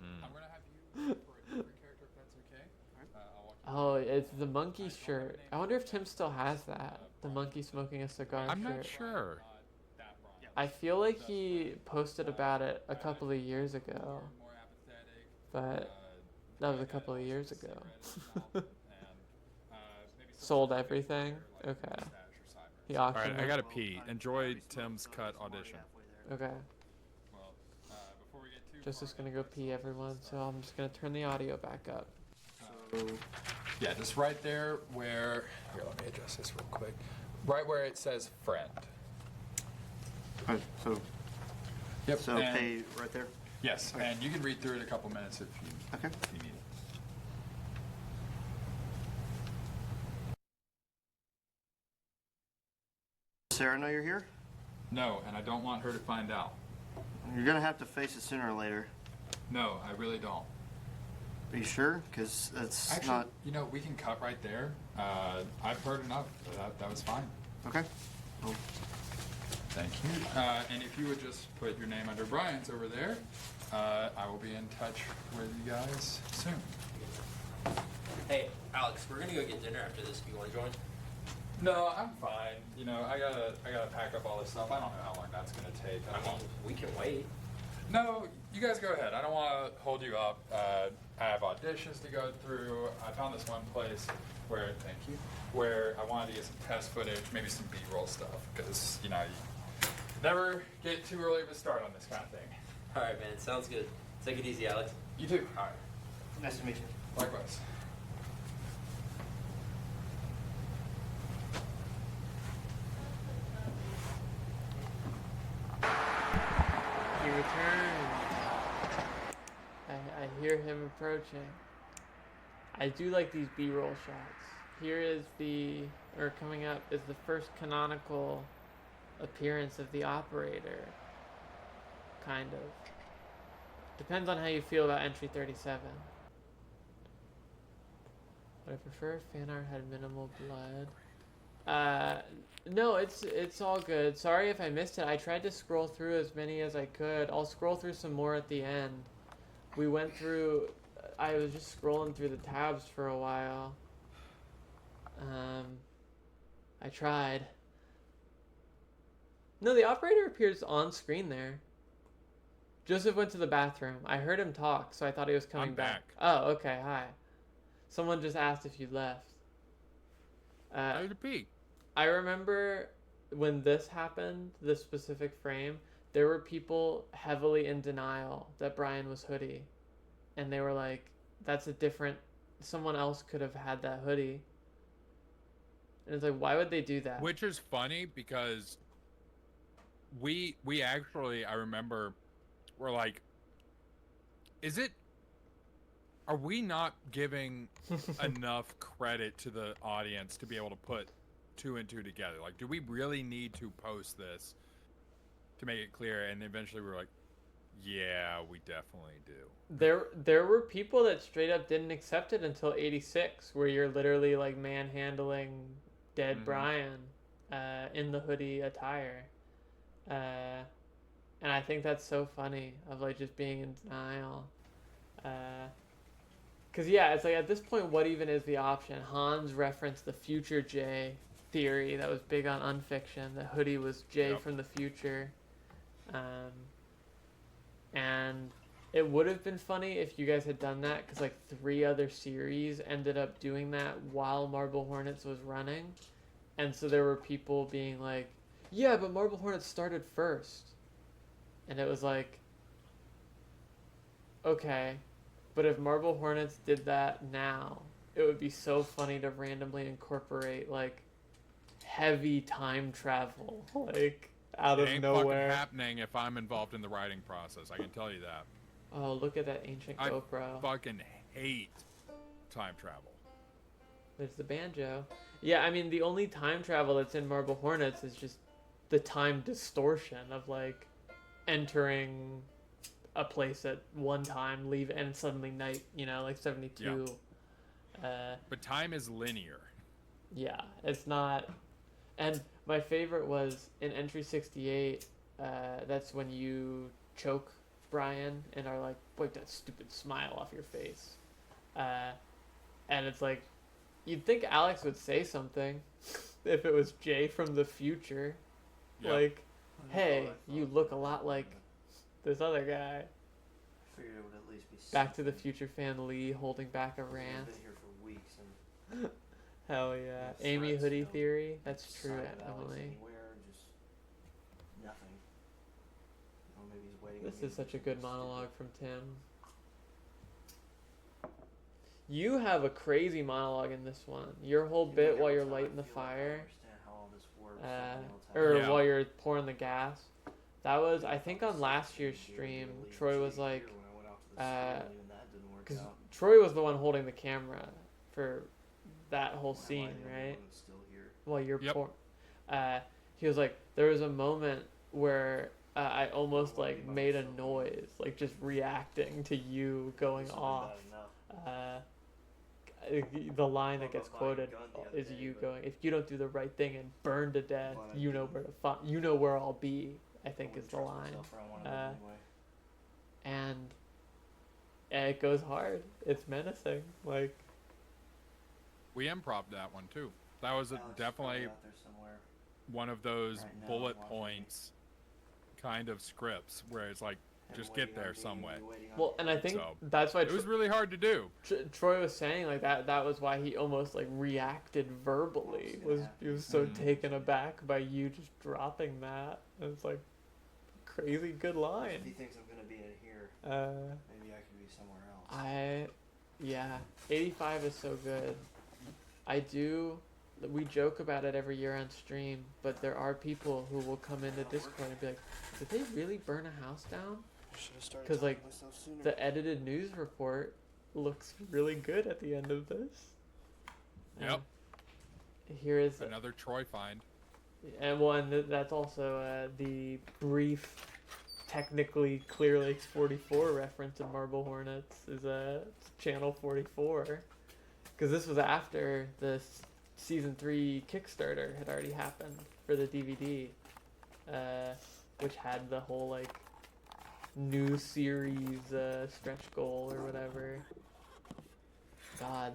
I'm gonna have you for a different character if that's okay. Oh, it's the monkey shirt. I wonder if Tim still has that. The monkey smoking a cigar I'm shirt. not sure. I feel like he posted about it a couple of years ago, but that was a couple of years ago. Sold everything? Okay. He auctioned Alright, I it. gotta pee. Enjoy Tim's cut audition. Okay. Just gonna go pee, everyone, so I'm just gonna turn the audio back up. So, yeah, just right there where... Here, let me adjust this real quick. Right where it says friend. So, Yep. so and- pay right there? Yes, Okay. and you can read through it a couple minutes if you need it. Sarah know you're here? No, and I don't want her to find out. You're gonna have to face it sooner or later. No, I really don't. Are you sure? Because that's Actually, not... we can cut right there. I've heard enough. That was fine. Okay. Well, Thank you. And if you would just put your name under Brian's over there, I will be in touch with you guys soon. Hey, Alex, we're gonna go get dinner after this. Do you want to join? No, I'm fine. I gotta pack up all this stuff. I don't know how long that's gonna take. I mean, we can wait. No, you guys go ahead. I don't want to hold you up. I have auditions to go through. I found this one place where I wanted to get some test footage, maybe some B-roll stuff, because you never get too early of a start on this kind of thing. All right, man. Sounds good. Take it easy, Alex. You too. All right. nice to meet you. Likewise. He returns. I hear him approaching. I do like these B-roll shots. Here is coming up is the first canonical appearance of the operator. Kind of. Depends on how you feel about entry 37. But I prefer if fan art had minimal blood. No, it's all good. Sorry if I missed it. I tried to scroll through as many as I could. I'll scroll through some more at the end. We went through... I was just scrolling through the tabs for a while. I tried. No, the operator appears on screen there. Joseph went to the bathroom. I heard him talk, so I thought he was coming I'm back. back. Oh, okay, hi. Someone just asked if you left. I had to pee. I remember when this happened, this specific frame, there were people heavily in denial that Brian was hoodie. And they were like, that's a different... Someone else could have had that hoodie. And it's like, why would they do that? Which is funny because we actually, I remember, were like, are we not giving enough credit to the audience to be able to put two and two together? Like, do we really need to post this to make it clear? And eventually we were like, yeah, we definitely do. There were people that straight up didn't accept it until 86, where you're literally like manhandling dead Brian. in the hoodie attire. And I think that's so funny of like just being in denial. Cause yeah, it's like at this point, what even is the option? Hans referenced the future Jay theory that was big on Unfiction. The hoodie was Jay from the future. And it would have been funny if you guys had done that, because like 3 other series ended up doing that while Marble Hornets was running. And so there were people being like, yeah, but Marble Hornets started first. And it was like, okay, but if Marble Hornets did that now, it would be so funny to randomly incorporate like heavy time travel, like out of It ain't nowhere. fucking happening if I'm involved in the writing process. I can tell you that. Oh, look at that ancient GoPro. I fucking hate time travel. There's the banjo. Yeah, I mean, the only time travel that's in Marble Hornets is just the time distortion of like entering a place at one time, leave, and suddenly night, you know, like 72. But time is linear. Yeah, it's not. And my favorite was in entry 68, that's when you choke Brian and are like, wipe that stupid smile off your face. And it's like, you'd think Alex would say something if it was Jay from the future. Yep. Like, hey, you look a lot like this other guy. Figured it would at least be Back to the Future fan Lee holding back a rant. I've been here for weeks and Hell yeah. Amy Hoodie theory? That's true, Emily. anywhere, just nothing. Oh, maybe he's waiting. This is such a good monologue from Tim. You have a crazy monologue in this one. Your whole bit while you're lighting the fire, or while you're pouring the gas. That was, I think, on last year's stream. Troy was like, because Troy was the one holding the camera for that whole scene, right? While you're pouring. He was like, there was a moment where I almost like made a noise, like just reacting to you going off. The line that gets quoted is you going, if you don't do the right thing and burn to death, you know where to find, you know where I'll be, I think is the line. And it goes hard. It's menacing. Like, we improv'd that one too. That was definitely one of those bullet points kind of scripts where it's like, just get there some way. Well, and I think So, that's why it was really hard to do. Troy was saying like that was why he almost like reacted verbally. He was so taken aback by you just dropping that. And it's like crazy good line. If he thinks I'm gonna be in here, maybe I could be somewhere else. Yeah, 85 is so good. We joke about it every year on stream, but there are people who will come into Discord and be like, did they really burn a house down? Because like the edited news report looks really good at the end of this. Yep. Here is another Troy find. And one that's also the brief, technically Clear Lakes 44 reference in Marble Hornets is channel 44, because this was after the season 3 Kickstarter had already happened for the DVD, which had the whole like new series stretch goal or whatever. God,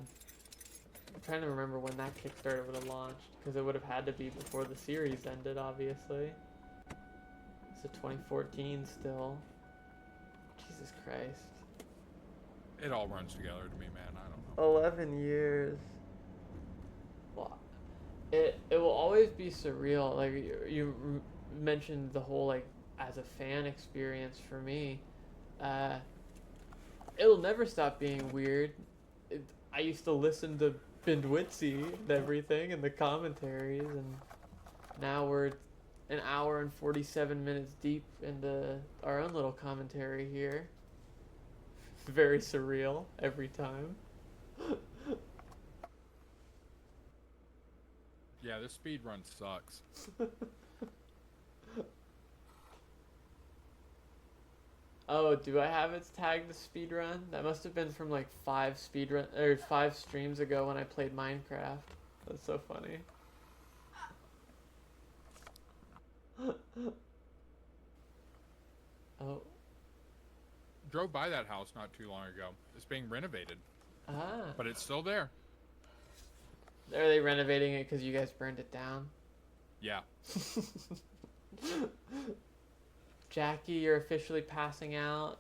I'm trying to remember when that Kickstarter would have launched, because it would have had to be before the series ended, obviously. So 2014 still. Jesus Christ. It all runs together to me, man. I don't know. 11 years. Well, it will always be surreal. Like you mentioned the whole like as a fan experience for me. It'll never stop being weird. I used to listen to Bindwitzy and everything and the commentaries, and now we're an hour and 47 minutes deep into our own little commentary here. Very surreal every time. Yeah, this speed run sucks. Oh, do I have its tagged to speedrun? That must have been from like 5 streams ago when I played Minecraft. That's so funny. Oh. Drove by that house not too long ago. It's being renovated. Ah. But it's still there. Are they renovating it because you guys burned it down? Yeah. Jackie, you're officially passing out.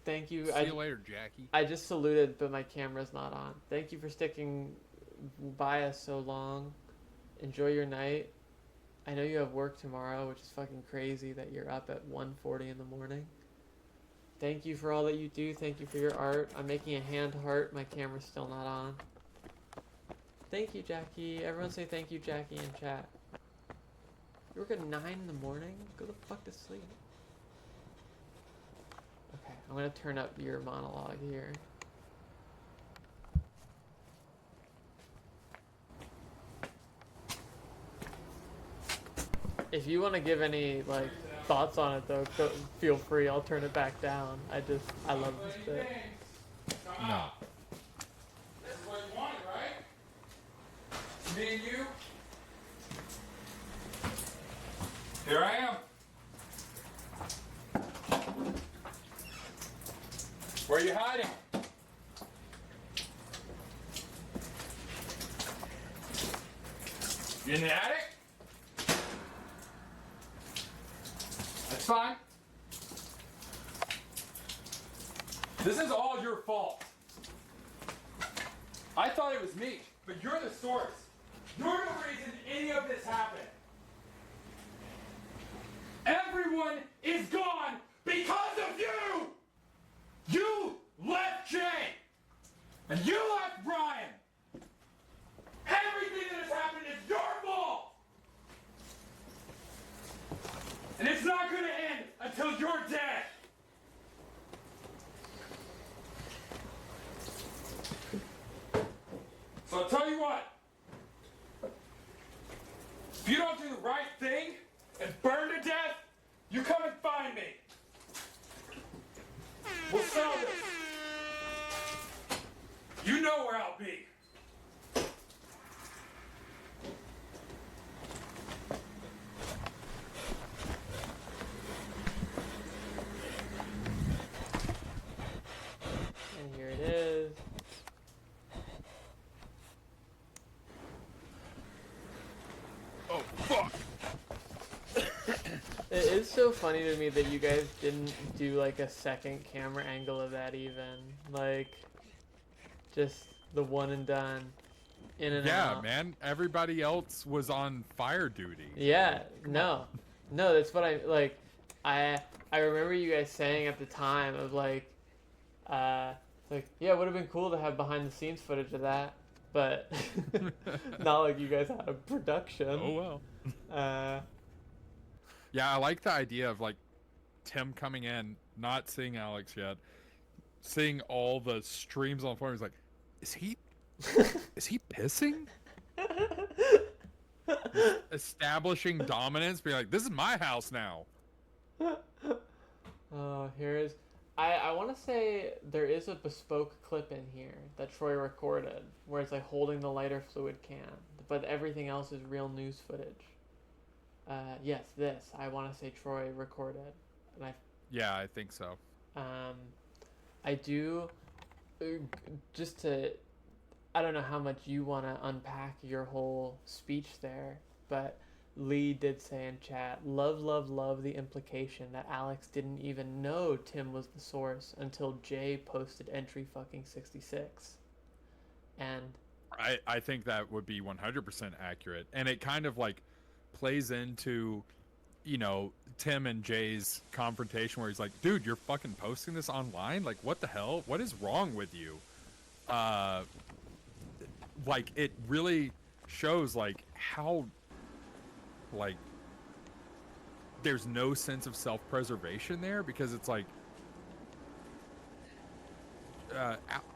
Thank you. See you later, Jackie. I just saluted, but my camera's not on. Thank you for sticking by us so long. Enjoy your night. I know you have work tomorrow, which is fucking crazy that you're up at 1:40 in the morning. Thank you for all that you do. Thank you for your art. I'm making a hand heart. My camera's still not on. Thank you, Jackie. Everyone say thank you, Jackie, in chat. You work at 9 in the morning? Go the fuck to sleep. Okay, I'm gonna turn up your monologue here. If you want to give any like thoughts on it though, feel free. I'll turn it back down. I love this bit. No. This is what you wanted, right? Me and you? Here I am. Where are you hiding? You in the attic? That's fine. This is all your fault. I thought it was me, but you're the source. You're the reason any of this happened. Everyone is gone because of you! You left Jay! And you left Brian! Everything that has happened is your fault! And it's not gonna end until you're dead! So I'll tell you what. If you don't do the right thing and burn to death, you come and find me. We'll sell this. You know where I'll be. And here it is. Oh, fuck! It is so funny to me that you guys didn't do like a second camera angle of that even. Like, just the one and done. In and out. Yeah, man. Everybody else was on fire duty. Yeah, no. No, that's what I, like, I remember you guys saying at the time of like, yeah, it would have been cool to have behind the scenes footage of that. But not like you guys had a production. Oh well. Yeah, I like the idea of like Tim coming in, not seeing Alex yet, seeing all the streams on the floor. He's like, is he pissing? Establishing dominance, being like, this is my house now. Here is. I want to say there is a bespoke clip in here that Troy recorded where it's like holding the lighter fluid can, but everything else is real news footage. Yes, this I want to say Troy recorded, and Yeah, I think so. I do. Just to, I don't know how much you want to unpack your whole speech there, but Lee did say in chat, love the implication that Alex didn't even know Tim was the source until Jay posted entry fucking 66. And I think that would be 100% accurate. And it kind of like plays into, you know, Tim and Jay's confrontation where he's like, dude, you're fucking posting this online? Like, what the hell? What is wrong with you? Like, it really shows like how like there's no sense of self-preservation there, because it's like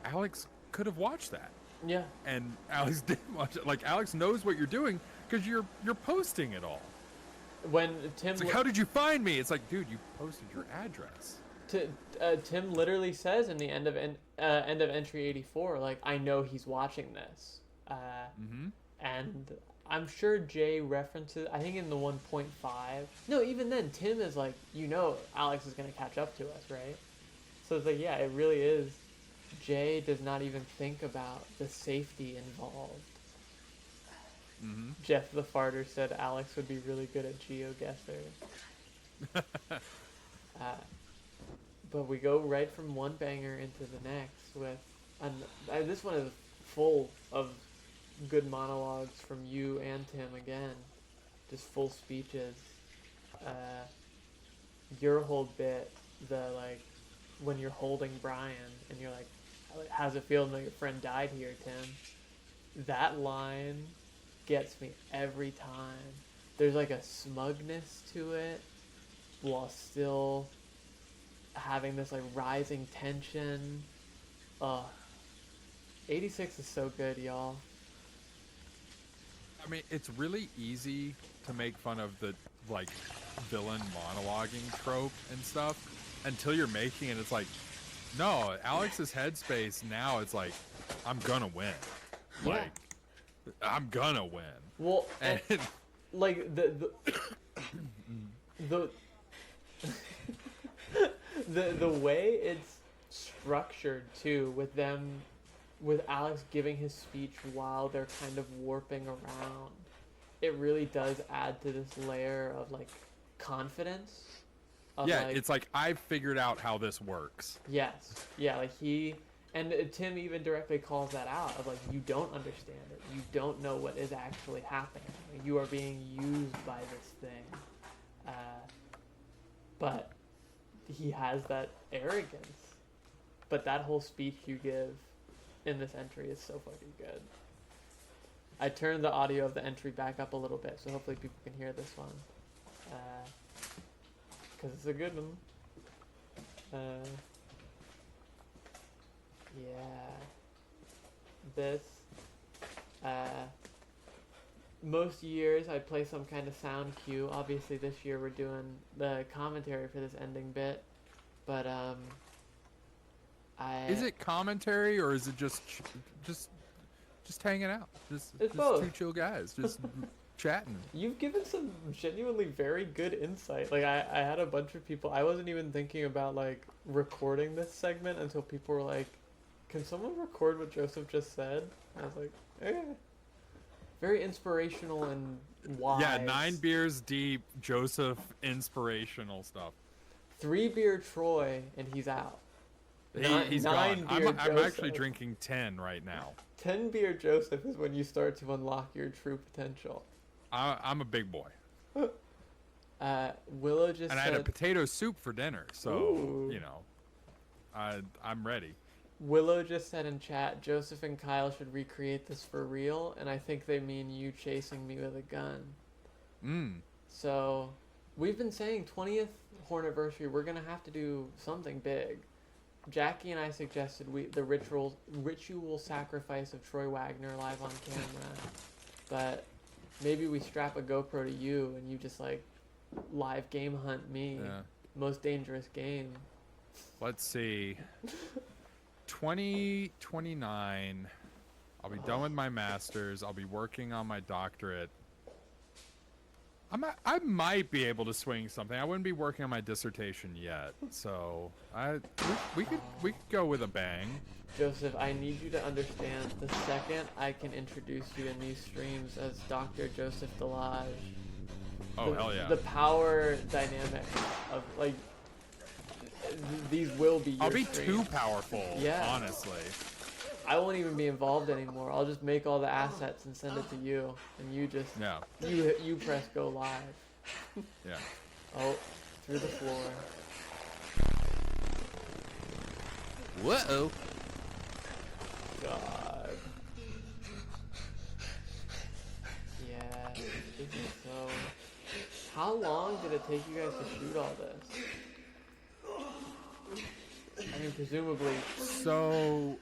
Alex could have watched that. Yeah. And Alex didn't watch it. Like, Alex knows what you're doing because you're posting it all. When Tim, it's like, how did you find me? It's like, dude, you posted your address. Tim literally says in the end of entry 84, like, I know he's watching this. And I'm sure Jay references, I think in the 1.5. No, even then, Tim is like, Alex is going to catch up to us, right? So it's like, yeah, it really is. Jay does not even think about the safety involved. Mm-hmm. Jeff the Farter said Alex would be really good at GeoGuessr. But we go right from one banger into the next with... this one is full of good monologues from you and Tim again. Just full speeches. Your whole bit, when you're holding Brian and you're like, how's it feel when your friend died here, Tim? That line gets me every time. There's like a smugness to it while still having this like rising tension. 86 is so good, y'all. I mean, it's really easy to make fun of the like villain monologuing trope and stuff until you're making it. It's like, no, Alex's headspace now it's like, I'm gonna win. Yeah. Like, I'm gonna win. Well, and like the the way it's structured too, with Alex giving his speech while they're kind of warping around, it really does add to this layer of like confidence. Yeah, it's like, I've figured out how this works. Yes. Yeah, like and Tim even directly calls that out of like, you don't understand it. You don't know what is actually happening. Like, you are being used by this thing. But he has that arrogance. But that whole speech you give in this entry is so fucking good. I turned the audio of the entry back up a little bit, so hopefully people can hear this one. Because it's a good one. This. Most years I play some kind of sound cue. Obviously this year we're doing the commentary for this ending bit. But, Is it commentary or is it just hanging out? Just both. Two chill guys, just chatting. You've given some genuinely very good insight. Like I had a bunch of people. I wasn't even thinking about like recording this segment until people were like, "Can someone record what Joseph just said?" And I was like, "Eh." Very inspirational and wise. Yeah, 9 beers deep, Joseph inspirational stuff. 3 beer Troy and he's out. He's gone. I'm actually drinking 10 right now. 10 beer Joseph is when you start to unlock your true potential. I'm a big boy. Willow just and said... I had a potato soup for dinner, so, Ooh. you know, I'm ready. Willow just said in chat, Joseph and Kyle should recreate this for real, and I think they mean you chasing me with a gun. So, we've been saying 20th Hornetversary, we're going to have to do something big. Jackie and I suggested the ritual sacrifice of Troy Wagner live on camera, but maybe we strap a GoPro to you and you just like live game hunt me. Yeah. Most dangerous game. Let's see. 2029. I'll be done with my master's. I'll be working on my doctorate. I might be able to swing something. I wouldn't be working on my dissertation yet, so we could go with a bang. Joseph, I need you to understand, the second I can introduce you in these streams as Dr. Joseph Delage. Oh, hell yeah. The power dynamic of like these will be your I'll be streams. too powerful, yeah. Honestly. I won't even be involved anymore. I'll just make all the assets and send it to you, and you just you press go live. Yeah. Oh, through the floor. Whoa. God. Yeah. This is so. How long did it take you guys to shoot all this? I mean, presumably. So,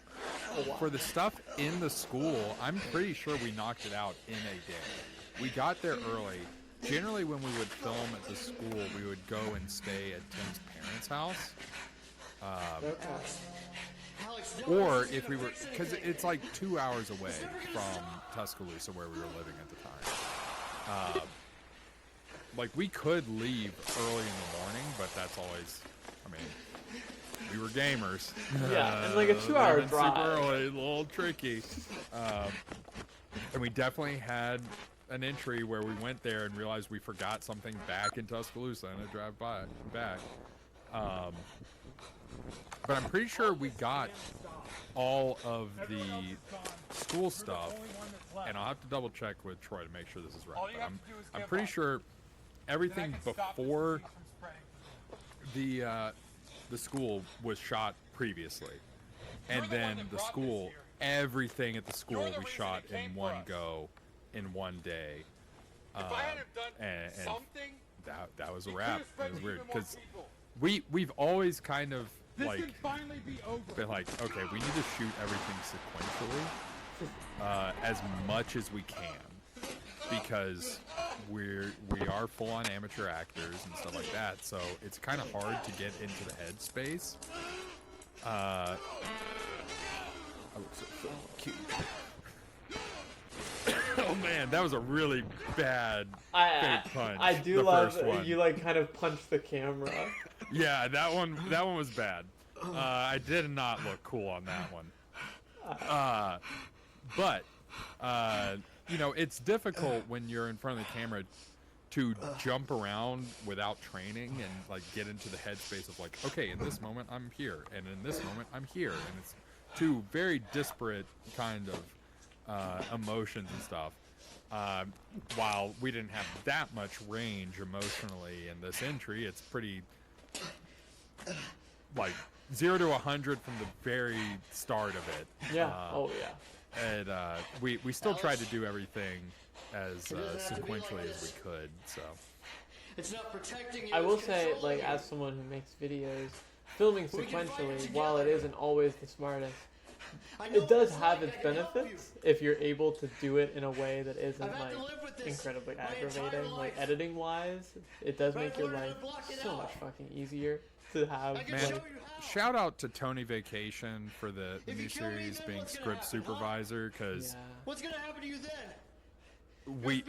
for the stuff in the school, I'm pretty sure we knocked it out in a day. We got there early. Generally, when we would film at the school, we would go and stay at Tim's parents' house. Or if we were, because it's like 2 hours away from Tuscaloosa where we were living at the time. Like we could leave early in the morning, but that's always, I mean, we were gamers. Yeah, and like a 2-hour drive. Super early, a little tricky. And we definitely had an entry where we went there and realized we forgot something back in Tuscaloosa and a drive back. But I'm pretty sure we got all of the school stuff, and I'll have to double check with Troy to make sure this is right. But I'm pretty sure everything before the school was shot previously, and then the school, everything at the school we shot in one go, in one day, and that was a wrap. It was weird because we've always kind of like been like, okay, we need to shoot everything sequentially as much as we can, because we are full-on amateur actors and stuff like that, so it's kind of hard to get into the headspace. I look so cute. Oh man, that was a really bad fake punch. I do love you like kind of punched the camera. Yeah, that one was bad. I did not look cool on that one. But you know, it's difficult when you're in front of the camera to jump around without training and like get into the headspace of like, okay, in this moment I'm here, and in this moment I'm here, and it's two very disparate kind of emotions and stuff. While we didn't have that much range emotionally in this entry, it's pretty like 0 to 100 from the very start of it. Yeah. Oh yeah. And we still tried to do everything as sequentially as we could. So it's not protecting you. I will say, like, as someone who makes videos, filming sequentially, while it isn't always the smartest, it does have its benefits if you're able to do it in a way that isn't like incredibly aggravating. Like editing wise, it does make your life so much fucking easier to have. Man, shout out to Tony Vacation for the new series being script supervisor, because what's gonna happen to you then? we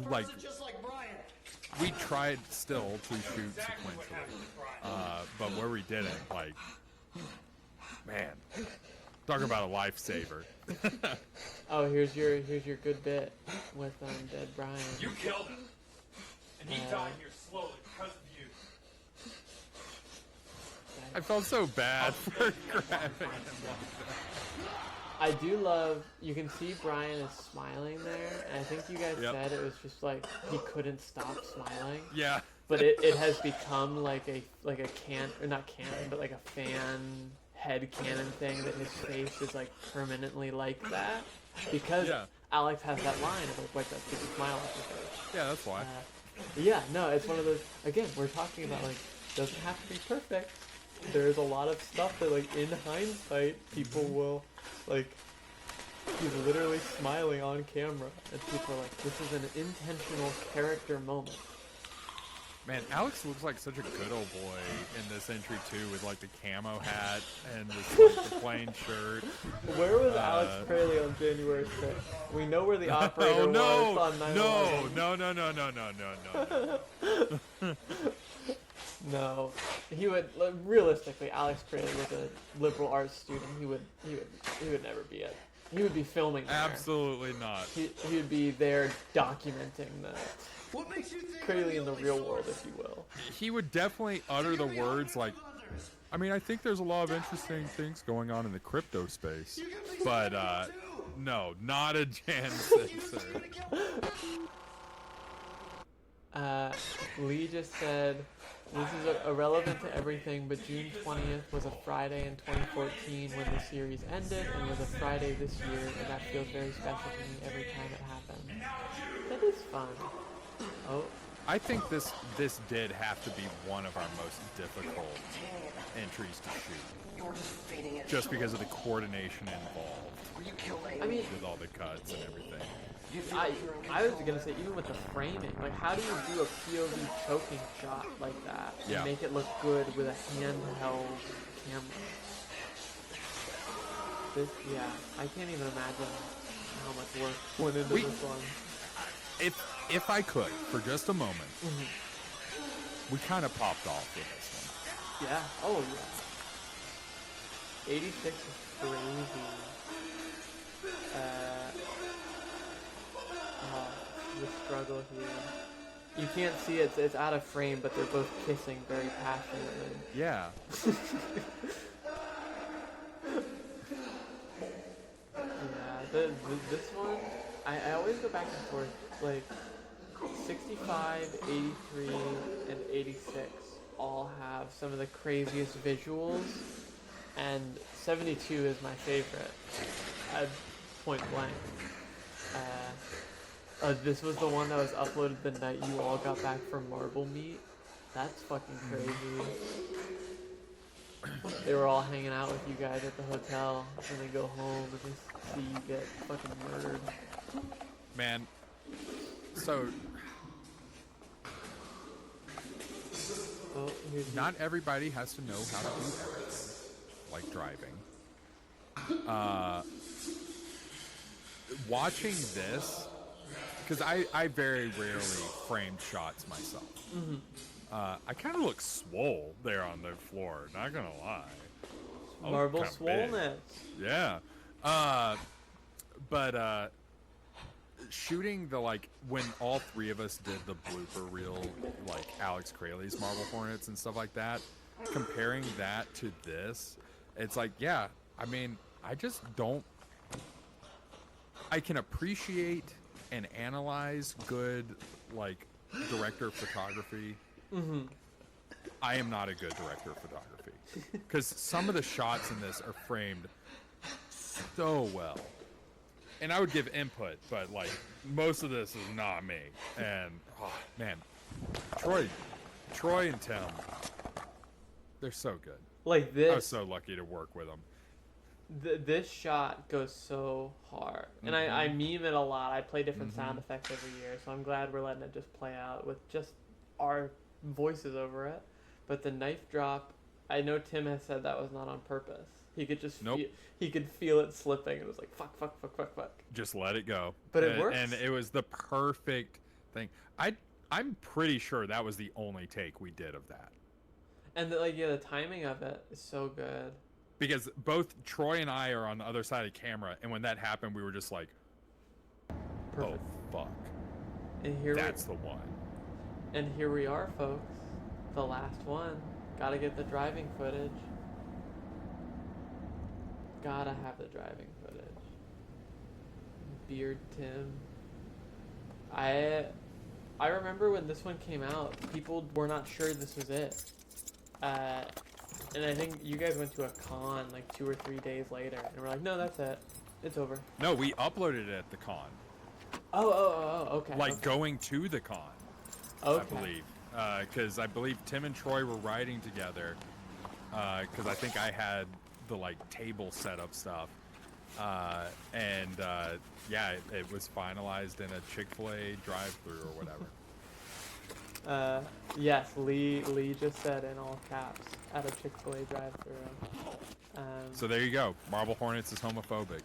like we tried still to shoot sequentially, but where we didn't, like, man, talk about a lifesaver. Oh, here's your good bit with dead Brian. You killed him, and he died here slowly because of you. I felt so bad for grabbing him. I do love, you can see Brian is smiling there, and I think you guys said it was just like he couldn't stop smiling. Yeah. But it has become like a not canon, but like a fan head canon thing that his face is like permanently like that, because Alex has that line of like, wipe that stupid smile off your face. Yeah, that's why. Yeah, no, it's one of those, again, we're talking about like, doesn't have to be perfect. There's a lot of stuff that like in hindsight people will like, he's literally smiling on camera and people are like, this is an intentional character moment. Man, Alex looks like such a good old boy in this entry too, with like the camo hat and this, like, the plain shirt. Where was Alex Kylee on January 6th? We know where the operator was on 9/11. No. No, he would, realistically, Alex Kylee was a liberal arts student. He would never be it. He would be filming there. Absolutely not. He would be there documenting that. What makes you think Kylee in the real world, if you will. He would definitely utter the words like, I mean, I think there's a lot of interesting things going on in the crypto space, but no, not a Jan 6er. Lee just said, this is irrelevant to everything, but June 20th was a Friday in 2014 when the series ended, and was a Friday this year, and that feels very special to me every time it happens. That is fun. Oh. I think this did have to be one of our most difficult entries to shoot, just because of the coordination involved. I mean, with all the cuts and everything. I was gonna say, even with the framing, like, how do you do a POV choking shot like that and make it look good with a handheld camera? I can't even imagine how much work went into this one. If I could, for just a moment, we kind of popped off with this one. Yeah. Oh yeah. 86 is crazy. The struggle here. You can't see it, it's out of frame, but they're both kissing very passionately. Yeah. This one, I always go back and forth. Like, 65, 83, and 86 all have some of the craziest visuals, and 72 is my favorite, at point blank. This was the one that was uploaded the night you all got back from Marble Meet. That's fucking crazy. They were all hanging out with you guys at the hotel, and they go home and they see you get fucking murdered. Man, so not everybody has to know how to do everything, like driving. Watching this, because I very rarely frame shots myself. I kind of look swole there on the floor, not gonna lie. Marble swollenness. Yeah. But shooting the, like, when all three of us did the blooper reel, like Alex Crayley's Marble Hornets and stuff like that, comparing that to this, it's like, yeah, I mean, I just don't, I can appreciate and analyze good, like, director of photography. I am not a good director of photography, because some of the shots in this are framed so well, and I would give input, but like most of this is not me. And oh man, Troy and Tim, they're so good. Like this, I was so lucky to work with them. This shot goes so hard, and I meme it a lot. I play different sound effects every year, so I'm glad we're letting it just play out with just our voices over it. But the knife drop, I know Tim has said that was not on purpose. He could just he could feel it slipping. It was like fuck. Just let it go. But it works. And it was the perfect thing. I'm pretty sure that was the only take we did of that. And the timing of it is so good. Because both Troy and I are on the other side of the camera, and when that happened, we were just like, perfect. Oh fuck. And that's the one. And here we are, folks. The last one. Gotta get the driving footage. Gotta have the driving footage. Beard Tim. I remember when this one came out, people were not sure this was it. And I think you guys went to a con like 2 or 3 days later, and we're like, no, that's it. It's over. No, we uploaded it at the con. Oh, okay. Like going to the con. Okay. I believe. Because I believe Tim and Troy were riding together. Because I think I had the like table setup stuff. Yeah, it was finalized in a Chick-fil-A drive-thru or whatever. Yes, Lee just said in all caps at a Chick-fil-A drive-thru. So there you go. Marble Hornets is homophobic.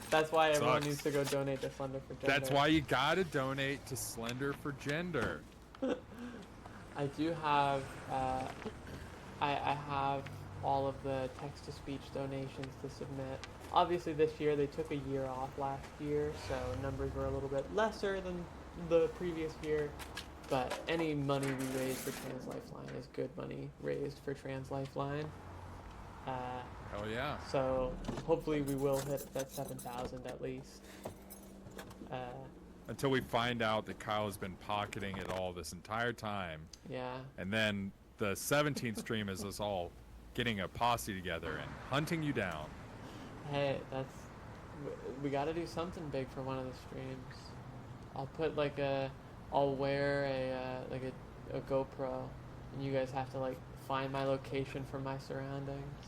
That's why everyone needs to go donate to Slender for Gender. That's why you gotta donate to Slender for Gender. I do have, I have all of the text-to-speech donations to submit. Obviously this year they took a year off last year, so numbers were a little bit lesser than the previous year. But any money we raise for Trans Lifeline is good money raised for Trans Lifeline. Hell yeah. So hopefully we will hit that 7,000 at least. Until we find out that Kyle has been pocketing it all this entire time. Yeah. And then the 17th stream is us all getting a posse together and hunting you down. Hey, we gotta do something big for one of the streams. I'll put I'll wear a GoPro, and you guys have to like find my location from my surroundings.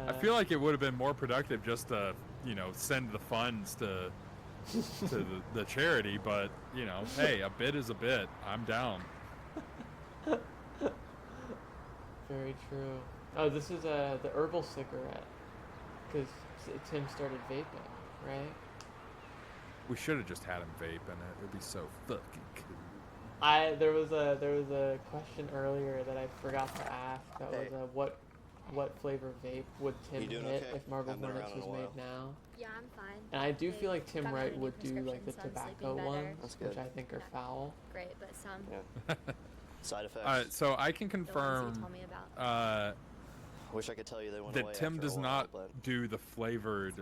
I feel like it would have been more productive just to, send the funds to the charity, but hey, a bit is a bit. I'm down. Very true. Oh, this is the herbal cigarette, because Tim started vaping, right? We should have just had him vape in it. It'd be so fucking cool. There was a question earlier that I forgot to ask. That was what flavor vape would Tim hit if Marble Hornets was made now? Yeah, I'm fine. And I do feel like Tim Wright would do like the tobacco ones, which I think are foul. Great, but some side effects. So I can confirm. Wish I could tell you they went that away Tim after does a while, not but... do the flavored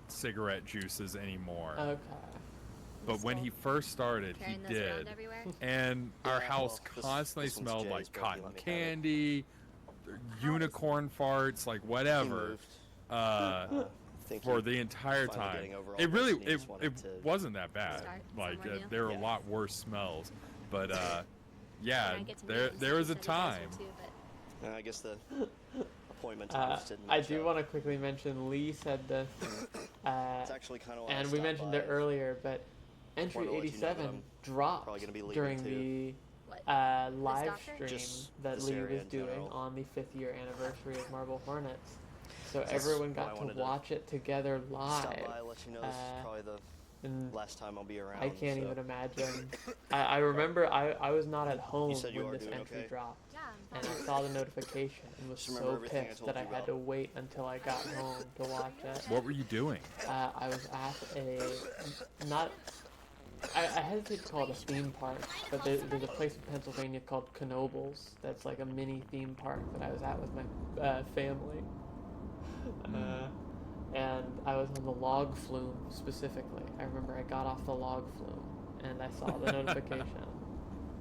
cigarette juices anymore. Okay. But when he first started, he did. And our house constantly smelled like cotton candy, unicorn farts, like whatever, for the entire time. It really, it wasn't that bad. Like there were a lot worse smells, but yeah, there was a time. I guess the appointment times didn't I match do up. want to quickly mention Lee said this, It's actually kind of why I and we stopped mentioned by. it earlier, but Entry Wanted to let you know that 87 I'm dropped probably gonna be leaving during too. the live stream Just that this Lee area was in doing general. on the 5th year anniversary of Marble Hornets. So That's everyone why I got to wanted to watch it together live. Stop by, let you know this is probably and the last time I'll be around. I can't so. even imagine. I remember I was not at home said you when are this doing entry okay? dropped. And I saw the notification and was Just remember so everything I pissed told that I you had about. to wait until I got home to watch it. What were you doing? I was at I hesitate to call it a theme park, but there's a place in Pennsylvania called Knoebels that's like a mini theme park that I was at with my family. And I was on the log flume specifically. I remember I got off the log flume and I saw the notification.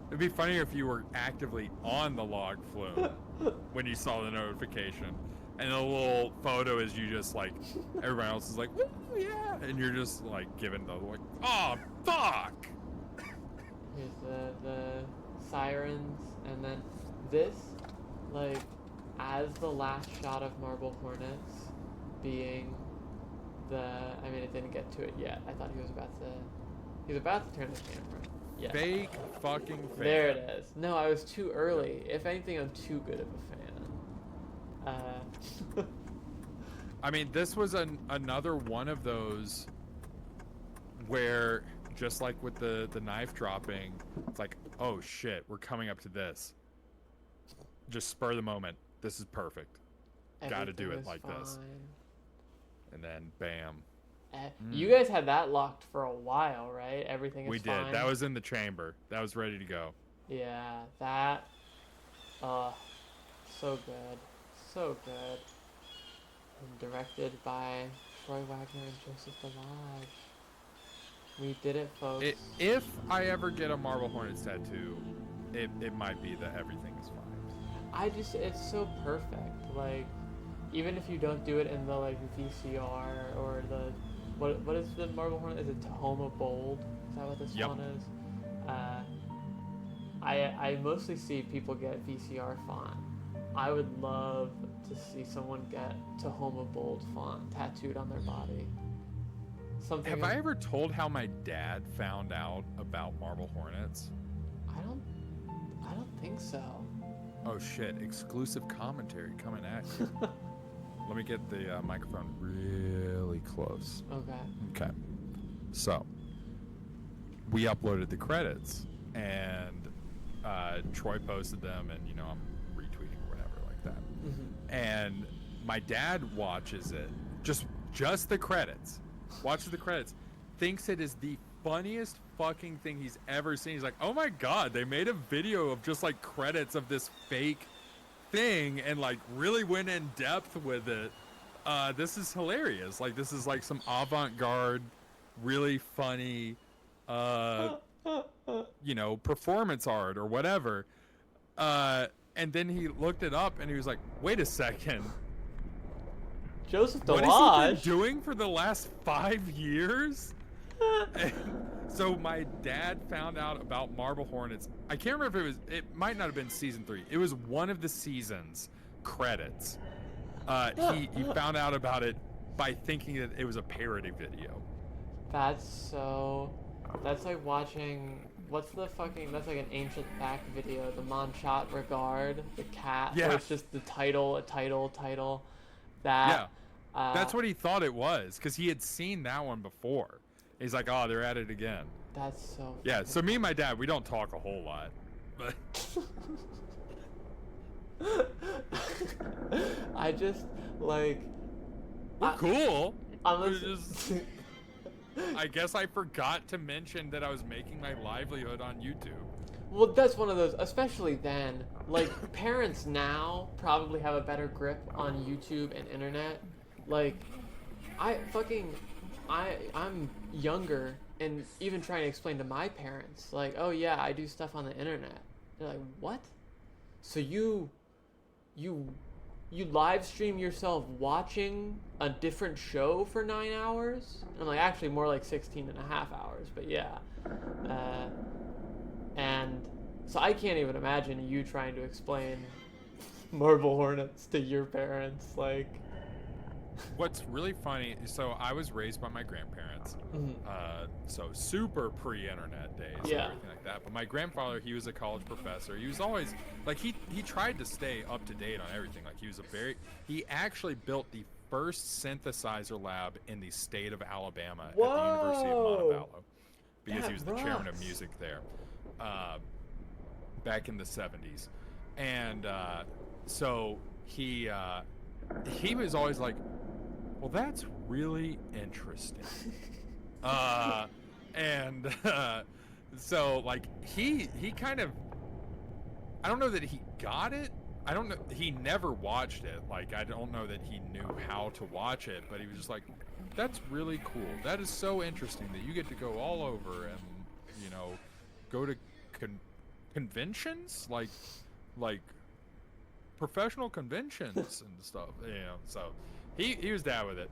It'd be funnier if you were actively on the log flume when you saw the notification. And the little photo is you just like, everybody else is like, woo, yeah. And you're just like giving the like, oh, fuck. Here's the sirens, and then this, like, as the last shot of Marble Hornets being I mean, it didn't get to it yet. I thought he was about to turn the camera. Yeah. Fake fucking fake. There it is. No, I was too early. If anything, I'm too good of a fan. I mean, this was another one of those where, just like with the knife dropping, it's like, oh shit, we're coming up to this. Just spur the moment. This is perfect. Gotta do it like this. And then, bam. You guys had that locked for a while, right? Everything is We fine. did. That was in the chamber. That was ready to go. Yeah, that. So good. So good. And directed by Troy Wagner and Joseph Delage. We did it, folks. If I ever get a Marble Hornets tattoo, it might be that everything is fine. It's so perfect. Like, even if you don't do it in the, like, VCR or the, what is the Marble Hornet? Is it Tahoma Bold? Is that what this one is? I mostly see people get VCR font. I would love to see someone get Tahoma Bold font tattooed on their body. Have I ever told how my dad found out about Marble Hornets? I don't think so. Oh shit, exclusive commentary coming at you. Let me get the microphone really close. Okay. So, we uploaded the credits, and Troy posted them, and I'm retweeting or whatever like that. And my dad watches it, just the credits. Watches the credits, thinks it is the funniest fucking thing he's ever seen. He's like, oh my god, they made a video of just like credits of this fake thing and like really went in depth with it. This is hilarious. Like, this is like some avant-garde, really funny performance art or whatever. And then he looked it up and he was like, wait a second, Joseph Delage. What has he been doing for the last 5 years? And so my dad found out about Marble Hornets. I can't remember if it might not have been season 3. It was one of the seasons credits. He found out about it by thinking that it was a parody video. That's like watching, that's like an ancient back video, the Monchat Regard, the cat, where it's just the title, a title, that. Yeah, that's what he thought it was, because he had seen that one before. He's like, oh, they're at it again. That's so Yeah, so me and my dad, we don't talk a whole lot, but... I just, like... We're cool. Unless... I guess I forgot to mention that I was making my livelihood on YouTube. Well, that's one of those, especially then. Like, parents now probably have a better grip on YouTube and internet. Like, I'm younger and even trying to explain to my parents, like, oh yeah, I do stuff on the internet. They're like, what? So you live stream yourself watching a different show for 9 hours? And like, actually more like 16 and a half hours, but yeah. And so I can't even imagine you trying to explain Marble Hornets to your parents, like... What's really funny, so I was raised by my grandparents, so super pre-internet days and everything like that. But my grandfather, he was a college professor. He was always, like, he tried to stay up to date on everything. Like, he actually built the first synthesizer lab in the state of Alabama at the University of Montevallo, because he was the chairman of music there back in the 70s. And so he was always like, well, that's really interesting. So like he kind of, I don't know that he got it. I don't know. He never watched it. Like, I don't know that he knew how to watch it, but he was just like, that's really cool. That is so interesting that you get to go all over and, you know, go to conventions, like professional conventions and stuff, you know. So he was down with it.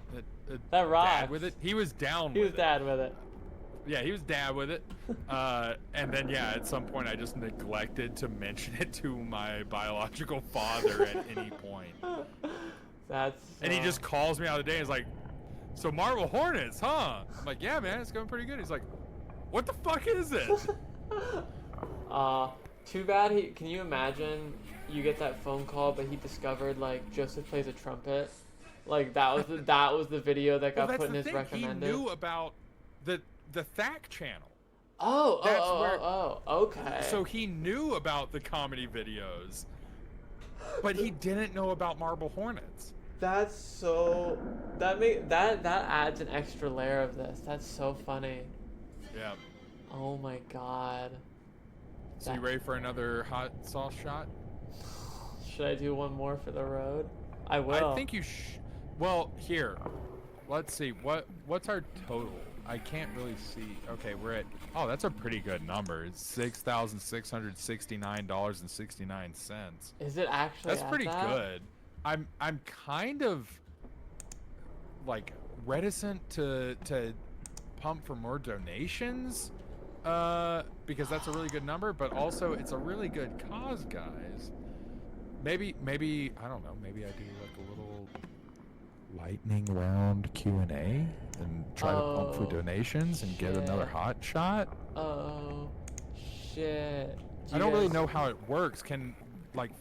That rocks. Dad with it. He was down with it. He was dad with it. Yeah, he was dad with it. And then, yeah, at some point I just neglected to mention it to my biological father at any point. And he just calls me out of the day and is like, so Marble Hornets, huh? I'm like, yeah, man, it's going pretty good. He's like, what the fuck is it? Too bad can you imagine you get that phone call, but he discovered, like, Joseph plays a trumpet? Like, that was the video that got put in his recommended. He knew about the THAC channel. Okay. So he knew about the comedy videos, but he didn't know about Marble Hornets. That's so... That adds an extra layer of this. That's so funny. Yeah. Oh my god. So you ready for another hot sauce shot? Should I do one more for the road? I will. I think you should. Well, here. Let's see. What's our total? I can't really see. Okay, we're at... Oh, that's a pretty good number. It's $6,669.69. Is it actually? That's pretty good. I'm kind of like reticent to pump for more donations because that's a really good number, but also it's a really good cause, guys. Maybe I don't know. Maybe I do like a little lightning round Q&A and try to pump for donations and get another hot shot. Oh shit! I don't really know how it works. Can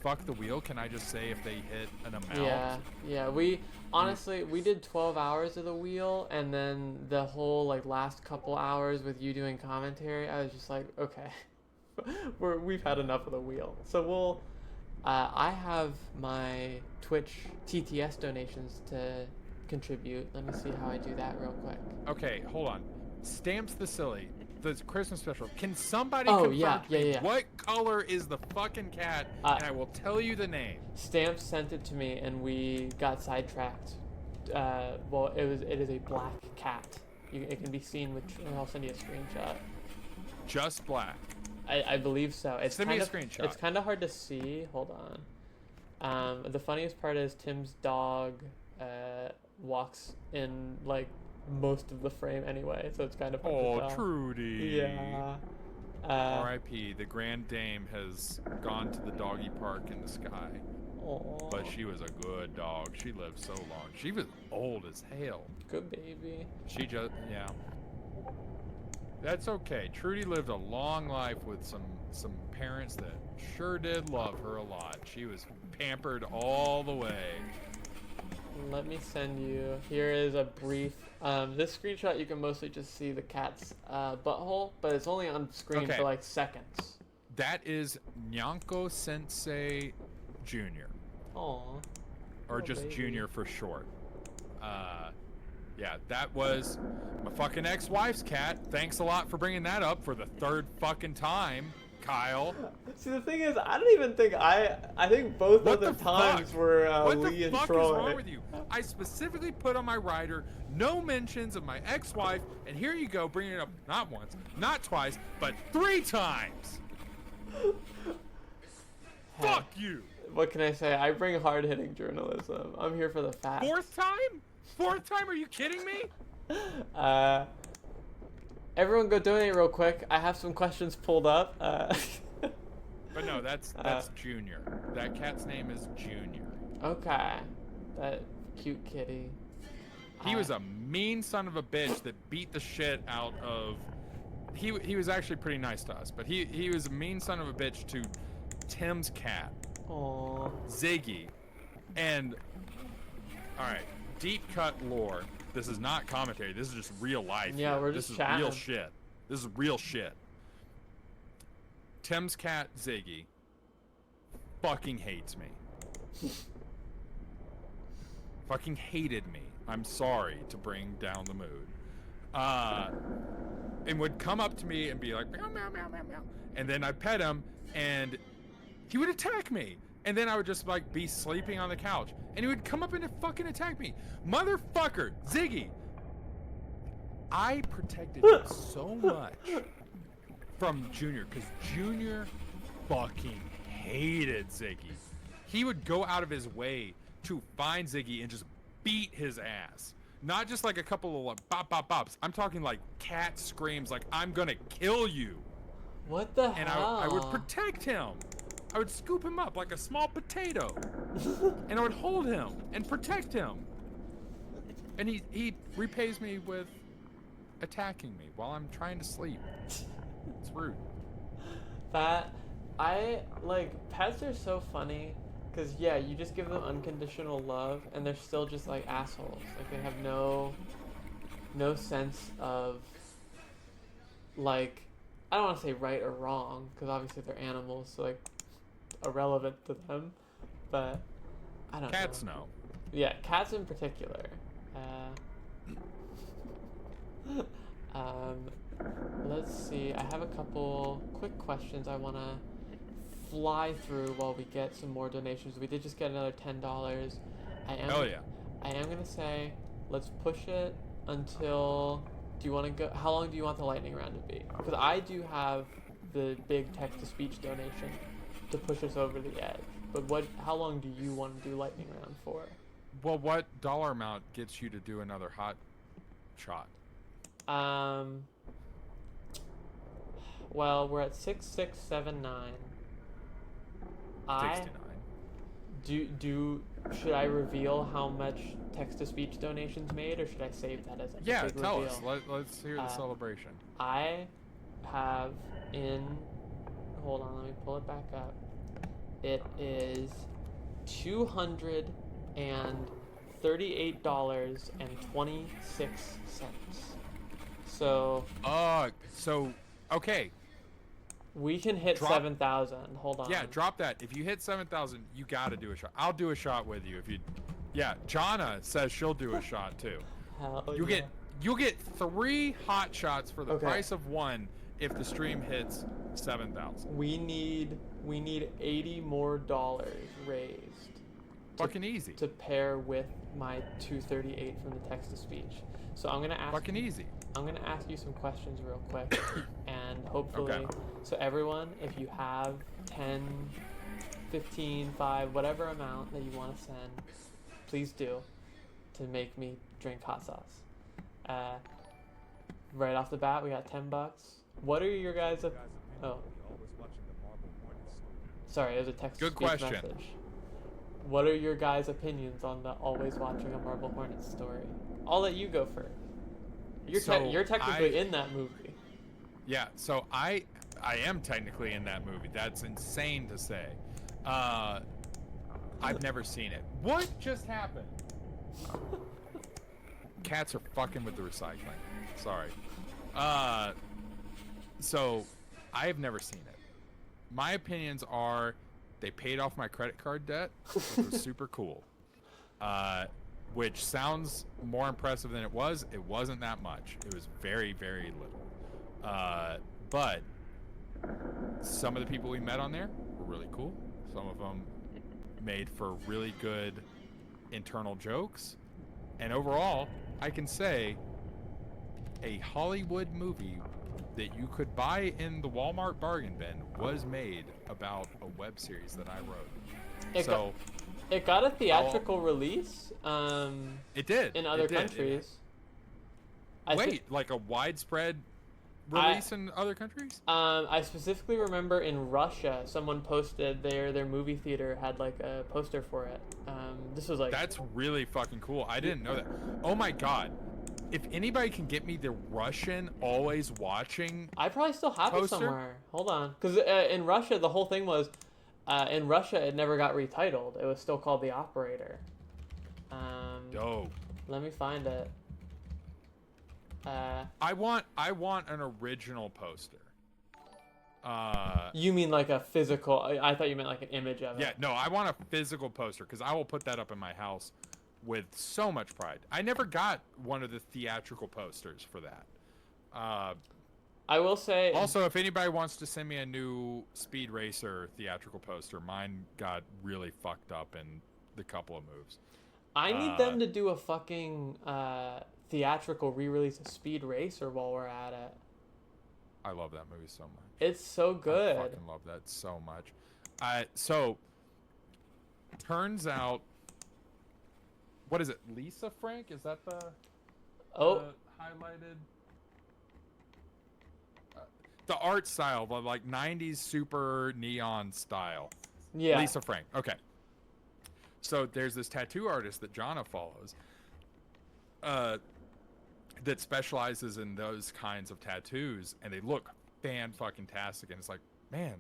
fuck the wheel? Can I just say if they hit an amount? Yeah. We honestly we did 12 hours of the wheel, and then the whole last couple hours with you doing commentary, I was just like, okay, we've had enough of the wheel. So we'll. I have my Twitch TTS donations to contribute. Let me see how I do that real quick. Okay, hold on. Stamps the Silly, the Christmas special. Can somebody confirm yeah. What color is the fucking cat? And I will tell you the name. Stamps sent it to me, and we got sidetracked. Well, it is a black cat. It can be seen with. I'll send you a screenshot. Just black. I believe so. Send me a screenshot. It's kind of hard to see. Hold on. The funniest part is Tim's dog walks in most of the frame anyway, so it's kind of hard to tell. Trudy. Yeah. R.I.P. The Grand Dame has gone to the doggy park in the sky. Aw. But she was a good dog. She lived so long. She was old as hell. Good baby. She just, yeah. That's okay. Trudy lived a long life with some parents that sure did love her a lot. She was pampered all the way. Let me send you. Here is a brief. This screenshot, you can mostly just see the cat's butthole, but it's only on screen Okay. for like seconds. That is Nyanko Sensei Jr. Aw. Or Oh, just baby. Junior for short. Yeah, that was my fucking ex-wife's cat. Thanks a lot for bringing that up for the third fucking time, Kyle. See, the thing is, I don't even think I think both What of the the times fuck? were What Lee the and fuck Troy. is wrong with you? I specifically put on my rider no mentions of my ex-wife, and here you go bringing it up not once, not twice, but 3 times. Fuck you. What can I say? I bring hard-hitting journalism. I'm here for the facts. 4th time? 4th time? Are you kidding me? Everyone go donate real quick. I have some questions pulled up. But no, that's Junior. That cat's name is Junior. Okay. That cute kitty. He was a mean son of a bitch that beat the shit out of. He was actually pretty nice to us, but he was a mean son of a bitch to Tim's cat, Aww. Ziggy, and all right, deep cut lore. This is not commentary. This is just real life. Yeah, here. we're This just is real chatting. shit. This is real shit. Tim's cat Ziggy fucking hates me. Fucking hated me. I'm sorry to bring down the mood. And would come up to me and be like, meow, meow, meow, meow, meow. And then I'd pet him and he would attack me. And then I would just like be sleeping on the couch and he would come up and fucking attack me. Motherfucker, Ziggy. I protected him so much from Junior because Junior fucking hated Ziggy. He would go out of his way to find Ziggy and just beat his ass. Not just like a couple of like bop bop bops. I'm talking like cat screams like I'm gonna kill you. What the And hell? I would protect him. I would scoop him up like a small potato. And I would hold him and protect him. And he repays me with attacking me while I'm trying to sleep. It's rude. Pets are so funny. Because, yeah, you just give them unconditional love, and they're still just, like, assholes. Like, they have no sense of, like, I don't want to say right or wrong, because obviously they're animals, so, like, irrelevant to them. But, I don't know. Cats know. Yeah, cats in particular. Let's see. I have a couple quick questions I want to fly through while we get some more donations. We did just get another $10. Hell yeah. I am gonna say let's push it until. Do you want to go? How long do you want the lightning round to be? Because I do have the big text-to-speech donation to push us over the edge. But how long do you want to do lightning round for? Well, what dollar amount gets you to do another hot shot? Well, we're at 6679. 69. Should I reveal how much text-to-speech donations made, or should I save that as a Yeah, big tell reveal? us. Let's hear the celebration. I have hold on, let me pull it back up. It is $238.26. So. Okay. We can hit 7,000. Hold on. Yeah, drop that. If you hit 7,000, you gotta do a shot. I'll do a shot with you if you. Yeah, Jonna says she'll do a shot too. Hell You'll get 3 hot shots for the price of 1 if the stream hits 7,000. We need $80 more raised. Fucking easy. To pair with my 238 from the text to speech. So I'm gonna ask. Fucking easy. I'm gonna ask you some questions real quick, and hopefully. Okay. So everyone, if you have 10, 15, 5, whatever amount that you want to send, please do, to make me drink hot sauce. Right off the bat, we got $10. What are your guys' Oh. Sorry, it was a text Good speech question. message. what are your guys' opinions on the always watching a Marble Hornets story? I'll let you go first. You're technically in that movie. Yeah, so I am technically in that movie. That's insane to say. I've never seen it. What just happened? Cats are fucking with the recycling. Sorry. So I have never seen it. My opinions are they paid off my credit card debt, which was super cool. Which sounds more impressive than it was. It wasn't that much. It was very, very little. But some of the people we met on there were really cool. Some of them made for really good internal jokes. And overall, I can say a Hollywood movie that you could buy in the Walmart bargain bin was made about a web series that I wrote. It got a theatrical release. It did. In other countries. Like a widespread release in other countries? I specifically remember in Russia, someone posted their movie theater had like a poster for it. This was like... That's really fucking cool. I didn't know that. Oh my god. If anybody can get me the Russian always watching I probably still have poster? it somewhere. Hold on. Because in Russia, the whole thing was... in Russia, it never got retitled. It was still called The Operator. Dope. Let me find it. I want an original poster. You mean like a physical? I thought you meant like an image of it. Yeah, no, I want a physical poster because I will put that up in my house with so much pride. I never got one of the theatrical posters for that. I will say... Also, if anybody wants to send me a new Speed Racer theatrical poster, mine got really fucked up in the couple of moves. I need them to do a fucking theatrical re-release of Speed Racer while we're at it. I love that movie so much. It's so good. I fucking love that so much. So, turns out... What is it? Lisa Frank? Is that the highlighted? The art style, the like 90s super neon style. Yeah. Lisa Frank. Okay. So there's this tattoo artist that Jonna follows that specializes in those kinds of tattoos, and they look fan-fucking-tastic, and it's like, man,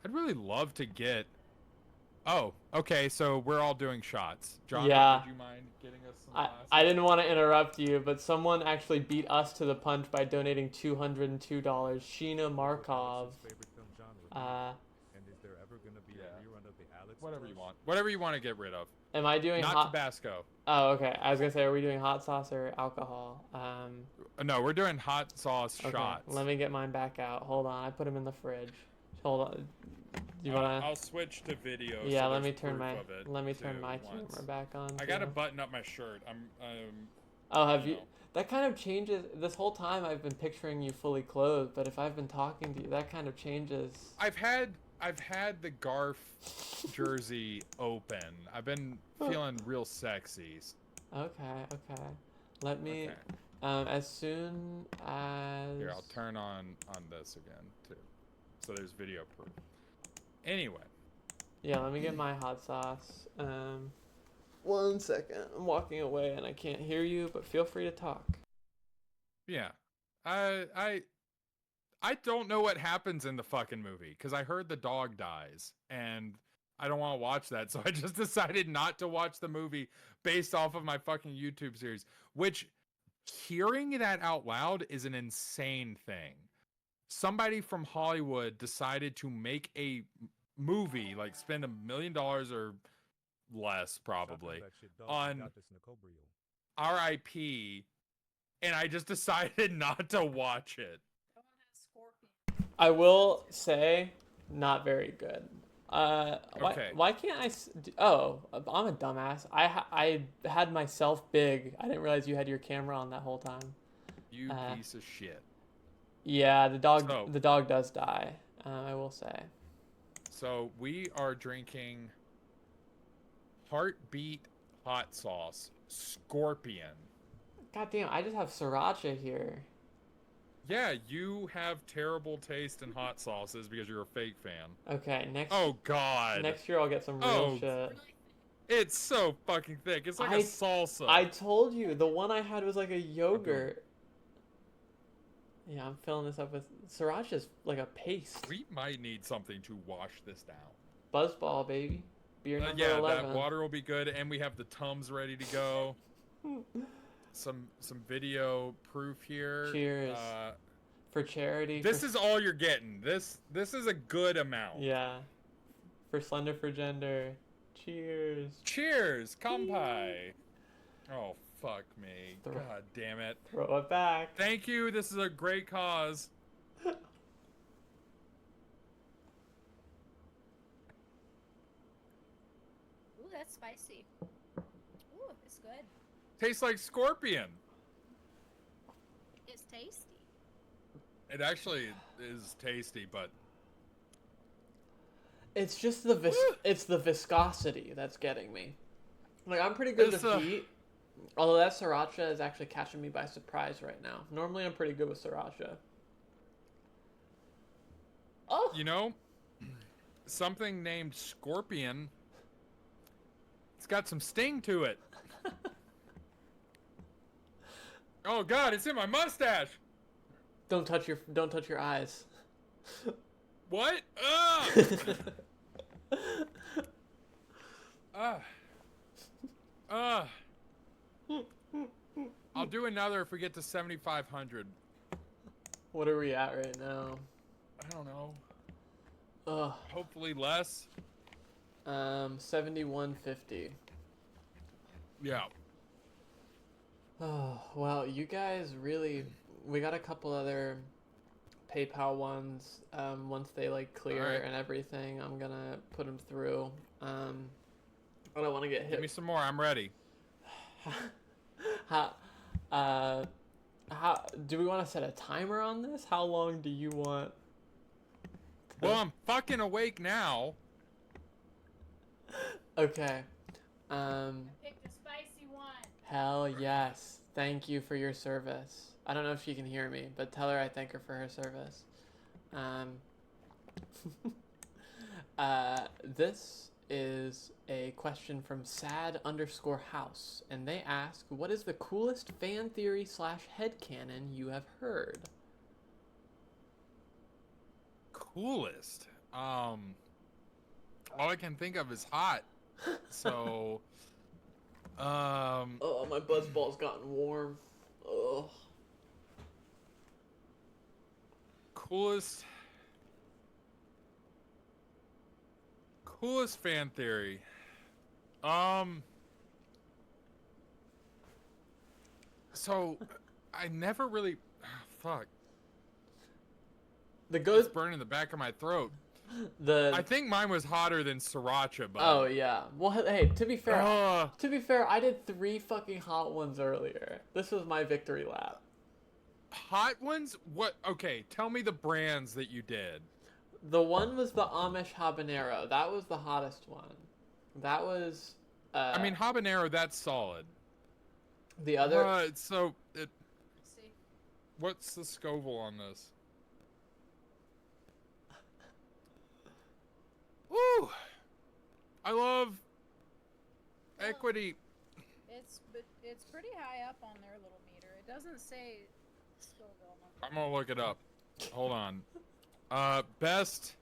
I'd really love to get... Oh, okay, so we're all doing shots. John, yeah. would you mind getting us some glasses? I didn't want to interrupt you, but someone actually beat us to the punch by donating $202. Sheena Markov. Whatever you want. Whatever you want to get rid of. Am I doing Not Tabasco. Oh, okay. I was going to say, are we doing hot sauce or alcohol? No, we're doing hot sauce shots. Let me get mine back out. Hold on. I put them in the fridge. Hold on. You wanna? I'll switch to video. Yeah, so let me there's turn proof my of it camera once. back on. I gotta button up my shirt. Oh, have you? That kind of changes. This whole time I've been picturing you fully clothed, but if I've been talking to you, that kind of changes. I've had the Garf jersey open. I've been feeling real sexy. Okay. Let me. As soon as. Here, I'll turn on this again too. So there's video proof. Anyway. Yeah, let me get my hot sauce. 1 second. I'm walking away and I can't hear you, but feel free to talk. Yeah. I don't know what happens in the fucking movie because I heard the dog dies and I don't want to watch that. So I just decided not to watch the movie based off of my fucking YouTube series, which hearing that out loud is an insane thing. Somebody from Hollywood decided to make a movie, like spend $1 million or less probably on RIP, and I just decided not to watch it. I will say, not very good. Okay. Why can't I? Oh, I'm a dumbass. I had myself big. I didn't realize you had your camera on that whole time. You piece of shit. Yeah, the dog does die. I will say. So we are drinking Heartbeat hot sauce Scorpion. God damn, I just have sriracha here. Yeah, you have terrible taste in hot sauces because you're a fake fan. Okay, next. Oh God. Next year I'll get some real shit. It's so fucking thick. It's like a salsa. I told you, the one I had was like a yogurt. Yeah, I'm filling this up with sriracha's like a paste. We might need something to wash this down. Buzzball, baby. Beer number yeah, 11. that water will be good, and we have the Tums ready to go. some video proof here. Cheers. For charity. This is all you're getting. This is a good amount. Yeah. For Slender for Gender. Cheers. Cheers, Kampai. Oh, fuck me. God damn it. Throw it back. Thank you. This is a great cause. Ooh, that's spicy. Ooh, it's good. Tastes like scorpion. It's tasty. It actually is tasty, but it's just the viscosity that's getting me. Like, I'm pretty good with heat. Although that sriracha is actually catching me by surprise right now. Normally I'm pretty good with sriracha. Oh! You know, something named scorpion, it's got some sting to it. Oh god, it's in my mustache! Don't touch your eyes. What? Ugh! I'll do another if we get to 7,500. What are we at right now? I don't know. Ugh. Hopefully less. 7150. Yeah. Oh, well, you guys really... We got a couple other PayPal ones. Once they, like, clear and everything, I'm gonna put them through. I don't want to get hit. Give me some more. I'm ready. How do we want to set a timer on this? How long do you want? Well, I'm fucking awake now. Okay. I picked a spicy one. Hell yes. Thank you for your service. I don't know if she can hear me, but tell her I thank her for her service. This is a question from sad_house, and they ask, what is the coolest fan theory / headcanon you have heard? Coolest? All I can think of is hot. So, Oh, my buzzball's gotten warm. Ugh. Coolest fan theory. So I never really fuck. The ghost it's burning the back of my throat. I think mine was hotter than sriracha, but oh yeah. Well, hey, to be fair, I did 3 fucking hot ones earlier. This was my victory lap. Hot ones? What? Okay, tell me the brands that you did. The one was the Amish habanero. That was the hottest one. That was. I mean, habanero. That's solid. The other. Let's see. What's the Scoville on this? Woo! I love equity. It's pretty high up on their little meter. It doesn't say Scoville. I'm gonna look it up. Hold on. Best.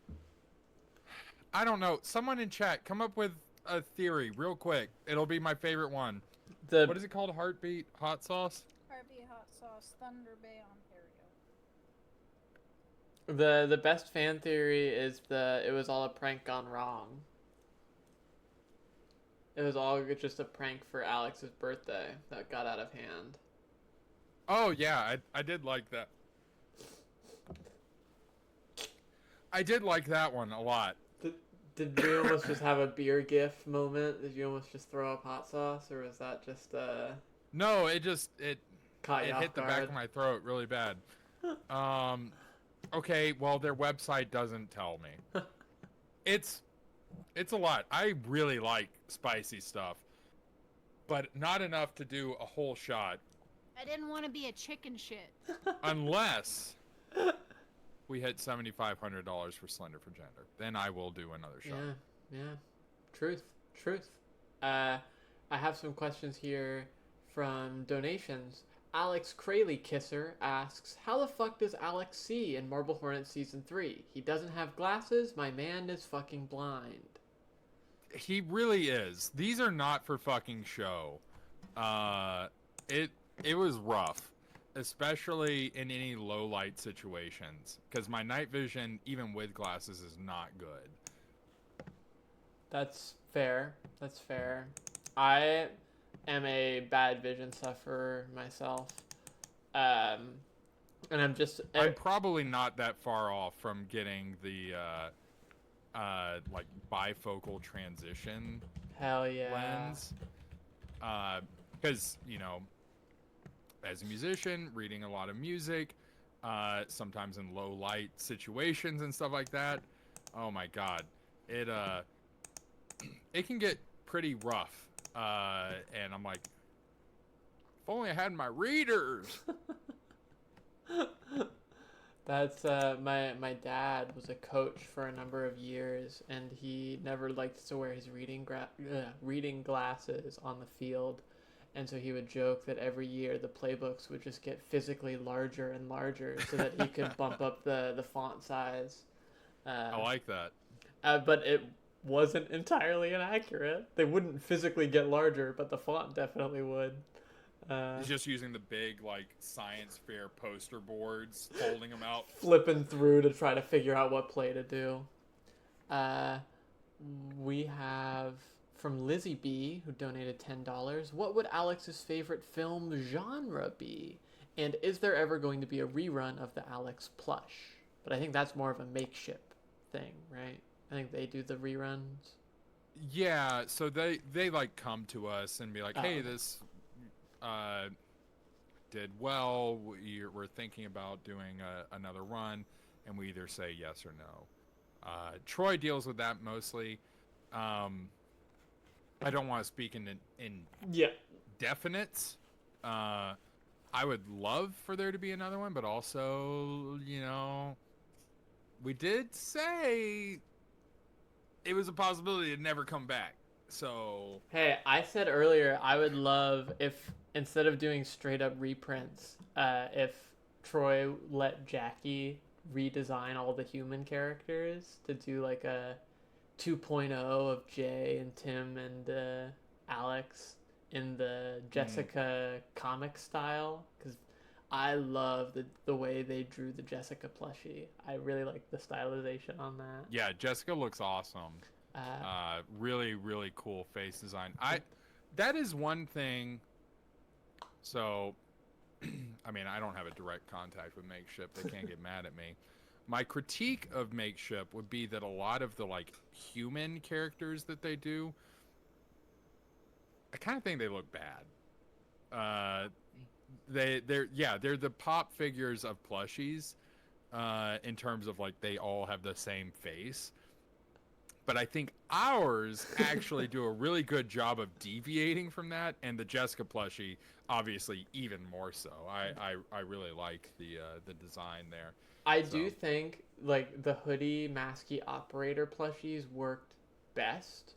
I don't know. Someone in chat, come up with a theory real quick. It'll be my favorite one. What is it called? Heartbeat hot sauce? Heartbeat hot sauce, Thunder Bay, Ontario. The best fan theory is it was all a prank gone wrong. It was all just a prank for Alex's birthday that got out of hand. Oh yeah, I did like that. I did like that one a lot. Did you almost just have a beer gif moment? Did you almost just throw up hot sauce, or was that just No, it caught you off hit the guard? back of my throat really bad. Okay, well their website doesn't tell me. It's a lot. I really like spicy stuff, but not enough to do a whole shot. I didn't want to be a chicken shit. Unless we hit $7,500 for Slender for Gender, then I will do another shot. Yeah. Truth. I have some questions here from donations. Alex Crayley Kisser asks, how the fuck does Alex see in Marble Hornets Season 3? He doesn't have glasses. My man is fucking blind. He really is. These are not for fucking show. It was rough, especially in any low light situations, because my night vision, even with glasses, is not good. That's fair. That's fair. I am a bad vision sufferer myself. And I'm probably not that far off from getting the like bifocal transition hell yeah lens. Because, you know, as a musician, reading a lot of music, sometimes in low light situations and stuff like that, oh my god, it can get pretty rough. And I'm like, if only I had my readers. That's my dad was a coach for a number of years, and he never liked to wear his reading glasses on the field, and so he would joke that every year the playbooks would just get physically larger and larger so that he could bump up the font size. I like that. But it wasn't entirely inaccurate. They wouldn't physically get larger, but the font definitely would. He's just using the big, like, science fair poster boards, folding them out. Flipping through to try to figure out what play to do. We have from Lizzie B, who donated $10. What would Alex's favorite film genre be? And is there ever going to be a rerun of the Alex plush? But I think that's more of a makeshift thing, right? I think they do the reruns. Yeah, so they like come to us and be like, hey, this did well. We're thinking about doing another run, and we either say yes or no. Troy deals with that mostly. I don't want to speak in definites. I would love for there to be another one, but also, you know, we did say it was a possibility to never come back. So hey, I said earlier I would love if instead of doing straight up reprints, if Troy let Jackie redesign all the human characters to do like a 2.0 of Jay and Tim and Alex in the Jessica comic style, because I love the way they drew the Jessica plushie. I really like the stylization on that. Yeah, Jessica looks awesome. Really, really cool face design. That is one thing. So, I mean, I don't have a direct contact with Makeshift. They can't get mad at me. My critique of Makeshift would be that a lot of the like human characters that they do, I kind of think they look bad. They're the pop figures of plushies, in terms of like they all have the same face. But I think ours actually do a really good job of deviating from that, and the Jessica plushie obviously even more so. I really like the design there. I do think like the hoodie masky operator plushies worked best,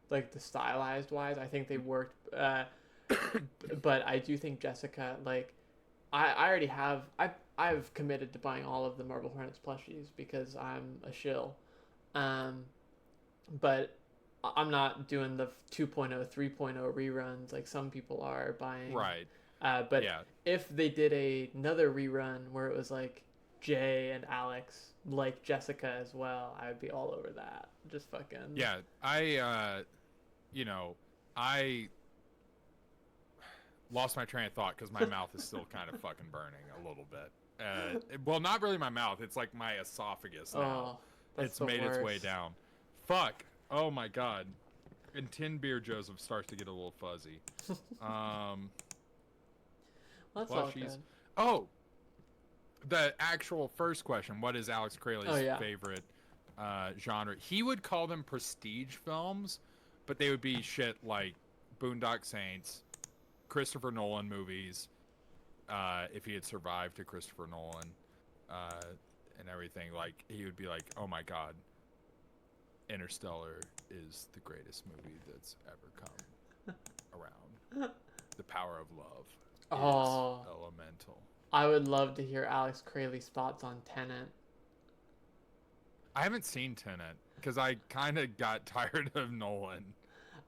like the stylized wise. I think they worked, but I do think Jessica, like, I already have I've committed to buying all of the Marble Hornets plushies because I'm a shill. But I'm not doing the 2.0, 3.0 reruns like some people are buying. Right. But if they did another rerun where it was like Jay and Alex, like Jessica as well, I would be all over that. Just fucking. Yeah, I lost my train of thought because my mouth is still kind of fucking burning a little bit. Well, not really my mouth. It's like my esophagus now. It's made its way down. Fuck. Oh my god. And Tin Beer Joseph starts to get a little fuzzy. That's all good. Oh, the actual first question. What is Alex Crayley's favorite genre? He would call them prestige films, but they would be shit like Boondock Saints, Christopher Nolan movies, if he had survived to Christopher Nolan, and everything. Like, he would be like, oh my god. Interstellar is the greatest movie that's ever come around. The power of love is elemental. I would love to hear Alex Crayley's thoughts on Tenet. I haven't seen Tenet because I kind of got tired of Nolan.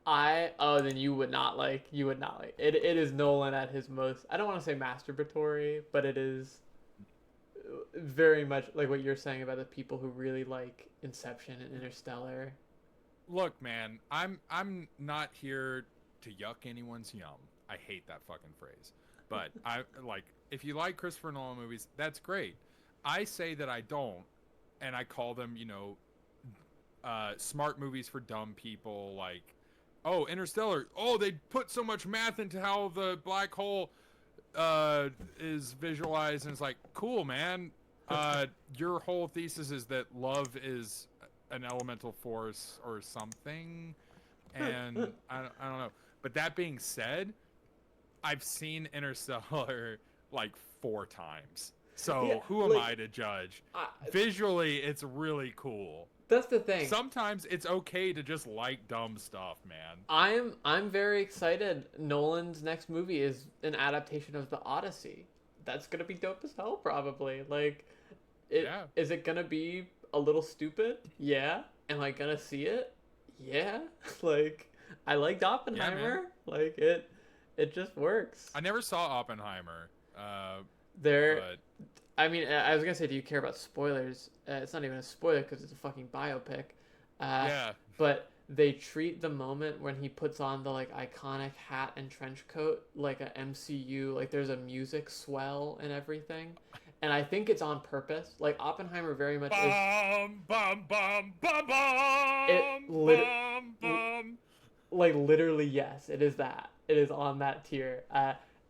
Then you would not like it. It is Nolan at his most, I don't want to say masturbatory, but it is very much like what you're saying about the people who really like Inception and Interstellar. Look, man, I'm not here to yuck anyone's yum. I hate that fucking phrase. But I like, if you like Christopher Nolan movies, that's great. I say that I don't, and I call them, smart movies for dumb people. Like, oh, Interstellar. Oh, they put so much math into how the black hole is visualized, and it's like, cool, man. Your whole thesis is that love is an elemental force or something, and I don't know. But that being said, I've seen Interstellar like 4 times. So who am I to judge? Visually, it's really cool. That's the thing. Sometimes it's okay to just like dumb stuff, man. I'm very excited. Nolan's next movie is an adaptation of The Odyssey. That's gonna be dope as hell, probably. Like, is it gonna be a little stupid? Yeah. Am I gonna see it? Yeah. Like, I liked Oppenheimer. Like, it just works. I never saw Oppenheimer. I mean, I was gonna say, do you care about spoilers? It's not even a spoiler because it's a fucking biopic. But they treat the moment when he puts on the like iconic hat and trench coat like a MCU. Like, there's a music swell and everything, and I think it's on purpose. Like, Oppenheimer very much is. Bum bum bum bum. Like, literally, yes, it is that. It is on that tier.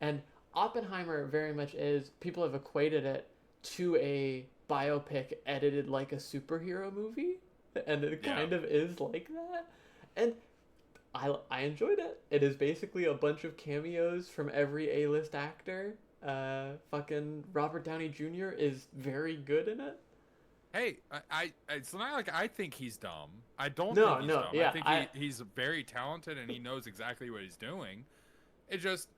And Oppenheimer very much is, people have equated it to a biopic edited like a superhero movie, and it kind of is like that. And I enjoyed it. It is basically a bunch of cameos from every A-list actor. Fucking Robert Downey Jr. is very good in it. Hey, it's not like I think he's dumb. I don't think he's dumb. Yeah, I think he's very talented and he knows exactly what he's doing. It just,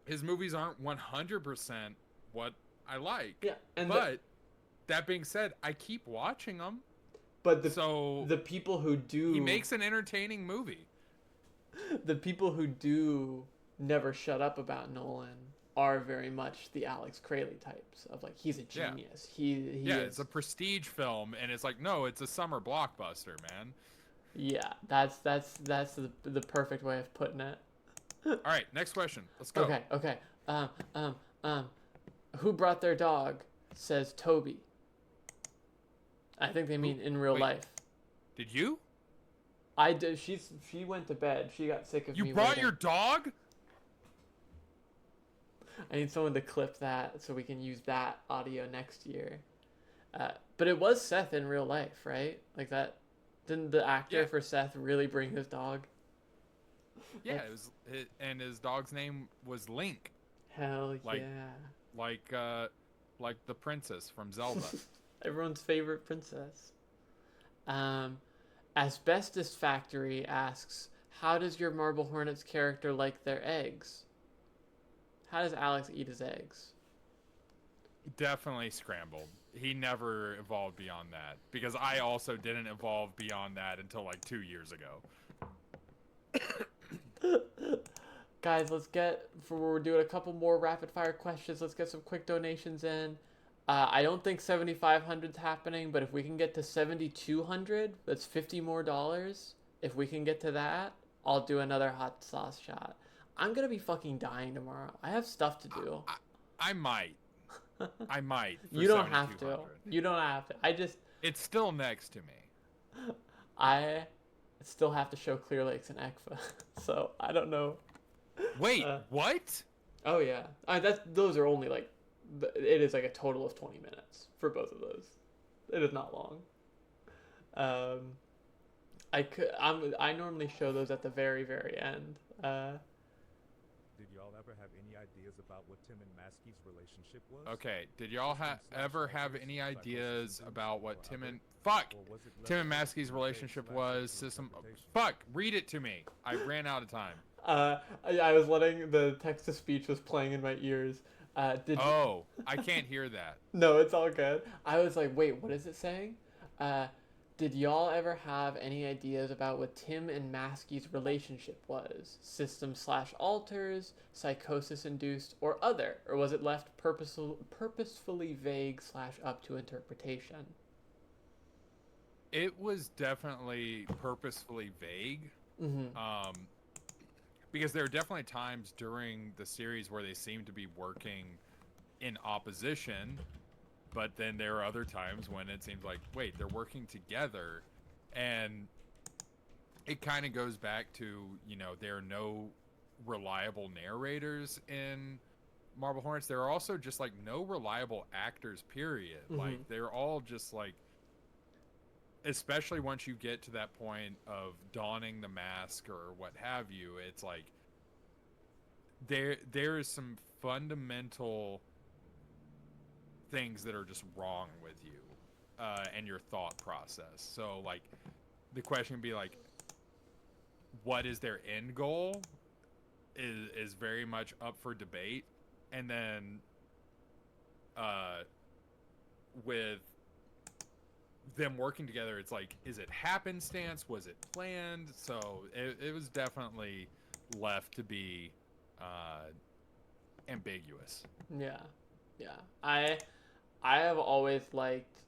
his movies aren't 100% what I like. Yeah, but that being said, I keep watching them. But the people who do, he makes an entertaining movie. The people who do never shut up about Nolan are very much the Alex Crayley types of, like, he's a genius. Yeah. It's a prestige film, and it's like, no, it's a summer blockbuster, man. Yeah, that's the perfect way of putting it. All right, next question. Let's go. Okay. Who brought their dog? Says Toby. I think they mean in real life. Did you? I did. She went to bed. She got sick of me. You brought waiting. your dog? I need someone to clip that so we can use that audio next year. But it was Seth in real life, right? Like that. Didn't the actor for Seth really bring his dog? Yeah, and his dog's name was Link. Hell yeah. Like the princess from Zelda. Everyone's favorite princess. Asbestos Factory asks, how does your Marble Hornets character like their eggs? How does Alex eat his eggs? Definitely scrambled. He never evolved beyond that. Because I also didn't evolve beyond that until like 2 years ago. Guys, we're doing a couple more rapid fire questions. Let's get some quick donations in. I don't think 7,500's happening, but if we can get to 7,200, that's $50 more. If we can get to that, I'll do another hot sauce shot. I'm gonna be fucking dying tomorrow. I have stuff to do. I might. I might. You don't have to. You don't have to. It's still next to me. I still have to show Clear Lakes and ECKVA, so I don't know. Wait, what? Oh yeah, those are only like, it is like a total of 20 minutes for both of those. It is not long. I normally show those at the very, very end. Dude, you all that ever have any ideas about what Tim and Maskey's relationship was? Okay, did y'all ever have any ideas about what Tim and Maskey's relationship was? Read it to me. I ran out of time. I was letting the text to speech was playing in my ears. I can't hear that. No, it's all good. I was like, wait, what is it saying? Did y'all ever have any ideas about what Tim and Maskey's relationship was? System/alters, psychosis-induced, or other? Or was it left purposefully vague / up to interpretation? It was definitely purposefully vague. Mm-hmm. Because there are definitely times during the series where they seem to be working in opposition, but then there are other times when it seems like, wait, they're working together. And it kind of goes back to, there are no reliable narrators in Marble Hornets. There are also just, no reliable actors, period. Mm-hmm. They're all just, especially once you get to that point of donning the mask or what have you, it's there is some fundamental things that are just wrong with you and your thought process. So the question would be what is their end goal is very much up for debate. And then with them working together, it's is it happenstance? Was it planned? So it was definitely left to be ambiguous. Yeah. I have always liked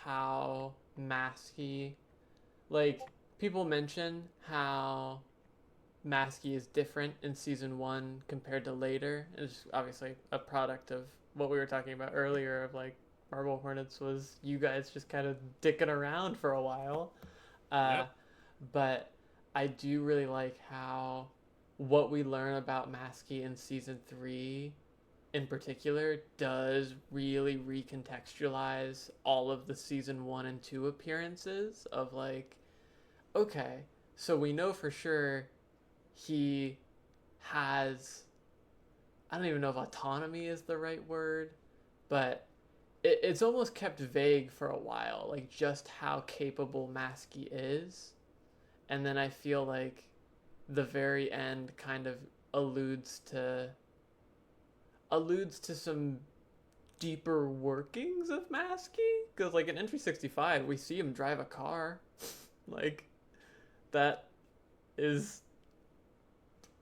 how Maskey, people mention how Maskey is different in season 1 compared to later. It's obviously a product of what we were talking about earlier of Marble Hornets was you guys just kind of dicking around for a while. But I do really like how what we learn about Maskey in season 3 in particular does really recontextualize all of the season 1 and 2 appearances of okay, so we know for sure he has, I don't even know if autonomy is the right word, but it's almost kept vague for a while, just how capable Maskey is. And then I feel the very end kind of alludes to some deeper workings of Maskey. Because in Entry 65, we see him drive a car. That is,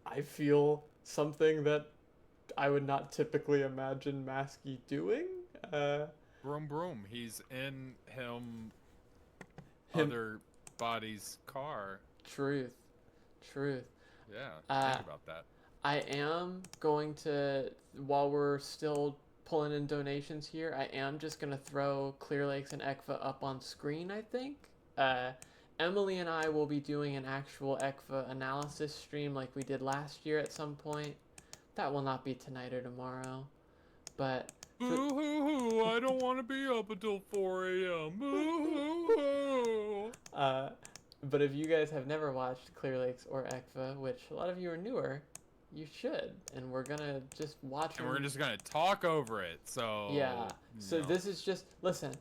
I feel, something that I would not typically imagine Maskey doing. Broom broom. He's in other body's car. Truth. Yeah, think about that. I am going to, while we're still pulling in donations here, I am just going to throw Clear Lakes and ECKVA up on screen, I think. Emily and I will be doing an actual ECKVA analysis stream like we did last year at some point. That will not be tonight or tomorrow. But boo-hoo-hoo, I don't want to be up until 4 a.m. Boo-hoo-hoo. But if you guys have never watched Clear Lakes or ECKVA, which a lot of you are newer, you should. And we're going to just watch And we're just going to talk over it. So yeah. So this is just, listen,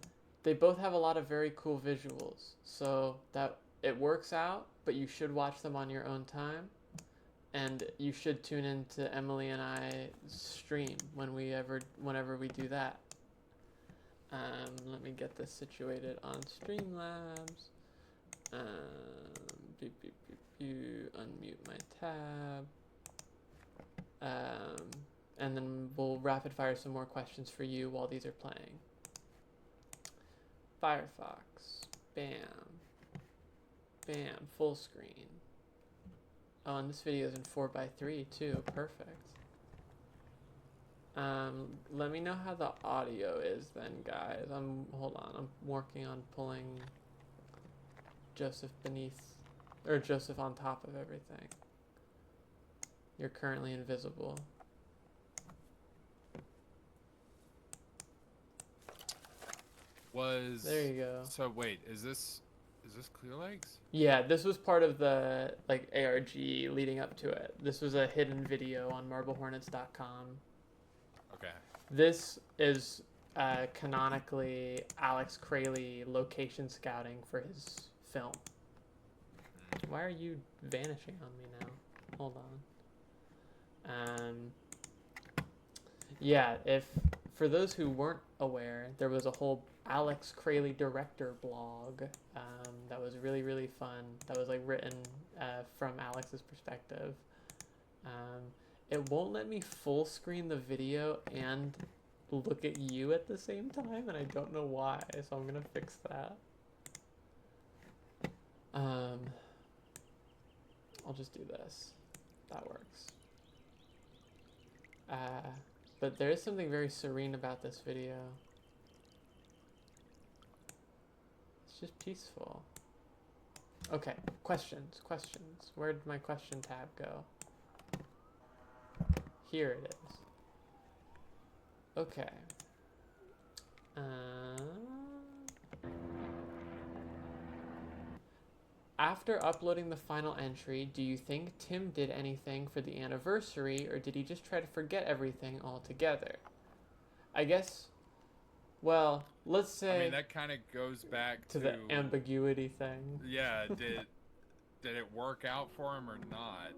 they both have a lot of very cool visuals. So that it works out, but you should watch them on your own time. And you should tune in to Emily and I stream whenever we do that. Let me get this situated on Streamlabs. Unmute my tab. And then we'll rapid fire some more questions for you while these are playing. Firefox. Bam. Bam. Full screen. Oh, and this video is in 4:3 too. Perfect. Let me know how the audio is then, guys. Hold on. I'm working on pulling Joseph Joseph on top of everything. You're currently invisible. There you go. So wait, is this Is this Clear Lakes? Yeah, this was part of the like ARG leading up to it. This was a hidden video on marblehornets.com. Okay. This is canonically Alex Kylee location scouting for his film. Why are you vanishing on me now? Hold on. Yeah, for those who weren't aware, there was a whole Alex Kylee director blog that was really, really fun. That was like written from Alex's perspective. It won't let me full screen the video and look at you at the same time, and I don't know why, so I'm gonna fix that. I'll just do this. That works. But there is something very serene about this video. It's just peaceful. Okay, questions. Where did my question tab go? Here it is. Okay. After uploading the final entry, do you think Tim did anything for the anniversary, or did he just try to forget everything altogether? I guess, well, let's say... I mean, that kind of goes back to the ambiguity thing. Yeah, did it work out for him or not?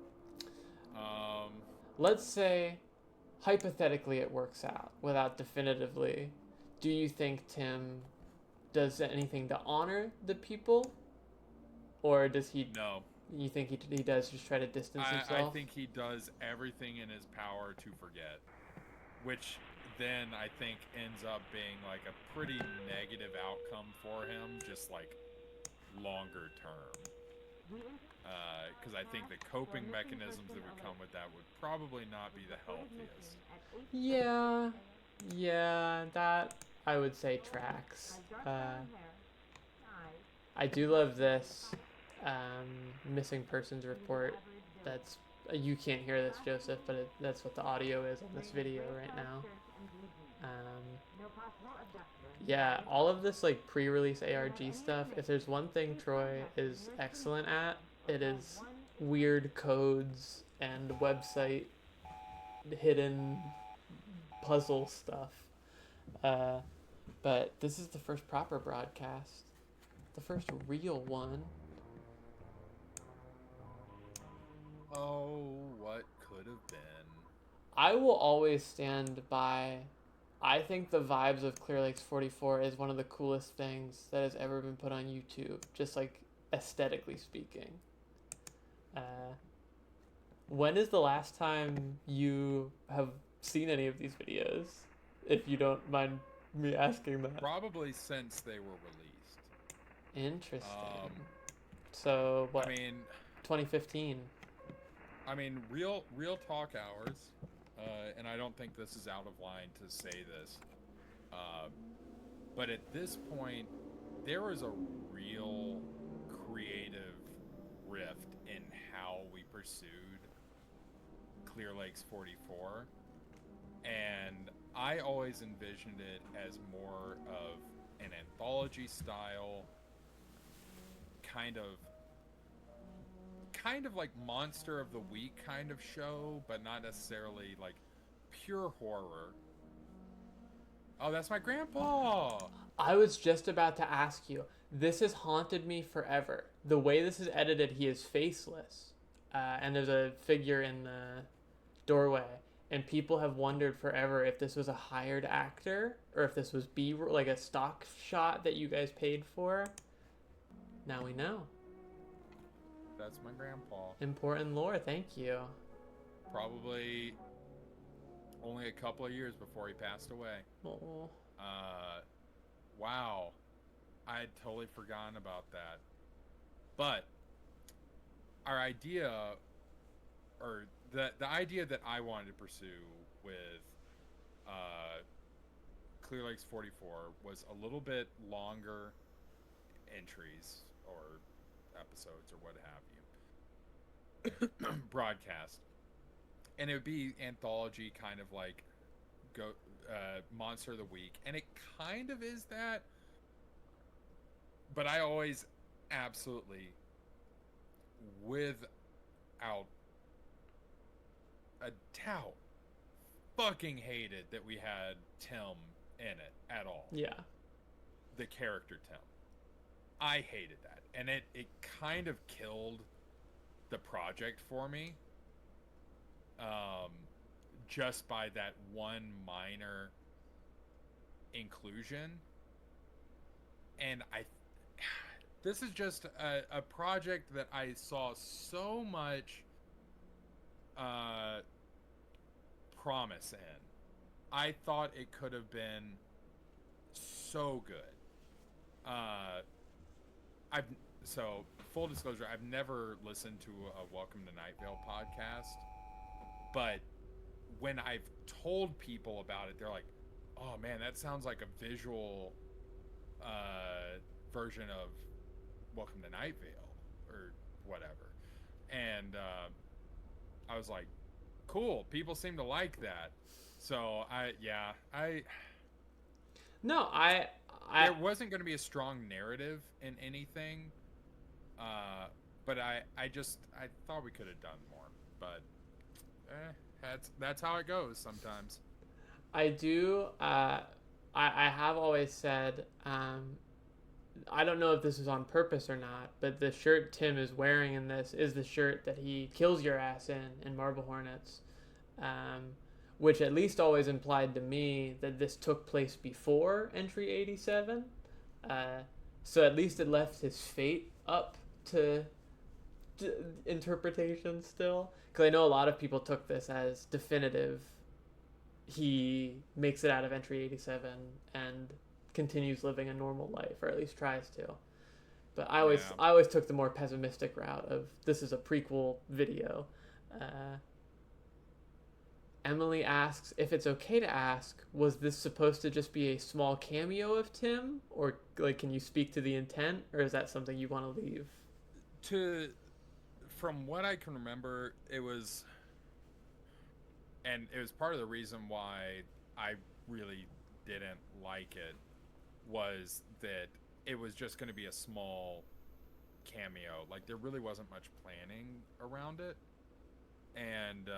Let's say, hypothetically, it works out, without definitively. Do you think Tim does anything to honor the people? Or does he... No. You think he does just try to distance himself? I think he does everything in his power to forget. Which then I think ends up being like a pretty negative outcome for him, just like longer term. Because I think the coping mechanisms that would come with that would probably not be the healthiest. Yeah, that I would say tracks. I do love this missing persons report. That's you can't hear this, Joseph, but that's what the audio is on this video right now. Yeah, all of this like pre-release ARG stuff. If there's one thing Troy is excellent at, it is weird codes and website hidden puzzle stuff. But this is the first proper broadcast. The first real one. Oh, what could have been? I will always stand by. I think the vibes of Clear Lakes 44 is one of the coolest things that has ever been put on YouTube, just like aesthetically speaking. When is the last time you have seen any of these videos? If you don't mind me asking that. Probably since they were released. Interesting. So what? I mean, 2015. I mean, real talk hours, and I don't think this is out of line to say this, but at this point, there was a real creative rift in how we pursued Clear Lakes 44, and I always envisioned it as more of an anthology style, kind of like Monster of the Week kind of show, but not necessarily like pure horror. Oh, that's my grandpa! I was just about to ask you. This has haunted me forever. The way this is edited, he is faceless. And there's a figure in the doorway. And people have wondered forever if this was a hired actor or if this was like a stock shot that you guys paid for. Now we know. That's my grandpa. Important lore, thank you. Probably only a couple of years before he passed away. Oh. Wow. I had totally forgotten about that. But our idea, or the idea that I wanted to pursue with Clear Lakes 44 was a little bit longer entries or episodes or what have you. Broadcast. And it would be anthology, kind of like Monster of the Week. And it kind of is that. But I always absolutely, without a doubt, fucking hated that we had Tim in it at all. Yeah. The character Tim. I hated that. And it kind of killed the project for me. Just by that one minor inclusion. And this is just a project that I saw so much promise in. I thought it could have been so good. So full disclosure, I've never listened to a Welcome to Night Vale podcast, but when I've told people about it, they're like, "Oh man, that sounds like a visual version of Welcome to Night Vale or whatever," and I was like, "Cool, people seem to like that." So there wasn't going to be a strong narrative in anything, but I thought we could have done more, but that's how it goes sometimes. I do. I have always said, I don't know if this is on purpose or not, but the shirt Tim is wearing in this is the shirt that he kills your ass in Marble Hornets, which at least always implied to me that this took place before Entry 87. So at least it left his fate up to interpretation still. Because I know a lot of people took this as definitive. He makes it out of Entry 87 and continues living a normal life, or at least tries to. But I always took the more pessimistic route of this is a prequel video. Emily asks if it's okay to ask, was this supposed to just be a small cameo of Tim, or like can you speak to the intent, or is that something you want to leave? From what I can remember, it was part of the reason why I really didn't like it, was that it was just going to be a small cameo. Like there really wasn't much planning around it, and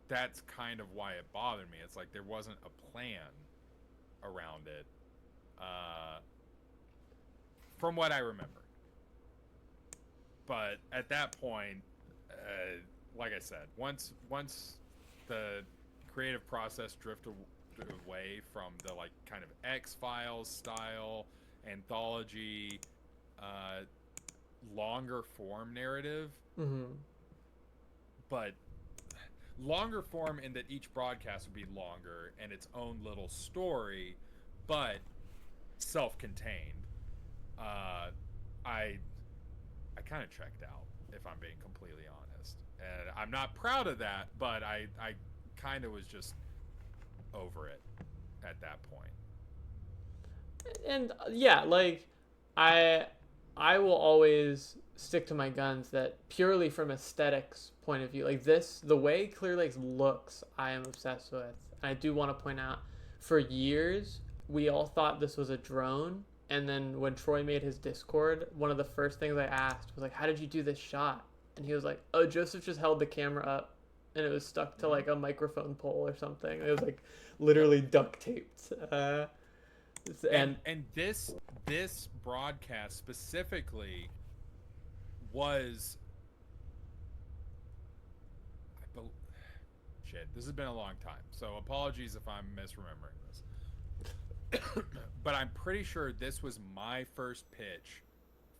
that's kind of why it bothered me. It's like there wasn't a plan around it, from what I remember. But at that point, like I said, once the creative process drifted away from the like kind of X-Files style anthology, longer form narrative, but longer form in that each broadcast would be longer and its own little story, but self-contained. I kind of checked out, if I'm being completely honest, and I'm not proud of that, but I kind of was just over it at that point. And yeah, like I will always stick to my guns that purely from aesthetics point of view, like this, the way Clear Lakes looks, I am obsessed with. And I do want to point out, for years we all thought this was a drone, and then when Troy made his Discord, one of the first things I asked was like, how did you do this shot? And he was like, oh, Joseph just held the camera up and it was stuck to like a microphone pole or something. It was like literally duct taped. And this broadcast specifically was, this has been a long time, so apologies if I'm misremembering this. But I'm pretty sure this was my first pitch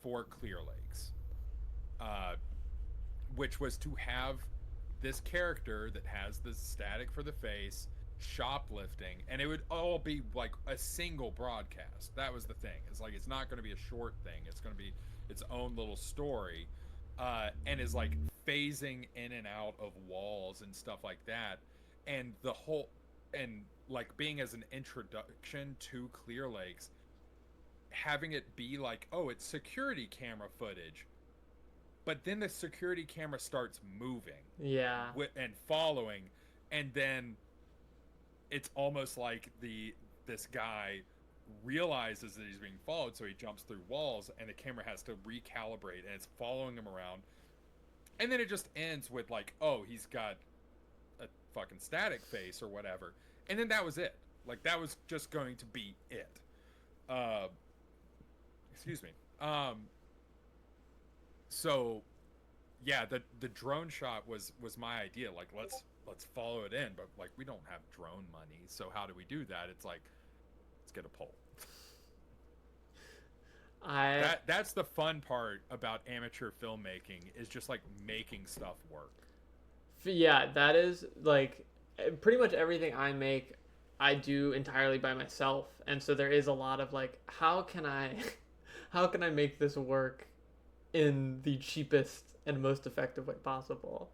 for Clear Lakes, which was to have this character that has the static for the face, shoplifting, and it would all be like a single broadcast. That was the thing. It's like, it's not going to be a short thing. It's going to be its own little story, and is like phasing in and out of walls and stuff like that. And the whole, and like being as an introduction to Clear Lakes, having it be like, oh, it's security camera footage, but then the security camera starts moving, and following, and then it's almost like this guy realizes that he's being followed, so he jumps through walls, and the camera has to recalibrate, and it's following him around. And then it just ends with like, oh, he's got a fucking static face or whatever. And then that was it. Like, that was just going to be it. Excuse me. So yeah, the drone shot was my idea. Like, let's follow it in, but like, we don't have drone money, so how do we do that? It's like, let's get a pole. That's the fun part about amateur filmmaking, is just like making stuff work. Yeah, that is like pretty much everything I make, I do entirely by myself, and so there is a lot of like, how can I make this work in the cheapest and most effective way possible?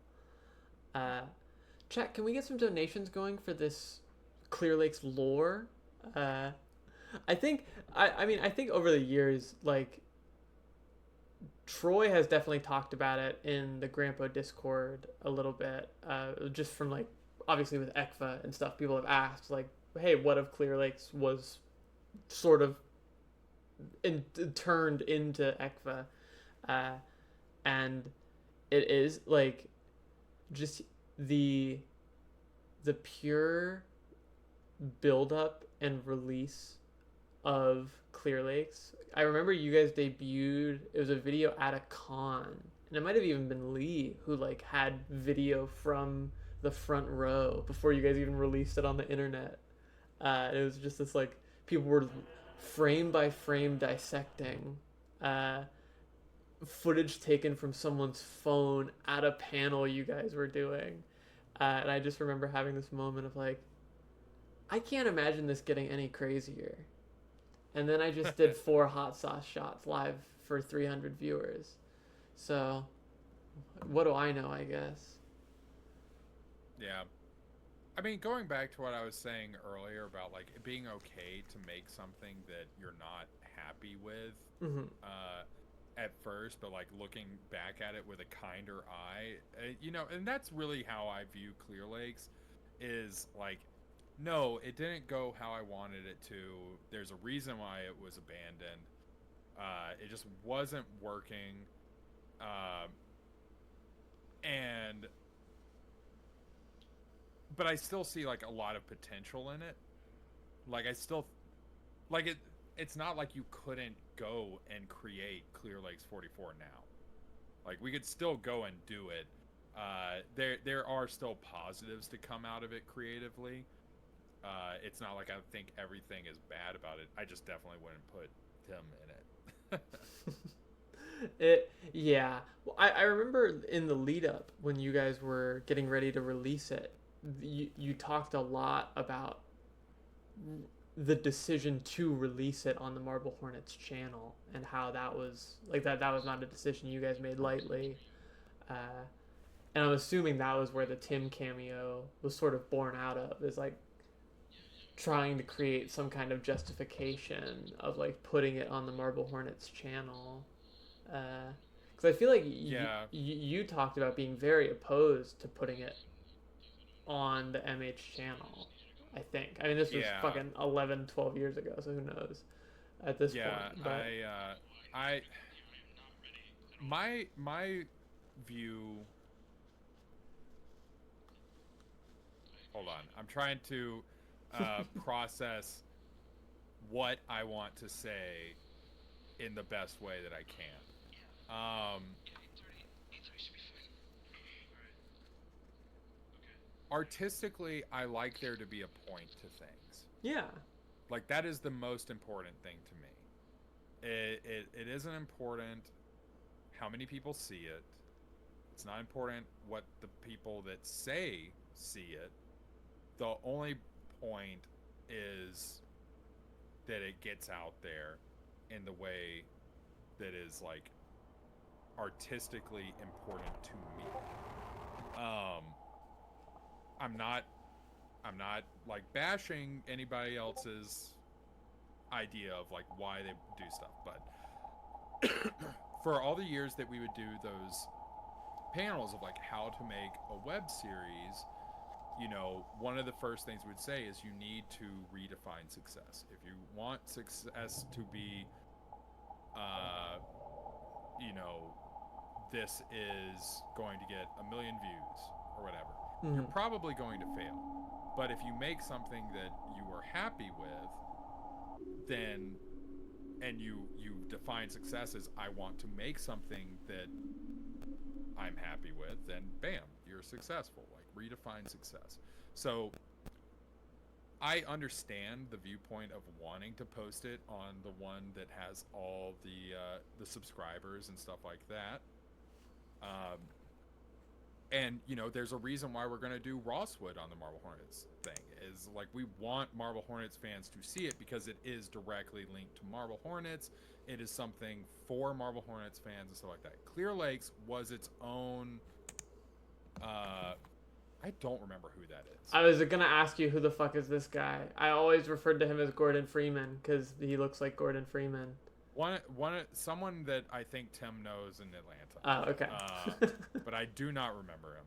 Chat, can we get some donations going for this Clear Lakes lore? I think over the years, like, Troy has definitely talked about it in the Grandpa Discord a little bit, just from like, obviously with ECKVA and stuff, people have asked like, hey, what if Clear Lakes was sort of turned into ECKVA? And it is like just the pure build-up and release of Clear Lakes. I remember you guys debuted, it was a video at a con, and it might have even been Lee who like had video from the front row before you guys even released it on the internet. It was just this like, people were frame by frame dissecting footage taken from someone's phone at a panel you guys were doing. And I just remember having this moment of like, I can't imagine this getting any crazier. And then I just did 4 hot sauce shots live for 300 viewers. So what do I know, I guess? Yeah. I mean, going back to what I was saying earlier about like it being okay to make something that you're not happy with at first, but like looking back at it with a kinder eye, and that's really how I view Clear Lakes, is like, no, it didn't go how I wanted it to. There's a reason why it was abandoned. It just wasn't working. But I still see like a lot of potential in it. Like, I still like it. It's not like you couldn't go and create Clear Lakes 44 now. Like, we could still go and do it. There are still positives to come out of it creatively. It's not like I think everything is bad about it. I just definitely wouldn't put Tim in it. Yeah. Well, I remember in the lead up when you guys were getting ready to release it, you talked a lot about the decision to release it on the Marble Hornets channel, and how that was like that was not a decision you guys made lightly. And I'm assuming that was where the Tim cameo was sort of born out of, is like trying to create some kind of justification of like putting it on the Marble Hornets channel. Because I feel like you talked about being very opposed to putting it on the MH channel, I think. I mean, this was fucking 11, 12 years ago, so who knows at this point. But... My view... Hold on. I'm trying to process what I want to say in the best way that I can. Artistically, I like there to be a point to things. Yeah. Like, that is the most important thing to me. It isn't important how many people see it. It's not important what the people that see it. The only point is that it gets out there in the way that is like artistically important to me. I'm not like bashing anybody else's idea of like why they do stuff, but for all the years that we would do those panels of like how to make a web series, you know, one of the first things we'd say is you need to redefine success. If you want success to be, you know, this is going to get 1 million views or whatever, you're probably going to fail. But if you make something that you are happy with, then, and you define success as I want to make something that I'm happy with, then bam, you're successful. Like, redefine success. So I understand the viewpoint of wanting to post it on the one that has all the subscribers and stuff like that. And you know, there's a reason why we're gonna do Rosswood on the Marble Hornets thing. Is like, we want Marble Hornets fans to see it because it is directly linked to Marble Hornets. It is something for Marble Hornets fans and stuff like that. Clear Lakes was its own. I don't remember who that is. I was gonna ask you, who the fuck is this guy? I always referred to him as Gordon Freeman because he looks like Gordon Freeman. Someone that I think Tim knows in Atlanta. Oh, okay. But I do not remember him.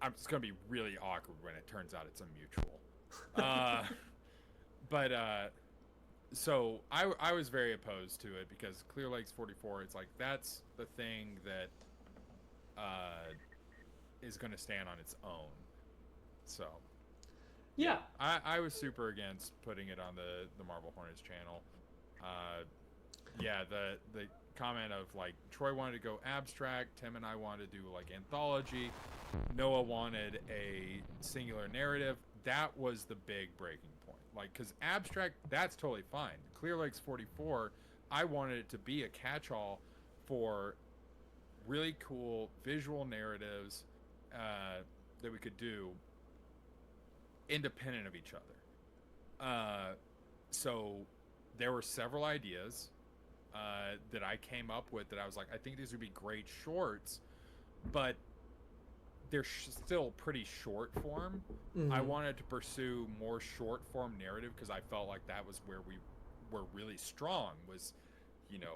It's gonna be really awkward when it turns out it's a mutual. So I was very opposed to it because Clear Lakes 44, it's like, that's the thing that is going to stand on its own. So yeah, I was super against putting it on the Marble Hornets channel. The comment of like, Troy wanted to go abstract, Tim and I wanted to do like anthology, Noah wanted a singular narrative. That was the big breaking point. Like, because abstract, that's totally fine. Clear Lakes 44, I wanted it to be a catch-all for really cool visual narratives that we could do independent of each other. So there were several ideas that I came up with that I was like, I think these would be great shorts, but they're still pretty short form. I wanted to pursue more short form narrative because I felt like that was where we were really strong, was, you know,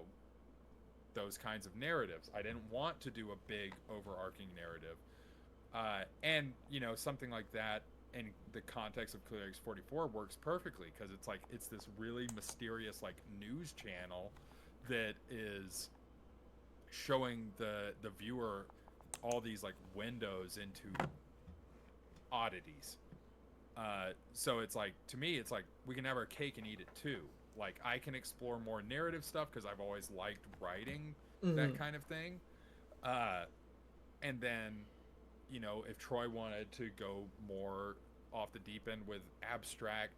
those kinds of narratives. I didn't want to do a big overarching narrative. And, you know, something like that in the context of Clear Lakes 44 works perfectly because it's like, it's this really mysterious like news channel that is showing the viewer all these like windows into oddities. So it's like, to me, it's like, we can have our cake and eat it too. Like, I can explore more narrative stuff because I've always liked writing that kind of thing. And then, you know, if Troy wanted to go more off the deep end with abstract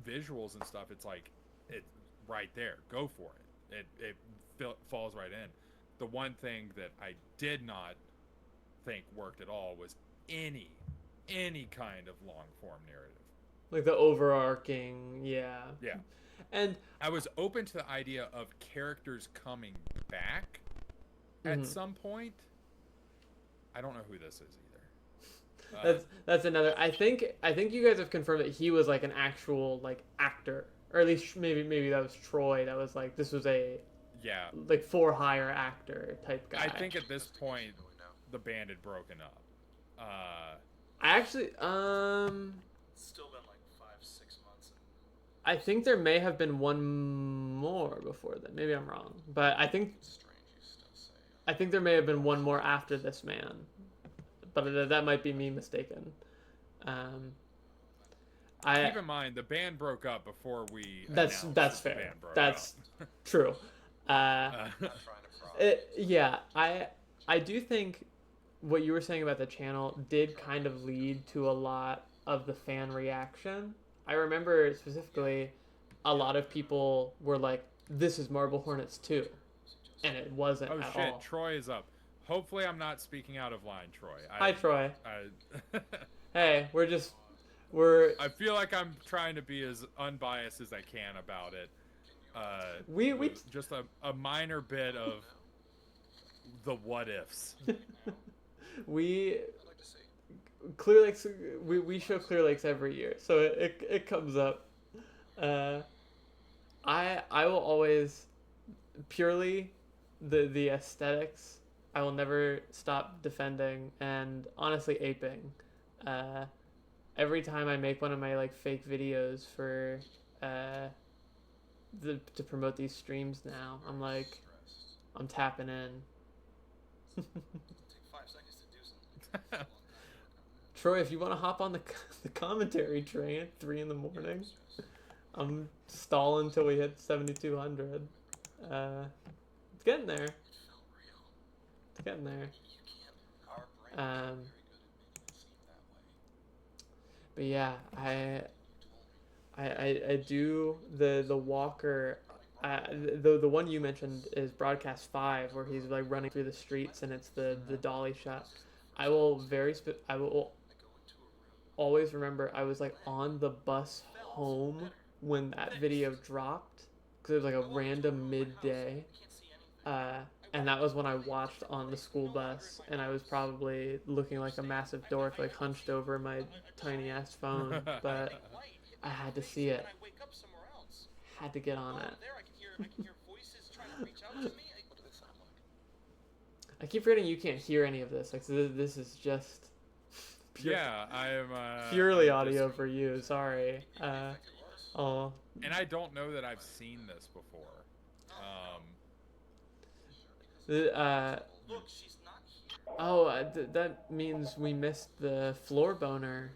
visuals and stuff, it's like, it's right there. Go for it. It falls right in. The one thing that I did not think worked at all was any kind of long form narrative. Like the overarching, yeah. And I was open to the idea of characters coming back at some point. I don't know who this is either. That's another. I think you guys have confirmed that he was like an actual like actor, or at least maybe that was Troy. That was like, this was a like for hire actor type guy. I think at this point the band had broken up. I actually It's still been like 5-6 months. I think there may have been one more before then. Maybe I'm wrong, but I think there may have been one more after this man, but that might be me mistaken. Keep in mind, the band broke up before we. That's fair. That's true. Yeah, I do think what you were saying about the channel did kind of lead to a lot of the fan reaction. I remember specifically a lot of people were like, this is Marble Hornets 2. And it wasn't at all. Oh shit, Troy is up. Hopefully I'm not speaking out of line, Troy. Hi, Troy. Hey, I feel like I'm trying to be as unbiased as I can about it. We just a minor bit of the what ifs. We Clear Lakes, we show Clear Lakes every year, so it comes up. I will always, purely the aesthetics, I will never stop defending and honestly aping. Every time I make one of my like fake videos for to promote these streams now, I'm like, I'm tapping in. Take 5 seconds to do something. Troy, if you want to hop on the commentary train at 3 in the morning, I'm stalling until we hit 7,200. It's getting there. It's getting there. But yeah, I do the Walker. The one you mentioned is Broadcast 5, where he's like running through the streets and it's the dolly shot. I will always remember I was like on the bus home when that video dropped, because it was like a random midday, and that was when I watched on the school bus, and I was probably looking like a massive dork, like hunched over my tiny ass phone, but I had to see it. Had to get on it. I keep forgetting you can't hear any of this. Like, so this is just yeah, I am purely audio for you. Sorry. Oh. And I don't know that I've seen this before. That means we missed the floor boner,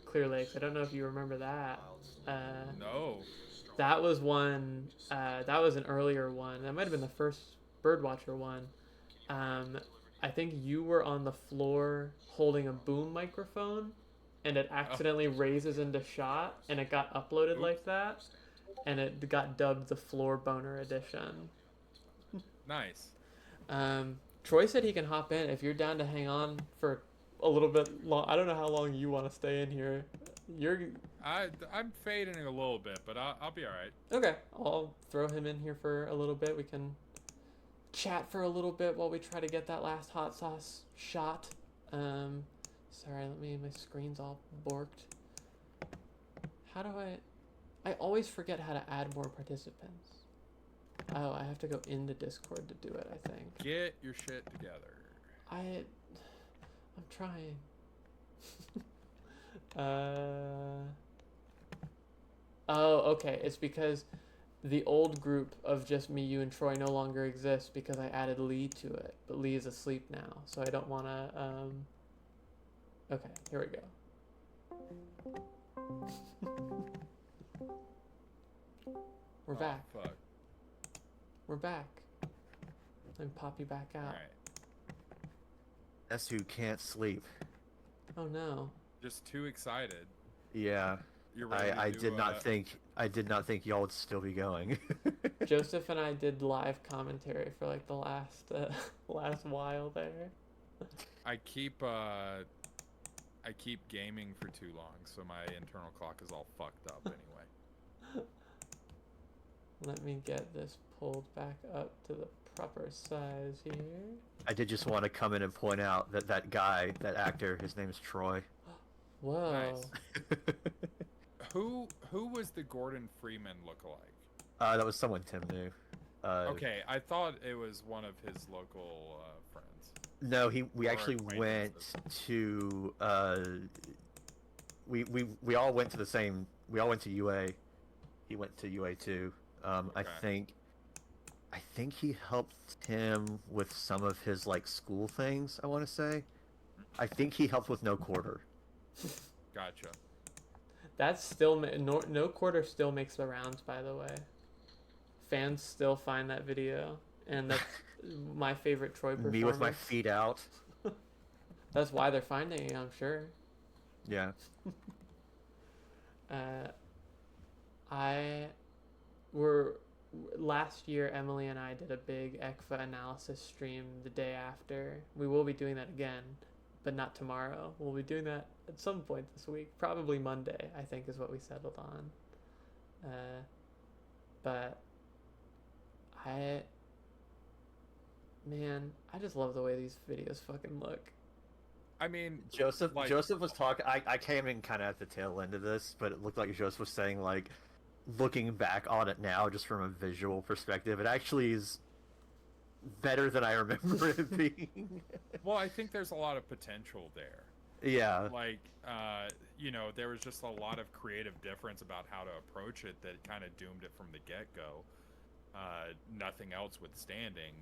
Clear Lakes. I don't know if you remember that. No. That was one. That was an earlier one. That might have been the first Birdwatcher one. I think you were on the floor holding a boom microphone, and it accidentally raises into shot, and it got uploaded like that, and it got dubbed the Floor Boner Edition. Nice. Troy said he can hop in if you're down to hang on for a little bit long. I don't know how long you want to stay in here. I'm fading a little bit, but I'll be all right. Okay, I'll throw him in here for a little bit. We can chat for a little bit while we try to get that last hot sauce shot. Sorry, my screen's all borked. How do I always forget how to add more participants. Oh, I have to go into Discord to do it, I think. Get your shit together. I'm trying. Oh, okay. It's because the old group of just me, you, and Troy no longer exists because I added Lee to it. But Lee is asleep now, so I don't want to, Okay, here we go. We're back. Fuck. We're back. And pop you back out. Right. That's who can't sleep. Oh no. Just too excited. Yeah. You're ready I to, did not think y'all would still be going. Joseph and I did live commentary for like the last while there. I keep gaming for too long, so my internal clock is all fucked up anyway. Let me get this pulled back up to the proper size here. I did just want to come in and point out that that guy, that actor, his name is Troy. Whoa. Nice. Who was the Gordon Freeman lookalike? That was someone Tim knew. Okay, I thought it was one of his local friends. No, we actually went to we all went to the same. We all went to UA. He went to UA too. Okay. I think he helped him with some of his like school things. I want to say. I think he helped with No Quarter. Gotcha. That's still no Quarter still makes the rounds, by the way. Fans still find that video, and that's my favorite Troy performance. Me with my feet out. That's why they're finding it, I'm sure. Yeah. Last year, Emily and I did a big ECKVA analysis stream the day after. We will be doing that again, but not tomorrow. We'll be doing that at some point this week. Probably Monday, I think, is what we settled on. But I just love the way these videos fucking look. I mean, Joseph was talking. I came in kind of at the tail end of this, but it looked like Joseph was saying, like, looking back on it now, just from a visual perspective, it actually is better than I remember it being. Well, I think there's a lot of potential there. Yeah. Like, you know, there was just a lot of creative difference about how to approach it that kind of doomed it from the get-go. Nothing else withstanding,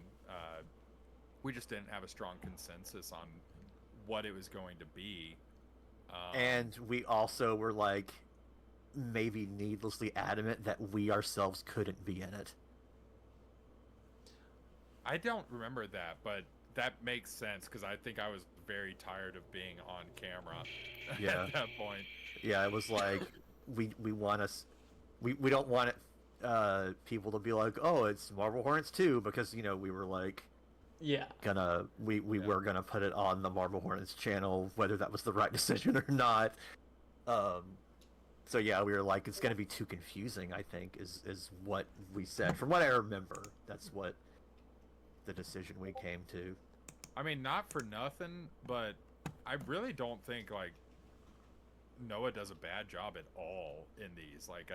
we just didn't have a strong consensus on what it was going to be. And we also were like, maybe needlessly adamant that we ourselves couldn't be in it. I don't remember that, but that makes sense because I think I was very tired of being on camera at that point. Yeah, it was like we don't want it, people to be like, oh, it's Marble Hornets 2, because you know we were like, we were gonna put it on the Marble Hornets channel, whether that was the right decision or not. So yeah, we were like, it's gonna be too confusing, I think, is what we said. From what I remember, that's what the decision we came to. I mean, not for nothing, but I really don't think like Noah does a bad job at all in these. Like,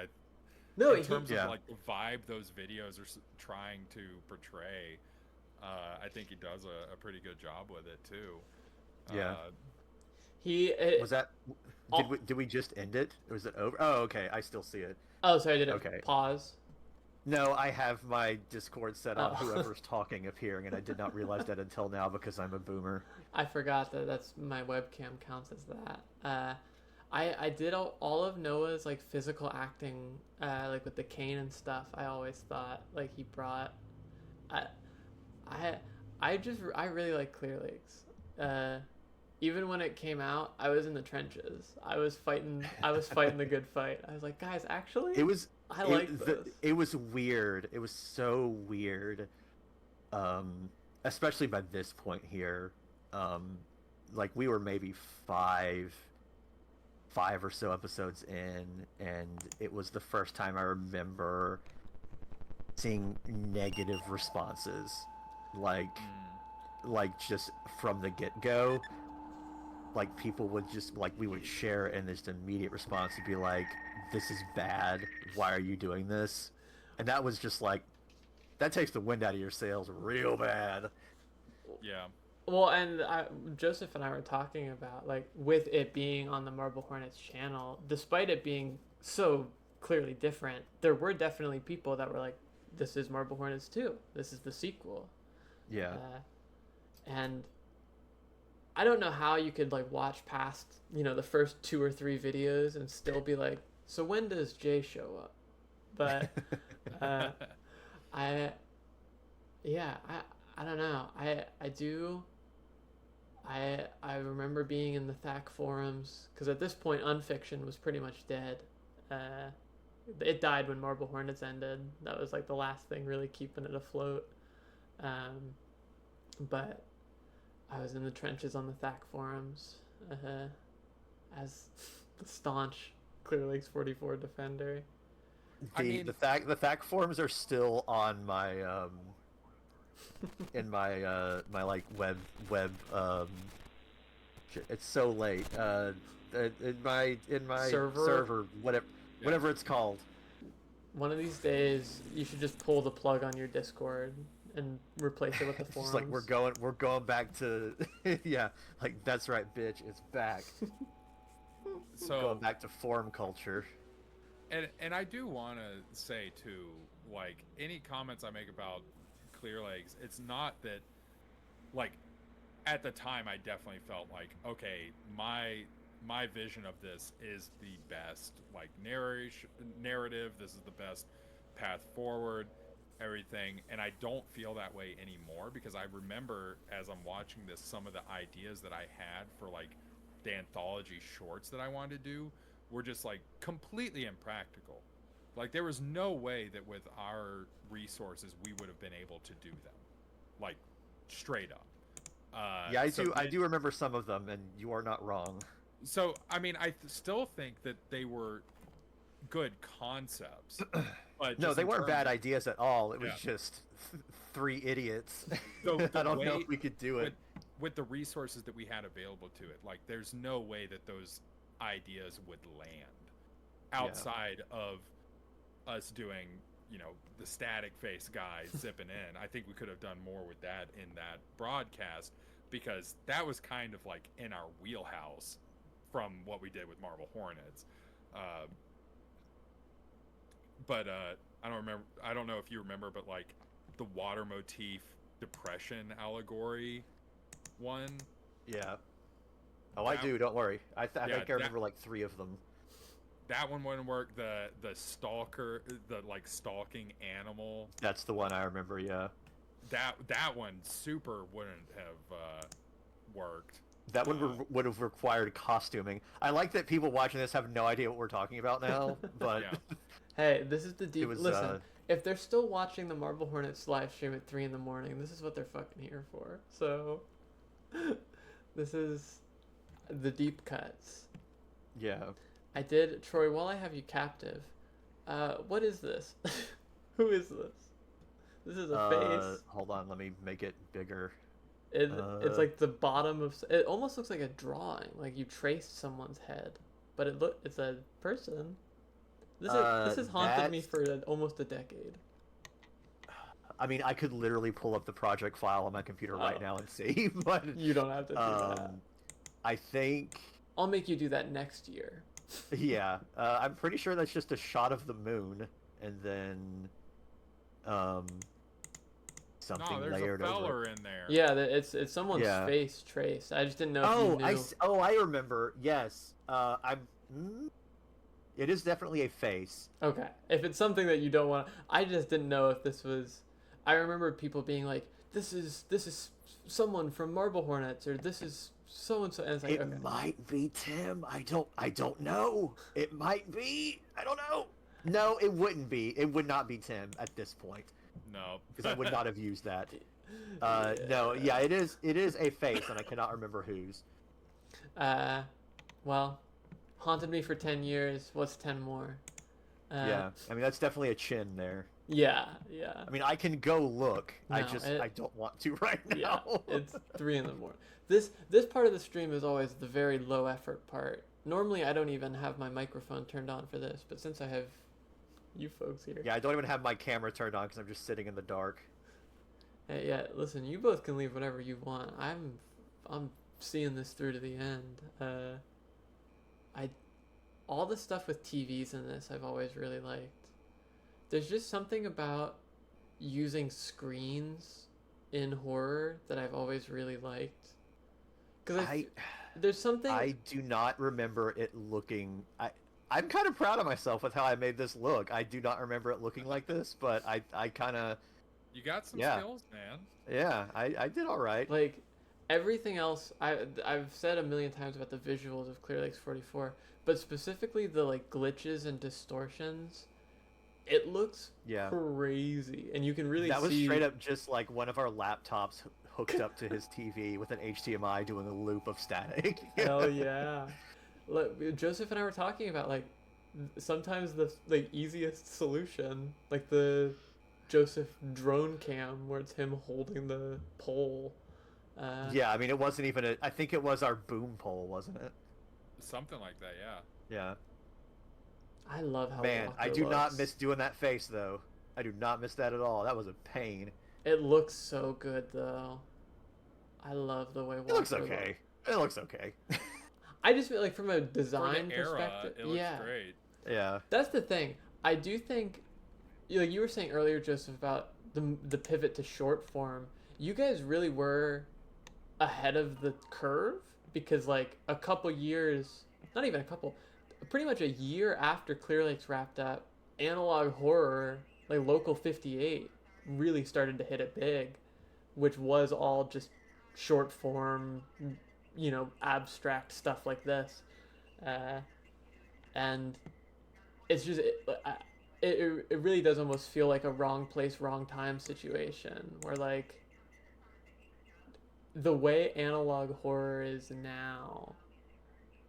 in terms of like the vibe those videos are trying to portray, I think he does a pretty good job with it too. Yeah. Was that? Did we just end it? Or was it over? Oh, okay. I still see it. Oh, sorry. Did it pause? No, I have my Discord set on whoever's talking appearing, and I did not realize that until now because I'm a boomer. I forgot that's my webcam counts as that. I did all of Noah's like physical acting, like with the cane and stuff. I always thought like he brought. I really like Clear Lakes. Even when it came out, I was in the trenches. I was fighting the good fight. I was like, guys, actually, I like this. It was weird. It was so weird. Especially by this point here. Like we were maybe five or so episodes in, and it was the first time I remember seeing negative responses. Like just from the get-go. Like people would just we would share, and this immediate response would be like, this is bad, why are you doing this? And that was just like, that takes the wind out of your sails real bad. Yeah. Well, and Joseph and I were talking about, like, with it being on the Marble Hornets channel, despite it being so clearly different, there were definitely people that were like, this is Marble Hornets 2, this is the sequel. Yeah. And I don't know how you could like watch past, the first 2 or 3 videos and still be like, so when does Jay show up? But I don't know. I remember being in the THAC forums, because at this point Unfiction was pretty much dead. It died when Marble Hornets ended. That was like the last thing really keeping it afloat. But I was in the trenches on the THAC forums as the staunch Clear Lakes 44 defender. The THAC forums are still on my in my my like web it's so late in my server whatever it's called. One of these days you should just pull the plug on your Discord and replace it with the forums. It's like we're going back to yeah, like that's right, bitch, it's back. So going back to forum culture. And I do want to say too, like any comments I make about Clear Lakes, it's not that, like, at the time I definitely felt like, okay, my vision of this is the best, like, narrative, this is the best path forward, everything, and I don't feel that way anymore, because I remember as I'm watching this, some of the ideas that I had for like the anthology shorts that I wanted to do were just like completely impractical. Like there was no way that with our resources we would have been able to do them, like straight up. Yeah, I do remember some of them, and you are not wrong. So I mean, I still think that they were good concepts, but no, they weren't bad ideas at all. It was just 3 idiots. So I don't know if we could do it with the resources that we had available to it. Like there's no way that those ideas would land outside of us doing you know, the static face guy zipping in. I think we could have done more with that in that broadcast, because that was kind of like in our wheelhouse from what we did with Marble Hornets. But I don't know if you remember, but like the water motif depression allegory one. Yeah. Oh, I do. Don't worry. I think I remember like 3 of them. That one wouldn't work. The stalker, the like stalking animal. That's the one I remember. Yeah. That one super wouldn't have worked. That one would have required costuming. I like that people watching this have no idea what we're talking about now, but hey, this is the deep. was, listen, if they're still watching the Marble Hornets live stream at 3 in the morning, this is what they're fucking here for. So, this is the deep cuts. Yeah. I did, Troy. While I have you captive, what is this? Who is this? This is a face. Hold on, let me make it bigger. It's like the bottom of. It almost looks like a drawing, like you traced someone's head, but it's a person. This has haunted me for almost a decade. I mean, I could literally pull up the project file on my computer right now and see, but you don't have to do that. I think I'll make you do that next year. Yeah, I'm pretty sure that's just a shot of the moon, and then something layered over. There's a feller in there. Yeah, it's someone's face traced. I just didn't know if you knew. I remember. Yes, it is definitely a face. Okay, if it's something that you don't want, I just didn't know if this was. I remember people being like, "This is someone from Marble Hornets," or "This is so and so." And it's like, it might be Tim. I don't know. It might be. I don't know. No, it wouldn't be. It would not be Tim at this point. No, because I would not have used that. No, yeah, it is a face, and I cannot remember whose. Well, haunted me for 10 years. What's 10 more? Yeah, I mean that's definitely a chin there. Yeah. I mean, I can go look. No, I don't want to right now. Yeah, it's 3 in the morning. This part of the stream is always the very low effort part. Normally, I don't even have my microphone turned on for this, but since I have you folks here. Yeah, I don't even have my camera turned on because I'm just sitting in the dark. Hey, yeah, listen, you both can leave whenever you want. I'm seeing this through to the end. All the stuff with TVs in this I've always really liked. There's just something about using screens in horror that I've always really liked. Because there's something... I do not remember it looking... I'm kind of proud of myself with how I made this look. I do not remember it looking like this, but I kind of... You got some skills, man. Yeah, I did all right. Like, everything else, I've said a million times about the visuals of Clear Lakes 44, but specifically the, like, glitches and distortions, it looks crazy. And you can really see... That was straight up just, like, one of our laptops hooked up to his TV with an HDMI doing a loop of static. Hell yeah. Look, Joseph and I were talking about, like, sometimes the easiest solution, like the Joseph drone cam where it's him holding the pole. Yeah, I mean, it wasn't even I think it was our boom pole, wasn't it? Something like that, yeah. Yeah. I love how Man, Walker I do looks. not miss doing that face, though. I do not miss that at all. That was a pain. It looks so good, though. I love the way Walker looks okay. It looks okay. I just feel like from a design era, perspective, it looks great. Yeah. That's the thing. I do think, like you were saying earlier, Joseph, about the pivot to short form. You guys really were ahead of the curve because, like, a couple years, not even a couple, pretty much a year after Clear Lakes wrapped up, analog horror, like Local 58, really started to hit it big, which was all just short form, you know, abstract stuff like this, and it's just it really does almost feel like a wrong place, wrong time situation where, like, the way analog horror is now,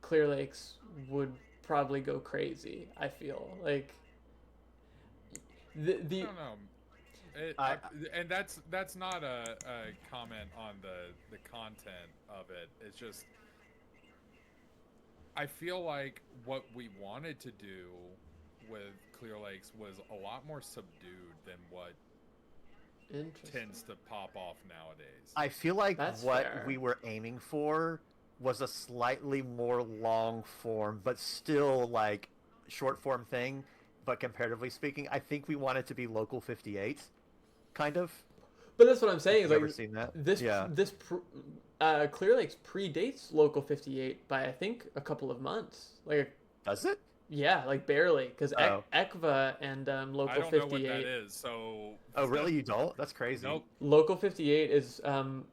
Clear Lakes would probably go crazy. I feel like the I don't know. And that's not a comment on the content of it. It's just I feel like what we wanted to do with Clear Lakes was a lot more subdued than what tends to pop off nowadays. I feel like That's what fair. we were aiming for was a slightly more long form, but still like short form thing. But comparatively speaking, I think we wanted to be Local 58, kind of. But that's what I'm saying. Is Have you like ever seen that? this. Yeah. Clear Lakes predates Local 58 by I think a couple of months. Like, does it? Yeah, like barely, because Oh. ECKVA and Local I don't 58. know what that is, so... Oh, really? You don't? That's crazy. Nope. Local 58 is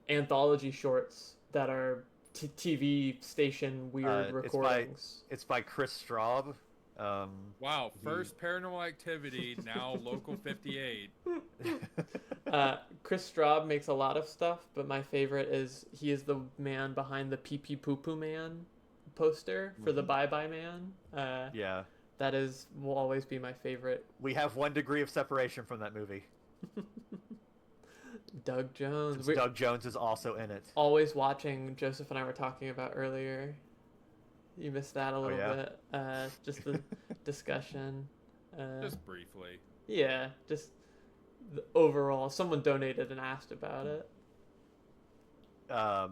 anthology shorts that are TV station weird recordings. It's by Chris Straub. Wow, first Paranormal Activity, now Local 58. Chris Straub makes a lot of stuff, but my favorite is he is the man behind the Pee Pee Poo Poo Man poster for the Bye Bye Man. Yeah. That will always be my favorite. We have 1 degree of separation from that movie. Doug Jones. Doug Jones is also in it. Always watching, Joseph and I were talking about earlier. You missed that a little bit. Just the discussion. Just briefly. Yeah, just the overall. Someone donated and asked about it. I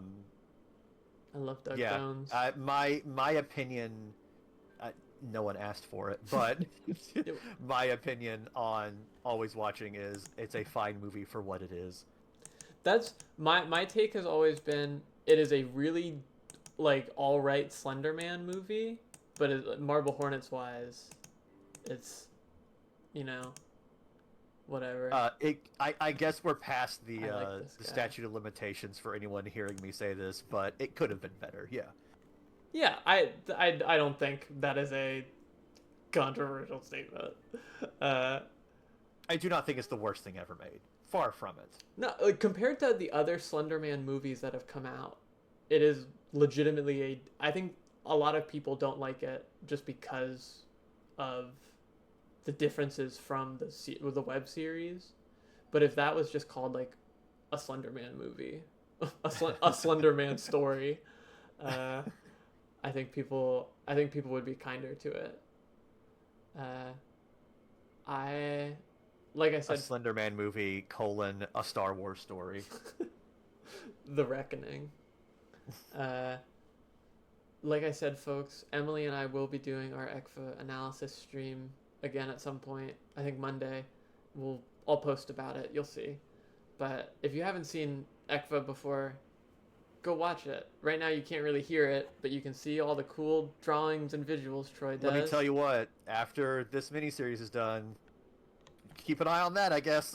love Doug Jones. My opinion, no one asked for it, but my opinion on Always Watching is it's a fine movie for what it is. That's my take has always been it is a really like all right Slender Man movie, but Marble Hornets wise, it's whatever. I guess we're past the the statute of limitations for anyone hearing me say this, but it could have been better. Yeah. Yeah, I don't think that is a controversial statement. I do not think it's the worst thing ever made. Far from it. No, like compared to the other Slender Man movies that have come out, it is legitimately I think a lot of people don't like it just because of the differences from the web series. But if that was just called like a Slender Man movie, a Slender Man story, I think people would be kinder to it. Like I said, a Slender Man movie, a Star Wars story. The Reckoning. Like I said, folks, Emily and I will be doing our ECKVA analysis stream again at some point. I think Monday. I'll post about it. You'll see. But if you haven't seen ECKVA before, go watch it. Right now you can't really hear it, but you can see all the cool drawings and visuals Troy does. Let me tell you what, after this miniseries is done, keep an eye on that, I guess.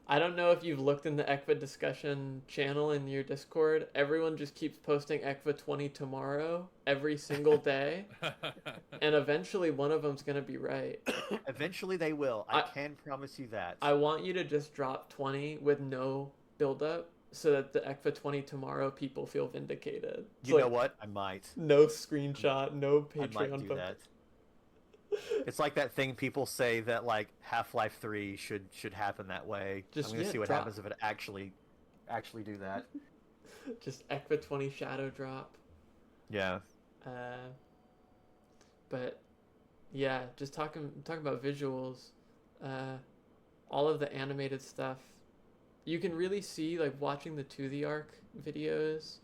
I don't know if you've looked in the ECKVA discussion channel in your Discord. Everyone just keeps posting ECKVA 20 tomorrow every single day. And eventually one of them's going to be right. Eventually they will. I can promise you that. I want you to just drop 20 with no build-up so that the ECKVA 20 tomorrow people feel vindicated. You know what? I might. No screenshot, no Patreon. I might do that. It's like that thing people say that like Half-Life 3 should happen that way. I'm gonna see what happens if it actually do that. Just ECKVA 20 shadow drop. Yeah. But yeah, just talking about visuals, all of the animated stuff. You can really see, like, watching the To The Arc videos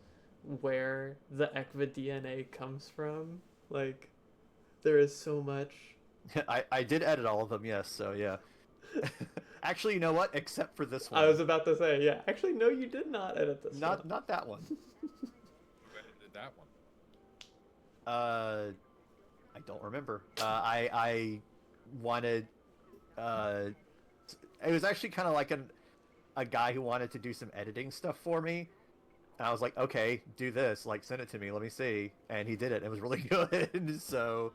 where the ECKVA DNA comes from. Like, there is so much. I did edit all of them, yes, so yeah. Actually, you know what? Except for this one. I was about to say, yeah. Actually, no, you did not edit this one. Not that one. Who edited that one? I don't remember. I wanted... it was actually kind of like a guy who wanted to do some editing stuff for me. And I was like, okay, do this. Like, send it to me. Let me see. And he did it. It was really good. So...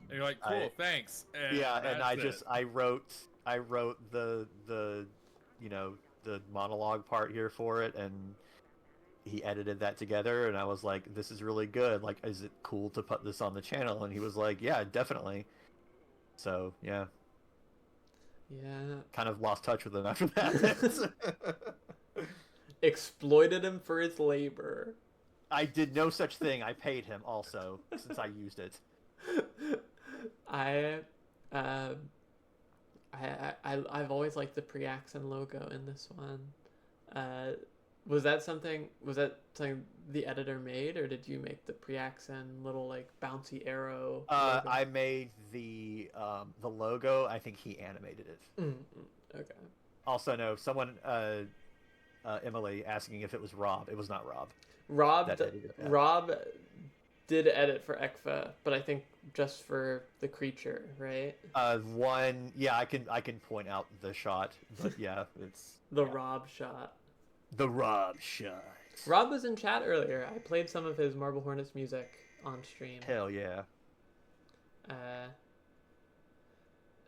And you're like, cool, thanks. And yeah, and I wrote the the monologue part here for it, and he edited that together, and I was like, this is really good. Like, is it cool to put this on the channel? And he was like, yeah, definitely. So, yeah. Yeah. Kind of lost touch with him after that. Exploited him for his labor. I did no such thing. I paid him also, since I used it. I've always liked the Preaxon logo in this one. Was that something the editor made, or did you make the Preaxon little like bouncy arrow logo? I made the logo. I think he animated it. Okay. Also, no, someone Emily asking if it was Rob. It was not Rob. Rob did edit for ECKVA, but I think just for the creature, right? I can point out the shot, but yeah, it's Rob shot. The Rob shot. Rob was in chat earlier. I played some of his Marble Hornets music on stream. Hell yeah.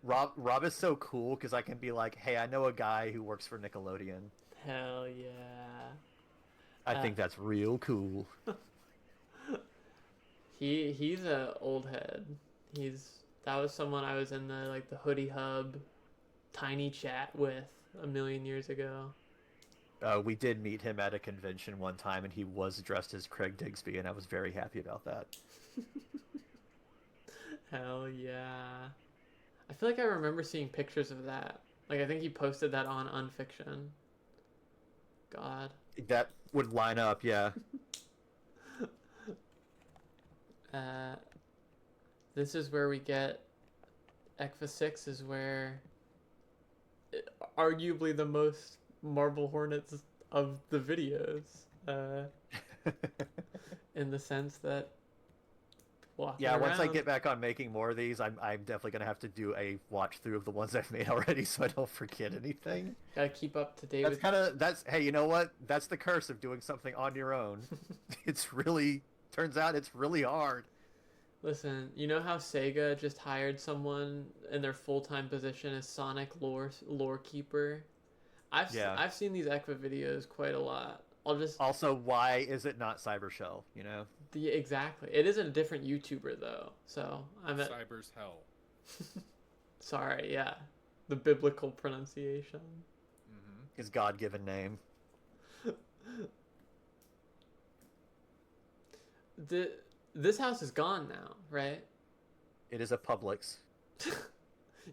Rob is so cool because I can be like, hey, I know a guy who works for Nickelodeon. Hell yeah. I think that's real cool. He's a old head. That was someone I was in the Hoodie Hub tiny chat with a million years ago. We did meet him at a convention one time, and he was dressed as Craig Digsby, and I was very happy about that. Hell yeah. I feel like I remember seeing pictures of that. Like, I think he posted that on Unfiction. God. That would line up, yeah. This is where we get... ECKVA 6 is where... arguably the most Marble Hornets of the videos. In the sense that... Yeah, once I get back on making more of these, I'm definitely going to have to do a watch through of the ones I've made already so I don't forget anything. Gotta keep up to date Hey, you know what? That's the curse of doing something on your own. Turns out it's really hard. Listen, you know how Sega just hired someone in their full-time position as Sonic lore keeper? I've seen these ECKVA videos quite a lot. Also, why is it not Cybershell, you know? Exactly. It is a different YouTuber, though, so I'm at... Cyber's hell. Sorry, yeah. The biblical pronunciation. His God-given name. This house is gone now, right? It is a Publix.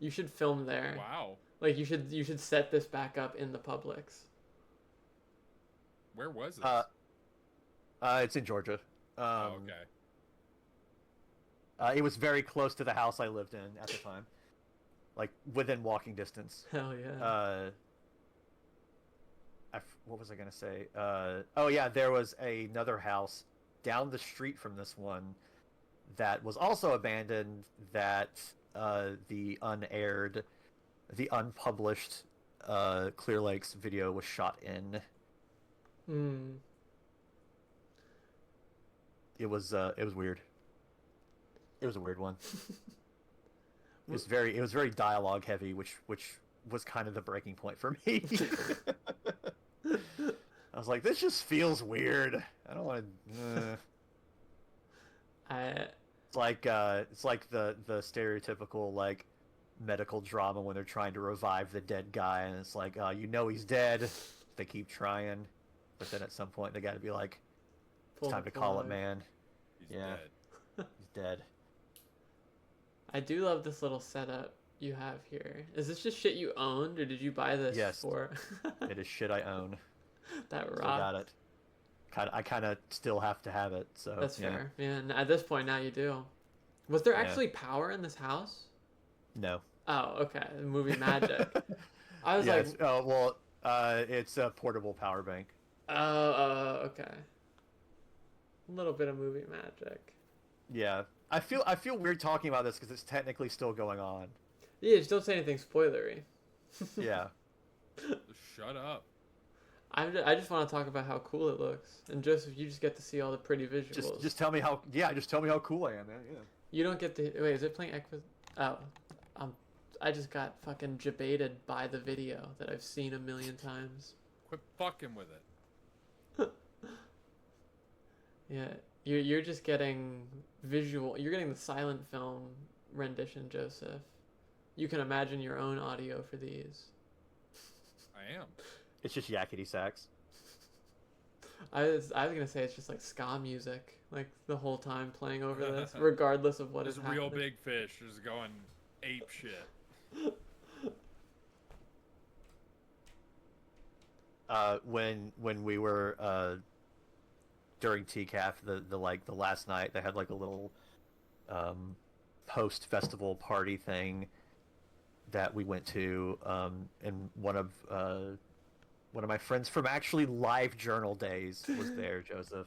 You should film there. Wow. Like, you should set this back up in the Publix. Where was this? It's in Georgia. Okay. It was very close to the house I lived in at the time. Like, within walking distance. Hell yeah. What was I going to say? Oh yeah, there was another house down the street from this one that was also abandoned that the unpublished Clear Lakes video was shot in. It was weird. It was a weird one. It was very dialogue heavy, which was kind of the breaking point for me. I was like, this just feels weird. I don't want to. It's like the stereotypical like medical drama when they're trying to revive the dead guy, and it's like, he's dead. They keep trying, but then at some point they got to be like, it's time to call it, man. He's dead. He's dead. I do love this little setup you have here. Is this just shit you owned, or did you buy this for? It is shit I own. That rocks. So I got it. I kind of still have to have it. So that's fair. Yeah, and at this point now you do. Was there actually power in this house? No. Oh, okay. Movie magic. I was like, oh well, it's a portable power bank. Oh, okay. A little bit of movie magic. Yeah, I feel weird talking about this because it's technically still going on. Yeah, just don't say anything spoilery. Yeah. Shut up. I just want to talk about how cool it looks, and Joseph, you just get to see all the pretty visuals. Just tell me how cool I am, man. Yeah. You don't get to wait. Is it playing ECKVA? Oh, I just got fucking debated by the video that I've seen a million times. Quit fucking with it. Yeah, you're just getting visual. You're getting the silent film rendition, Joseph. You can imagine your own audio for these. I am. It's just yakety sax. I was gonna say it's just like ska music, like the whole time playing over this, regardless of what is happening. Real big fish is going ape shit. When we were during TCAF, the last night, they had like a little post festival party thing that we went to, and one of my friends from actually Live Journal days was there, Joseph,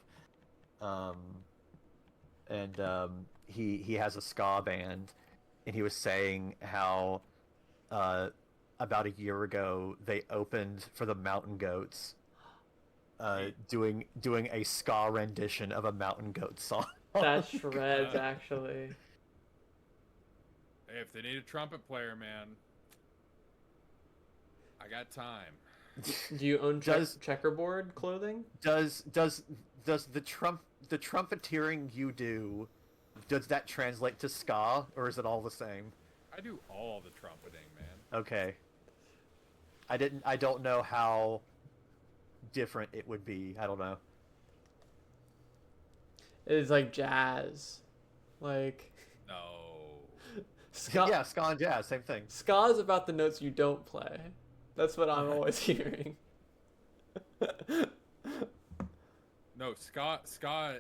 and he has a ska band, and he was saying how about a year ago they opened for the Mountain Goats, doing a ska rendition of a Mountain Goat song. That shreds, actually. Hey, if they need a trumpet player, man, I got time. Do you own checkerboard clothing? Does the trumpeteering you do, does that translate to ska, or is it all the same? I do all the trumpeting, man. Okay. I don't know how different it would be. I don't know. It's like jazz. Like... No. Ska... Yeah, ska and jazz, same thing. Ska is about the notes you don't play. That's what I'm always hearing. No, ska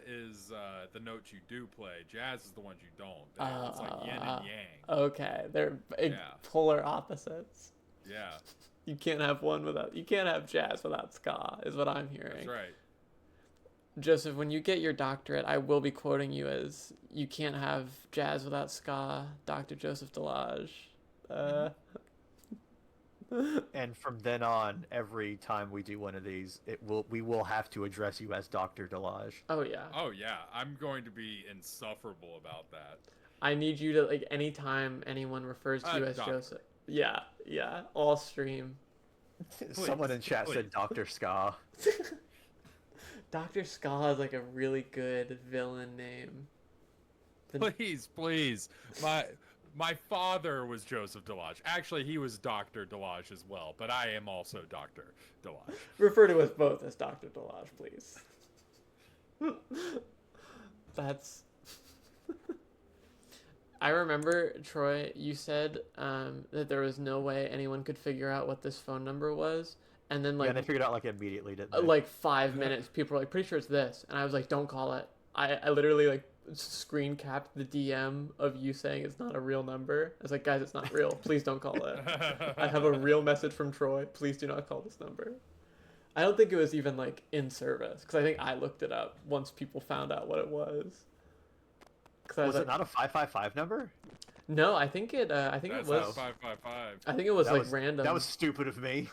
is the notes you do play. Jazz is the ones you don't. It's like yin and yang. Okay, they're polar opposites. Yeah. You can't have you can't have jazz without ska, is what I'm hearing. That's right. Joseph, when you get your doctorate, I will be quoting you as, "You can't have jazz without ska," Dr. Joseph Delage. And from then on, every time we do one of these, we will have to address you as Dr. Delage. Oh yeah. Oh yeah, I'm going to be insufferable about that. I need you to, like, anytime anyone refers to you as Doctor. Joseph. Yeah, all stream. Someone in chat said Dr. Ska. Dr. Ska is like a really good villain name. Please. My father was Joseph Delage. Actually, he was Dr. Delage as well, but I am also Dr. Delage. Refer to us both as Dr. Delage, please. That's... I remember, Troy, you said that there was no way anyone could figure out what this phone number was. And then, like... Yeah, they figured it out, like, immediately, didn't they? Like, 5 minutes, people were like, pretty sure it's this. And I was like, don't call it. I literally, like, screen capped the DM of you saying it's not a real number. I was like, guys, it's not real. Please don't call it. I have a real message from Troy. Please do not call this number. I don't think it was even, like, in service, because I think I looked it up once people found out what it was. Was it not a 555 number? No, I think it. I think it was 555. I think it was random. That was stupid of me.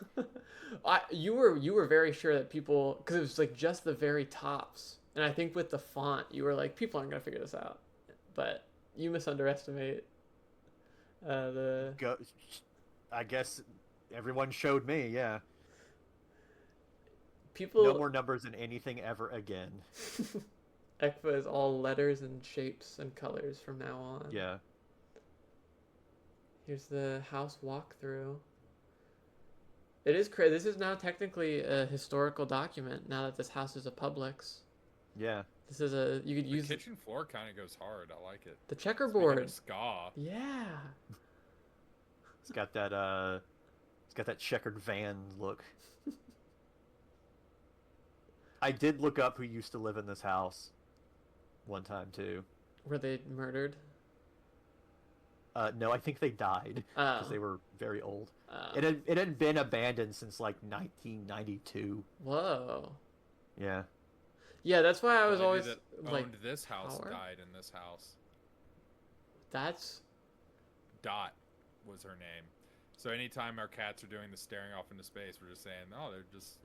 You were very sure that people, because it was like just the very tops, and I think with the font, you were like, people aren't gonna figure this out, but you misunderestimate the. I guess everyone showed me. Yeah. People. No more numbers in anything ever again. ECKVA is all letters and shapes and colors from now on. Yeah. Here's the house walkthrough. It is crazy. This is now technically a historical document now that this house is a Publix. Yeah. This is you could use the kitchen floor kind of goes hard. I like it. The checkerboard. It's ska. Yeah. It's got that checkered van look. I did look up who used to live in this house one time too. Were they murdered? No, I think they died because they were very old. It had been abandoned since like 1992. Whoa. Yeah. Yeah, that's why I was always that like. Owned this house power? Died in this house. That's. Dot was her name. So anytime our cats are doing the staring off into space, we're just saying, "Oh, they're just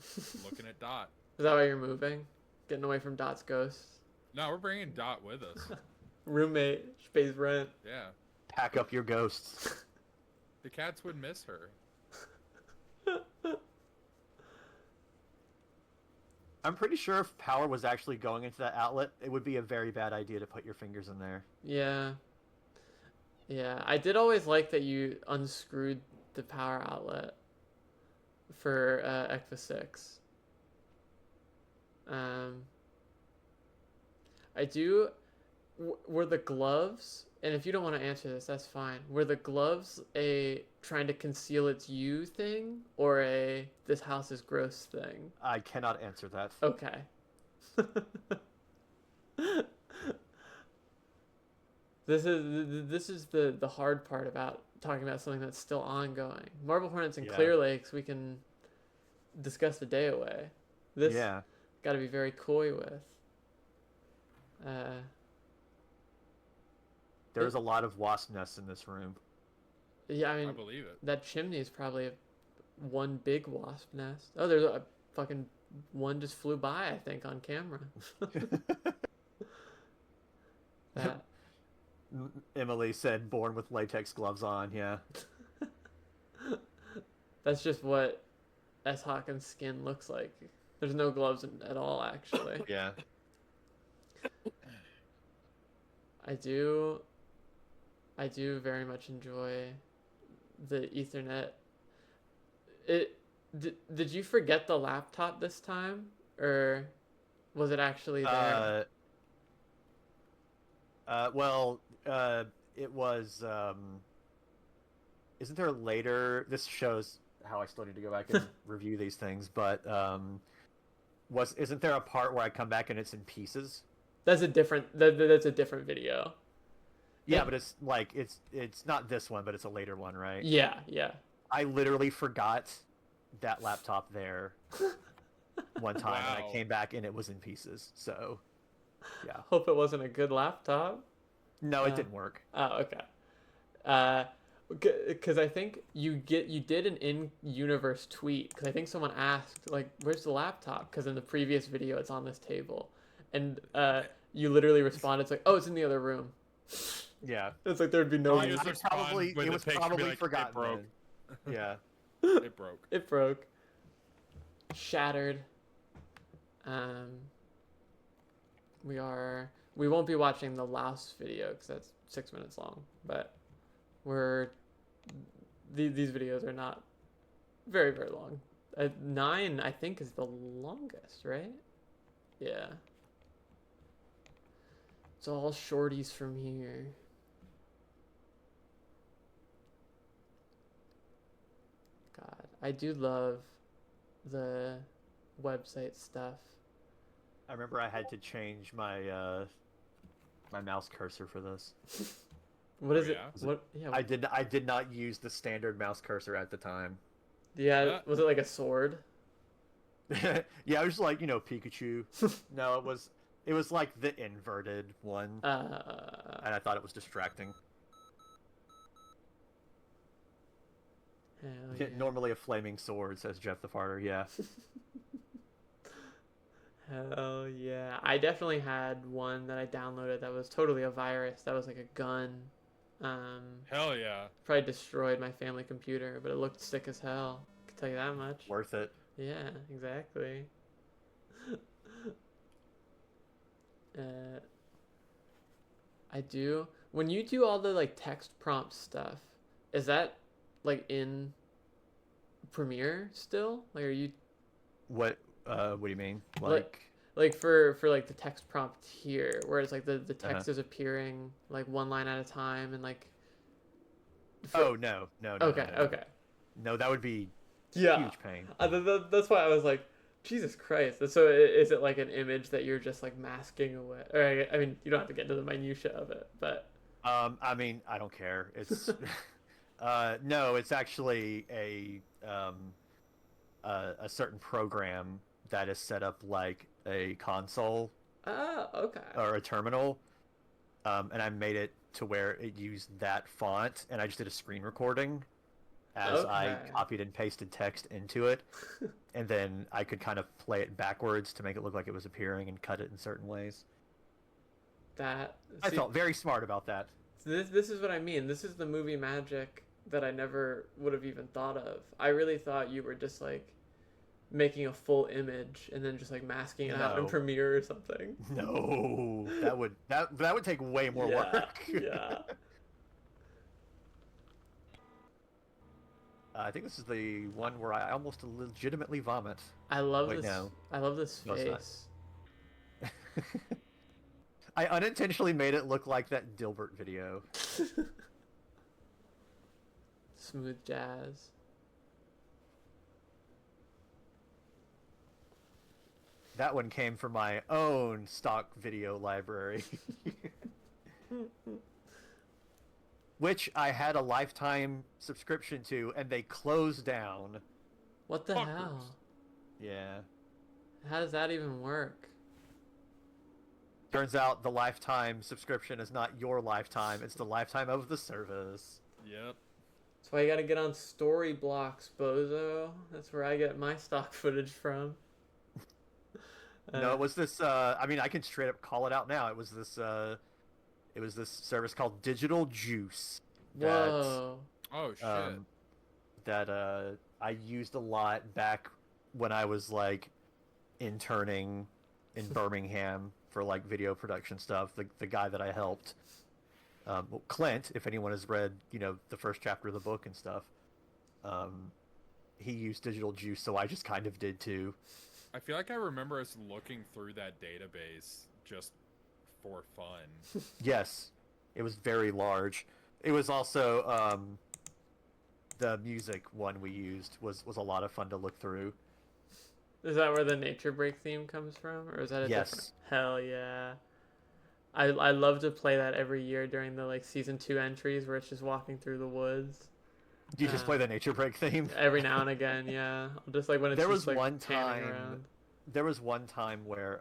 looking at Dot." Is that why you're moving? Getting away from Dot's ghost? No, we're bringing Dot with us. Roommate, she pays rent. Yeah. Pack up your ghosts. The cats would miss her. I'm pretty sure if power was actually going into that outlet, it would be a very bad idea to put your fingers in there. Yeah. Yeah, I did always like that you unscrewed the power outlet for ECKVA 6. I do... Were the gloves and if you don't want to answer this, that's fine. Were the gloves a trying to conceal its you thing, or a this house is gross thing? I cannot answer that. Okay. This is the hard part about talking about something that's still ongoing. Marble Hornets and Clear Lakes, we can discuss the day away. This got to be very coy with. There's a lot of wasp nests in this room. Yeah, I mean, I believe it. That chimney is probably one big wasp nest. Oh, there's a fucking one just flew by, I think, on camera. That. Emily said, "Born with latex gloves on." Yeah. That's just what S. Hawkins' skin looks like. There's no gloves at all, actually. Yeah. I do very much enjoy the Ethernet. Did you forget the laptop this time, or was it actually there? It was. Isn't there later? This shows how I still need to go back and review these things, but isn't there a part where I come back and it's in pieces? That's a different. That's a different video. Yeah, but it's like it's not this one, but it's a later one, right? Yeah, yeah. I literally forgot that laptop there one time, and I came back and it was in pieces. So, yeah. Hope it wasn't a good laptop. No, it didn't work. Oh, okay. Because I think you did an in-universe tweet. Because I think someone asked, like, "Where's the laptop?" Because in the previous video, it's on this table, and you literally responded, "It's like, oh, it's in the other room." Yeah, it's like there'd be no. It was probably like, forgotten. It broke. Yeah, it broke. It broke. Shattered. We won't be watching the Laos video because that's 6 minutes long, but these videos are not very, very long. 9, I think, is the longest, right? Yeah. It's all shorties from here. God, I do love the website stuff. I remember I had to change my my mouse cursor for this. What is it? What? Yeah. I did not use the standard mouse cursor at the time. Yeah, was it like a sword? Yeah, it was like, Pikachu. No, it was like the inverted one. And I thought it was distracting. Hell yeah. Normally a flaming sword, says Jeff the Farter, yeah. Hell yeah. I definitely had one that I downloaded that was totally a virus. That was like a gun. Hell yeah. Probably destroyed my family computer, but it looked sick as hell. I can tell you that much. Worth it. Yeah, exactly. I do. When you do all the like text prompt stuff, is that like in Premiere still? Like, are you? What do you mean? Like for like the text prompt here, where it's like the text is appearing like one line at a time and like. Oh no. Okay. No. Okay. No, that would be huge pain. That's why I was like, Jesus Christ. So is it like an image that you're just like masking away? Or I mean, you don't have to get into the minutia of it, but. I mean, I don't care. It's no, it's actually a certain program that is set up like a console. Oh, okay. Or a terminal. And I made it to where it used that font, and I just did a screen recording as I copied and pasted text into it, and then I could kind of play it backwards to make it look like it was appearing and cut it in certain ways. I felt very smart about that. This is what I mean. This is the movie magic that I never would have even thought of. I really thought you were just like making a full image and then just like masking it out in Premiere or something. No, that would take way more work. Yeah. I think this is the one where I almost legitimately vomit. I love this. No. I love this face. I unintentionally made it look like that Dilbert video. Smooth jazz. That one came from my own stock video library. Which I had a lifetime subscription to, and they closed down. What the hell? Yeah. How does that even work? Turns out the lifetime subscription is not your lifetime, it's the lifetime of the service. Yep. That's why you gotta get on Storyblocks, bozo. That's where I get my stock footage from. No, it was this, I mean, I can straight up call it out now. It was this service called Digital Juice. Whoa. Oh, shit. That I used a lot back when I was, like, interning in Birmingham for, like, video production stuff. The guy that I helped, well, Clint, if anyone has read, you know, the first chapter of the book and stuff, he used Digital Juice, so I just kind of did too. I feel like I remember us looking through that database just for fun. Yes, it was very large. It was also the music one we used was a lot of fun to look through. Is that where the Nature Break theme comes from, or is that a different? Hell yeah! I love to play that every year during the like season 2 entries where it's just walking through the woods. Do you just play the Nature Break theme? Every now and again, yeah. Just like when it's there just, was like, one panning time. around. There was one time where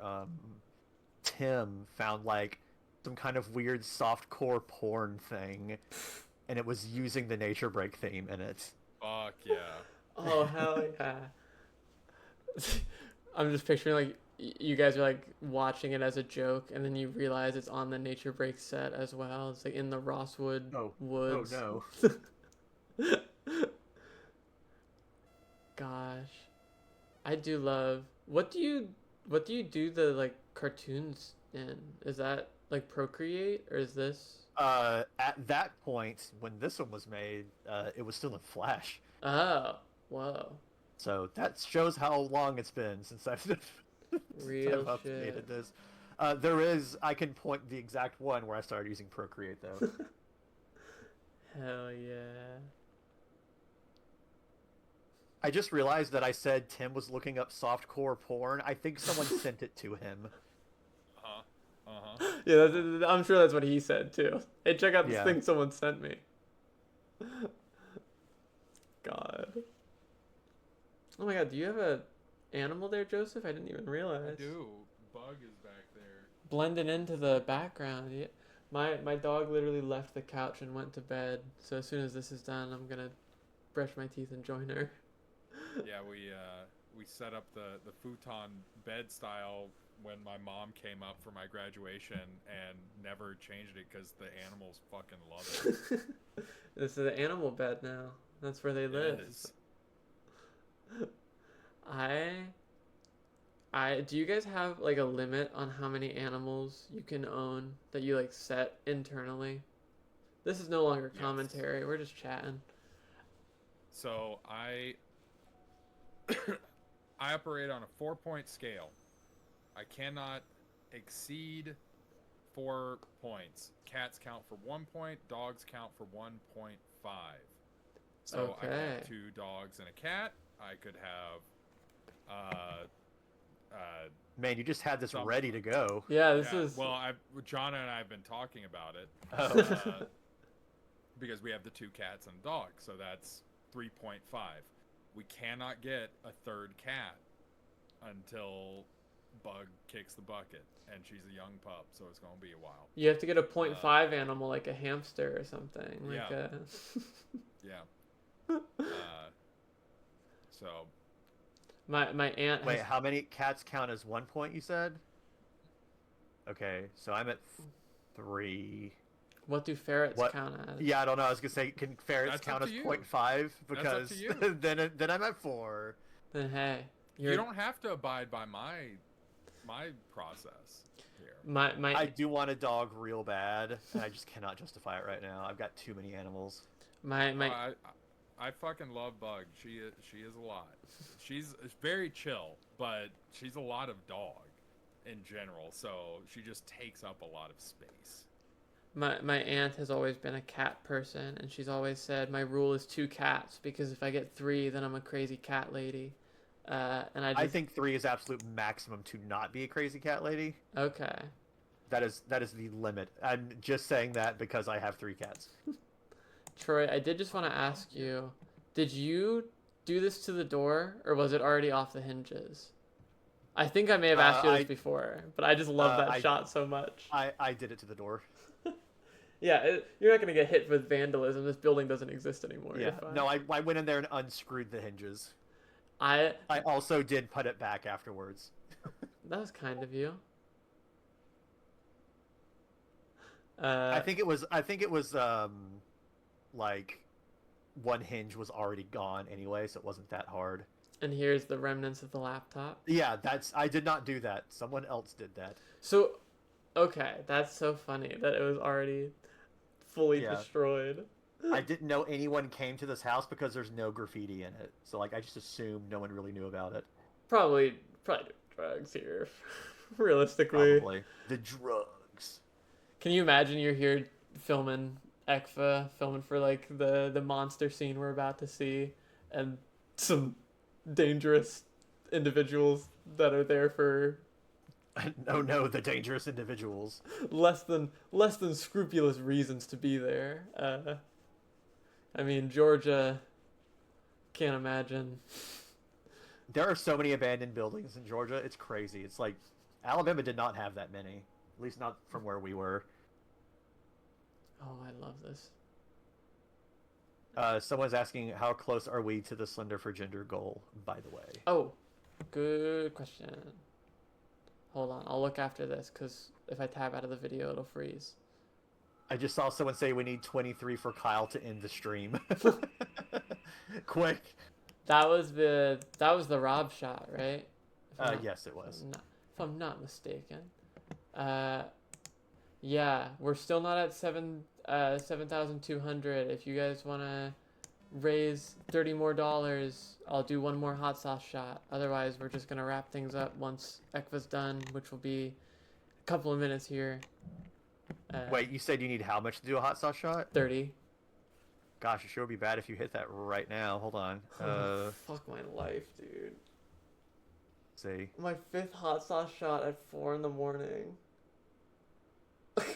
Tim found like some kind of weird softcore porn thing, and it was using the Nature Break theme in it. Fuck yeah! Oh hell yeah! I'm just picturing like you guys are like watching it as a joke, and then you realize it's on the Nature Break set as well. It's like in the Rosswood woods. Oh no! Gosh, I do love. What do you do the like cartoons in? Is that like Procreate or is this? At that point when this one was made, it was still in Flash. Oh, whoa! So that shows how long it's been since I've Real I've shit. updated this. There is. I can point the exact one where I started using Procreate though. Hell yeah! I just realized that I said Tim was looking up softcore porn. I think someone sent it to him. Yeah, I'm sure that's what he said too. Hey, check out this Yeah. thing someone sent me. God. Oh my God, do you have a animal there, Joseph? I didn't even realize. I do. Bug is back there. Blending into the background. Yeah. My dog literally left the couch and went to bed. So as soon as this is done, I'm gonna brush my teeth and join her. Yeah, we set up the futon bed style when my mom came up for my graduation and never changed it because the animals fucking love it. This is the animal bed now. That's where they live. It is. Do you guys have like a limit on how many animals you can own that you like set internally? This is no longer commentary. We're just chatting. So I operate on a 4-point scale. I cannot exceed 4 points. Cats count for 1 point. Dogs count for 1.5. So I could Okay. have 2 dogs and a cat. I could have Man, you just had this ready to go. Yeah, this is. Well, John and I have been talking about it. Oh. Because we have the 2 cats and a dog, so that's 3.5. We cannot get a 3rd cat until Bug kicks the bucket, and she's a young pup, so it's gonna be a while. You have to get a 0.5 animal like a hamster or something. Like Yeah. A... Yeah. So. My aunt. Wait, has... how many cats count as 1 point? You said. Okay, so I'm at 3. What do ferrets count as? Yeah, I don't know. I was gonna say, can ferrets That's count up as to you. 0.5? That's Because up to you. then I'm at 4. Then hey, You don't have to abide by my process here. I do want a dog real bad, and I just cannot justify it right now. I've got too many animals. I fucking love Bug. She is a lot. She's very chill, but she's a lot of dog. in general, so she just takes up a lot of space. My aunt has always been a cat person, and she's always said my rule is 2 cats because if I get 3, then I'm a crazy cat lady. And I think 3 is absolute maximum to not be a crazy cat lady. Okay. That is the limit. I'm just saying that because I have 3 cats. Troy, I did just want to ask you, did you do this to the door, or was it already off the hinges? I think I may have asked you this before, but I just love that shot so much. I did it to the door. Yeah, you're not going to get hit with vandalism. This building doesn't exist anymore. Yeah, no, I went in there and unscrewed the hinges. I also did put it back afterwards. That was kind of you. I think it was like one hinge was already gone anyway, so it wasn't that hard. And here's the remnants of the laptop. Yeah, I did not do that. Someone else did that. So, okay, that's so funny that it was already fully destroyed. I didn't know anyone came to this house because there's no graffiti in it. So like I just assumed no one really knew about it. Probably drugs here. Realistically. Probably. The drugs. Can you imagine you're here filming ECKVA, filming for like the monster scene we're about to see, and some dangerous individuals that are there for no, the dangerous individuals. less than scrupulous reasons to be there. I mean, Georgia, can't imagine. There are so many abandoned buildings in Georgia. It's crazy. It's like Alabama did not have that many, at least not from where we were. Oh, I love this. Someone's asking, how close are we to the Slender for Gender goal, by the way? Oh, good question. Hold on, I'll look after this, because if I tab out of the video, it'll freeze. I just saw someone say we need 23 for Kyle to end the stream. Quick. That was the Rob shot, right? Yes, it was. If I'm not mistaken. Yeah, we're still not at 7,200. If you guys want to raise $30 more, I'll do one more hot sauce shot. Otherwise, we're just going to wrap things up once ECKVA's done, which will be a couple of minutes here. Wait, you said you need how much to do a hot sauce shot? 30. Gosh, it sure would be bad if you hit that right now. Hold on. Fuck my life, dude. Let's see. My 5th hot sauce shot at 4 in the morning. Let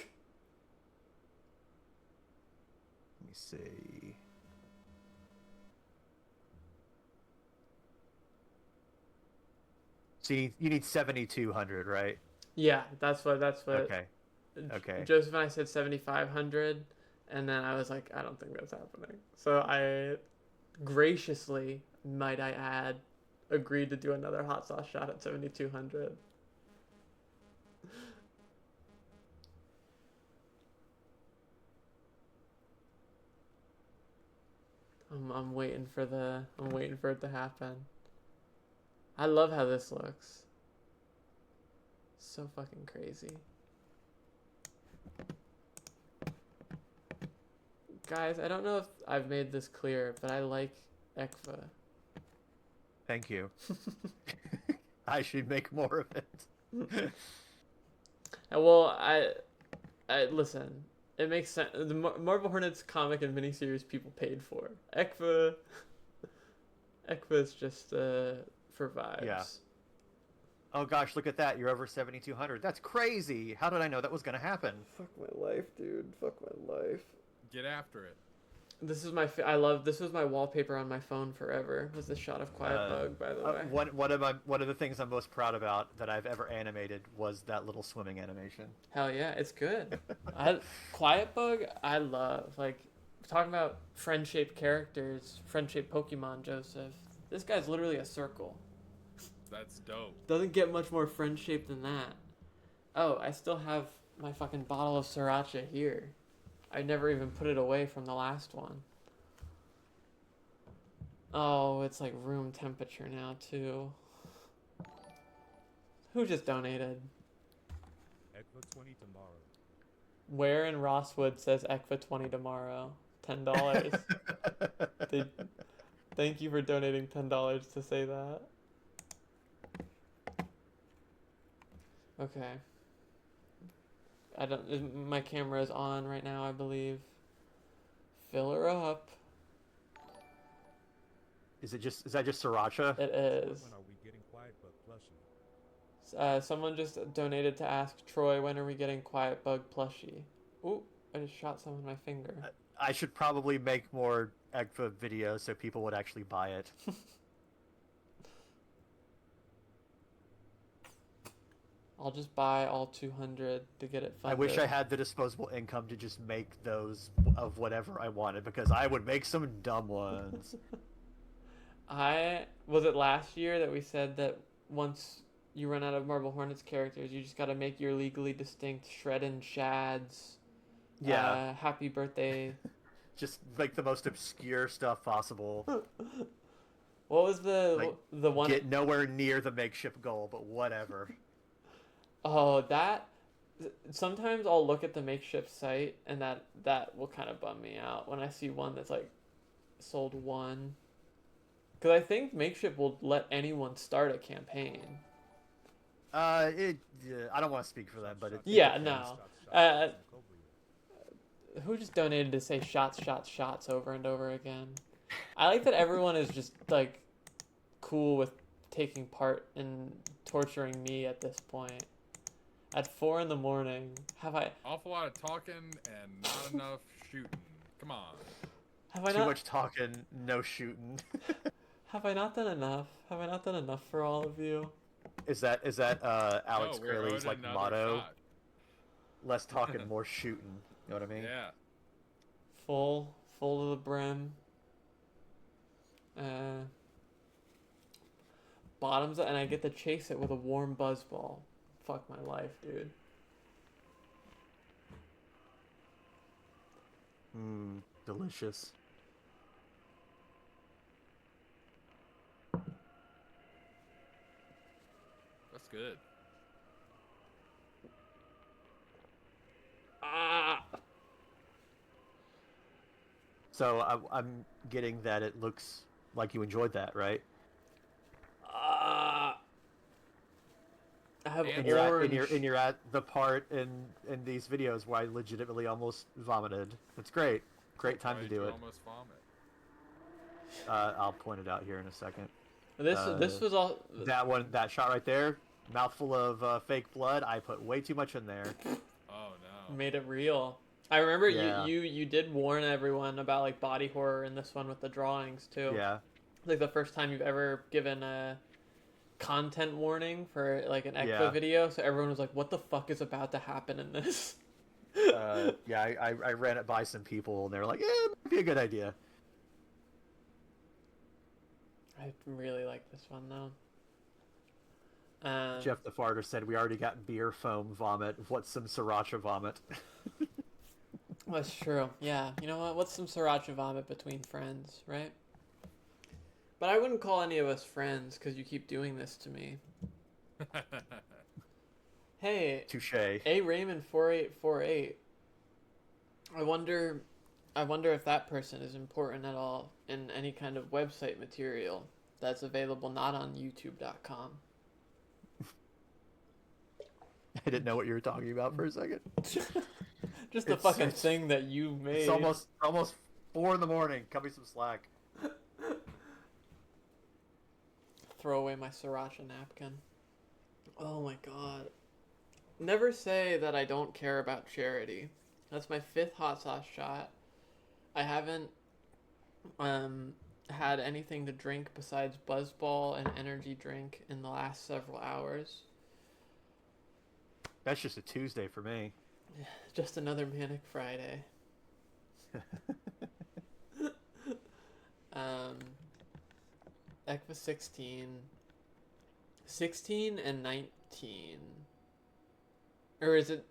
me see. So you need 7,200, right? Yeah, that's what. Okay. Okay. Joseph and I said 7,500, and then I was like, I don't think that's happening. So I graciously, might I add, agreed to do another hot sauce shot at 7,200. I'm waiting for it to happen. I love how this looks. So fucking crazy. Guys, I don't know if I've made this clear, but I like ECKVA. Thank you. I should make more of it. Well, I listen. It makes sense. The Marble Hornets comic and miniseries people paid for. ECKVA is just for vibes. Yeah. Oh gosh, look at that! You're over 7,200. That's crazy. How did I know that was gonna happen? Fuck my life, dude. Fuck my life. Get after it. This is this was my wallpaper on my phone forever. Was the shot of Quiet Bug, by the way. One of the things I'm most proud about that I've ever animated was that little swimming animation. Hell yeah, it's good. Quiet Bug, I love. Like, talking about friend-shaped characters, friend-shaped Pokemon, Joseph. This guy's literally a circle. That's dope. Doesn't get much more friend-shaped than that. Oh, I still have my fucking bottle of Sriracha here. I never even put it away from the last one. Oh, it's like room temperature now, too. Who just donated? ECKVA 20 tomorrow. Where in Rosswood says ECKVA 20 tomorrow? $10. Thank you for donating $10 to say that. Okay. I don't. My camera is on right now, I believe. Fill her up. Is that just sriracha? It is. When are we getting quiet but plushie? Someone just donated to ask Troy, when are we getting Quiet Bug plushie? Ooh, I just shot some with my finger. I should probably make more ECKVA videos so people would actually buy it. I'll just buy all 200 to get it funded. I wish I had the disposable income to just make those of whatever I wanted, because I would make some dumb ones. Was it last year that we said that once you run out of Marble Hornets characters, you just gotta make your legally distinct Shreddin' Shads. Yeah. Happy birthday. Just like the most obscure stuff possible. What was the one? Get nowhere near the makeshift goal, but whatever. Oh, that. Sometimes I'll look at the makeshift site, and that will kind of bum me out when I see one that's like sold one. Because I think makeshift will let anyone start a campaign. I don't want to speak for them, but it no. Who just donated to say shots, shots, shots over and over again? I like that everyone is just like cool with taking part in torturing me at this point. At 4 a.m, have I? Awful lot of talking and not enough shooting. Come on. Have I Too not? much talking, no shooting. Have I not done enough? Have I not done enough for all of you? Is that Alex No, we're Curley's owed like another motto? shot. Less talking, more shooting. You know what I mean? Yeah. Full to the brim. Bottoms, and I get to chase it with a warm buzzball. Fuck my life, dude. Delicious. That's good. So I'm getting that it looks like you enjoyed that, right? I have And orange. you're at the part in these videos where I legitimately almost vomited. It's great. Great time to do it. Almost vomit. I'll point it out here in a second. This was all that shot right there, mouthful of fake blood. I put way too much in there. Oh no. Made it real. I remember Yeah. you did warn everyone about like body horror in this one with the drawings too. Yeah. Like the first time you've ever given a content warning for like an ECKVA Yeah. video, so everyone was like, "What the fuck is about to happen in this?" Yeah, I ran it by some people and they were like, "Yeah, it might be a good idea." I really like this one though. Jeff the Farter said, "We already got beer foam vomit. What's some sriracha vomit?" That's true. Yeah, you know what? What's some sriracha vomit between friends, right? But I wouldn't call any of us friends because you keep doing this to me. Hey, Touché. A Raymond 4848. I wonder if that person is important at all in any kind of website material that's available not on YouTube.com. I didn't know what you were talking about for a second. Just the fucking thing that you made. It's almost 4 a.m. Cut me some slack. Throw away my sriracha napkin. Oh my god. Never say that I don't care about charity. That's my 5th hot sauce shot. I haven't had anything to drink besides Buzzball and energy drink in the last several hours. That's just a Tuesday for me. Just another manic Friday. ECKVA 16 and 19. Or is it?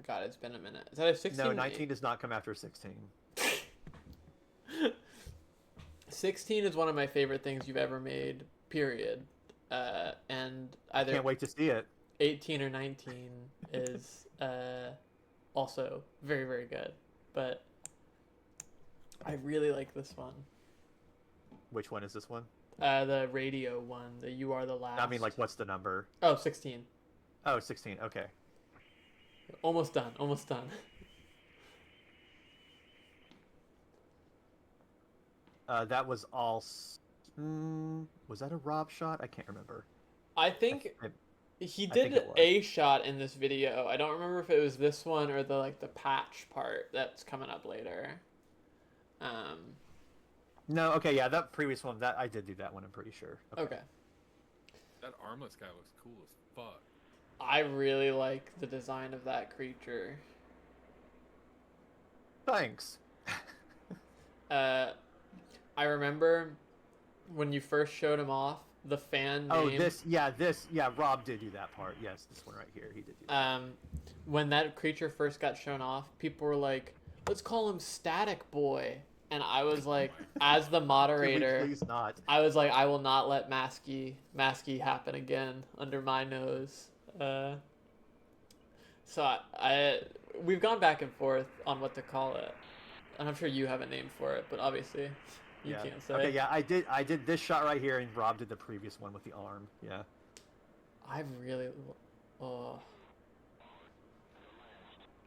God, it's been a minute. Is that a 16? No, 19 does not come after 16. 16 is one of my favorite things you've ever made, period. And either Can't wait to see it. 18 or 19 is also very, very good. But I really like this one. Which one is this one? The radio one, the You Are the Last. I mean, like, what's the number? Oh, 16. Oh, 16. Okay. Almost done. Almost done. That was all. Was that a Rob shot? I can't remember. I think he I think did it was. a shot in this video. I don't remember if it was this one or the patch part that's coming up later. No, okay, yeah, that previous one, that I did do that one, I'm pretty sure. Okay. That armless guy looks cool as fuck. I really like the design of that creature. Thanks. I remember when you first showed him off, the fan name. Oh, Rob did do that part. Yes, this one right here, he did do that. When that creature first got shown off, people were like, let's call him Static Boy. And I was like, as the moderator, please not. I was like, I will not let Masky happen again under my nose. So we've gone back and forth on what to call it. And I'm sure you have a name for it, but obviously you can't say. Okay, yeah, I did this shot right here, and Rob did the previous one with the arm. Yeah. I really,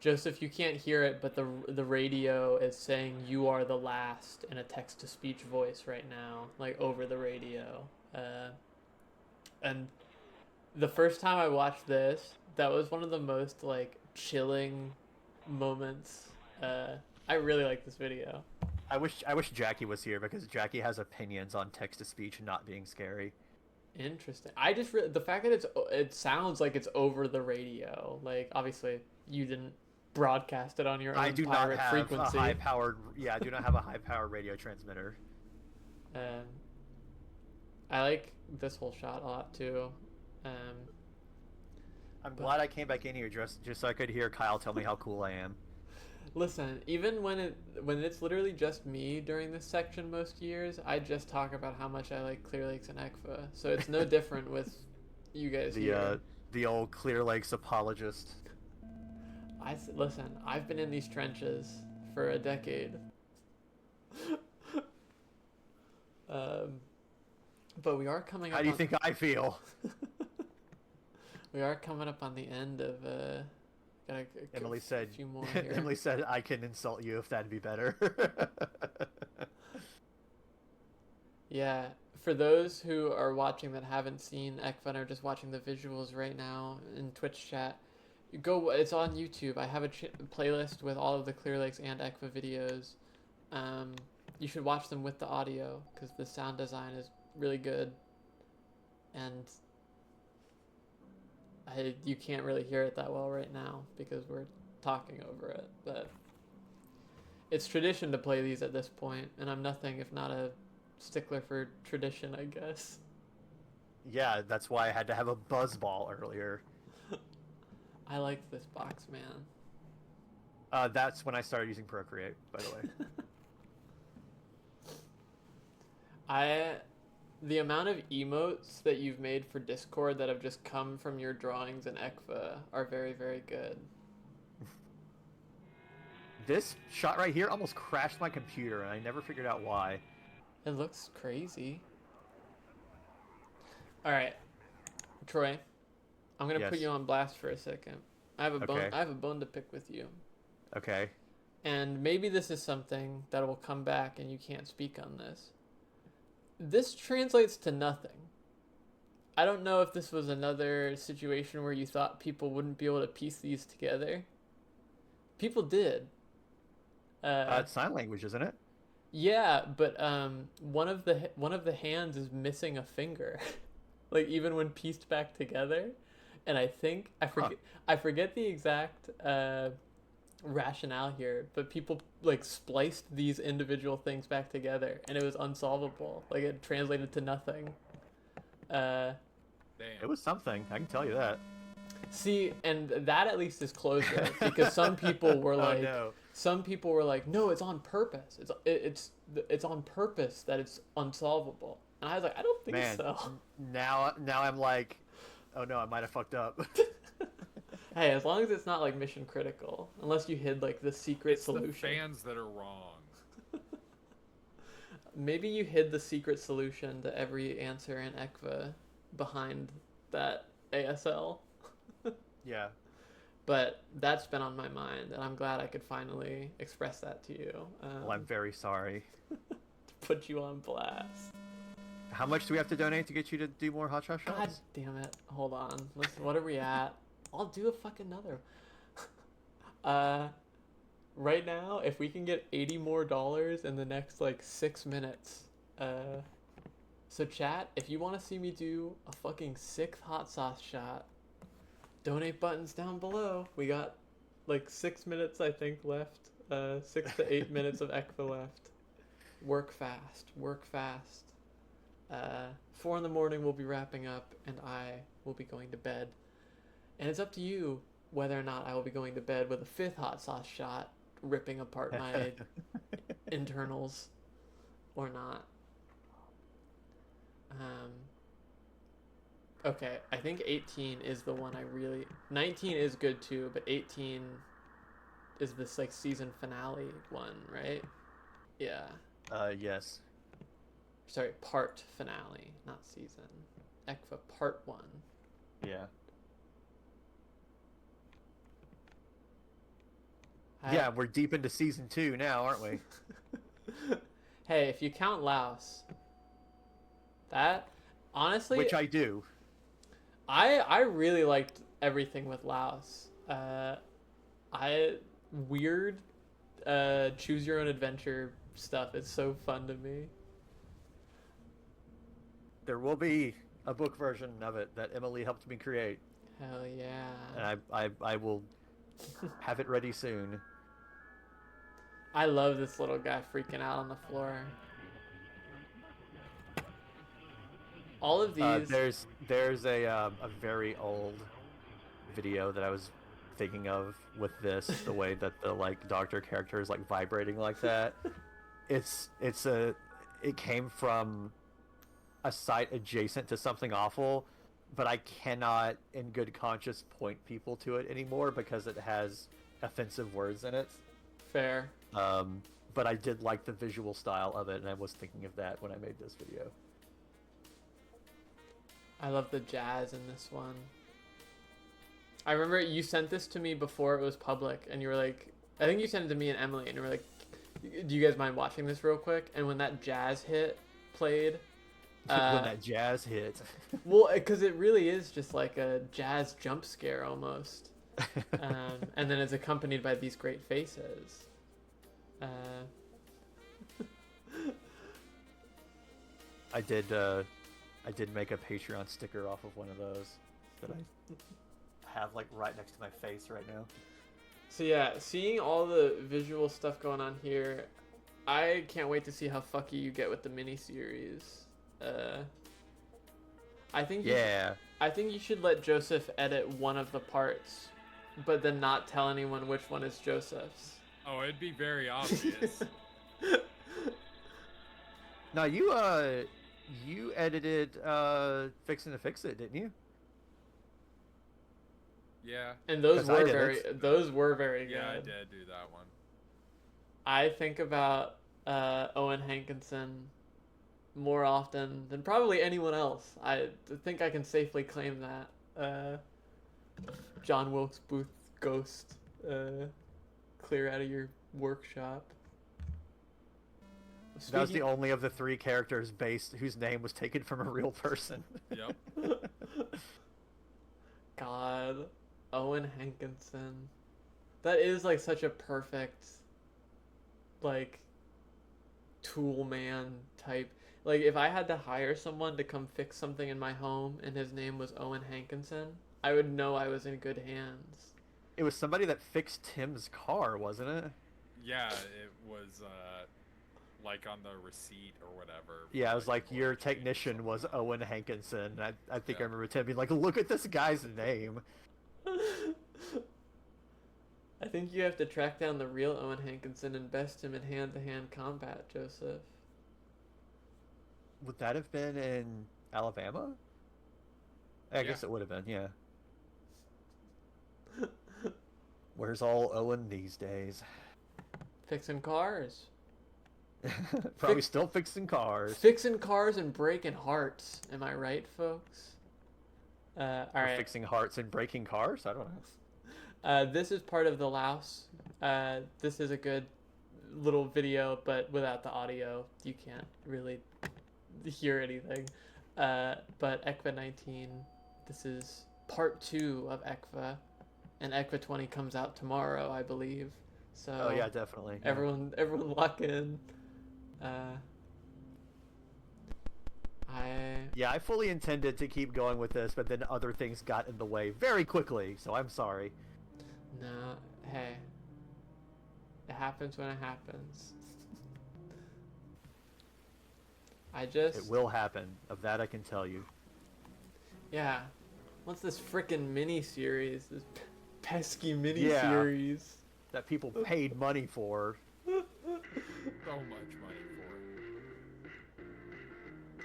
Joseph, you can't hear it, but the radio is saying you are the last in a text-to-speech voice right now, like over the radio. And the first time I watched this, that was one of the most like chilling moments. I really like this video. I wish Jackie was here because Jackie has opinions on text-to-speech not being scary. Interesting. I just the fact that it sounds like it's over the radio. Like obviously you didn't broadcast it on your own pirate frequency. I do not have a high-powered radio transmitter. I like this whole shot a lot too. I'm glad I came back in here just so I could hear Kyle tell me how cool I am. Listen, even when it's literally just me during this section most years, I just talk about how much I like Clear Lakes and ECKVA. So it's no different with you guys here. The old Clear Lakes apologist. Listen, I've been in these trenches for a decade. But we are coming up. How do you think I feel? We are coming up on the end of Emily said, a few more here. Emily said, I can insult you if that'd be better. Yeah, for those who are watching that haven't seen ECKVA and are just watching the visuals right now in Twitch chat, it's on YouTube. I have a playlist with all of the Clear Lakes and ECKVA videos. You should watch them with the audio because the sound design is really good. And you can't really hear it that well right now because we're talking over it, but it's tradition to play these at this point, and I'm nothing if not a stickler for tradition, I guess. Yeah, that's why I had to have a buzzball earlier. I like this box, man. That's when I started using Procreate, by the way. The amount of emotes that you've made for Discord that have just come from your drawings in ECKVA are very, very good. This shot right here almost crashed my computer, and I never figured out why. It looks crazy. Alright. Troy, I'm going to put you on blast for a second. I have a bone to pick with you. Okay. And maybe this is something that will come back and you can't speak on this. This translates to nothing. I don't know if this was another situation where you thought people wouldn't be able to piece these together. People did. It's sign language, isn't it? Yeah, but one of the hands is missing a finger, like even when pieced back together. And I think I forget the exact rationale here, but people like spliced these individual things back together and it was unsolvable. Like it translated to nothing. Damn. It was something, I can tell you that. See, and that at least is closer because some people were like some people were like, no, it's on purpose. It's on purpose that it's unsolvable. And I was like, I don't think so. Now I'm like, oh no, I might have fucked up. Hey, as long as it's not like mission critical, unless you hid like the secret solution. It's the fans that are wrong. Maybe you hid the secret solution to every answer in ECKVA behind that ASL. Yeah. But that's been on my mind, and I'm glad I could finally express that to you. Well, I'm very sorry. To put you on blast. How much do we have to donate to get you to do more hot shot shots? God damn it. Hold on. What are we at? I'll do a fucking another. Right now, if we can get $80 more in the next, like, 6 minutes. So chat, if you want to see me do a fucking 6th hot sauce shot, donate buttons down below. We got, like, 6 minutes, I think, left. 6 to 8 minutes of ECKVA left. Work fast. Work fast. 4 in the morning we'll be wrapping up, and I will be going to bed. And it's up to you whether or not I will be going to bed with a 5th hot sauce shot, ripping apart my internals, or not. Okay, I think 18 is the one I really... 19 is good too, but 18 is this, like, season finale one, right? Yeah. Yes. Sorry, part finale, not season. ECKVA part 1. Yeah. Yeah, we're deep into season 2 now, aren't we? Hey, if you count Laos, that, honestly... Which I do. I really liked everything with Laos. Weird choose your own adventure stuff is so fun to me. There will be a book version of it that Emily helped me create. Hell yeah. And I will have it ready soon. I love this little guy freaking out on the floor. All of these... there's a very old video that I was thinking of with this, the way that the, like, doctor character is, like, vibrating like that. It came from a site adjacent to something awful, but I cannot in good conscience point people to it anymore because it has offensive words in it. Fair. But I did like the visual style of it, and I was thinking of that when I made this video. I love the jazz in this one. I remember you sent this to me before it was public, and you were like, I think you sent it to me and Emily, and you were like, do you guys mind watching this real quick? And when that jazz hit played... when that jazz hit. Well, because it really is just like a jazz jump scare almost. And then it's accompanied by these great faces. I did make a Patreon sticker off of one of those that I have, like, right next to my face right now. So yeah, seeing all the visual stuff going on here, I can't wait to see how fucky you get with the miniseries. I think you should let Joseph edit one of the parts, but then not tell anyone which one is Joseph's. Oh, it'd be very obvious. No, you edited Fixin' to Fix It, didn't you? Yeah. And those were very good. Yeah, I did do that one. I think about Owen Hankinson more often than probably anyone else. I think I can safely claim that. John Wilkes Booth ghost, clear out of your workshop. That was the only of the 3 characters whose name was taken from a real person. Yep. God, Owen Hankinson. That is, like, such a perfect, like, tool man type. Like, if I had to hire someone to come fix something in my home and his name was Owen Hankinson, I would know I was in good hands. It was somebody that fixed Tim's car, wasn't it? Yeah, it was, like, on the receipt or whatever. Yeah, it was like, your technician was Owen Hankinson. I think I remember Tim being like, look at this guy's name. I think you have to track down the real Owen Hankinson and best him in hand-to-hand combat, Joseph. Would that have been in Alabama? I guess it would have been, yeah. Where's all Owen these days? Fixing cars. Probably still fixing cars. Fixing cars and breaking hearts. Am I right, folks? All Or right. fixing hearts and breaking cars? I don't know. This is part of the Louse. This is a good little video, but without the audio, you can't really hear anything. But ECKVA 19, this is part 2 of ECKVA, and ECKVA 20 comes out tomorrow, I believe. So Oh yeah, definitely. Yeah. everyone lock in. I fully intended to keep going with this, but then other things got in the way very quickly, so I'm sorry. No, hey. It happens when it happens. It will happen. Of that I can tell you. Yeah. What's this frickin' mini-series? This pesky mini-series. That people paid money for. So much money for it.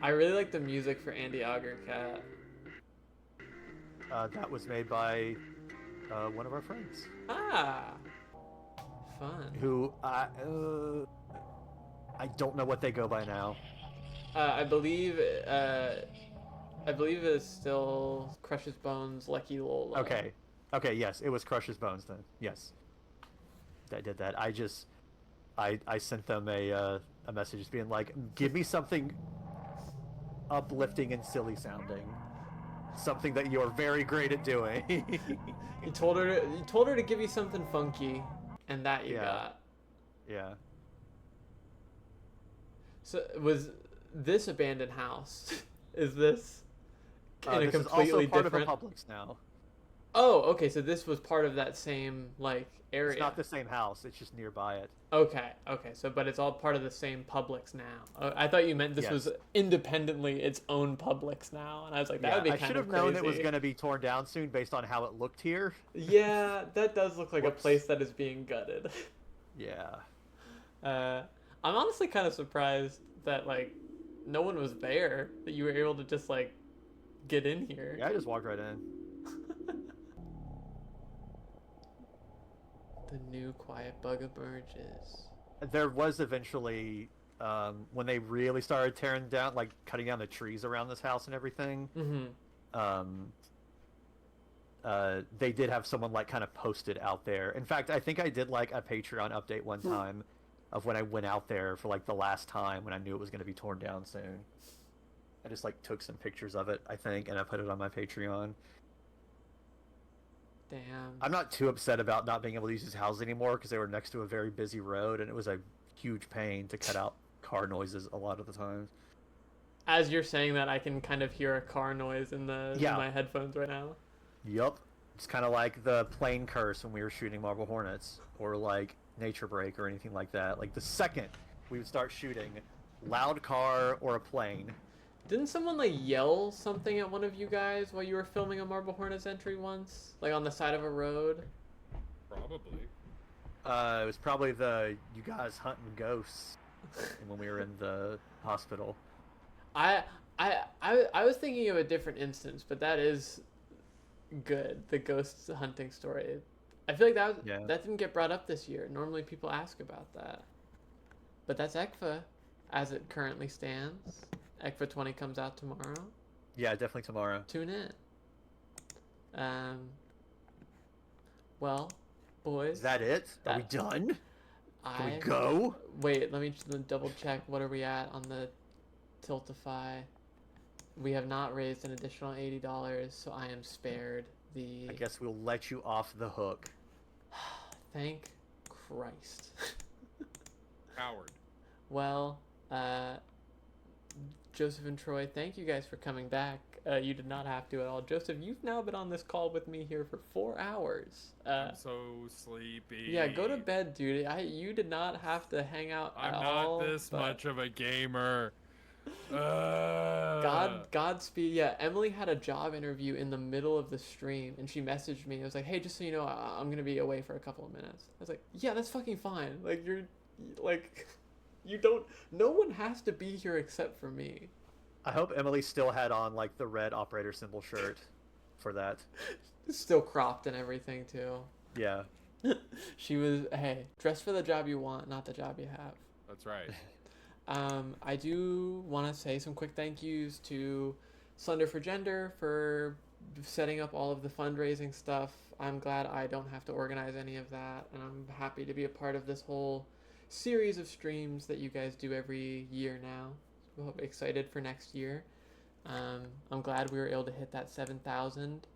I really like the music for Andy Augercat. That was made by one of our friends. Ah, fun. Who I don't know what they go by now. I believe it's still Crush's Bones, Lucky Lola. Okay, yes, it was Crush's Bones then. Yes, I did that. I sent them a message just being like, give me something uplifting and silly sounding, something that you're very great at doing. You told her to give you something funky, and that you got. Yeah. So was this abandoned house? Is this in a this completely is also part different? of a Publix now. Oh, okay. So this was part of that same area. It's not the same house. It's just nearby it. Okay. So but it's all part of the same Publix now. I thought you meant this was independently its own Publix now, and I was like, that would be kind of crazy. I should have known it was going to be torn down soon based on how it looked here. Yeah, that does look like a place that is being gutted. Yeah. I'm honestly kind of surprised that no one was there, that you were able to just get in here. Yeah, I just walked right in. The new quiet bug emerges. There was eventually, when they really started tearing down, cutting down the trees around this house and everything. Mm-hmm. They did have someone kind of posted out there. In fact, I think I did a Patreon update one time of when I went out there for the last time when I knew it was going to be torn down soon. I just took some pictures of it, I think, and I put it on my Patreon. Damn. I'm not too upset about not being able to use his house anymore because they were next to a very busy road and it was a huge pain to cut out car noises a lot of the times. As you're saying that, I can kind of hear a car noise in my headphones right now. Yup. It's kind of like the plane curse when we were shooting Marble Hornets, or Nature Break or anything like that. The second we would start shooting, loud car or a plane. Didn't someone yell something at one of you guys while you were filming a Marble Hornets entry once? On the side of a road? Probably. It was probably you guys hunting ghosts when we were in the hospital. I was thinking of a different instance, but that is good. The ghost hunting story. I feel like that didn't get brought up this year. Normally people ask about that. But that's ECKVA as it currently stands. ECKVA 20 comes out tomorrow. Yeah, definitely tomorrow. Tune in. Well, boys. Is that it? Are we done? Can we go? Wait, let me just double check. What are we at on the Tiltify? We have not raised an additional $80, so I am spared the... I guess we'll let you off the hook. Thank Christ. Howard. Well, Joseph and Troy, thank you guys for coming back. You did not have to at all. Joseph, you've now been on this call with me here for 4 hours. I'm so sleepy. Yeah, go to bed, dude. You did not have to hang out at all. I'm not this much of a gamer. Godspeed. Yeah, Emily had a job interview in the middle of the stream, and she messaged me. It was like, hey, just so you know, I'm going to be away for a couple of minutes. I was like, yeah, that's fucking fine. No one has to be here except for me. I hope Emily still had on the red operator symbol shirt for that. Still cropped and everything too. Yeah. She was, hey, dress for the job you want, not the job you have. That's right. I do want to say some quick thank yous to Slender for Gender for setting up all of the fundraising stuff. I'm glad I don't have to organize any of that, and I'm happy to be a part of this whole series of streams that you guys do every year now. So I'm excited for next year. I'm glad we were able to hit that 7,000.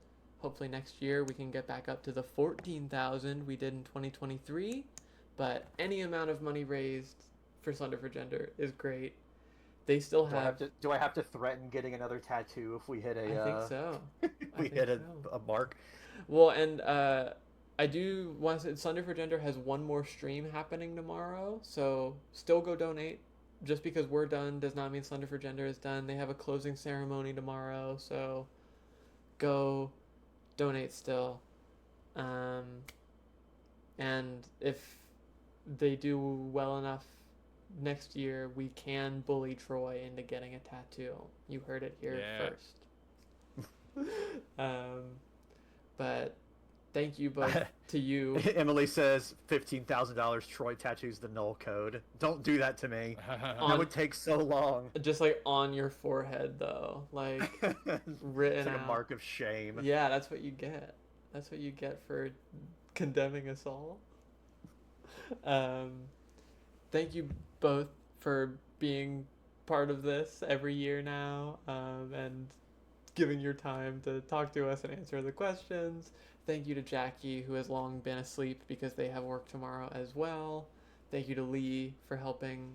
Hopefully next year we can get back up to the 14,000 we did in 2023. But any amount of money raised for Slender for Gender is great. They still have. Do I have to threaten getting another tattoo if we hit a? I think so. we hit a mark. Well, and I do want to say Slender for Gender has one more stream happening tomorrow, so still go donate. Just because we're done does not mean Slender for Gender is done. They have a closing ceremony tomorrow, so go donate still. And if they do well enough next year, we can bully Troy into getting a tattoo. You heard it here first. But thank you both to you. Emily says $15,000 Troy tattoos the null code. Don't do that to me. That would take so long. Just like on your forehead though, like written it's like out. a mark of shame. Yeah, that's what you get. That's what you get for condemning us all. Thank you both for being part of this every year now, and giving your time to talk to us and answer the questions. Thank you to Jackie, who has long been asleep because they have work tomorrow as well. Thank you to Lee for helping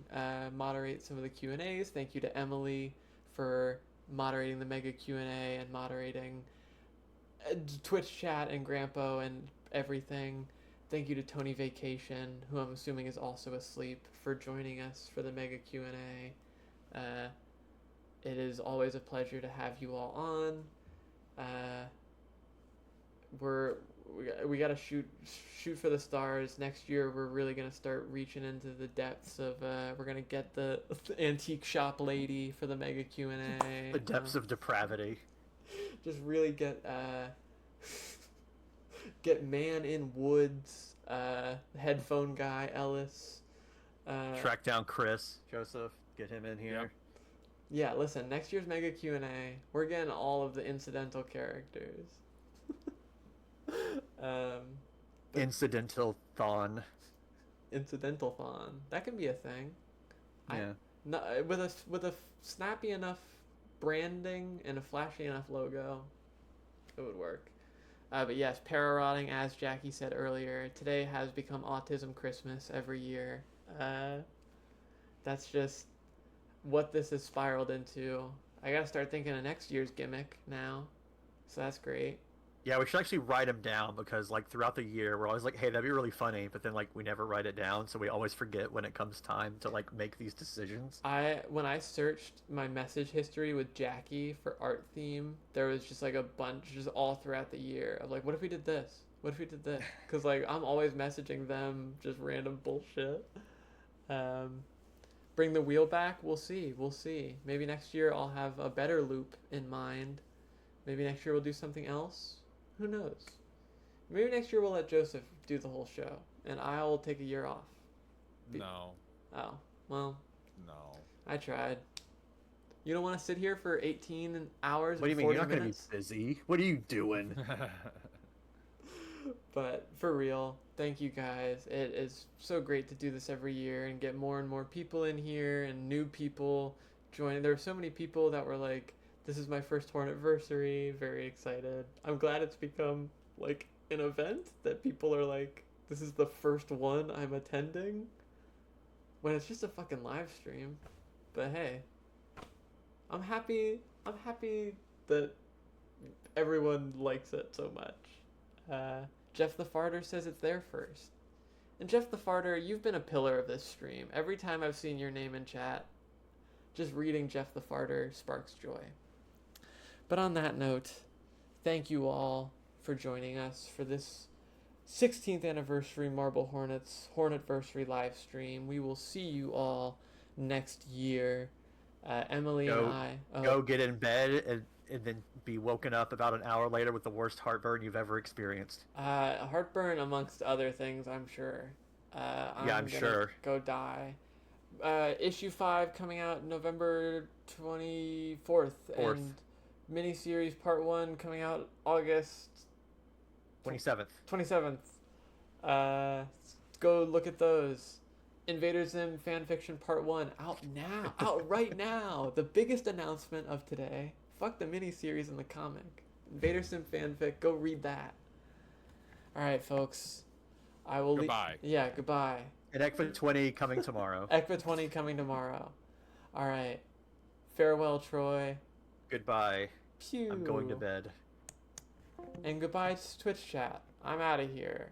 moderate some of the Q&As. Thank you to Emily for moderating the Mega Q&A and moderating Twitch chat and Grandpa and everything. Thank you to Tony Vacation, who I'm assuming is also asleep, for joining us for the Mega Q&A. It is always a pleasure to have you all on. We gotta shoot for the stars. Next year we're really gonna start reaching into the depths of we're gonna get the antique shop lady for the Mega Q&A. The depths of depravity. Just really get Man in Woods, headphone guy Ellis. Track down Chris Joseph, get him in here. Yep. Yeah, listen, next year's Mega Q&A, we're getting all of the incidental characters. Incidental Thon. Incidental Thon. That can be a thing. Yeah. With a snappy enough branding and a flashy enough logo, it would work. But yes, para-rotting, as Jackie said earlier, today has become Autism Christmas every year. That's just what this has spiraled into. I gotta start thinking of next year's gimmick now, so that's great. Yeah, we should actually write them down, because like throughout the year we're always like, hey, that'd be really funny, but then like we never write it down, so we always forget when it comes time to like make these decisions. When I searched my message history with Jackie for art theme, there was just like a bunch just all throughout the year of like, what if we did this? What if we did this? Because like I'm always messaging them just random bullshit. Bring the wheel back. We'll see. Maybe next year I'll have a better loop in mind. Maybe next year we'll do something else. Who knows? Maybe next year we'll let Joseph do the whole show, and I'll take a year off. No. Oh, well. No. I tried. You don't want to sit here for 18 hours What do you and mean? 40 You're not going to minutes? be busy. What are you doing? But for real, thank you guys. It is so great to do this every year and get more and more people in here and new people joining. There are so many people that were like, this is my first Hornetversary, very excited. I'm glad it's become like an event that people are like, this is the first one I'm attending, when it's just a fucking live stream. But hey, I'm happy that everyone likes it so much. Jeff the Farter says it's there first. And Jeff the Farter, you've been a pillar of this stream. Every time I've seen your name in chat, just reading Jeff the Farter sparks joy. But on that note, thank you all for joining us for this 16th anniversary Marble Hornets Hornetversary live stream. We will see you all next year. Emily and I... Go get in bed and then be woken up about an hour later with the worst heartburn you've ever experienced. Heartburn amongst other things, I'm sure. I'm sure. Go die. Issue 5 coming out November 24th. And miniseries part 1 coming out August 27th. 27th. Go look at those. Invader Zim fanfiction part 1 out now. Out right now. The biggest announcement of today. Fuck the miniseries and the comic. Invader Sim fanfic. Go read that. Alright, folks. I will Goodbye. Yeah, goodbye. And ECKVA 20 coming tomorrow. ECKVA 20 coming tomorrow. Alright. Farewell, Troy. Goodbye. Pew. I'm going to bed. And goodbye to Twitch chat. I'm out of here.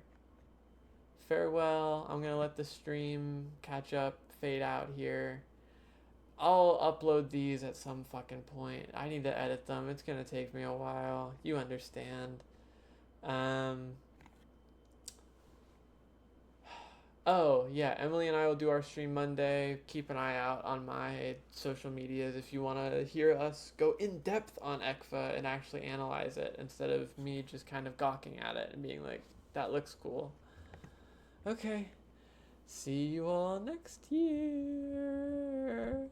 Farewell. I'm gonna let the stream catch up, fade out here. I'll upload these at some fucking point. I need to edit them. It's gonna take me a while. You understand. Oh, yeah, Emily and I will do our stream Monday. Keep an eye out on my social medias if you want to hear us go in depth on ECKVA and actually analyze it instead of me just kind of gawking at it and being like, that looks cool. Okay. See you all next year.